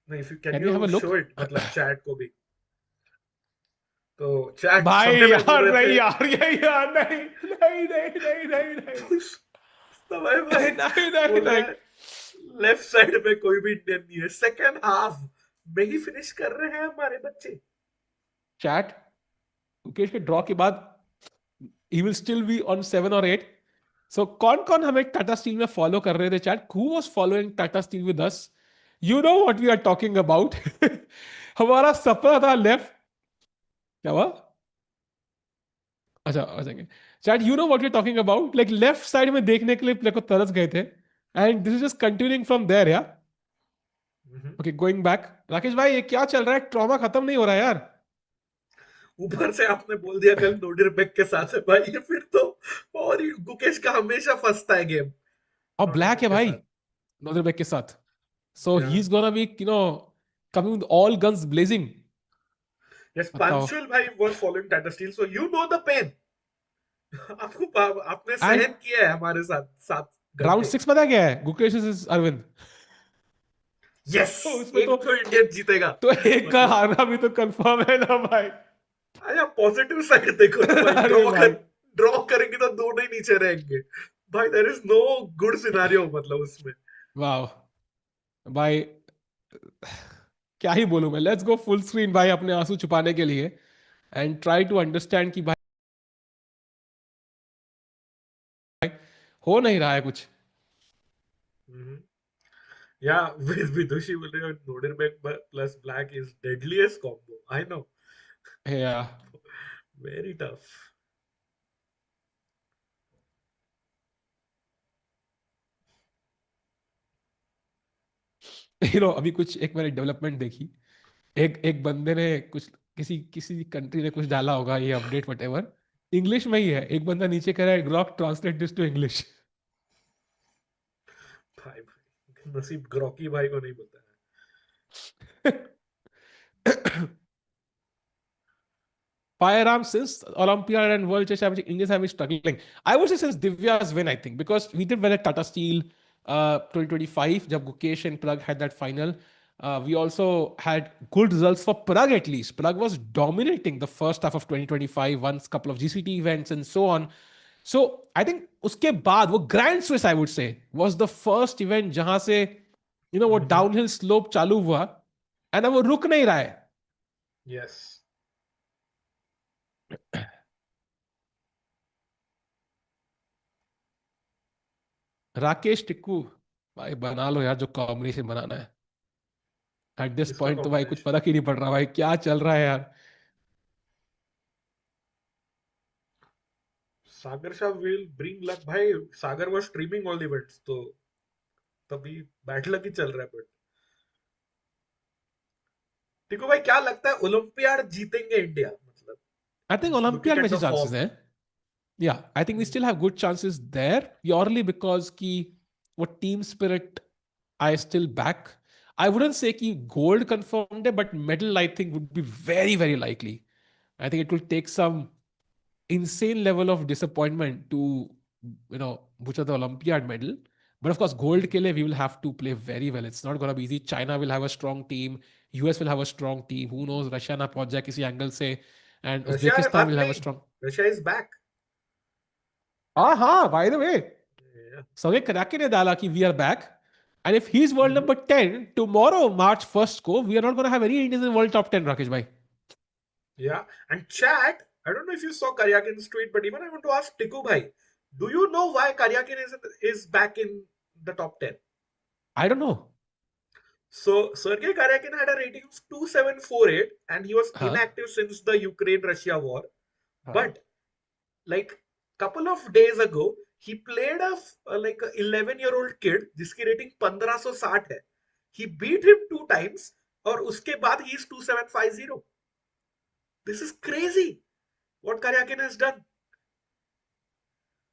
नहीं, if you can you show it, मतलब चैट को भी. तो चैट भाई समय में यार बोल रहे नहीं थे. यार ये यार नहीं नहीं नहीं नहीं नहीं नहीं समय भाई नहीं नहीं बोल रहा नहीं. है लेफ्ट साइड में कोई भी इंडियन नहीं है, सेकंड हाफ में ही फिनिश कर रहे हैं हमारे बच्चे. चैट गुकेश के ड्रॉ के बाद he will still be on 7 or 8. So कौन हमें टाटा स्टील में फॉलो कर रहे थे chat? Who was following Tata steel with us? You know what we are talking about. हमारा सपना था लेफ्ट. क्या हुआ? अच्छा आ जाएंगे. Chat, you know what we're talking about. Like left side में देखने के लिए प्ले को तरस गए थे And this is just continuing from there, yeah. Hmm. Okay, going back. Rakesh भाई ये क्या चल रहा है? ट्रॉमा खत्म नहीं हो रहा है यार. ऊपर से आपने बोल दिया कल नोडिरबेक के साथ है भाई, ये फिर तो। और ये गुकेश का हमेशा फंसता है गेम और ब्लैक नोडिरबेक है के भाई साथ। नोदरबेक के साथ. So या he's gonna be, coming with all guns blazing. Yes, बताओ. पंचुअल भाई was following Tata Steel, so you know the pain. आपने एंड सहन किया है हमारे साथ 7 राउंड घंटे। 6 पता क्या है? गुकेश इज अरविंद. यस, तो उसमें एक तो इंडियन जीतेगा। तो एक का मतलब हारना भी तो कंफर्म है ना भाई. अच्छा, पॉजिटिव साइड देखो ना भाई, अरे भाई. ड्रॉ करेंगे तो दोनों ही नीचे रहेंगे। भाई there is no good scenario मतलब उसमें। वाह भाई. क्या ही बोलूं मैं. लेट्स गो फुल स्क्रीन भाई अपने आंसू छुपाने के लिए एंड ट्राई टू अंडरस्टैंड कि भाई हो नहीं रहा है कुछ. या विदुषी बोल रहे हो Nodirbek plus black is deadliest combo, I know. Yeah. Very tough. अभी कुछ एक मैंने डेवलपमेंट देखी. एक एक बंदे ने कुछ किसी किसी कंट्री ने कुछ डाला होगा ये अपडेट वटेवर. इंग्लिश में ही है. एक बंदा नीचे कह रहा है Grok translate this to English. भाई भाई नसीब ग्रॉकी भाई को नहीं पता है। Firearms since Olympiad and World Chess Championship, Indians have been struggling. I would say since Divya's win, I think, because we did well at Tata Steel 2025, jab Gukesh and Prague had that final. We also had good results for Prague at least. Prague was dominating the first half of 2025, once a couple of GCT events and so on. So I think उसके बाद वो Grand Swiss, I would say, was the first event जहां से वो downhill slope चालू हुआ and अब वो रुक नहीं रहा है. यस। राकेश टिक्कू भाई बना लो यार जो कॉम्बिनेशन बनाना है. एट दिस किसका पॉइंट तो भाई कुछ कॉम्बिनेशन? फर्क ही नहीं पड़ रहा भाई क्या चल रहा है यार. Sagar Shah will bring luck भाई। Sagar was streaming all the events, तो तभी बैड लक ही चल रहा है। बट टिको भाई क्या लगता है, ओलंपियाड जीतेंगे इंडिया मतलब, आई थिंक लुकिंग ओलंपियाड में एट अच्छे द चांसेस फॉर्म? हैं. Yeah I think we still have good chances there purely because की वो team spirit I still back. I wouldn't say कि गोल्ड कंफर्म्ड है but medal I think would be very very likely. I think it will take some insane level of disappointment to butcher the Olympiad medal. But of course, gold ke liye we will have to play very well. It's not going to be easy. China will have a strong team. US will have a strong team. Who knows? Russia na पहुंच जाए किसी angle से. And Russia Uzbekistan अब will have a नहीं, strong. Russia is back. हाँ by the way, Sergey Karyakin ने डाला कि we are back. And if he's world number 10 tomorrow, March 1st को, we are not going to have any Indians in world top 10, Rakesh bhai. Yeah, and chat. I don't know if you saw Karyakin's tweet, but even I want to ask Tiku bhai, do you know why Karyakin is back in the top 10? I don't know. So Sergei Karyakin had a rating of 2748, and he was हाँ inactive since the Ukraine-Russia war. हाँ. But like couple of days ago, he played like a 11-year-old kid जिसकी rating 1560 है. He beat him 2 times, और उसके बाद he is 2750. This is crazy what Karyakin has done.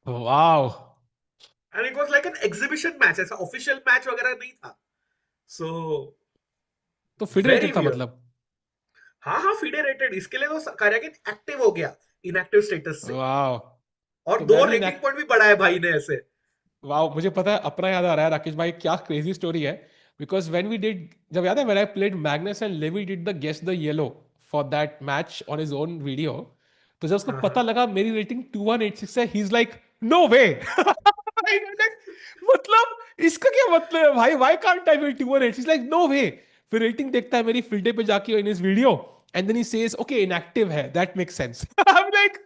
Wow. And it was like an exhibition match, ऐसा official match वगैरह नहीं था. So तो very फेडरेटेड था weird. मतलब. हाँ हाँ, फीडरेटेड, इसके लिए तो कार्याकिन एक्टिव हो गया इनएक्टिव स्टेटस से। वाह. और तो दो मैं भी रेटिंग पॉइंट भी बढ़ाए भाई ने ऐसे। वाह मुझे पता है अपना याद आ रहा है राकेश भाई क्या क्रेजी स्टोरी है. बिकॉज व्हेन वी डिड जब याद है when I played Magnus and Levy did the guess the Elo for that match on his own video. तो जब उसको हाँ पता हाँ। लगा मेरी रेटिंग 2186 है he is like no way. मतलब इसका क्या मतलब है भाई why can't I be 2186 like no way. फिर रेटिंग देखता है मेरी फील्डे पे जाके इन इस video and then he says okay inactive है that makes sense. I am like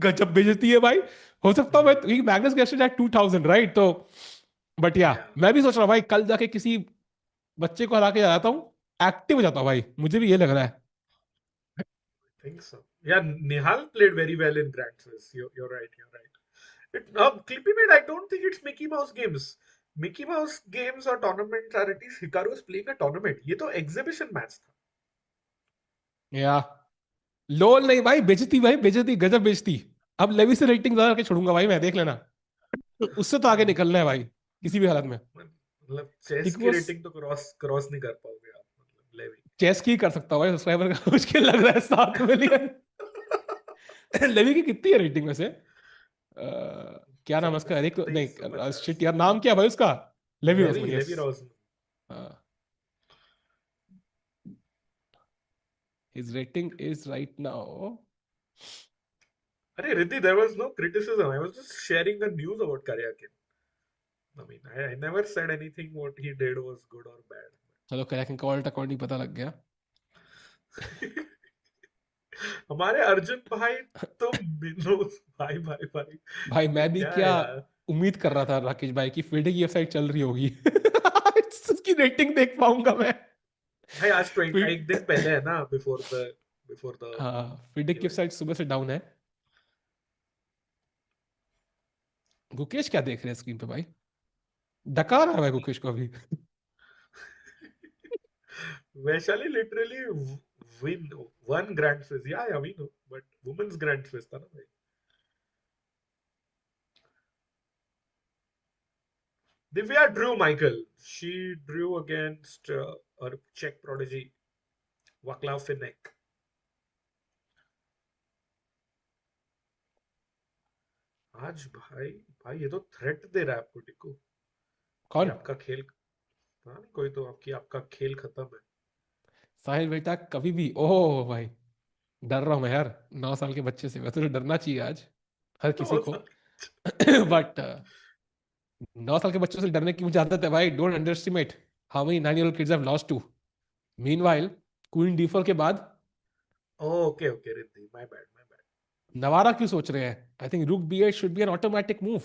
गजब बेइज्जती है भाई. हो सकता है मैं मैग्नस गेस्टेड एट 2000 राइट तो. बट या या मैं भी सोच रहा हूँ भाई कल जाके किसी बच्चे को हरा के जाता हूँ एक्टिव हो जाता हूँ भाई मुझे भी ये लग रहा है. Think so. Yeah Nihal played very well in grand slams, you're right, you're right. It Clippy made, I don't think it's Mickey Mouse games. Mickey Mouse games और tournament charities, Hikaru is playing a tournament. ये तो exhibition match था. या लोल नहीं भाई, बेइज्जती भाई, बेइज्जती, गजब बेइज्जती. अब लेवी से रेटिंग ज्यादा करके छोड़ूंगा भाई मैं, देख लेना. तो उससे तो आगे निकलना है भाई, किसी भी हालत में. मतलब चेस ठीक की वो रेटिंग तो क्रॉस क्रॉस नहीं कर पाओगे आप, मतलब लेवी. चेस की कर सकता हूँ भाई, सब्सक्राइबर का मुश्किल लग रहा है 7 मिलियन. लेवी की कितनी है रेटिंग वैसे? क्या नाम है उसका, एरिक 2350. नहीं, शिट यार, नाम क्या है भाई उसका? Levy Levy Rozman, yes. Levy Rozman. His rating is right now. अरे Riddhi, there was no criticism. I was just sharing the news about Karyakin. I mean, I never said anything what he did was good or bad. चलो cracking का alt account ही पता लग गया. हमारे अर्जुन भाई, तुम मिलो. भाई भाई भाई. भाई ये मैं भी क्या क्या है यार. उम्मीद कर रहा था राकेश भाई की फील्डिंग की वेबसाइट चल रही होगी. उसकी रेटिंग देख पाऊंगा मैं. भाई आज 20 फील्ड, एक दिन पहले है ना, बिफोर द हाँ फील्डिंग की इवेंट. वेबसाइट सुबह से डाउन है. गुकेश क्या देख रहे हैं स्क्रीन पे भाई? डका रहा है भाई गुकेश को अभी. Vaishali literally win one grand swiss. Yeah we know, but women's grand swiss था ना भाई. Divya drew Michael. She drew against a Czech prodigy, Vaclav Finek. आज भाई, भाई ये तो थ्रेट दे रहा है आपको टिक्कू, कि कौन? आपका खेल, हाँ नहीं कोई तो, आपका खेल खत्म है. साहिल बेटा कभी भी, ओह भाई, डर रहा हूं मैं यार 9 साल के बच्चे से. वैसे तो डरना चाहिए आज हर किसी नौ को. साल बट 9 साल के बच्चों से डरने की मुझे आदत है भाई. Don't underestimate how many 9 year old kids I've lost to. Meanwhile queen D4 के बाद okay okay Riddhi, my bad my bad. Navara क्यों सोच रहे हैं? I think rook B8 should be an automatic move.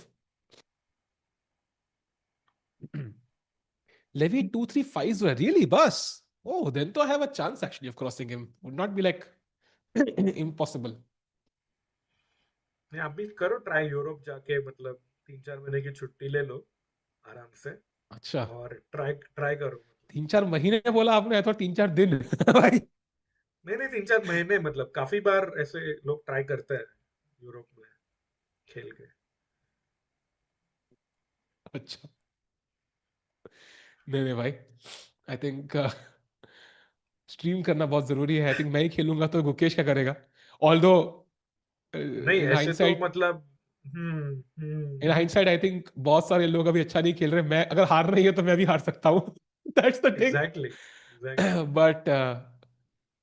Levy 2-3 5 were really bus. Oh, then to I have a chance actually of crossing him. Would not be like impossible. नहीं, आप भी करो try Europe जाके, मतलब 3-4 महीने की छुट्टी ले लो आराम से, अच्छा, और ट्राई ट्राई करो मतलब. 3-4 महीने बोला आपने, तो 3-4 दिन. भाई. नहीं नहीं, 3-4 महीने, मतलब काफी बार ऐसे लोग ट्राई करते हैं यूरोप में खेल के. अच्छा, नहीं नहीं भाई, आई थिंक स्ट्रीम करना बहुत जरूरी है. आई थिंक मैं ही खेलूंगा तो गुकेश क्या करेगा? ऑल्दो नहीं इन ऐसे तो हाइंडसाइट, मतलब, इन हाइंडसाइट आई थिंक बहुत सारे लोग अभी अच्छा नहीं खेल रहे. मैं अगर हार रही है तो मैं भी हार सकता हूँ. That's the thing. Exactly exactly. But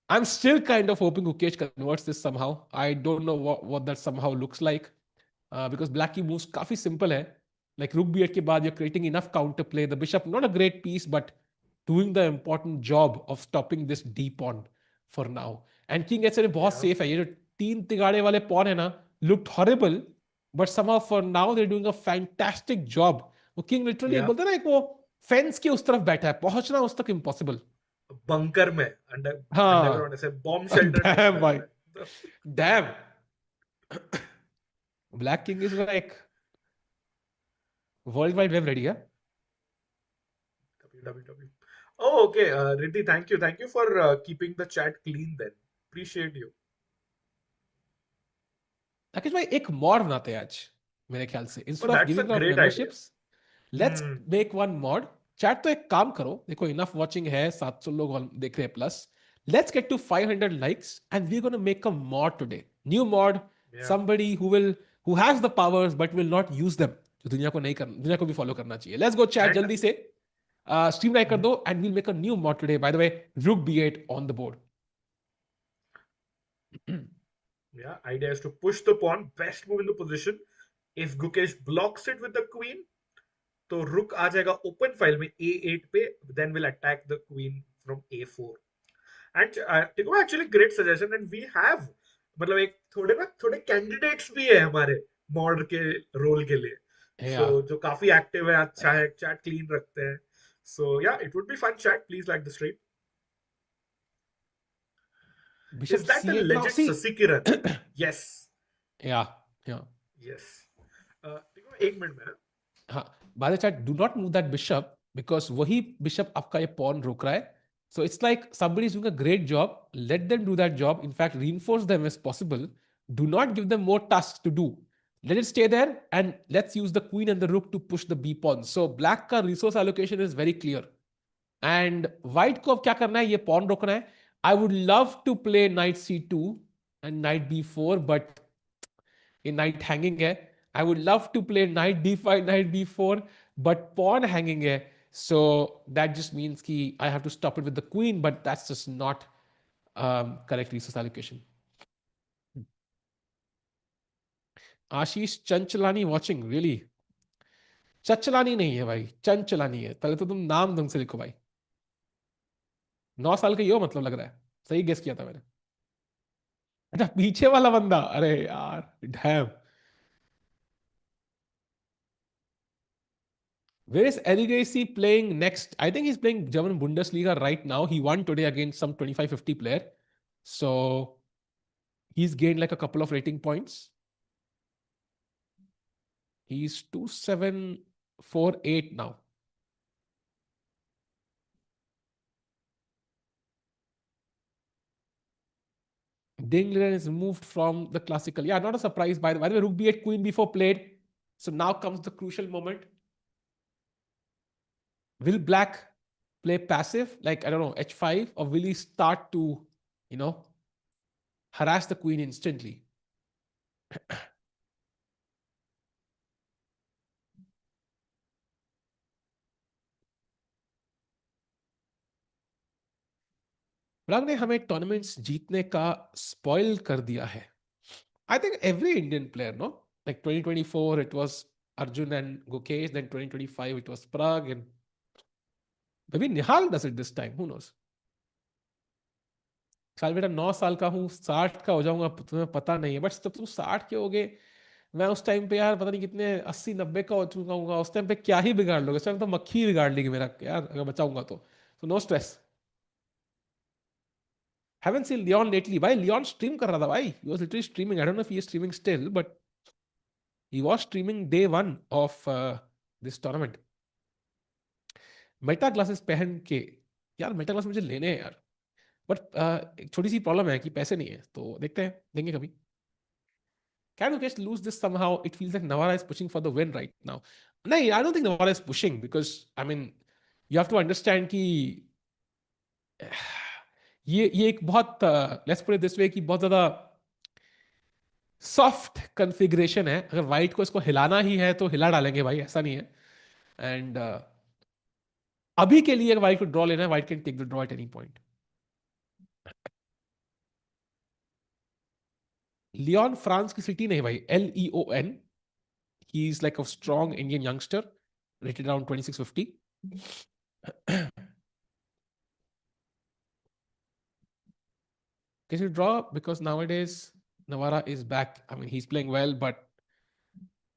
I'm still kind of hoping Gukesh converts this somehow. I don't know what that somehow looks like. Because black key moves काफी simple है. Like rook b8 के बाद you're creating enough counterplay. The bishop not a great piece, but doing the important job of stopping this d pawn for now. And king h7 बहुत या safe है. ये जो 3 तिगाड़े वाले pawn है ना, looked horrible, but somehow for now they're doing a fantastic job. वो king literally एक या बोलते हैं ना, एक वो फेंस के उस तरफ बैठा है, पहुंचना उस तक impossible. बंकर में, अंडरग्राउंड हाँ. ऐसे बॉम्ब शेल्टर टाइप डैम भाई, बैठा है. Dam. Black king is like world wide web ready है. www. Oh, okay. Riddhi, thank you for keeping the chat clean. Then appreciate you. Rakesh भाई एक मॉड बनाते हैं आज मेरे ख्याल से, Oh, instead of that's a giving out great idea. Memberships. Let's Hmm. Make one mod. Chat तो एक काम करो, देखो इनफ वाचिंग है, 700 लोग देख रहे हैं plus. Let's get to 500 likes and we're going to make a mod today. New mod, Yeah. somebody who has the powers but will not use them. जो दुनिया को नहीं करना, दुनिया को भी फॉलो करना चाहिए. लेट्स गो चैट And जल्दी से. स्ट्रीम लाइक कर Mhm. दो and we'll make a new mod today. By the way, rook b8 on the board. Yeah, idea is to push the pawn. Best move in the position. If Gukesh blocks it with the queen, तो रुक आ जाएगा open file में A8 पे. Then we'll attack the queen from A4. And actually great suggestion. And we have, मतलब एक थोड़े candidates भी है हमारे मॉड के रोल के लिए. सो Yeah. जो काफी एक्टिव है, अच्छा है, चैट क्लीन रखते हैं. So yeah, it would be fun chat. Please like the stream. Bishop is that a c8 now. Legit See. Shashi Kiran? Yes. Yeah. Yeah. Yes. एक मिनट में. हाँ. by the chat, do not move that bishop because वही bishop आपका ये pawn रोक रहा है. So it's like somebody is doing a great job. Let them do that job. In fact, reinforce them as possible. Do not give them more tasks to do. Let it stay there and let's use the queen and the rook to push the b pawn. So black का resource allocation is very clear. And white को अब क्या करना है? ये pawn रोकना है. I would love to play knight c2 and knight b4, but ये knight hanging है. I would love to play knight d5, knight b4, but pawn hanging है. So that just means कि I have to stop it with the queen, but that's just not correct resource allocation. Ashish Chanchlani watching, really? Chanchlani नहीं है भाई, चंचलानी है. पहले तो तुम नाम ढंग से लिखो भाई. 9 साल का यो मतलब लग रहा है. सही गेस किया था मैंने. अच्छा पीछे वाला बंदा, अरे यार dam. Where is Erigasi playing next? I think he's playing German Bundesliga right now. He won today against some 25-50 player. So he's gained like a couple of rating points. He's 2748 now. Dingler is moved from the classical. Yeah, not a surprise by the way. Rook b8, queen b4 played. So now comes the crucial moment. Will black play passive, like, I don't know, h5, or will he start to, harass the queen instantly? प्राग ने हमें tournaments जीतने का spoil कर दिया है. I think every Indian player, no? Like 2024, it was Arjun and Gukesh. Then 2025, it was Prague. And maybe Nihal does it this time. Who knows? साल बेटा 9 साल का हूँ, 60 का हो जाऊंगा, तुम्हें पता नहीं है. बट जब तुम 60 के होगे, मैं उस टाइम पे यार पता नहीं कितने 80-90 का हो चुका हूँ. उस टाइम पे क्या ही बिगाड़ लोगे. उस टाइम तो मक्खी बिगाड़ लेगी मेरा यार, अगर बचाऊंगा तो. So no stress. Haven't seen Leon lately. भाई Leon stream कर रहा था भाई. He was literally streaming. I don't know if he is streaming still, but he was streaming day one of this tournament. Meta glasses पहन के, यार Meta glass मुझे लेने हैं यार. बट एक छोटी सी प्रॉब्लम है कि पैसे नहीं है, तो देखते हैं, देंगे कभी. Can Gukesh lose this somehow? It feels like Navara is pushing for the win right now. No, I don't think Navara is pushing because, I mean, you have to understand कि ये एक बहुत let's put it this way कि बहुत ज़्यादा soft configuration है. अगर white को इसको हिलाना ही है तो हिला डालेंगे भाई, ऐसा नहीं है. एंड अभी के लिए अगर वाइट को ड्रॉ लेना है, white can take the draw at any point. Leon France की सिटी नहीं भाई, LEON. He is like a strong Indian youngster, rated around 2650. Can you draw? Because nowadays Navara is back. I mean, he's playing well, but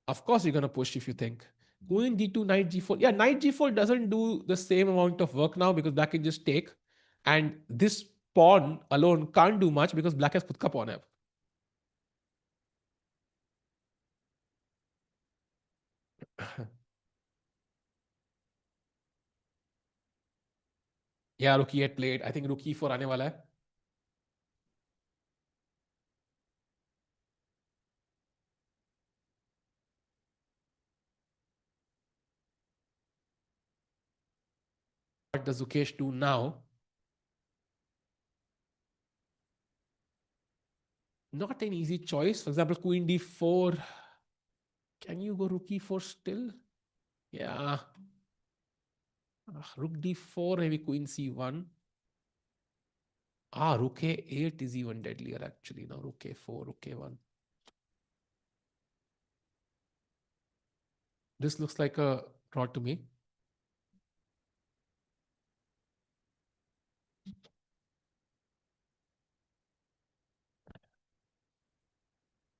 of course you're going to push if you think. Queen d2, knight g4. Yeah, knight g4 doesn't do the same amount of work now because black can just take. And this pawn alone can't do much because black has खुद का pawn है. Yeah, rook e8 played. I think rook e4 आने वाला है. What does Gukesh do now? Not an easy choice. For example, queen d4. Can you go rook e4 still? Yeah. Rook d4, maybe queen c1. Rook a8 is even deadlier actually. Now rook a4, rook a1. This looks like a draw to me.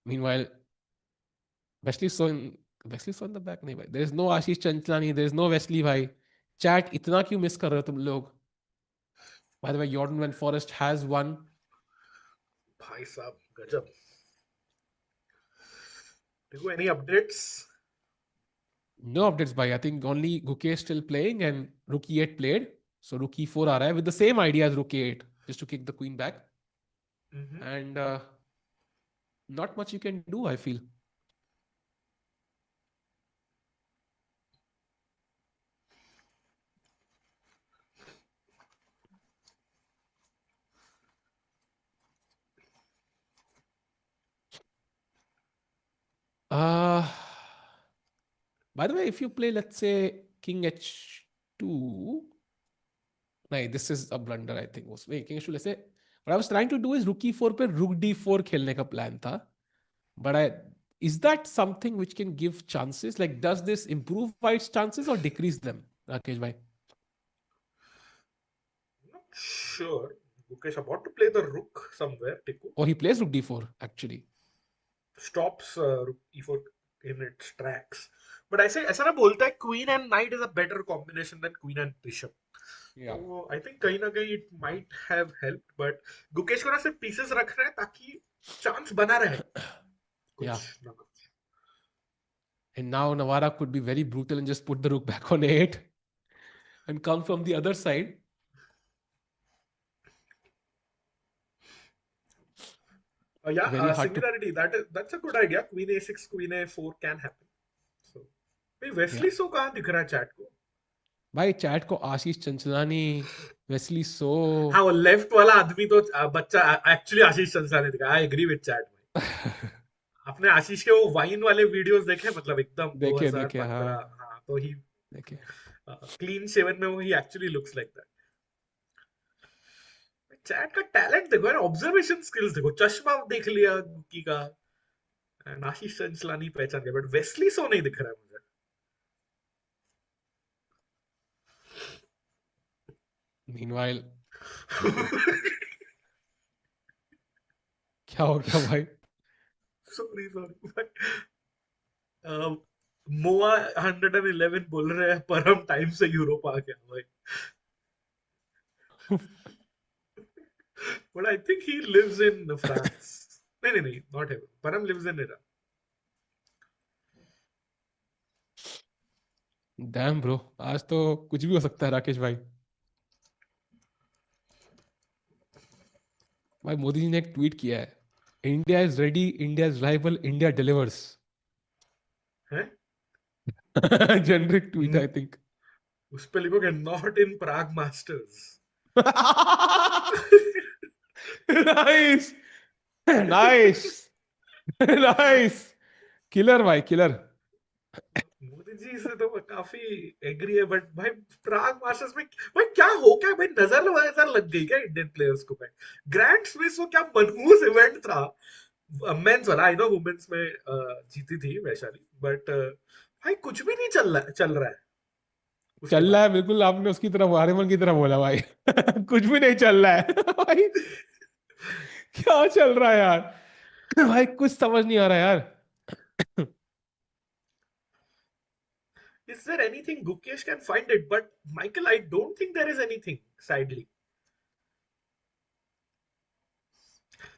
Meanwhile, Wesley so in the back. नहीं भाई. There is no Ashish Chanchlani. There is no Wesley भाई. Chat इतना क्यों miss कर रहे हो तुम लोग? By the way, Jorden van Foreest has won. भाई साहब गजब. देखो any updates? No updates by. I think only Gukesh still playing and Rook E8 played. So Rook E4 aa raha hai with the same idea as Rook E8, just to kick the queen back. Mm-hmm. And not much you can do, I feel. Uh, by the way, if you play, let's say, King H2, no, this is a blunder, I think. Wait, King H2, let's say, what I was trying to do is Rook E4 पे Rook D4 खेलने का plan था. But is that something which can give chances? Like, does this improve White's chances or decrease them, Rakesh bhai? Not sure. Gukesh about to play the rook somewhere. Tiku Or he plays Rook D4, actually. stops rook e4 in its tracks. But ऐसा ना बोलता है queen and knight is a better combination than queen and bishop. Yeah. तो I think कहीं ना कहीं it might have helped. But Gukesh को ना सिर्फ pieces रख रहे हैं ताकि chance बना रहे. Yeah. कुछ ना कुछ. And now Navara could be very brutal and just put the rook back on 8 and come from the other side. Very hard to. Similarity. That's a good idea. Queen a6, queen a4 can happen. So, भाई Wesley Yeah. सो कहाँ दिख रहा है chat को? भाई chat को आशीष Chanchlani, Wesley So. हाँ वो लेफ्ट वाला आदमी तो बच्चा एक्चुअली आशीष चंचलानी दिखा. आई एग्री विद चैट भाई. आपने आशीष के वो वाइन वाले वीडियोस देखे मतलब एकदम देखे 2015. हाँ हाँ तो ही देखे. क्लीन शेवन में वो he actually looks like that. Chat का टैलेंट देखो यार, ऑब्जर्वेशन स्किल्स देखो. चश्मा देख लिया गुक्की का एंड आशीष चंचलानी पहचान गया, बट वेस्ली सो नहीं दिख रहा है मुझे. Meanwhile, क्या हो गया भाई? सॉरी मोआ 111 बोल रहे हैं परम टाइम से यूरोप आ गया भाई. But I think he lives in France. नहीं, not him. Param lives in Iran. Damn bro, आज तो कुछ भी हो सकता है राकेश भाई. भाई मोदी जी ने एक ट्वीट किया है, India is ready, India is rival, India delivers. हैं? Generic tweet I think. उस पे लिखोगे not in Prague masters. Nice nice nice. Killer भाई किलर. मोदी जी से तो मैं काफी एग्री है, बट भाई प्राग मास्टर्स में भाई क्या हो क्या भाई, नजर लग गई क्या इंडियन प्लेयर्स को भाई? ग्रैंड स्विस वो क्या मनहूस इवेंट था. मेंस वाला आई नो वुमेन्स में जीती थी वैशाली, बट भाई कुछ भी नहीं चल रहा है उसके चल बाद. रहा है बिल्कुल, आपने उसकी तरफ आर्यमन की तरफ बोला भाई. कुछ भी नहीं चल रहा है भाई. क्या चल रहा है यार भाई, कुछ समझ नहीं आ रहा यार. Is there anything Gukesh can find it? But Michael, I don't think there is anything, sadly.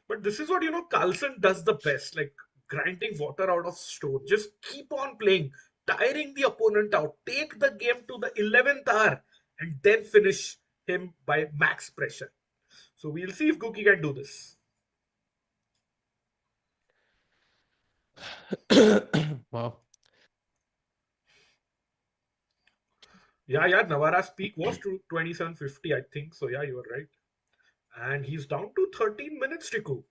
But this is what Carlsen does the best, like grinding water out of stone. Just keep on playing, tiring the opponent out, take the game to the 11th hour, and then finish him by max pressure. So we'll see if Guki can do this. Wow. Yeah, Navara's peak was to 2750, I think. So yeah, you are right. And he's down to 13 minutes, Tiku.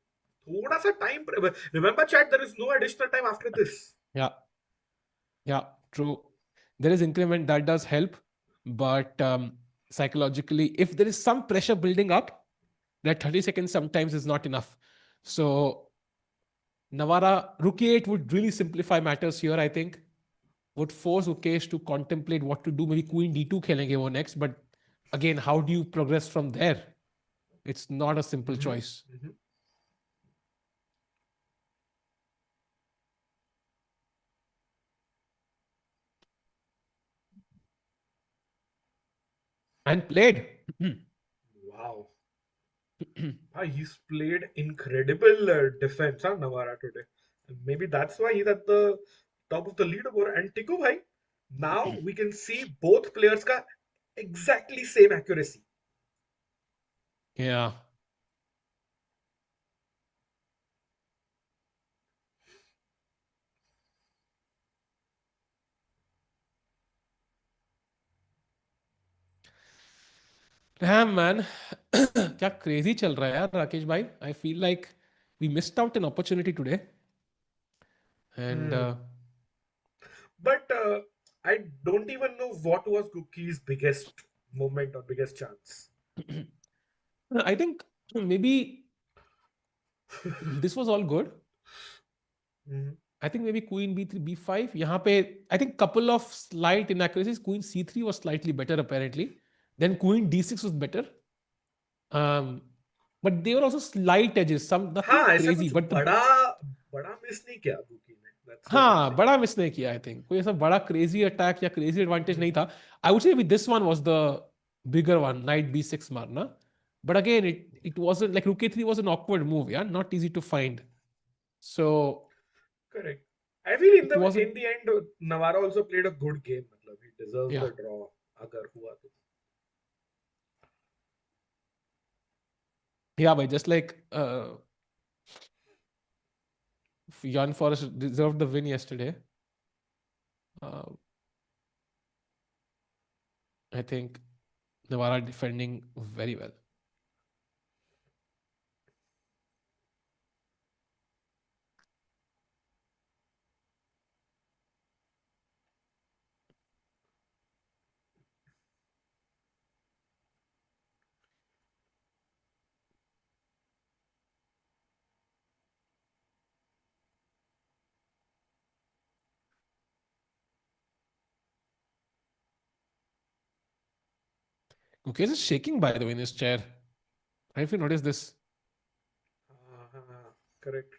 थोड़ा सा time. Remember, chat, there is no additional time after this. Yeah, true. There is increment that does help, but psychologically, if there is some pressure building up, that 30 seconds sometimes is not enough. So Navara, Rook E8 would really simplify matters here, I think. Would force Gukesh to contemplate what to do. Maybe Queen D2 khelenge wo next, but again, how do you progress from there? It's not a simple Mm-hmm. choice. Mm-hmm. And played. Wow. He's played incredible defense, Navara today. And maybe that's why he's at the top of the leaderboard. And Tiku bhai, Now we can see both players का exactly same accuracy. Yeah. Damn man, क्या crazy चल रहा है यार राकेश भाई. I feel like we missed out an opportunity today. And But I don't even know what was Guki's biggest moment or biggest chance. I think maybe this was all good. Mhm. I think maybe queen b3, b5. यहाँ पे I think couple of slight inaccuracies. Queen c3 was slightly better apparently. Then queen d6 was better. Um, but they were also slight edges. Some हाँ, nothing ऐसा crazy. कुछ But the बड़ा बड़ा miss नहीं किया गुकी ने. That's what I'm हाँ saying. बड़ा मिस नहीं किया आई थिंक कोई ऐसा बड़ा क्रेजी अटैक या क्रेजी एडवांटेज नहीं था I would say this one was the bigger one night b6 मारना but again it wasn't like rook a3 was an awkward move yeah not easy to find so Correct. I feel it wasn't in the end Navara also played a good game. मतलब he deserves yeah the draw अगर हुआ तो. yeah but just like Jan Forrest deserved the win yesterday uh, I think Navara defending very well. Gukesh is shaking by the way in his chair. I don't know if you notice this. Correct.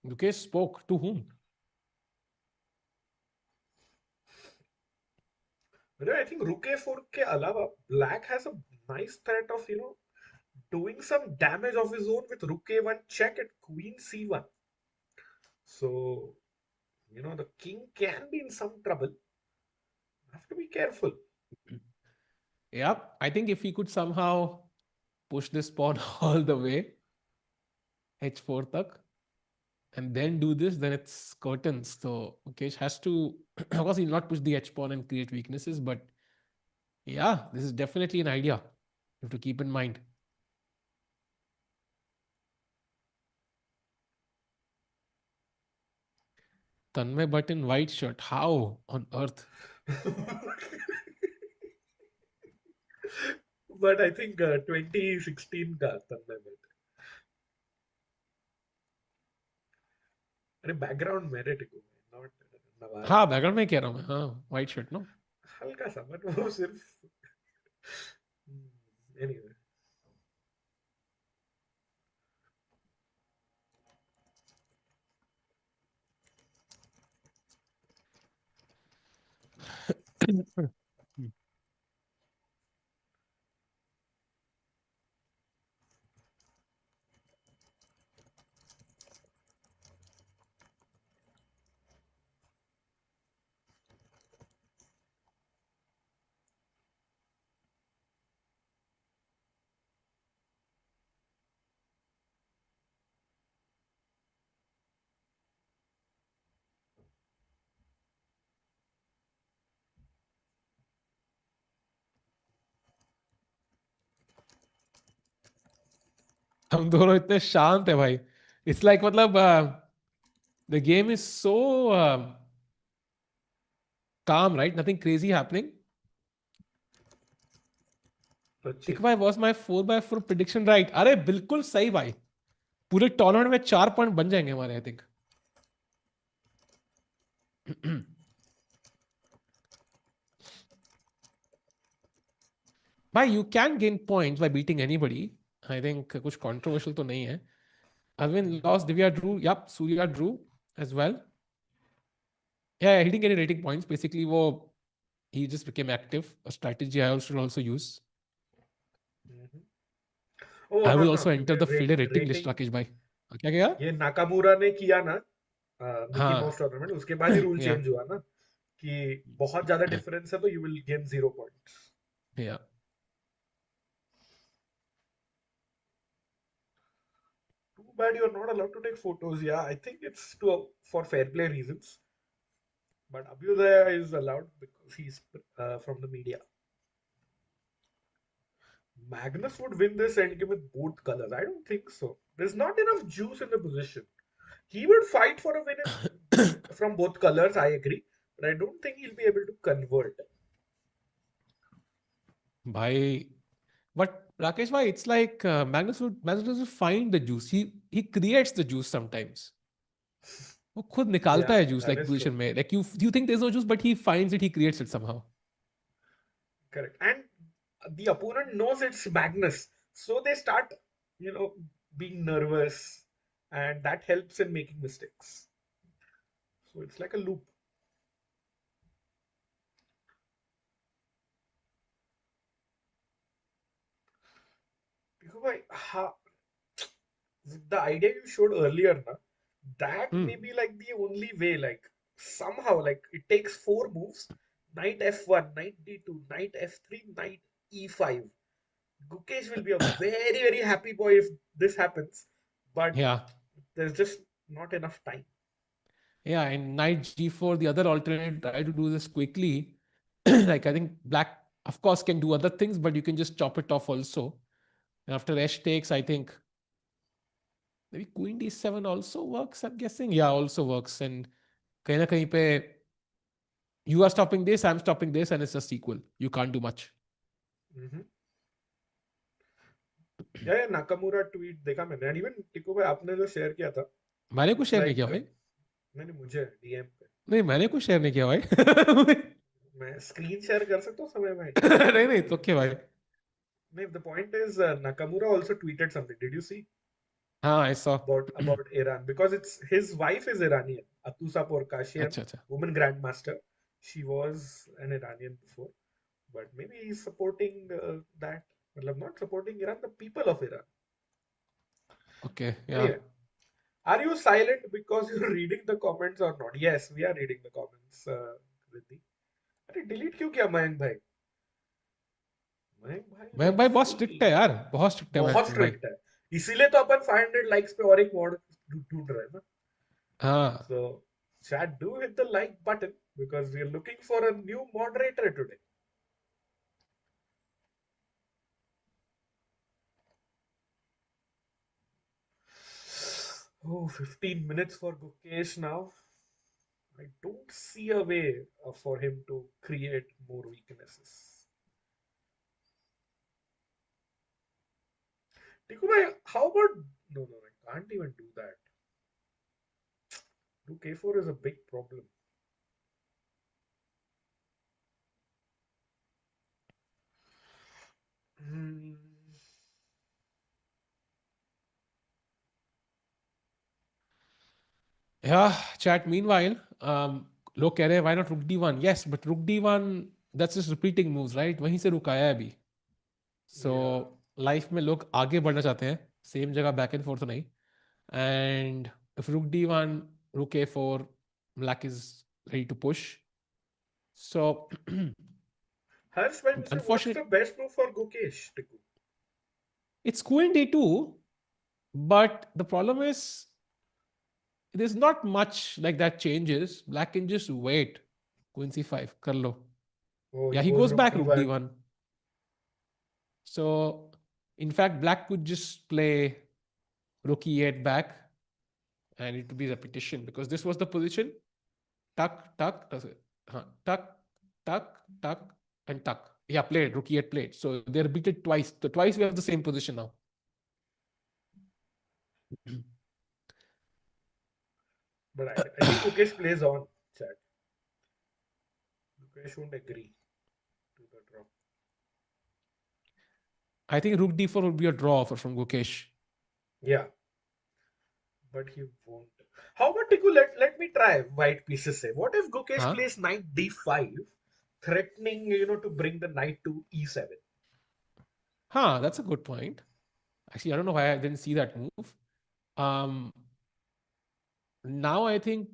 Gukesh spoke to whom? I think rook a4 के अलावा black has a nice threat of doing some damage of his own with rook a1 check at queen c1. So the king can be in some trouble. Have to be careful. Yeah, I think if he could somehow push this pawn all the way, h4 tak, and then do this, then it's curtains. So Mukesh has to, of course, he'll not push the h pawn and create weaknesses, but yeah, this is definitely an idea you have to keep in mind. Tanmay Bhatt in white shirt. How on earth? But I think 2016 का Tanmay Bhatt. अरे background मेरे टिको not नवारा. हाँ background में कह रहा हूँ मैं हाँ व्हाइट शर्ट नो हल्का सा बट वो सिर्फ एनीवे. हम दोनों इतने शांत है भाई इट्स लाइक मतलब the game is so calm right nothing crazy happening अच्छी. Tikva was my 4x4 prediction right अरे बिल्कुल सही भाई पूरे टूर्नामेंट में 4 पॉइंट बन जाएंगे हमारे आई थिंक भाई you can gain points bye beating anybody I think कुछ कंट्रोवर्शियल तो नहीं है Arvind lost Divya drew yep Surya drew as well yeah he didn't get any rating points basically वो he just became active a strategy I should also use oh I हाँ will हाँ also enter क्योंकि the FIDE rating list rating Rakesh भाई क्या क्या ये Nakamura ने किया ना मिकी माउस टूर्नामेंट, उसके बाद ही रूल Yeah. चेंज हुआ ना कि बहुत ज्यादा डिफरेंस है तो you will gain 0 points. Yeah. Too bad you're not allowed to take photos. Yeah, I think it's for fair play reasons. But Abhyudaya is allowed because he's from the media. Magnus would win this endgame with both colors. I don't think so. There's not enough juice in the position. He would fight for a win from both colors, I agree. But I don't think he'll be able to convert. Bhai, but Rakesh bhai, it's like Magnus would find the juice. He creates the juice sometimes. वो खुद निकालता Yeah, है juice that like is true. position में. Like you think there's no juice, but he finds it. He creates it somehow. Correct. And the opponent knows it's Magnus. So they start, being nervous. And that helps in making mistakes. So it's like a loop. Because the idea you showed earlier, na, that may Hmm. be like the only way. Like somehow, like it takes four moves: knight f1, knight d2, knight f3, knight e5. Gukesh will be a very, very happy boy if this happens, but Yeah. there's just not enough time. Yeah, and knight g4, the other alternate, try to do this quickly. Like I think black, of course, can do other things, but you can just chop it off also. And after h takes, I think maybe queen d7 also works, I'm guessing. Yeah, also works. And कहीं ना कहीं पे you are stopping this, I'm stopping this, and it's just equal. You can't do much. Mm-hmm. Yeah, Nakamura tweet देखा मैंने, and even टिको भाई आपने जो शेयर किया था, मैंने कुछ it's शेयर नहीं किया like भाई. मैंने मुझे डीएम पे, नहीं, मैंने कुछ शेयर नहीं किया भाई. मैं स्क्रीन शेयर कर सकता हूँ समय भाई. नहीं नहीं, तो क्या भाई. नहीं, the point is Nakamura also tweeted something. Did you see हाँ, ऐसा. about Iran? Because it's his wife is Iranian, Atusa Porkashian, अच्छा अच्छा. woman grandmaster. She was an Iranian before, but maybe he's supporting that. मतलब not supporting Iran, the people of Iran. Okay, yeah. Anyway, are you silent because you're reading the comments or not? Yes, we are reading the comments. Riddhi. अरे delete क्यों किया मयंक भाई? मयंक भाई, Mayank let's भाई बहुत see. Strict है यार, बहुत स्ट्रिक्ट है बहुत मयंक भाई. स्ट्रिक्ट है. इसीलिए तो अपन 500 लाइक्स पे और एक मॉड ढूंढ रहे हैं ना. हाँ. So, chat, do hit the like button because we are looking for a new moderator today. Oh, 15 minutes for Gukesh now. I don't see a way for him to create more weaknesses. Tiku bhai, how about... No, no, I can't even do that. Rook a4 is a big problem. Hmm. Yeah, chat. Meanwhile, लोग कह रहे हैं why not rook d1? Yes, but rook d1, that's just repeating moves, right? वहीं से रुकाया है अभी. So Yeah. Life में लोग आगे बढ़ना चाहते हैं, सेम जगह बैक एंड फोर्थ तो नहीं. And if rook d1, rook a4, black is ready to push. So Harsh bhai will say, what's unfortunate, the best move for Gukesh, Tiku? it's queen d2, but the problem is there's not much like that changes. Black can just wait. Queen c5, kar lo. Oh, Yeah, he he goes goes rook back rook d1. d1. So, in fact, black could just play rook e8 back and it would be repetition because this was the position. Tuck, tuck, tuck, tuck, tuck, and tuck. Yeah, played, rook e8 played. So they repeated twice. The twice we have the same position now. But I think Gukesh plays on, chat. Gukesh won't agree to the draw. I think rook d4 would be a draw offer from Gukesh. Yeah, but he won't. How about Tiku? Let me try white pieces say. What if Gukesh Huh? plays knight d5, threatening, to bring the knight to e7? Huh, that's a good point. Actually, I don't know why I didn't see that move. Um, Now I think,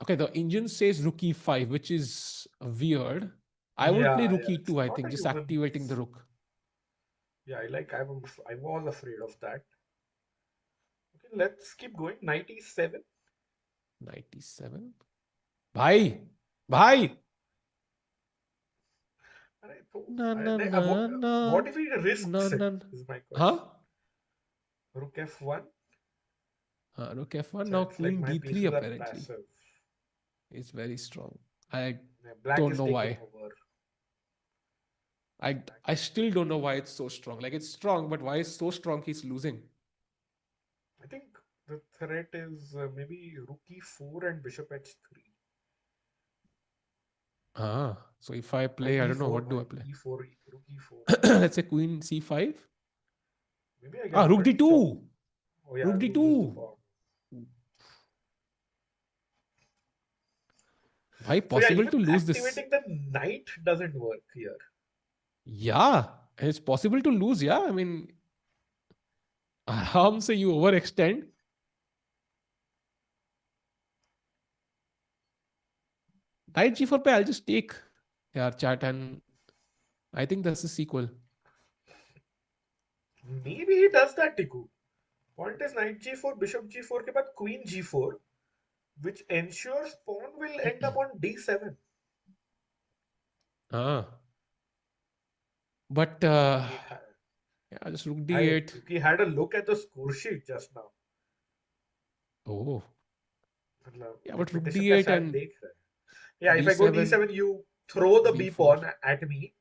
okay, the engine says rook e5, which is weird. I would play Yeah, rook yeah, it's e2, I not a think, just human activating the move. rook. Yeah, I was afraid of that. Okay, let's keep going. Knight e7. 97. Bhai, bhai. I thought, Na na I, na na what if he na risks it? na. Is my Huh? question. Rook f1. Rook f1. So Now it's like queen my d3 pieces are apparently passive. is very strong. I Yeah, black don't is know taking why. over. Black I is still taking don't know over. why it's so strong. Like it's strong, but why it's so strong he's losing? I think the threat is maybe rook e4 and bishop h3. So if I play, Knight I don't know, e4, what do I knight play? e4, rook e4. Let's say queen c5. Maybe I get Rook pretty chopped. d2. Oh yeah, Rook loses the d2. pawn. Why So yeah, possible even to lose this? activating the knight doesn't work here. Yeah, it's possible to lose. Yeah, I mean, आराम से you overextend. Knight g4 पे I'll just take यार chat, and I think that's a sequel. Maybe he does that, Tiku. Point is knight g4, bishop g4 के बाद queen g4, which ensures pawn will end up on d7. Ah, but He had, yeah, just rook d8. he had a look at the score sheet just now. Oh, मतलब yeah, but rook repetition का d8 शायद and देख रहा है. Yeah, if I go d7, d7, you throw the b b4. pawn at me,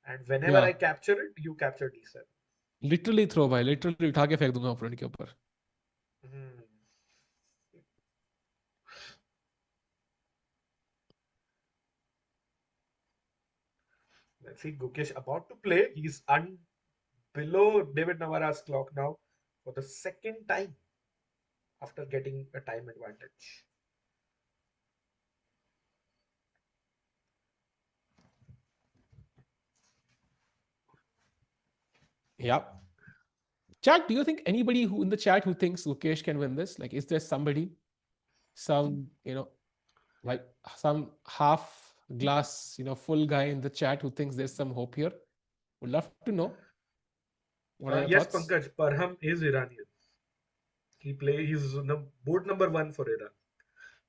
and whenever Yeah, I capture it, you capture d7. literally throw भाई, literally उठा के फेंक दूंगा opponent के ऊपर. Hmm. Let's see, Gukesh about to play. He's below David Navara's clock now for the second time after getting a time advantage. Yeah. Chat, do you think anybody who in the chat who thinks Gukesh can win this? Like, is there somebody, some, like some half glass, full guy in the chat who thinks there's some hope here? Would love to know. What are your Yes, thoughts? Pankaj, Parham is Iranian. He's board number one for Iran,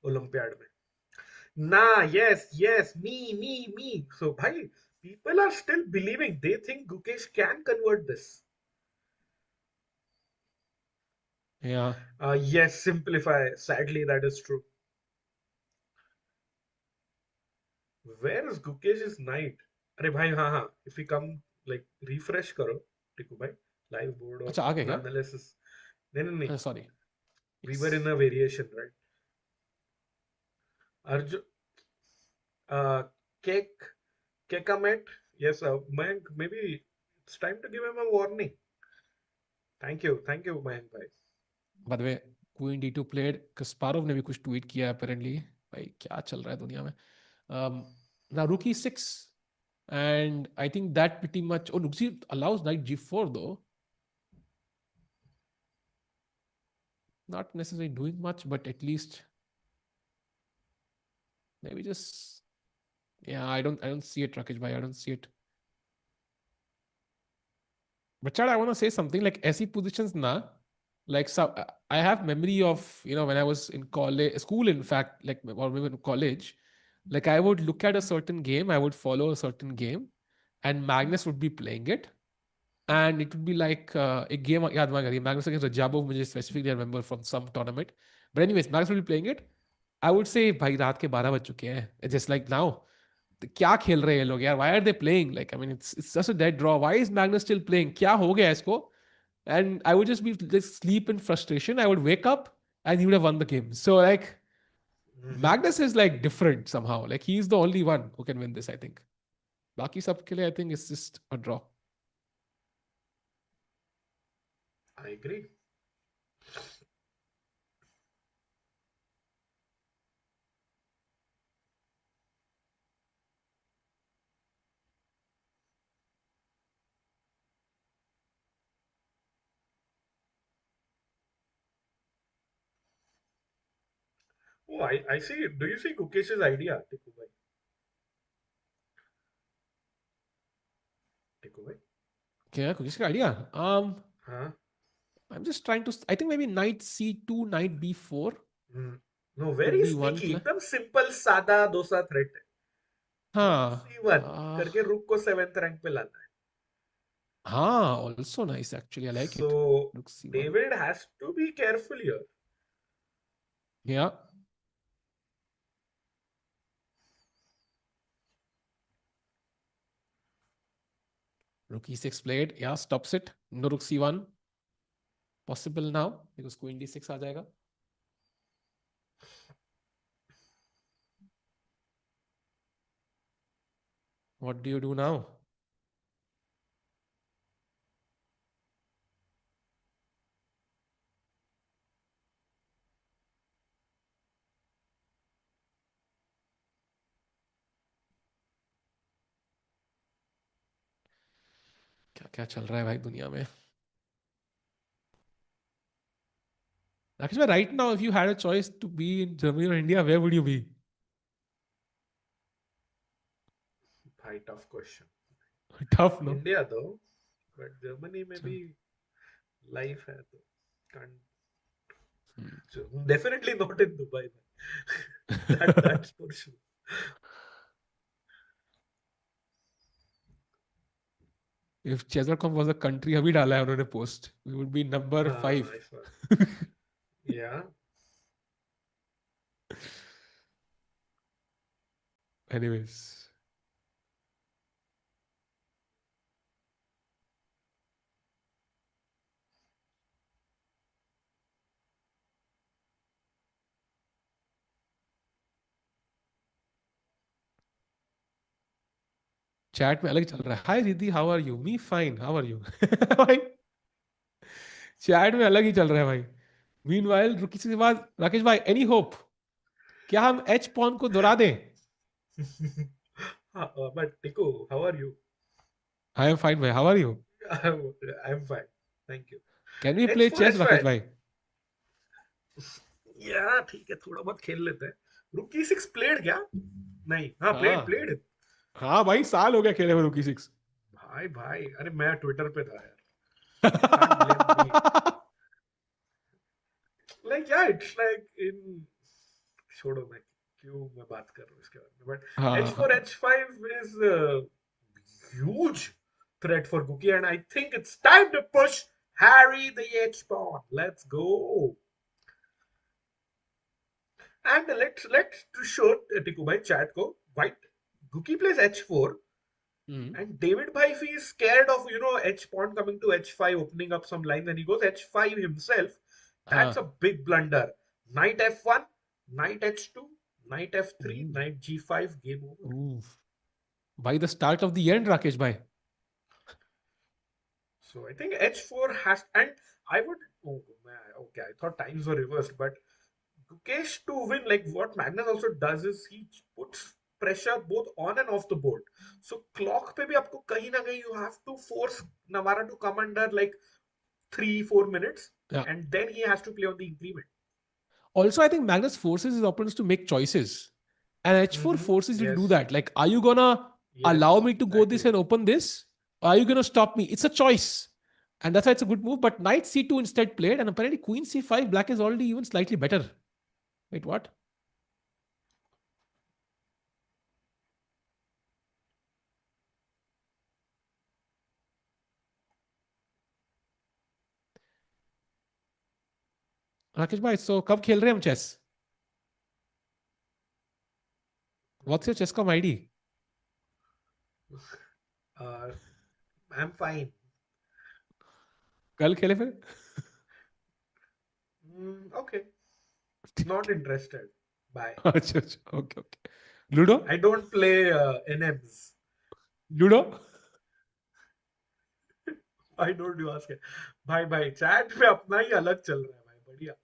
Olympiad. Mein. Nah, yes, me. So, bhai, people are still believing. They think Gukesh can convert this. Yeah. Yes, simplify. Sadly, that is true. Where is Gukesh's knight? अरे भाई हाँ if we come like refresh करो टिकू भाई live board और अच्छा आ गया पूरा क्या? analysis नहीं Sorry. we were in Yes. a variation right Arjun uh Kek Kekamet yes Mayank maybe it's time to give him a warning thank you Mayank bhai By the way, Queen D2 played. Kasparov ने भी कुछ tweet किया apparently. भाई क्या चल रहा है दुनिया में? Um, Now rook e6, and I think that pretty much. Oh, rook c allows knight g4 though. Not necessarily doing much, but at least maybe just, yeah. I don't see it, Rakesh bhai. I don't see it. But Chad, I want to say something like SE positions na. Like so, I have memory of when I was in college, school, in fact, like or maybe in college. Like I would look at a certain game, I would follow a certain game, and Magnus would be playing it, and it would be like a game. याद मान गई Magnus against Rajabov, मुझे specifically I remember from some tournament. But anyways, Magnus would be playing it. I would say भाई रात के 12 बज चुके हैं. It's just like now. क्या खेल रहे हैं ये लोग यार? Why are they playing? Like I mean, it's just a dead draw. Why is Magnus still playing? क्या हो गया इसको? And I would just be just sleep in frustration. I would wake up and he would have won the game. So like mm-hmm. Magnus is like different somehow. Like he's the only one who can win this, I think. Baki sab ke liye, I think it's just a draw. I agree Oh, I see. Do you see Gukesh's idea, Tiku bhai? Tiku bhai? क्या कुछ का idea? Huh? I'm just trying to. I think maybe knight c2, knight b4 Hmm. No, could very be one sneaky. play. एकदम simple सादा dosa threat है. Rook हाँ C1 करके रुक को 7th रैंक पे लाना है. हाँ, also nice actually. I like it. So Rook c1. David has to be careful here. Yeah. Rook e6 played. Yeah, stops it. No rook c1 possible now because queen d6 आ जाएगा. What do you do now? क्या क्या चल रहा है भाई दुनिया में? Rakesh, right now, if you had a choice to be in Germany or India, where would you be? भाई tough question. Tough, no? India though, but Germany में भी life है तो can't. Definitely not in Dubai. That's for sure. If chess.com was a country, अभी डाला है उन्होंने post. We would be number 5. I saw. Yeah. Anyways. Chat में अलग चल रहा है. Hi Riddhi, how are you? Me fine, how are you? भाई चैट में अलग ही चल रहा है भाई. मीनवाइल रुकी के बाद राकेश भाई, एनी होप? क्या हम एच पॉन को दोहरा दें? But Tiku, how are you? I am fine भाई, how are you? I'm fine. Thank you. Can we play H4, chess Rakesh H5. भाई? Yeah, ठीक है, थोड़ा बहुत खेल लेते हैं. Rook E6 played क्या? नहीं, हाँ हाँ played. हाँ भाई, साल हो गया खेले हुए रुकी 6. भाई, अरे मैं ट्विटर पे था यार. You can't blame me. Like yeah, it's like in. छोड़ो मैं क्यों मैं बात कर रहा हूँ इसके बारे में. But हाँ H4, हाँ. H5 is a huge threat for Guki, and I think it's time to push Harry the H pawn. Let's go. And let's show Tiku bhai chat ko. White Guki plays H4, and David bhai, if he's scared of H pawn coming to H5, opening up some lines, and he goes H5 himself, that's a हाँ. big blunder. Knight F1, Knight H2, Knight F3, Ooh. Knight G5, game over. Ooh. By the start of the end, Rakesh bhai. So I think H4 has, and I would, oh man, okay, I thought times were reversed, but Gukesh to win, like what Magnus also does is he puts pressure both on and off the board. So clock पे भी आपको कहीं ना कहीं you have to force Navara to come under like 3-4 minutes, Yeah. and then he has to play on the increment. Also, I think Magnus forces his opponents to make choices. And H4 forces you to do Yes, that. Like, are you gonna allow yes, me to go this exactly. and open this? Or are you gonna stop me? It's a choice. And that's why it's a good move. But Knight C2 instead played, and apparently Queen C5, black is already even slightly better. Wait, what? Rakesh भाई, so कब खेल रहे हैं हम chess? What's your chess.com ID? Uh, I'm fine. कल खेले फिर? Okay, not interested. Bye. अच्छा अच्छा, okay okay. Ludo? I don't play NMs. Ludo? I don't you ask it. भाई चैट पे अपना ही अलग चल रहा है भाई. बढ़िया.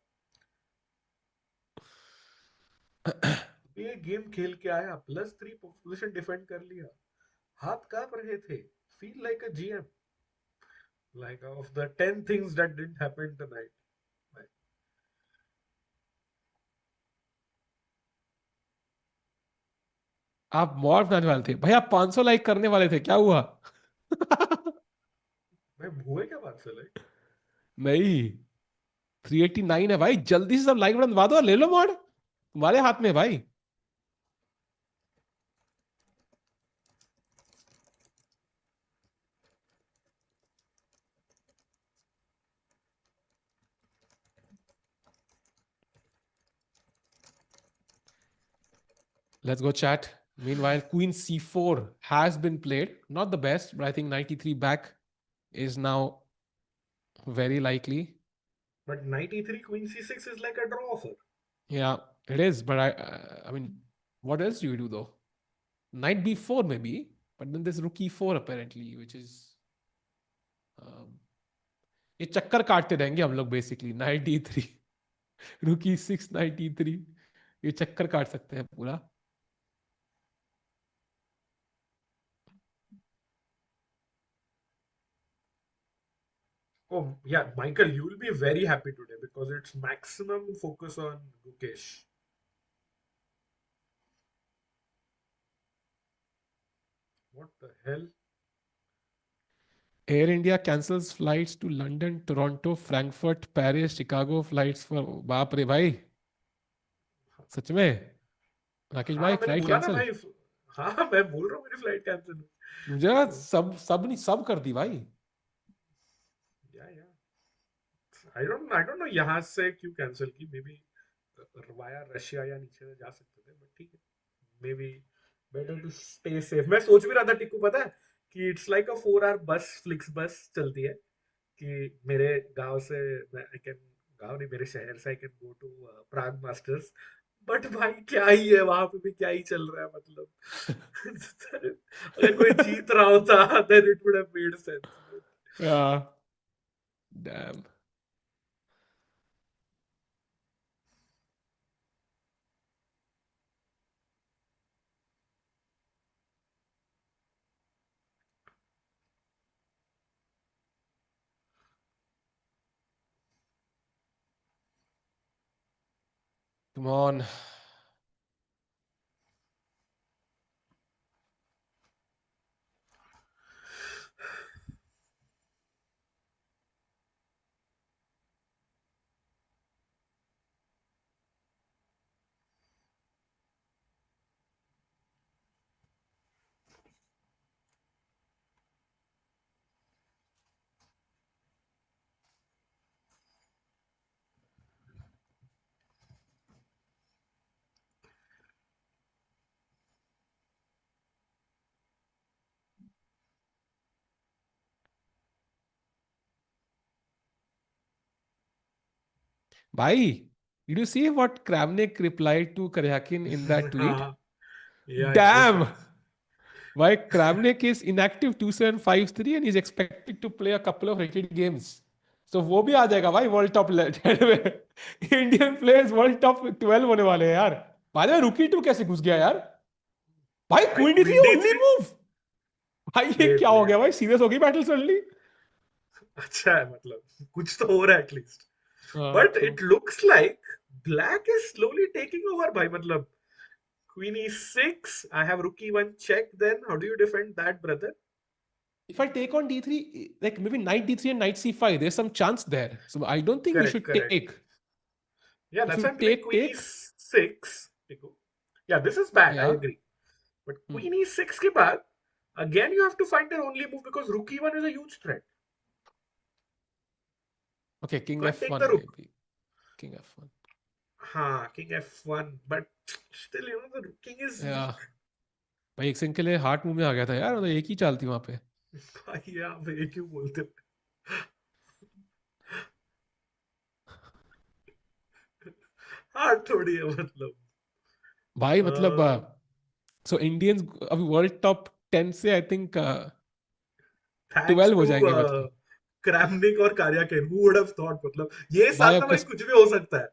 ये गेम खेल के आया, +3 पोजीशन डिफेंड कर लिया. हाथ कांप रहे थे. Feel like a GM. Like of the 10 things that didn't happen tonight. आप मॉर्फ बनाने वाले थे भाई, आप 500 लाइक करने वाले थे, क्या हुआ? मैं हुए क्या बात से लाइक? नहीं, 389 है भाई, जल्दी से सब लाइक बटन दबा दो और ले लो मॉड, तुम्हारे हाथ में है भाई। Let's go chat. Meanwhile, Queen C4 has been played. Not the best, but I think 93 back is now very likely. But 93 queen c6 is like a draw offer. Yeah, it is. But I mean, what else do you do though? Knight B4 maybe, but then there's Rook E4 apparently, which is um, ये चक्कर काटते रहेंगे हम लोग basically, night D3 Rook E6 night D3, ये चक्कर काट सकते हैं पूरा। Oh, yeah, Michael, you will be very happy today because it's maximum focus on Gukesh. What the hell? Air India cancels flights to London, Toronto, Frankfurt, Paris, Chicago flights for, बाप रे भाई, सच में राकेश हाँ भाई मैंने फ्लाइट बोला ना cancel? भाई। हाँ मैं बोल रहा हूँ मेरी फ्लाइट कैंसिल मुझे लगा है। सब सब नहीं, सब कर दी भाई। या आई डोंट नो यहाँ से क्यों कैंसिल की। मे बी वाया रशिया या नीचे से जा सकते थे, बट ठीक है। Maybe better to stay safe. मैं सोच भी रहा था टिक्कू, पता है कि it's like a 4 hour bus, FlixBus चलती है कि मेरे गांव से मैं आई कैन, गांव नहीं मेरे शहर से I can go to Prague Masters. But भाई क्या ही है वहां पे भी, क्या ही चल रहा है मतलब। अगर कोई जीत रहा होता then it would have made sense. Damn. Come on. भाई, did you see what Kramnik replied to Karyakin in that tweet? हाँ, yeah, I saw. Damn. Why Kramnik is inactive 2753 and he's expected to play a couple of rated games. So वो भी आ जाएगा भाई world top 10 में। Indian players world top 12 होने वाले हैं यार। भाई रुकी टू कैसे घुस गया यार? भाई भाई queen D3 queen D only three. Move. भाई ये वेट क्या हो गया वेट भाई, सीरियस हो गई बैटल सडनली। अच्छा है, मतलब कुछ तो हो रहा है एटलीस्ट। हाँ but true. It looks like black is slowly taking over भाई। मतलब queen e6, I have rook e1 check, then how do you defend that, brother? If I take on d3, like maybe knight d3 and knight c5, there's some chance there. So I don't think you Correct, should correct. take. Yeah, If that's you why I'm playing queen take, e6. देखो, yeah, this is bad, I yeah. agree. But Hmm. queen e6 के बाद again you have to find an only move because rook e1 is a huge threat. Okay, king Can't take the f1 rook. maybe. King f1. हाँ, king f1, but still you know the king is Yeah. weak. भाई एक सिंह के लिए heart move में आ गया था यार, मतलब एक ही चाल थी वहां पे। भाई आप ये क्यों बोलते हो? हाँ थोड़ी है मतलब। भाई मतलब सो इंडियंस अभी वर्ल्ड टॉप 10 से आई थिंक थैंक्स 12 हो टू जाएंगे मतलब। क्रैमनिक और कार्याकेन, हु वुड हैव थॉट। मतलब ये भाई साल अब ना भाई कुछ भी हो सकता है।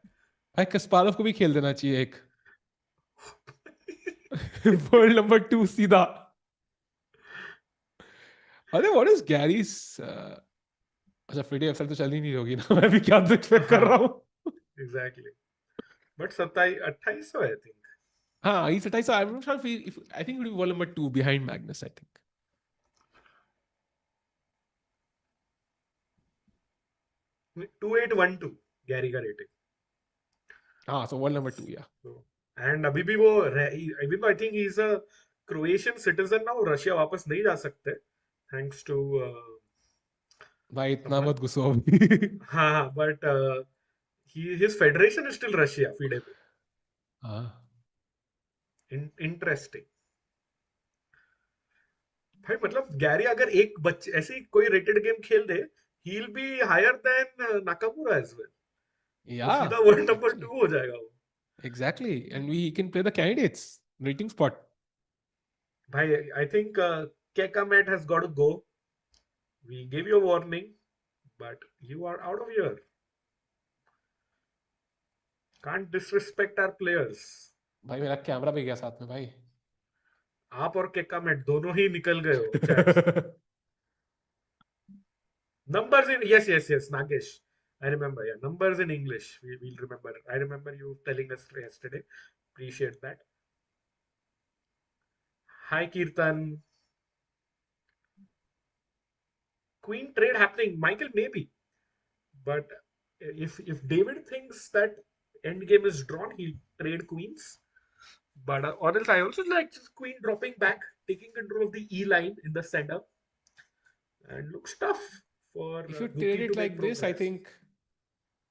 भाई कस्पारोव को भी खेल देना चाहिए एक। वर्ल्ड नंबर 2 सीधा। अरे व्हाट इज गैरीज, अच्छा फ्रीडे वेबसाइट तो चल ही नहीं होगी ना। मैं भी क्या एक्सपेक्ट कर हाँ रहा हूँ। एग्जैक्टली। बट 27 2800 है I think. He's 27. So I'm not sure if I think he will be world number 2 behind Magnus, I think. 2812 Gary का rating. So world number 2, yeah. And अभी भी वो, even though I think he is a Croatian citizen ना, वो Russia वापस नहीं जा सकते थैंक्स टू, भाई इतना मत गुस्सा हो. हाँ हाँ, but his federation is still Russia FIDE पे. हाँ. इंटरेस्टिंग. भाई मतलब गैरी अगर एक बच्चे ऐसी कोई रेटेड गेम खेल दे, he will be higher then Nakamura as well. वो Yeah, सीधा वर्ल्ड नंबर actually. 2 हो जाएगा वो. Exactly. And we can play the candidates rating spot. भाई I think Kekamet has got to go. We gave you a warning, but you are out of here. Can't disrespect our players. भाई मेरा camera भी गया साथ में भाई. आप और Kekamet दोनों ही निकल गए हो चैट से. Numbers in, yes, Nagesh. I remember, yeah. Numbers in English. We'll remember. I remember you telling us yesterday. Appreciate that. Hi, Kirtan. Queen trade happening. Michael, maybe. But if David thinks that endgame is drawn, he'll trade queens. But or else I also like just queen dropping back, taking control of the E line in the center, and looks tough for If you trade Guki it to make like this, I progress. think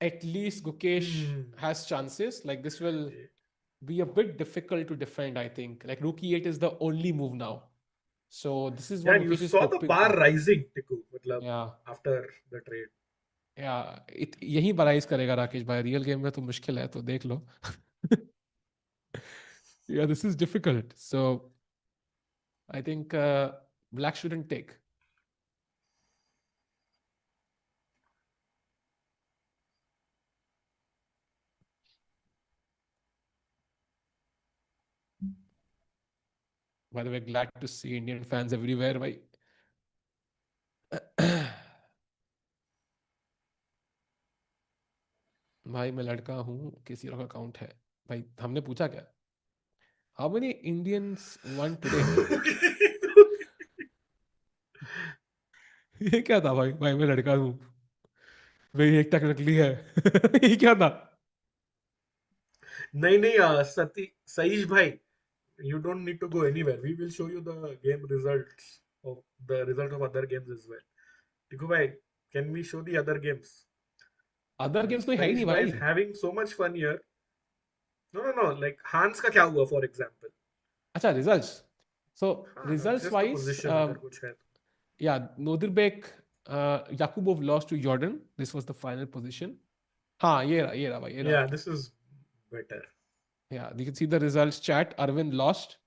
at least Gukesh Hmm. has chances. Like this will be a bit difficult to defend, I think. Like Rook E8 is the only move now. So this is Yeah, what and you Gukesh is saw the hoping bar for. rising, Tiku, matlab, Yeah. after the trade. यही बराइज करेगा राकेश भाई. Real game में तो मुश्किल है, तो देख लो. Yeah, this is difficult. So I think black shouldn't take. By the way, glad to see Indian fans everywhere. भाई. भाई मैं लड़का हूँ, किसी और का अकाउंट है. भाई हमने पूछा क्या? How many Indians won today? ये क्या था भाई? भाई मैं लड़का हूँ. भाई एक तक नकली है. ये क्या था? नहीं नहीं, सती सईश भाई, you don't need to go anywhere. We will show you the game results of the result of other games as well. Tiku bhai, can we show the other games? Other games कोई है ही Saish नहीं bhai is भाई. having so much fun here. No. Like Hans का क्या हुआ, for example? अच्छा, results. सो हाँ, results just the wise, position अगर कुछ है. yeah, Nodirbek Yakubboev lost to Jordan. This was the final position. हाँ, ये रहा भाई, ये रहा. Yeah, this is better. Yeah, you can see the results chat. Arvin lost.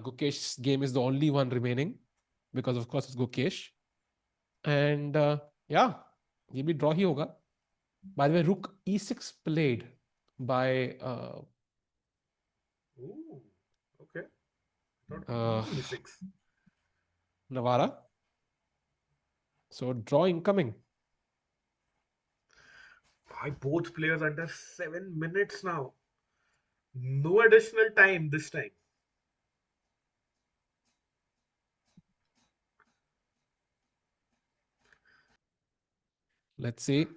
Gukesh's game is the only one remaining because of course it's Gukesh. And yeah, ये भी draw ही होगा. By the way, Rook E6 played by Ooh, okay. Not uh, Queen E6. Navara. So draw incoming. Why both players under 7 minutes now? No additional time this time. Let's see.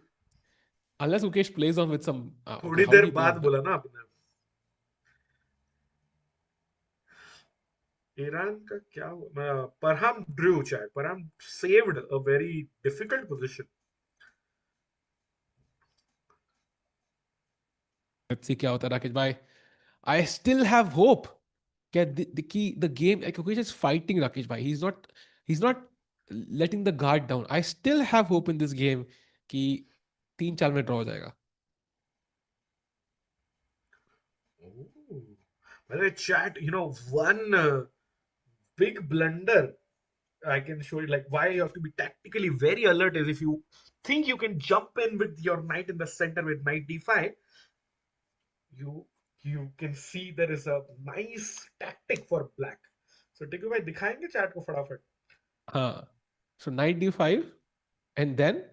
Unless Gukesh plays on with some. Okay, थोड़ी how did there he play बाद on? बोला ना आपने. Iran का क्या हुआ? Parham drew chat. Parham saved a very difficult position. Let's see क्या होता है राकेश भाई. I still have hope. Get the key, the game. Like Gukesh is fighting Rakesh bhai. He's not letting the guard down. I still have hope in this game कि 3-4 में draw हो जाएगा. Oh. By the way, chat, one big blunder I can show you, like why you have to be tactically very alert, is if you think you can jump in with your knight in the center with knight d5, you you can see there is a nice tactic for black. So टिकू भाई दिखाएंगे chat को फटाफट. हाँ. So knight d5 and then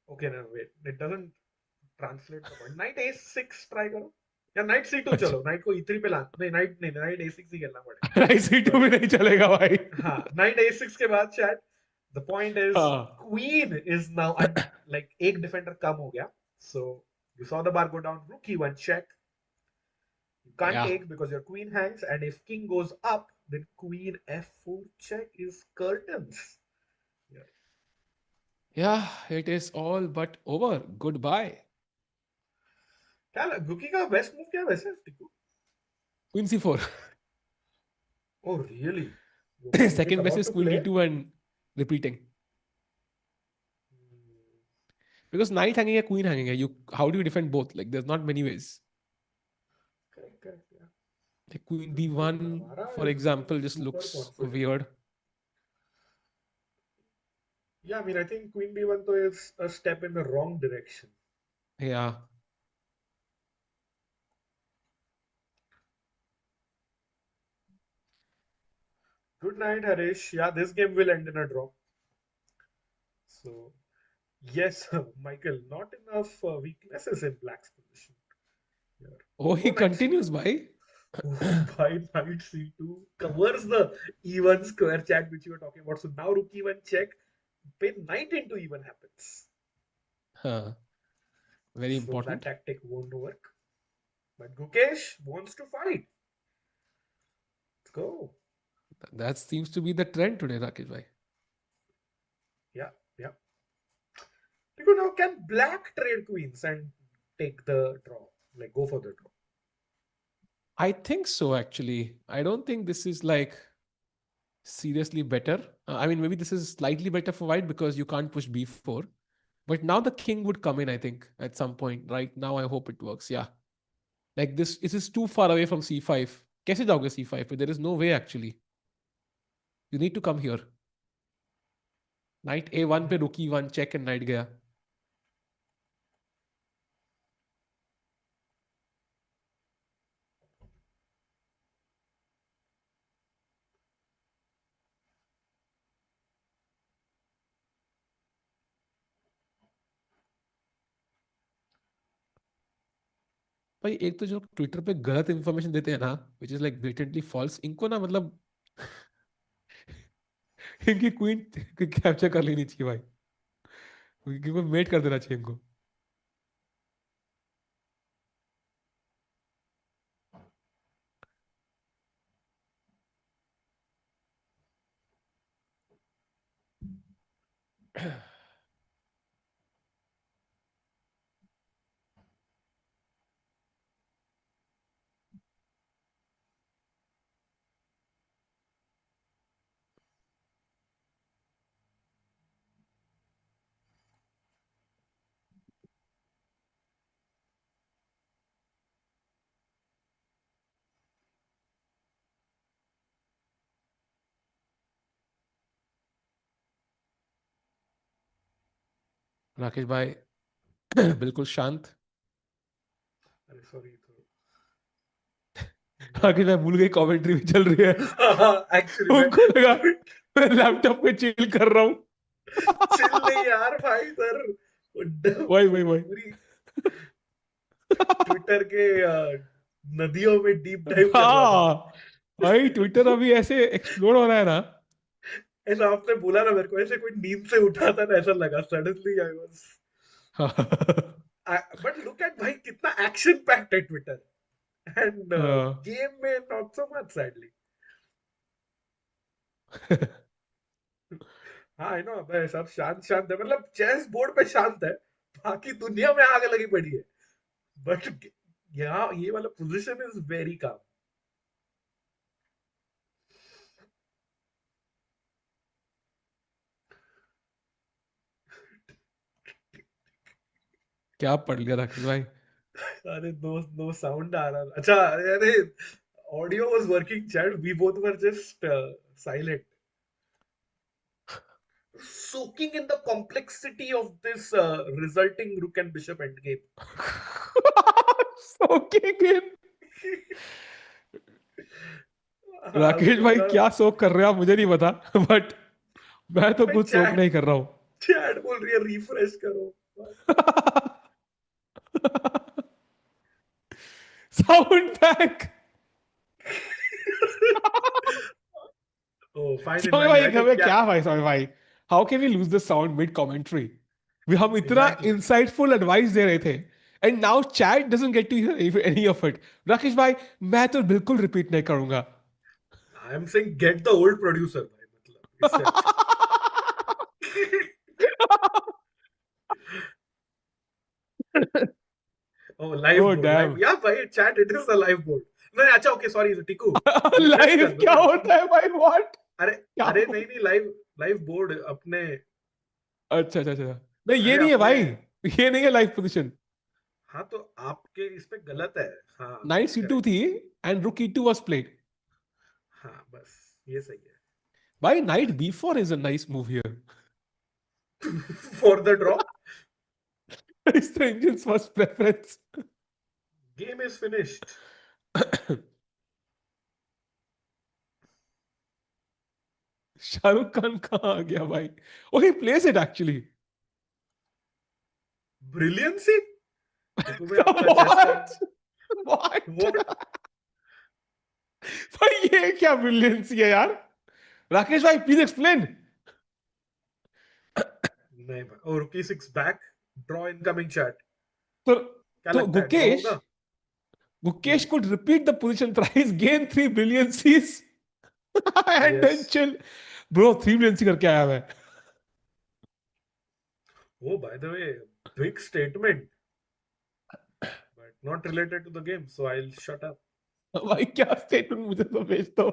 Okay, no, wait, it doesn't translate the word. Knight a6 try करो. या night C2 अच्छा चलो, night को E3 पे ला, नहीं नाइट A6 ही खेलना पड़ेगा। नाइट C2 But भी नहीं चलेगा भाई। हाँ, नाइट A6 के बाद शायद, द पॉइंट इज हाँ क्वीन इज नाउ लाइक एक डिफेंडर कम हो गया, so you saw the bar go down, रूक E1 check, you can't या take because your queen hangs, and if king goes up, then queen F4 check is curtains. Yeah. Yeah it is all but over good bye. क्या गुकी का best move क्या है वैसे Tiku? Queen C4 Oh really? Okay, so he's second best about is to queen play. D2 and repeating because knight hanging है queen hanging है, you how do you defend both, like there's not many ways. Correct, yeah. Like queen David B1 Navara for is example just super looks confident. weird. Yeah, I mean, I think queen B1 though is a step in the wrong direction. Yeah. Good night, Harish. Yeah, this game will end in a draw. So, yes, Michael, not enough weaknesses in black's position here. Oh, Oh, he knight continues C2. by. Oh, by knight C2 covers the E1 square check which you were talking about. So now rook E1 check, pin knight into E1 happens. Huh. Very So that important. tactic won't work. But Gukesh wants to fight. Let's go. That seems to be the trend today, Rakesh bhai. Yeah, yeah. Because now can black trade queens and take the draw? Like go for the draw. I think so actually. I don't think this is like seriously better. I mean, maybe this is slightly better for white because you can't push B4. But now the king would come in, I think, at some point. Right now, I hope it works. Yeah. Like this is too far away from C5. कैसे जाओगे C5 पे? There is no way actually. You need to come here. Knight A1 पे rook E1 check and knight गया. भाई एक तो जो Twitter पे गलत इंफॉर्मेशन देते हैं ना which is like blatantly false, इनको ना मतलब इनकी क्वीन कैप्चर कर लेनी चाहिए भाई, इनको मेट कर देना चाहिए इनको। राकेश भाई बिल्कुल शांत। Sorry. राकेश भाई भूल गई कमेंट्री भी चल रही है, Actually, मैं उनको लगा मैं लैपटॉप पे चिल कर रहा हूँ। चिल नहीं यार भाई सर, वही वही वही पूरी ट्विटर के नदियों में डीप डाइव कर रहा था। हाँ भाई ट्विटर अभी ऐसे एक्सप्लोर हो रहा है ना। ऐसा आपने बोला ना मेरे को, ऐसे कोई नींद से उठा था ना, ऐसा लगा suddenly I was, but look at भाई कितना एक्शन पैक्ड है ट्विटर, एंड हाँ। गेम में नॉट सो मच सैडली। हाँ आई नो, अबे सब शांत शांत है, मतलब चेस बोर्ड पे शांत है, बाकी दुनिया में आग लगी पड़ी है, बट यहाँ ये वाला पोजीशन इज वेरी काम। क्या पढ़ लिया राकेश भाई? अरे नो नो साउंड आ रहा, अच्छा अरे audio was working chat, we both were just silent, soaking in the complexity of this resulting rook and bishop endgame. Soaking in. Rakesh हमको भाई लगा क्या सोक कर रहे हो आप मुझे नहीं पता बट मैं तो भाई कुछ सोक चैट नहीं कर रहा हूँ। चैट बोल रही है रिफ्रेश करो। Sound back. Oh, fine and समय valid. भाई I think, हमें yeah, क्या भाई समय भाई. How can we lose the sound mid commentary? हम इतना exactly. insightful advice दे रहे थे. And now chat doesn't get to hear any of it. Rakesh भाई मैं तो बिल्कुल रिपीट नहीं करूंगा. I am saying get the old producer, भाई, मतलब इससे अच्छा. Oh, live Oh board, live. damn. Yeah, भाई, chat, it is the live board. नहीं, अच्छा, okay, sorry, टिकू. Refresh लाइव कर दो क्या ना. होता है भाई? व्हाट? अरे, क्या अरे हो? नहीं नहीं, लाइव लाइव बोर्ड अपने. अच्छा अच्छा अच्छा. नहीं ये अरे नहीं है अपने. भाई. ये नहीं है लाइव पोजीशन. हाँ, तो आपके इस पे गलत है. हाँ. Night C2 correct. थी एंड रुक E2 वाज प्लेड. हाँ, बस ये सही है. भाई night B4 is a nice move here. For the draw. It's the Indians first preference. Game is finished. Shahrukh Khan कहाँ आ गया भाई? Oh, he plays it actually. Brilliancy. देखो भाई, आपका चेस का. What? What? What? भाई ये क्या ब्रिलियंसी है यार? राकेश भाई प्लीज एक्सप्लेन. नहीं भाई. और रुकी 6 बैक. Draw incoming chat. तो क्या तो लगता है, ड्रॉ गुकेश होगा? Gukesh could repeat the position thrice, gain 3 brilliancies and yes. then chill. Bro 3 brilliancy करके आया मैं. Oh, by the way, big statement, but not related to the game, so I'll shut up. भाई क्या स्टेटमेंट, मुझे तो भेज दो.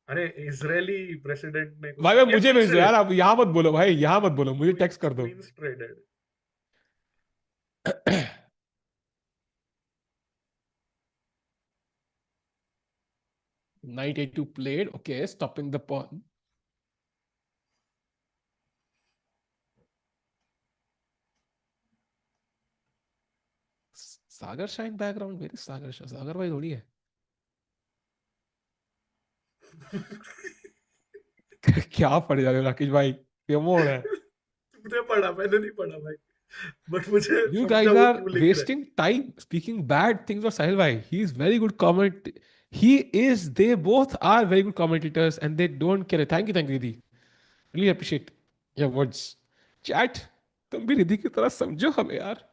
अरे, इजरायली प्रेसिडेंट ने कुछ भाई भाई या मुझे क्वींस भेज दो यार. ट्रेडेड. आप यहाँ मत बोलो भाई, यहाँ मत बोलो, मुझे टेक्स्ट कर दो. Queens traded. Knight A2 played. Okay, stopping the pawn. Sagar shine background मेरी. सागर भाई थोड़ी है. क्या पढ़ जा रहे हो राकेश भाई? क्या मोड़ है? तुमने पढ़ा, मैंने नहीं पढ़ा भाई. बट मुझे You समझा guys वो are क्यों लिख रहे. wasting time speaking bad things of Sahil bhai. He is very good comment. He is. They both are very good commentators, and they don't care. Thank you, Didi. Really appreciate your words. Chat. तुम भी रिद्धि की तरह समझो हमें यार.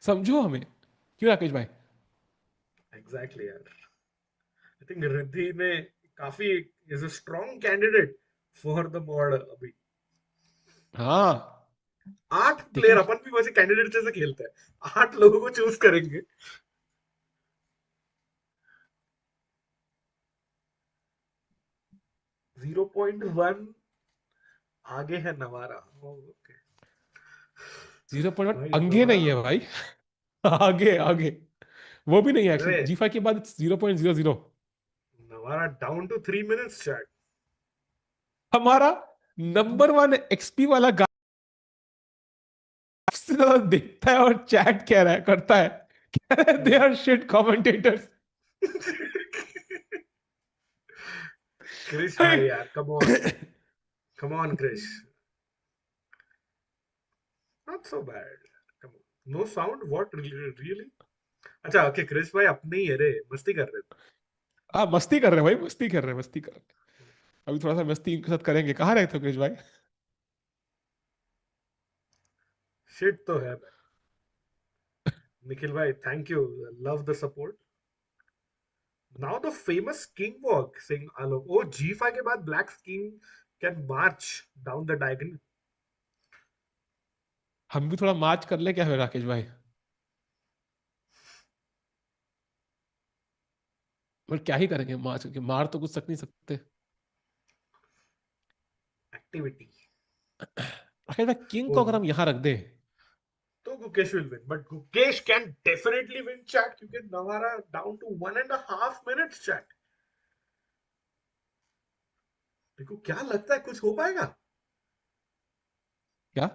समझो हमें. क्यों राकेश भाई? एग्जैक्टली यार. आई थिंक रिद्धि ने काफी is a strong candidate for the mod अभी. हाँ. 8 प्लेयर, देखिए अपन भी वैसे कैंडिडेट जैसे खेलते हैं. 8 लोगों को चूज करेंगे. 0.1 आगे है नवारा. ओके. 0.1 भाई अंगे नहीं नवारा. है भाई. आगे आगे. वो भी नहीं है अरे, एक्चुअली. G5 के बाद 0.00. नवारा डाउन टू 3 मिनट्स चैट. हमारा नंबर 1 XP वाला गाय से ज्यादा देखता है और चैट कह रहा है, करता है. कह रहा है they are shit commentators. Krish भाई यार, come on. Come on Krish. Not so bad. Come on. No sound, what really. अच्छा, ओके, क्रिश भाई अपने ही है रे, मस्ती कर रहे थे. हाँ मस्ती कर रहे हैं भाई, मस्ती कर रहे हैं, मस्ती कर रहे हैं. अभी थोड़ा सा मस्ती इनके साथ करेंगे. कहाँ रहते हो कृष भाई? शिट तो है भाई. निखिल भाई, thank you. Love the support. Now the famous king walk sing Alok. Oh, G5 के बाद black king can march down the diagonal. हम भी थोड़ा मार्च कर ले क्या है राकेश भाई? पर क्या ही करेंगे मार्च करके, मार तो कुछ सक नहीं सकते. एक्टिविटी. राकेश भाई किंग ओ, को अगर हम यहाँ रख दें. तो Gukesh will win, but Gukesh can definitely win chat, क्योंकि नवारा डाउन टू 1.5 मिनट्स चैट. देखो, क्या लगता है कुछ हो पाएगा? क्या?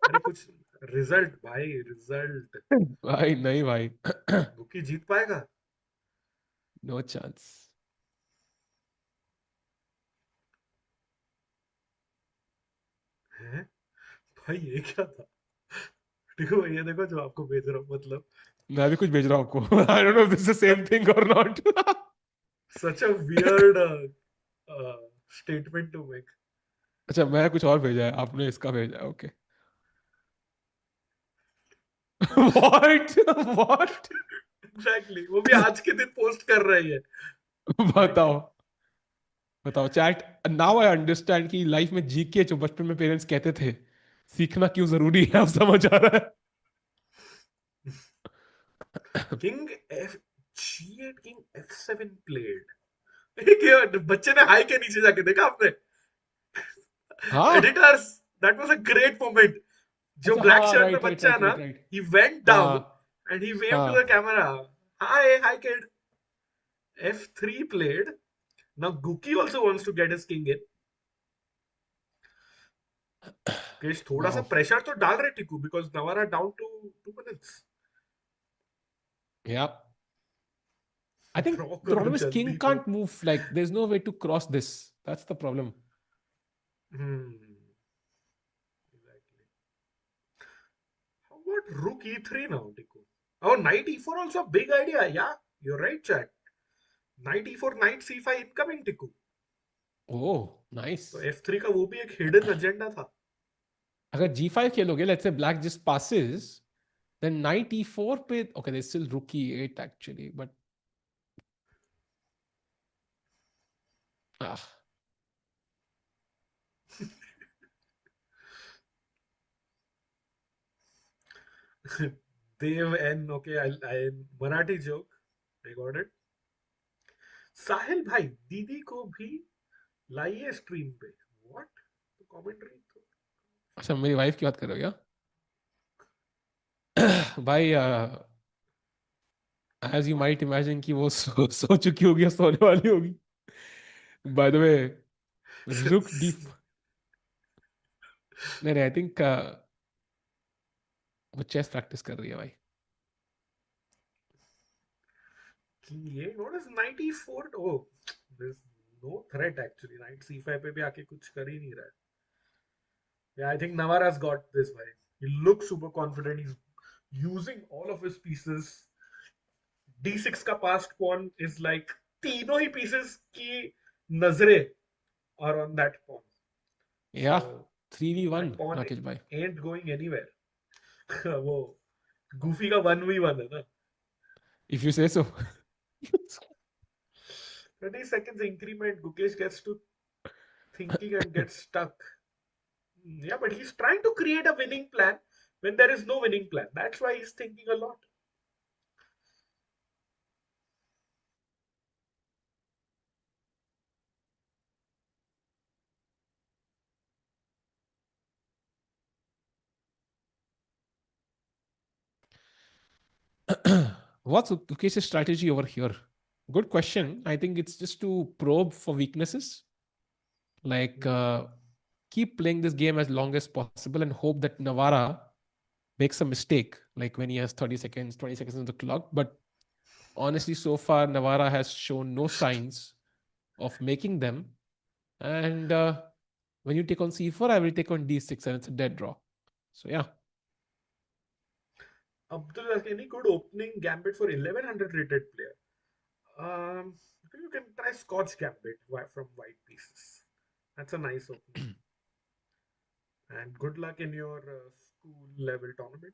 अरे कुछ. रिजल्ट भाई, रिजल्ट. भाई नहीं भाई. गुकी जीत पाएगा? No chance. है. भाई ये क्या था? देखो ये देखो जो आपको भेज रहा हूँ, मतलब मैं भी कुछ भेज रहा हूँ आपको. I don't know if this is the same thing or not. such a weird statement to make. अच्छा, मैं कुछ और भेजा है, आपने इसका भेजा है. ओके. What? What? Exactly, वो भी आज के दिन पोस्ट कर रही है. बताओ. बताओ चैट. नाउ आई अंडरस्टैंड कि लाइफ में जीके जो बचपन में पेरेंट्स कहते थे, सीखना क्यों जरूरी है, अब समझ आ रहा है. King F G8 king F7 played. एक ये बच्चे ने हाई के नीचे जाके देखा आपने? हाँ. Editors, that was a great moment. जो अच्छा, ब्लैक हाँ, शर्ट में राइट राइट बच्चा है राइट ना, right right. he went down हाँ. and he waved to the हाँ. camera. Hi kid. F3 played. Now Guki also wants to get his king in. Gukesh थोड़ा सा वाओ. प्रेशर तो डाल रहे टिकू, because Navara down to 2 minutes. या. I think draw the कर दो problem is king जल्दी तो. can't move. Like there's no way to cross this. That's the problem. Exactly. How about rook E3 now, Tiku? Oh, knight E4 also a big idea. Yeah, you're right, chat. Knight E4, knight C5 incoming, Tiku. Oh, तो nice. F3 का वो भी एक hidden agenda था. अगर G5 खेलोगे, let's say black just passes, then knight E4 पे, okay, there's still rook E8 actually, but ah, Dev N, okay, I Marathi joke. I got it. साहिल भाई, दीदी को भी लाइए स्ट्रीम पे. व्हाट? तो कमेंट्री तो. अच्छा, मेरी वाइफ की बात कर रहे हो क्या? भाई, as you might imagine कि वो सो चुकी होगी या सोने वाली होगी. By the way, rook D. नहीं नहीं, I think वो चेस प्रैक्टिस कर रही है भाई. ये notice knight e4. Oh, there's no threat actually. Knight c5 पे भी आके कुछ कर ही नहीं रहा है. Yeah, I think Navara's got this way. He looks super confident. He's using all of his pieces. D6 का passed pawn is like तीनों ही pieces की नजरें are on that pawn. Yeah, So 3v1 that pawn Rakesh भाई. ain't going anywhere. वो goofy का 1v1 है ना. If you say so. 30 seconds increment. Gukesh gets to thinking and gets stuck. Yeah, but he's trying to create a winning plan when there is no winning plan. That's why he's thinking a lot. What's Gukesh's strategy over here? Good question. I think it's just to probe for weaknesses. Like, keep playing this game as long as possible and hope that Navara makes a mistake, like when he has 30 seconds, 20 seconds on the clock. But honestly, so far, Navara has shown no signs of making them. And when you take on C4, I will take on D6, and it's a dead draw. So, yeah. Abdul, any good opening gambit for 1100 rated player? You can try Scotch Gambit from white pieces. That's a nice opening. And good luck in your school level tournament.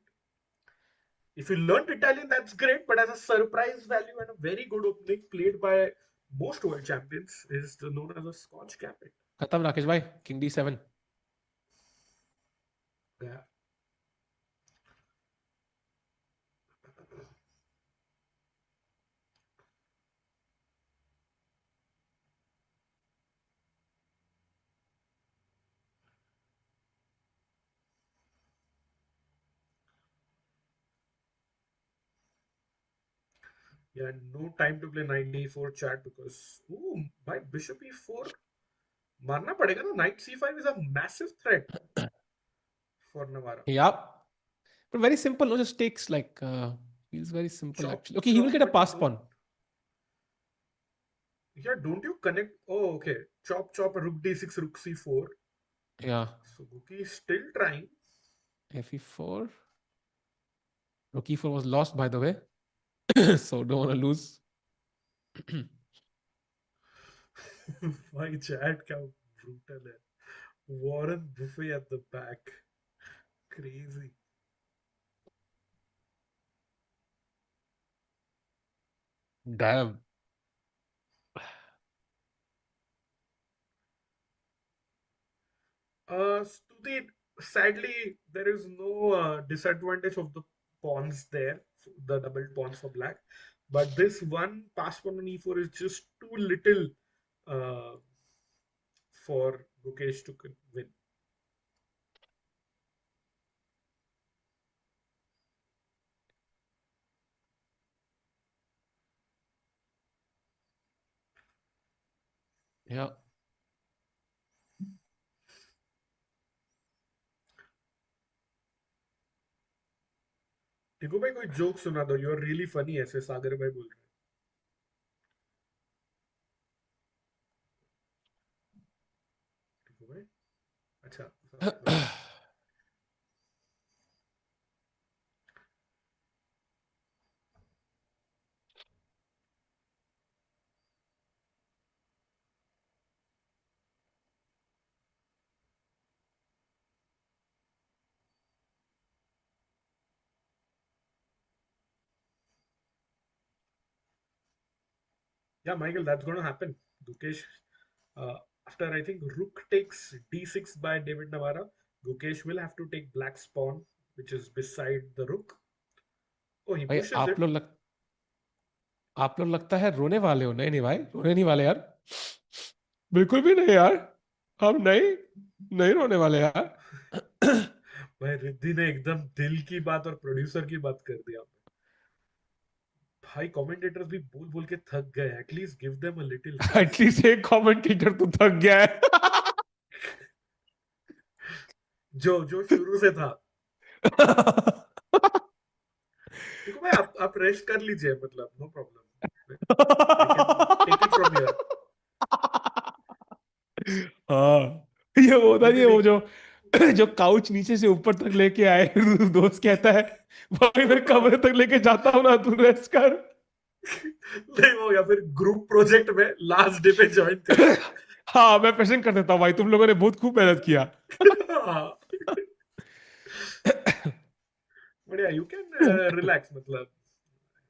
If you learned Italian, that's great, but as a surprise value and a very good opening played by most world champions is known as a Scotch Gambit. Khatam Rakesh bhai, King D7. Yeah. Yeah, no time to play knight d4 chat because by bishop e4 मारना पड़ेगा ना. Knight c5 is a massive threat for Navara. Yeah. But very simple, no? Just takes like, feels very simple Chop actually. Okay, he will chop, get a but you pass don't. pawn. Yeah, don't you connect? Oh, okay. Chop chop, rook d6, rook c4. Yeah. So Guki is still trying. Fe4. Rook e4 was lost, by the way. So don't want to lose. भाई chat क्या brutal है. Warren Buffet at the back. Crazy. Damn. Stuti, sadly, there is no disadvantage of the pawns there, the double pawns for black. But this one pass pawn on e4 is just too little uh, for Gukesh to win. Yeah. टिकू भाई कोई joke सुना दो. You are really funny, ऐसे सागर भाई बोल रहे हैं. टिकू भाई, अच्छा sorry. Yeah, Michael, that's going to happen. Gukesh, uh, after I think Rook takes d6 by David Navara, Gukesh will have to take black's pawn, which is beside the Rook. Oh, he भाई pushes it. आप लोग लगता है रोने वाले हो. नहीं नहीं भाई, रोने नहीं वाले यार. बिल्कुल भी नहीं यार. हम नहीं नहीं रोने वाले यार. भाई रिद्धि ने एकदम दिल की बात और प्रोड्यूसर की बात कर दिया. भाई कमेंटेटर्स भी बोल बोल के थक गए. At least give them a little rest. At least एक कमेंटेटर तो थक गया है. जो जो शुरू से था. देखो भाई, आप रेस्ट कर लीजिए, मतलब no problem. We can take it from here. हाँ, ये होता नहीं है नहीं वो जो जो काउच नीचे से ऊपर तक लेके आए. दोस्त कहता है भाई मैं कमरे तक लेके जाता हूँ ना, तू रेस्ट कर. नहीं, वो या फिर ग्रुप प्रोजेक्ट में लास्ट डे पे ज्वाइन कर. हाँ, मैं प्रेजेंट कर देता हूँ भाई, तुम लोगों ने बहुत खूब मेहनत किया. बढ़िया, यू कैन रिलैक्स, मतलब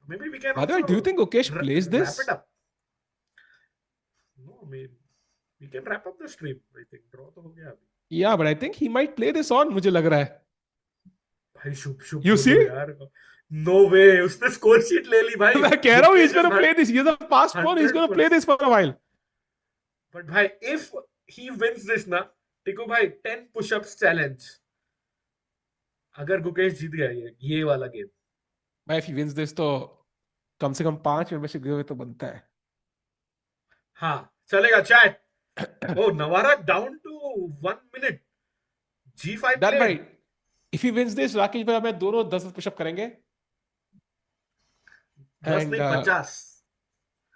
maybe we can By the way, also do you think Gukesh plays wrap it this? up. No, I mean, we can wrap up the stream. I think draw तो हो गया अभी. Yeah, but I think he might play this on, मुझे लग रहा है. भाई शुभ शुभ You see? बोलो यार. नो वे, उसने स्कोर शीट ले ली भाई. मैं कह रहा हूँ he's Gukesh is gonna play this. He has a pass pawn. He's gonna play 100%. this for a while. But भाई इफ ही विंस दिस ना, टिको भाई 10 पुशअप्स चैलेंज. अगर गुकेश जीत गया ये वाला गेम. भाई if he wins this तो कम से कम 5 मेंबरशिप गिवे तो बनता है. हाँ चलेगा chat. Oh, Navara down to 1 minute. G5 done भाई. played. If he wins this, राकेश भाई मैं दोनों 10 पुशअप करेंगे. 10 एंड नहीं, 50.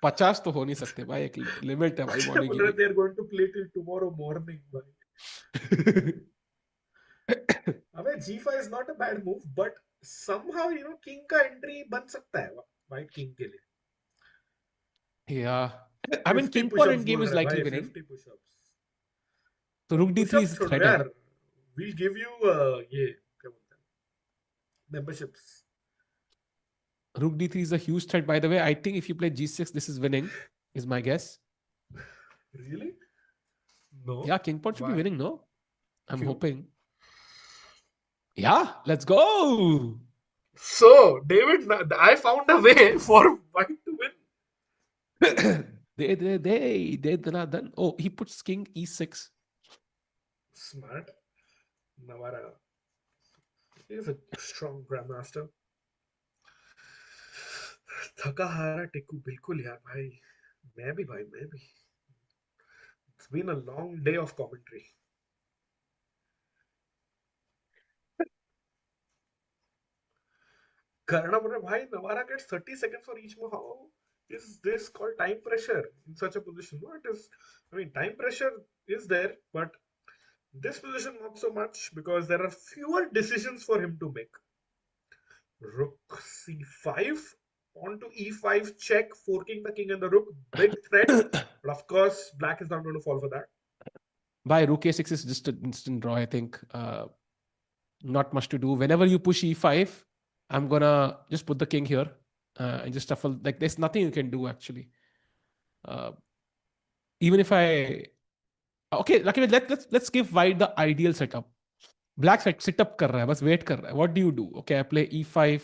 50 तो हो नहीं सकते भाई, एक लिमिट है भाई अच्छा बॉडी बोल की रहे, भी. They are going to play till tomorrow morning भाई. अबे G5 is not a bad move, but somehow king का एंट्री बन सकता है व्हाइट किंग के लिए. Yeah. I mean 50 king pawn pushups endgame बोल is रहे likely भाई, winning. 50 पुशअप्स. तो rook d3 पुशअप्स is छोड़ो threat है. यार. वील गिव यू ये क्या बोलते हैं, memberships. Rook d3 is a huge threat, by the way. I think if you play g6, this is winning, is my guess. Really? No. Yeah, king pawn should be why? winning, no? I'm क्यों? hoping. Yeah, let's go. So, David, I found a way for white to win. They're not done. Oh, he puts king e6. Smart. Navara is a strong grandmaster. थका हारा टिकू बिल्कुल यार भाई. मैं भी भाई, मैं भी. It's been a long day of commentary. करना पड़ रहा भाई. Navara gets 30 seconds for each move. How is this called time pressure in such a position? No, it is. I mean, time pressure is there, but this position not so much because there are fewer decisions for him to make. Rook c5, pawn to e5 check, forking the king and the rook. Big threat, but of course, black is not going to fall for that. By rook a6 is just an instant draw, I think. Not much to do. Whenever you push e5, I'm gonna just put the king here and just shuffle. Like there's nothing you can do actually. Uh, Even if I okay, let's give white the ideal setup. Black sit up कर रहा है, बस wait कर रहा है. What do you do? Okay, I play e5,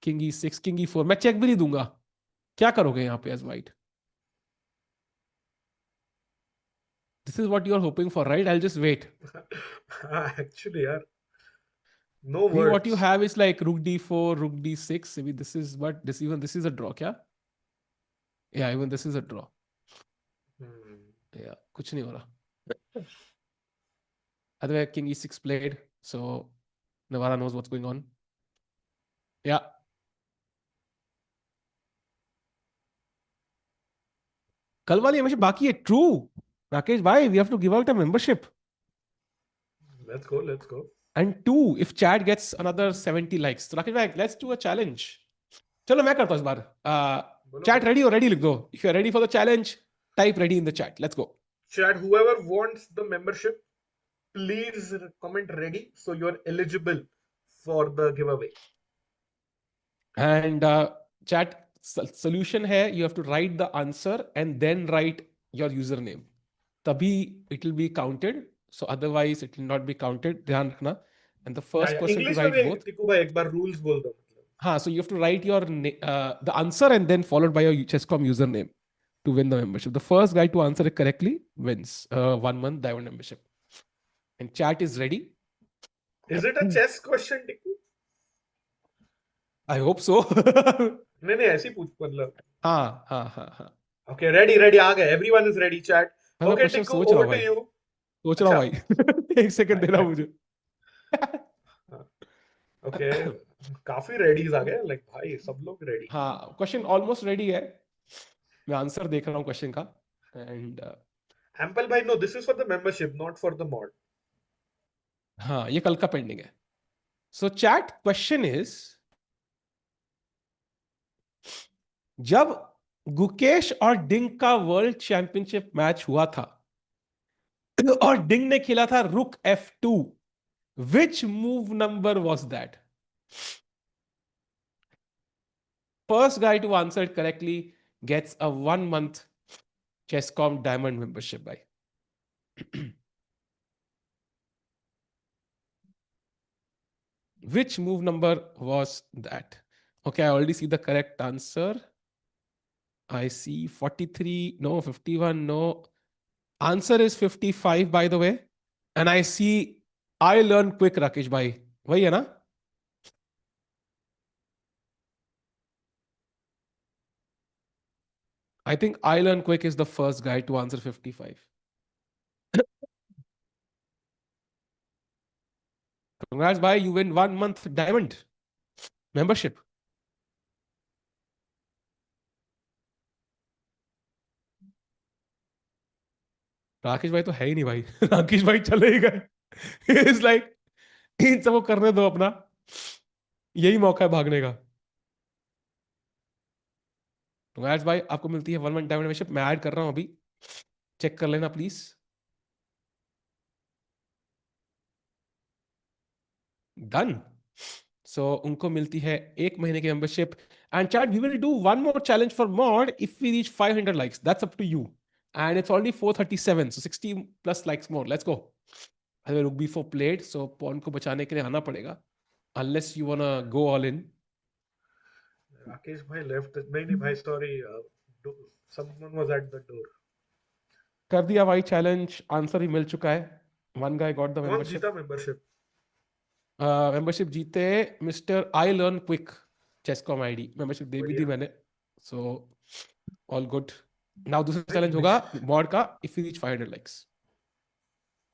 king e6, king e4. मैं check भी नहीं दूंगा. क्या करोगे यहाँ पे as white? This is what you are hoping for, right? I'll just wait. Actually, yeah, no Maybe what you words. have is like rook d4, rook d6. Maybe this is what this is a draw, क्या? Yeah, even this is a draw. Yeah, कुछ नहीं हो रहा. Other way, king e6 played, so Navara knows what's going on. Yeah. कल वाली हमेशा बाकी है. True. Rakesh bhai, we have to give out a membership. Let's go, let's go. And 2, if chat gets another 70 likes. So Rakesh bhai, let's do a challenge. चलो मैं करता हूँ इस बार. Chat ready or ready लिख दो. If you're ready for the challenge, type ready in the chat. Let's go. Chat, whoever wants the membership, please comment ready so you're eligible for the giveaway. And chat solution है, you have to write the answer and then write your username. तभी it will be counted. So otherwise it will not be counted. ध्यान रखना. And the first person to English write में both. टिकू भाई एक बार rules बोल दो. हाँ, so you have to write your the answer and then followed by your chess.com username to win the membership. The first guy to answer it correctly wins 1 month diamond membership. And chat is ready. Is it a chess question, Tiku? I hope so. नहीं ऐसी पूछ मतलब. हाँ. Okay, ready आ गए. Everyone is ready, chat. मैं Okay, question टिकू, सोच रहा over हूँ to भाई. you. सोच रहा हूँ भाई. एक सेकंड देना मुझे. Okay, काफी रेडीज आ गए. Like भाई सब लोग ready. हाँ, क्वेश्चन ऑलमोस्ट रेडी है. मैं आंसर देख रहा हूँ क्वेश्चन का. एंड Ample भाई, no, this is for the membership, not for the mod. हाँ, ये कल का पेंडिंग है. सो चैट क्वेश्चन इज, जब गुकेश और डिंग का वर्ल्ड चैंपियनशिप मैच हुआ था और डिंग ने खेला था रुक f2, which move number was that? First guy to answer it correctly gets a 1 month chess.com diamond membership by. Which move number was that? Okay, I already see the correct answer. I see 43, no, 51, no. Answer is 55, by the way. And I see I learn quick, Rakesh bhai. वही है ना? I think I learn quick is the first guy to answer 55. Congrats, bhai. You win 1 month diamond membership. Rakesh भाई तो है ही नहीं भाई. राकेश भाई चले ही गए. It's like इन सबको करने दो अपना. यही मौका है भागने का. Congrats भाई, आपको मिलती है 1 month diamond membership. मैं ऐड कर रहा हूं अभी. चेक कर लेना प्लीज. डन. सो उनको मिलती है 1 महीने की membership. And chat, we will do one more challenge for mod if we reach 500 likes. That's up to you. And it's already 437, so 60 plus likes more. Let's go. अरे रुक before played, so pawn को बचाने के लिए आना पड़ेगा. Unless you wanna go all in. Rakesh भाई left. नहीं भाई, sorry. Someone was at the door. कर दिया भाई चैलेंज. आंसर ही मिल चुका है. One guy got the कौन membership. जीता membership? मेंबरशिप जीते मिस्टर आई लर्न क्विक. चेस.com आईडी मेंबरशिप दे भी दी मैंने. So all good. नाउ दूसरा चैलेंज होगा मॉड का if you reach 500 likes.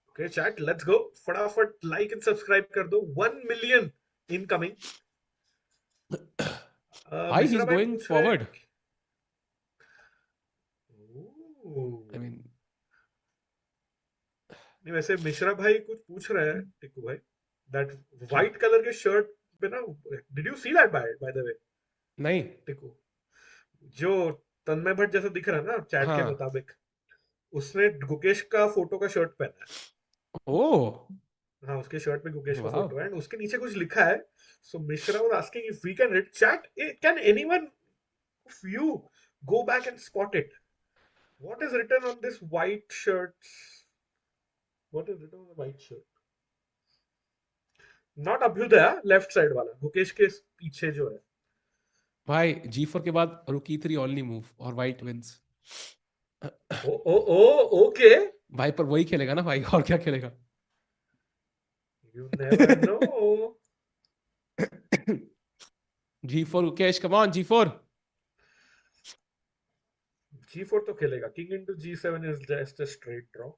Okay, chat, let's go. फटाफट like and subscribe कर दो. 1 million incoming. भाई ही इज मिश्रा भाई गोइंग पूछ रहे फॉरवर्ड. हैं. आई मीन नहीं, वैसे मिश्रा भाई कुछ पूछ रहे हैं टिकू भाई. That white color के शर्ट पे ना, did you see that by the way? नहीं. टिकू, जो तन्मय भट्ट जैसा दिख रहा है ना चैट के हाँ. मुताबिक, उसने गुकेश का फोटो का शर्ट पहना है. Oh. हाँ, उसके शर्ट पे गुकेश का फोटो Wow. है एंड उसके नीचे कुछ लिखा है. So Mishra was asking if we can read chat, can anyone of you go back and spot it? What is written on this white shirt? What is written on the white shirt? Not Abhyudaya, left side वाला, गुकेश के पीछे जो है. भाई G4 के बाद rook E3 only move और white wins. Oh oh oh okay. भाई पर वही खेलेगा ना भाई, और क्या खेलेगा? You never know. G4 Gukesh, come on G4. G4 तो खेलेगा. King into G7 is just a straight draw.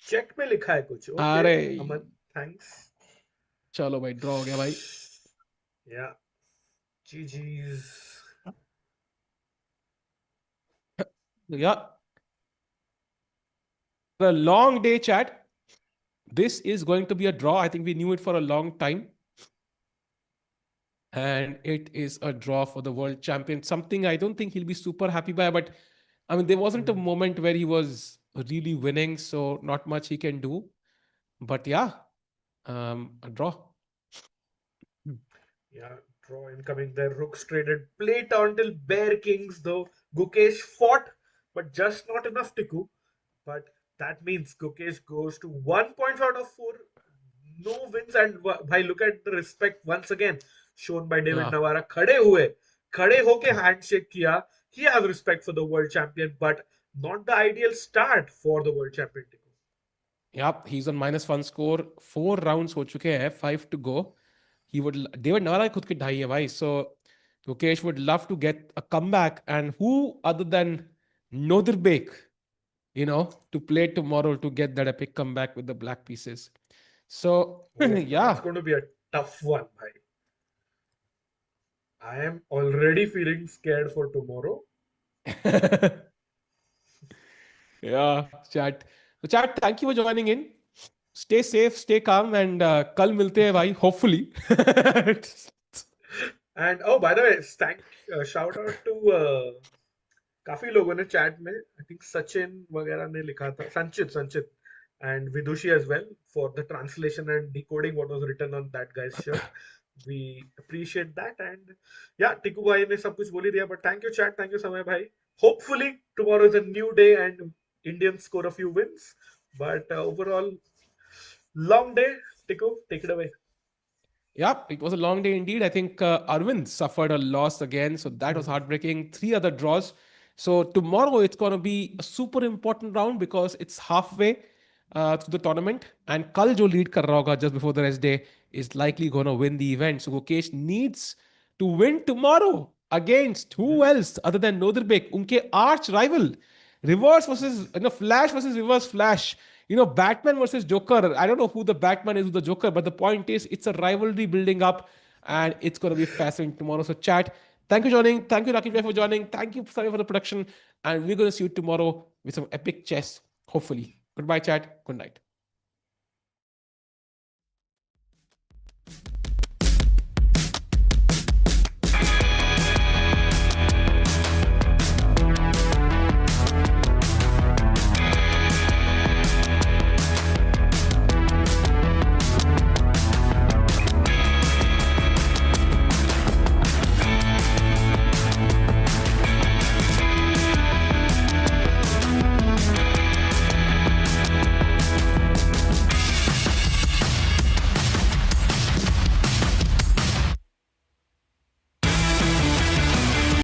Check पे लिखा है कुछ. ओके अरे अमन, थैंक्स. चलो भाई, ड्रॉ हो गया भाई. या GG's. Yeah, the long day chat. This is going to be a draw. I think we knew it for a long time. And it is a draw for the world champion. Something I don't think he'll be super happy by, but I mean, there wasn't a moment where he was really winning, so not much he can do. But yeah, a draw. Yeah, draw incoming there. Rooks traded. Play turn till bare kings though. Gukesh fought, but just not enough Tiku. But that means Gukesh goes to 1 point out of 4. No wins, and bhai, look at the respect once again shown by David Yeah. Navara. खड़े होके handshake किया. He has respect for the world champion, but not the ideal start for the world champion. Tiku. Yep, he's on -1 score. 4 rounds हो चुके हैं, 5 to go. He would David Navara खुद की ढाई है भाई. So Gukesh would love to get a comeback, and who other than Nodirbek, to play tomorrow to get that epic comeback with the black pieces. So That's yeah. going to be a tough one, bhai. I am already feeling scared for tomorrow. Yeah, chat. So chat, thank you for joining in. Stay safe, stay calm, and कल मिलते हैं भाई, hopefully. And oh, by the way, shout out to काफी लोगों ने chat में, I think Sachin वगैरह ने लिखा था, संचित and Vidushi as well for the translation and decoding what was written on that guy's shirt. We appreciate that. And yeah, Tiku bhai ने सब कुछ बोल ही दिया, but thank you chat, thank you समय bhai. Hopefully tomorrow is a new day and Indians score a few wins, but overall long day. Tiku, take it away. Yeah, it was a long day indeed. I think Arvind suffered a loss again, so that was heartbreaking. 3 other draws. So tomorrow it's going to be a super important round because it's halfway through the tournament, and kal jo lead kar raha hoga just before the rest day is likely going to win the event. So Gukesh needs to win tomorrow against who else other than Nodirbek, unke arch rival. Reverse versus Flash versus Reverse Flash. Batman versus Joker. I don't know who the Batman is, who the Joker, but the point is, it's a rivalry building up, and it's going to be fascinating tomorrow. So, chat, thank you for joining. Thank you, Rakesh, for joining. Thank you, Sami, for the production. And we're going to see you tomorrow with some epic chess, hopefully. Goodbye, chat. Good night.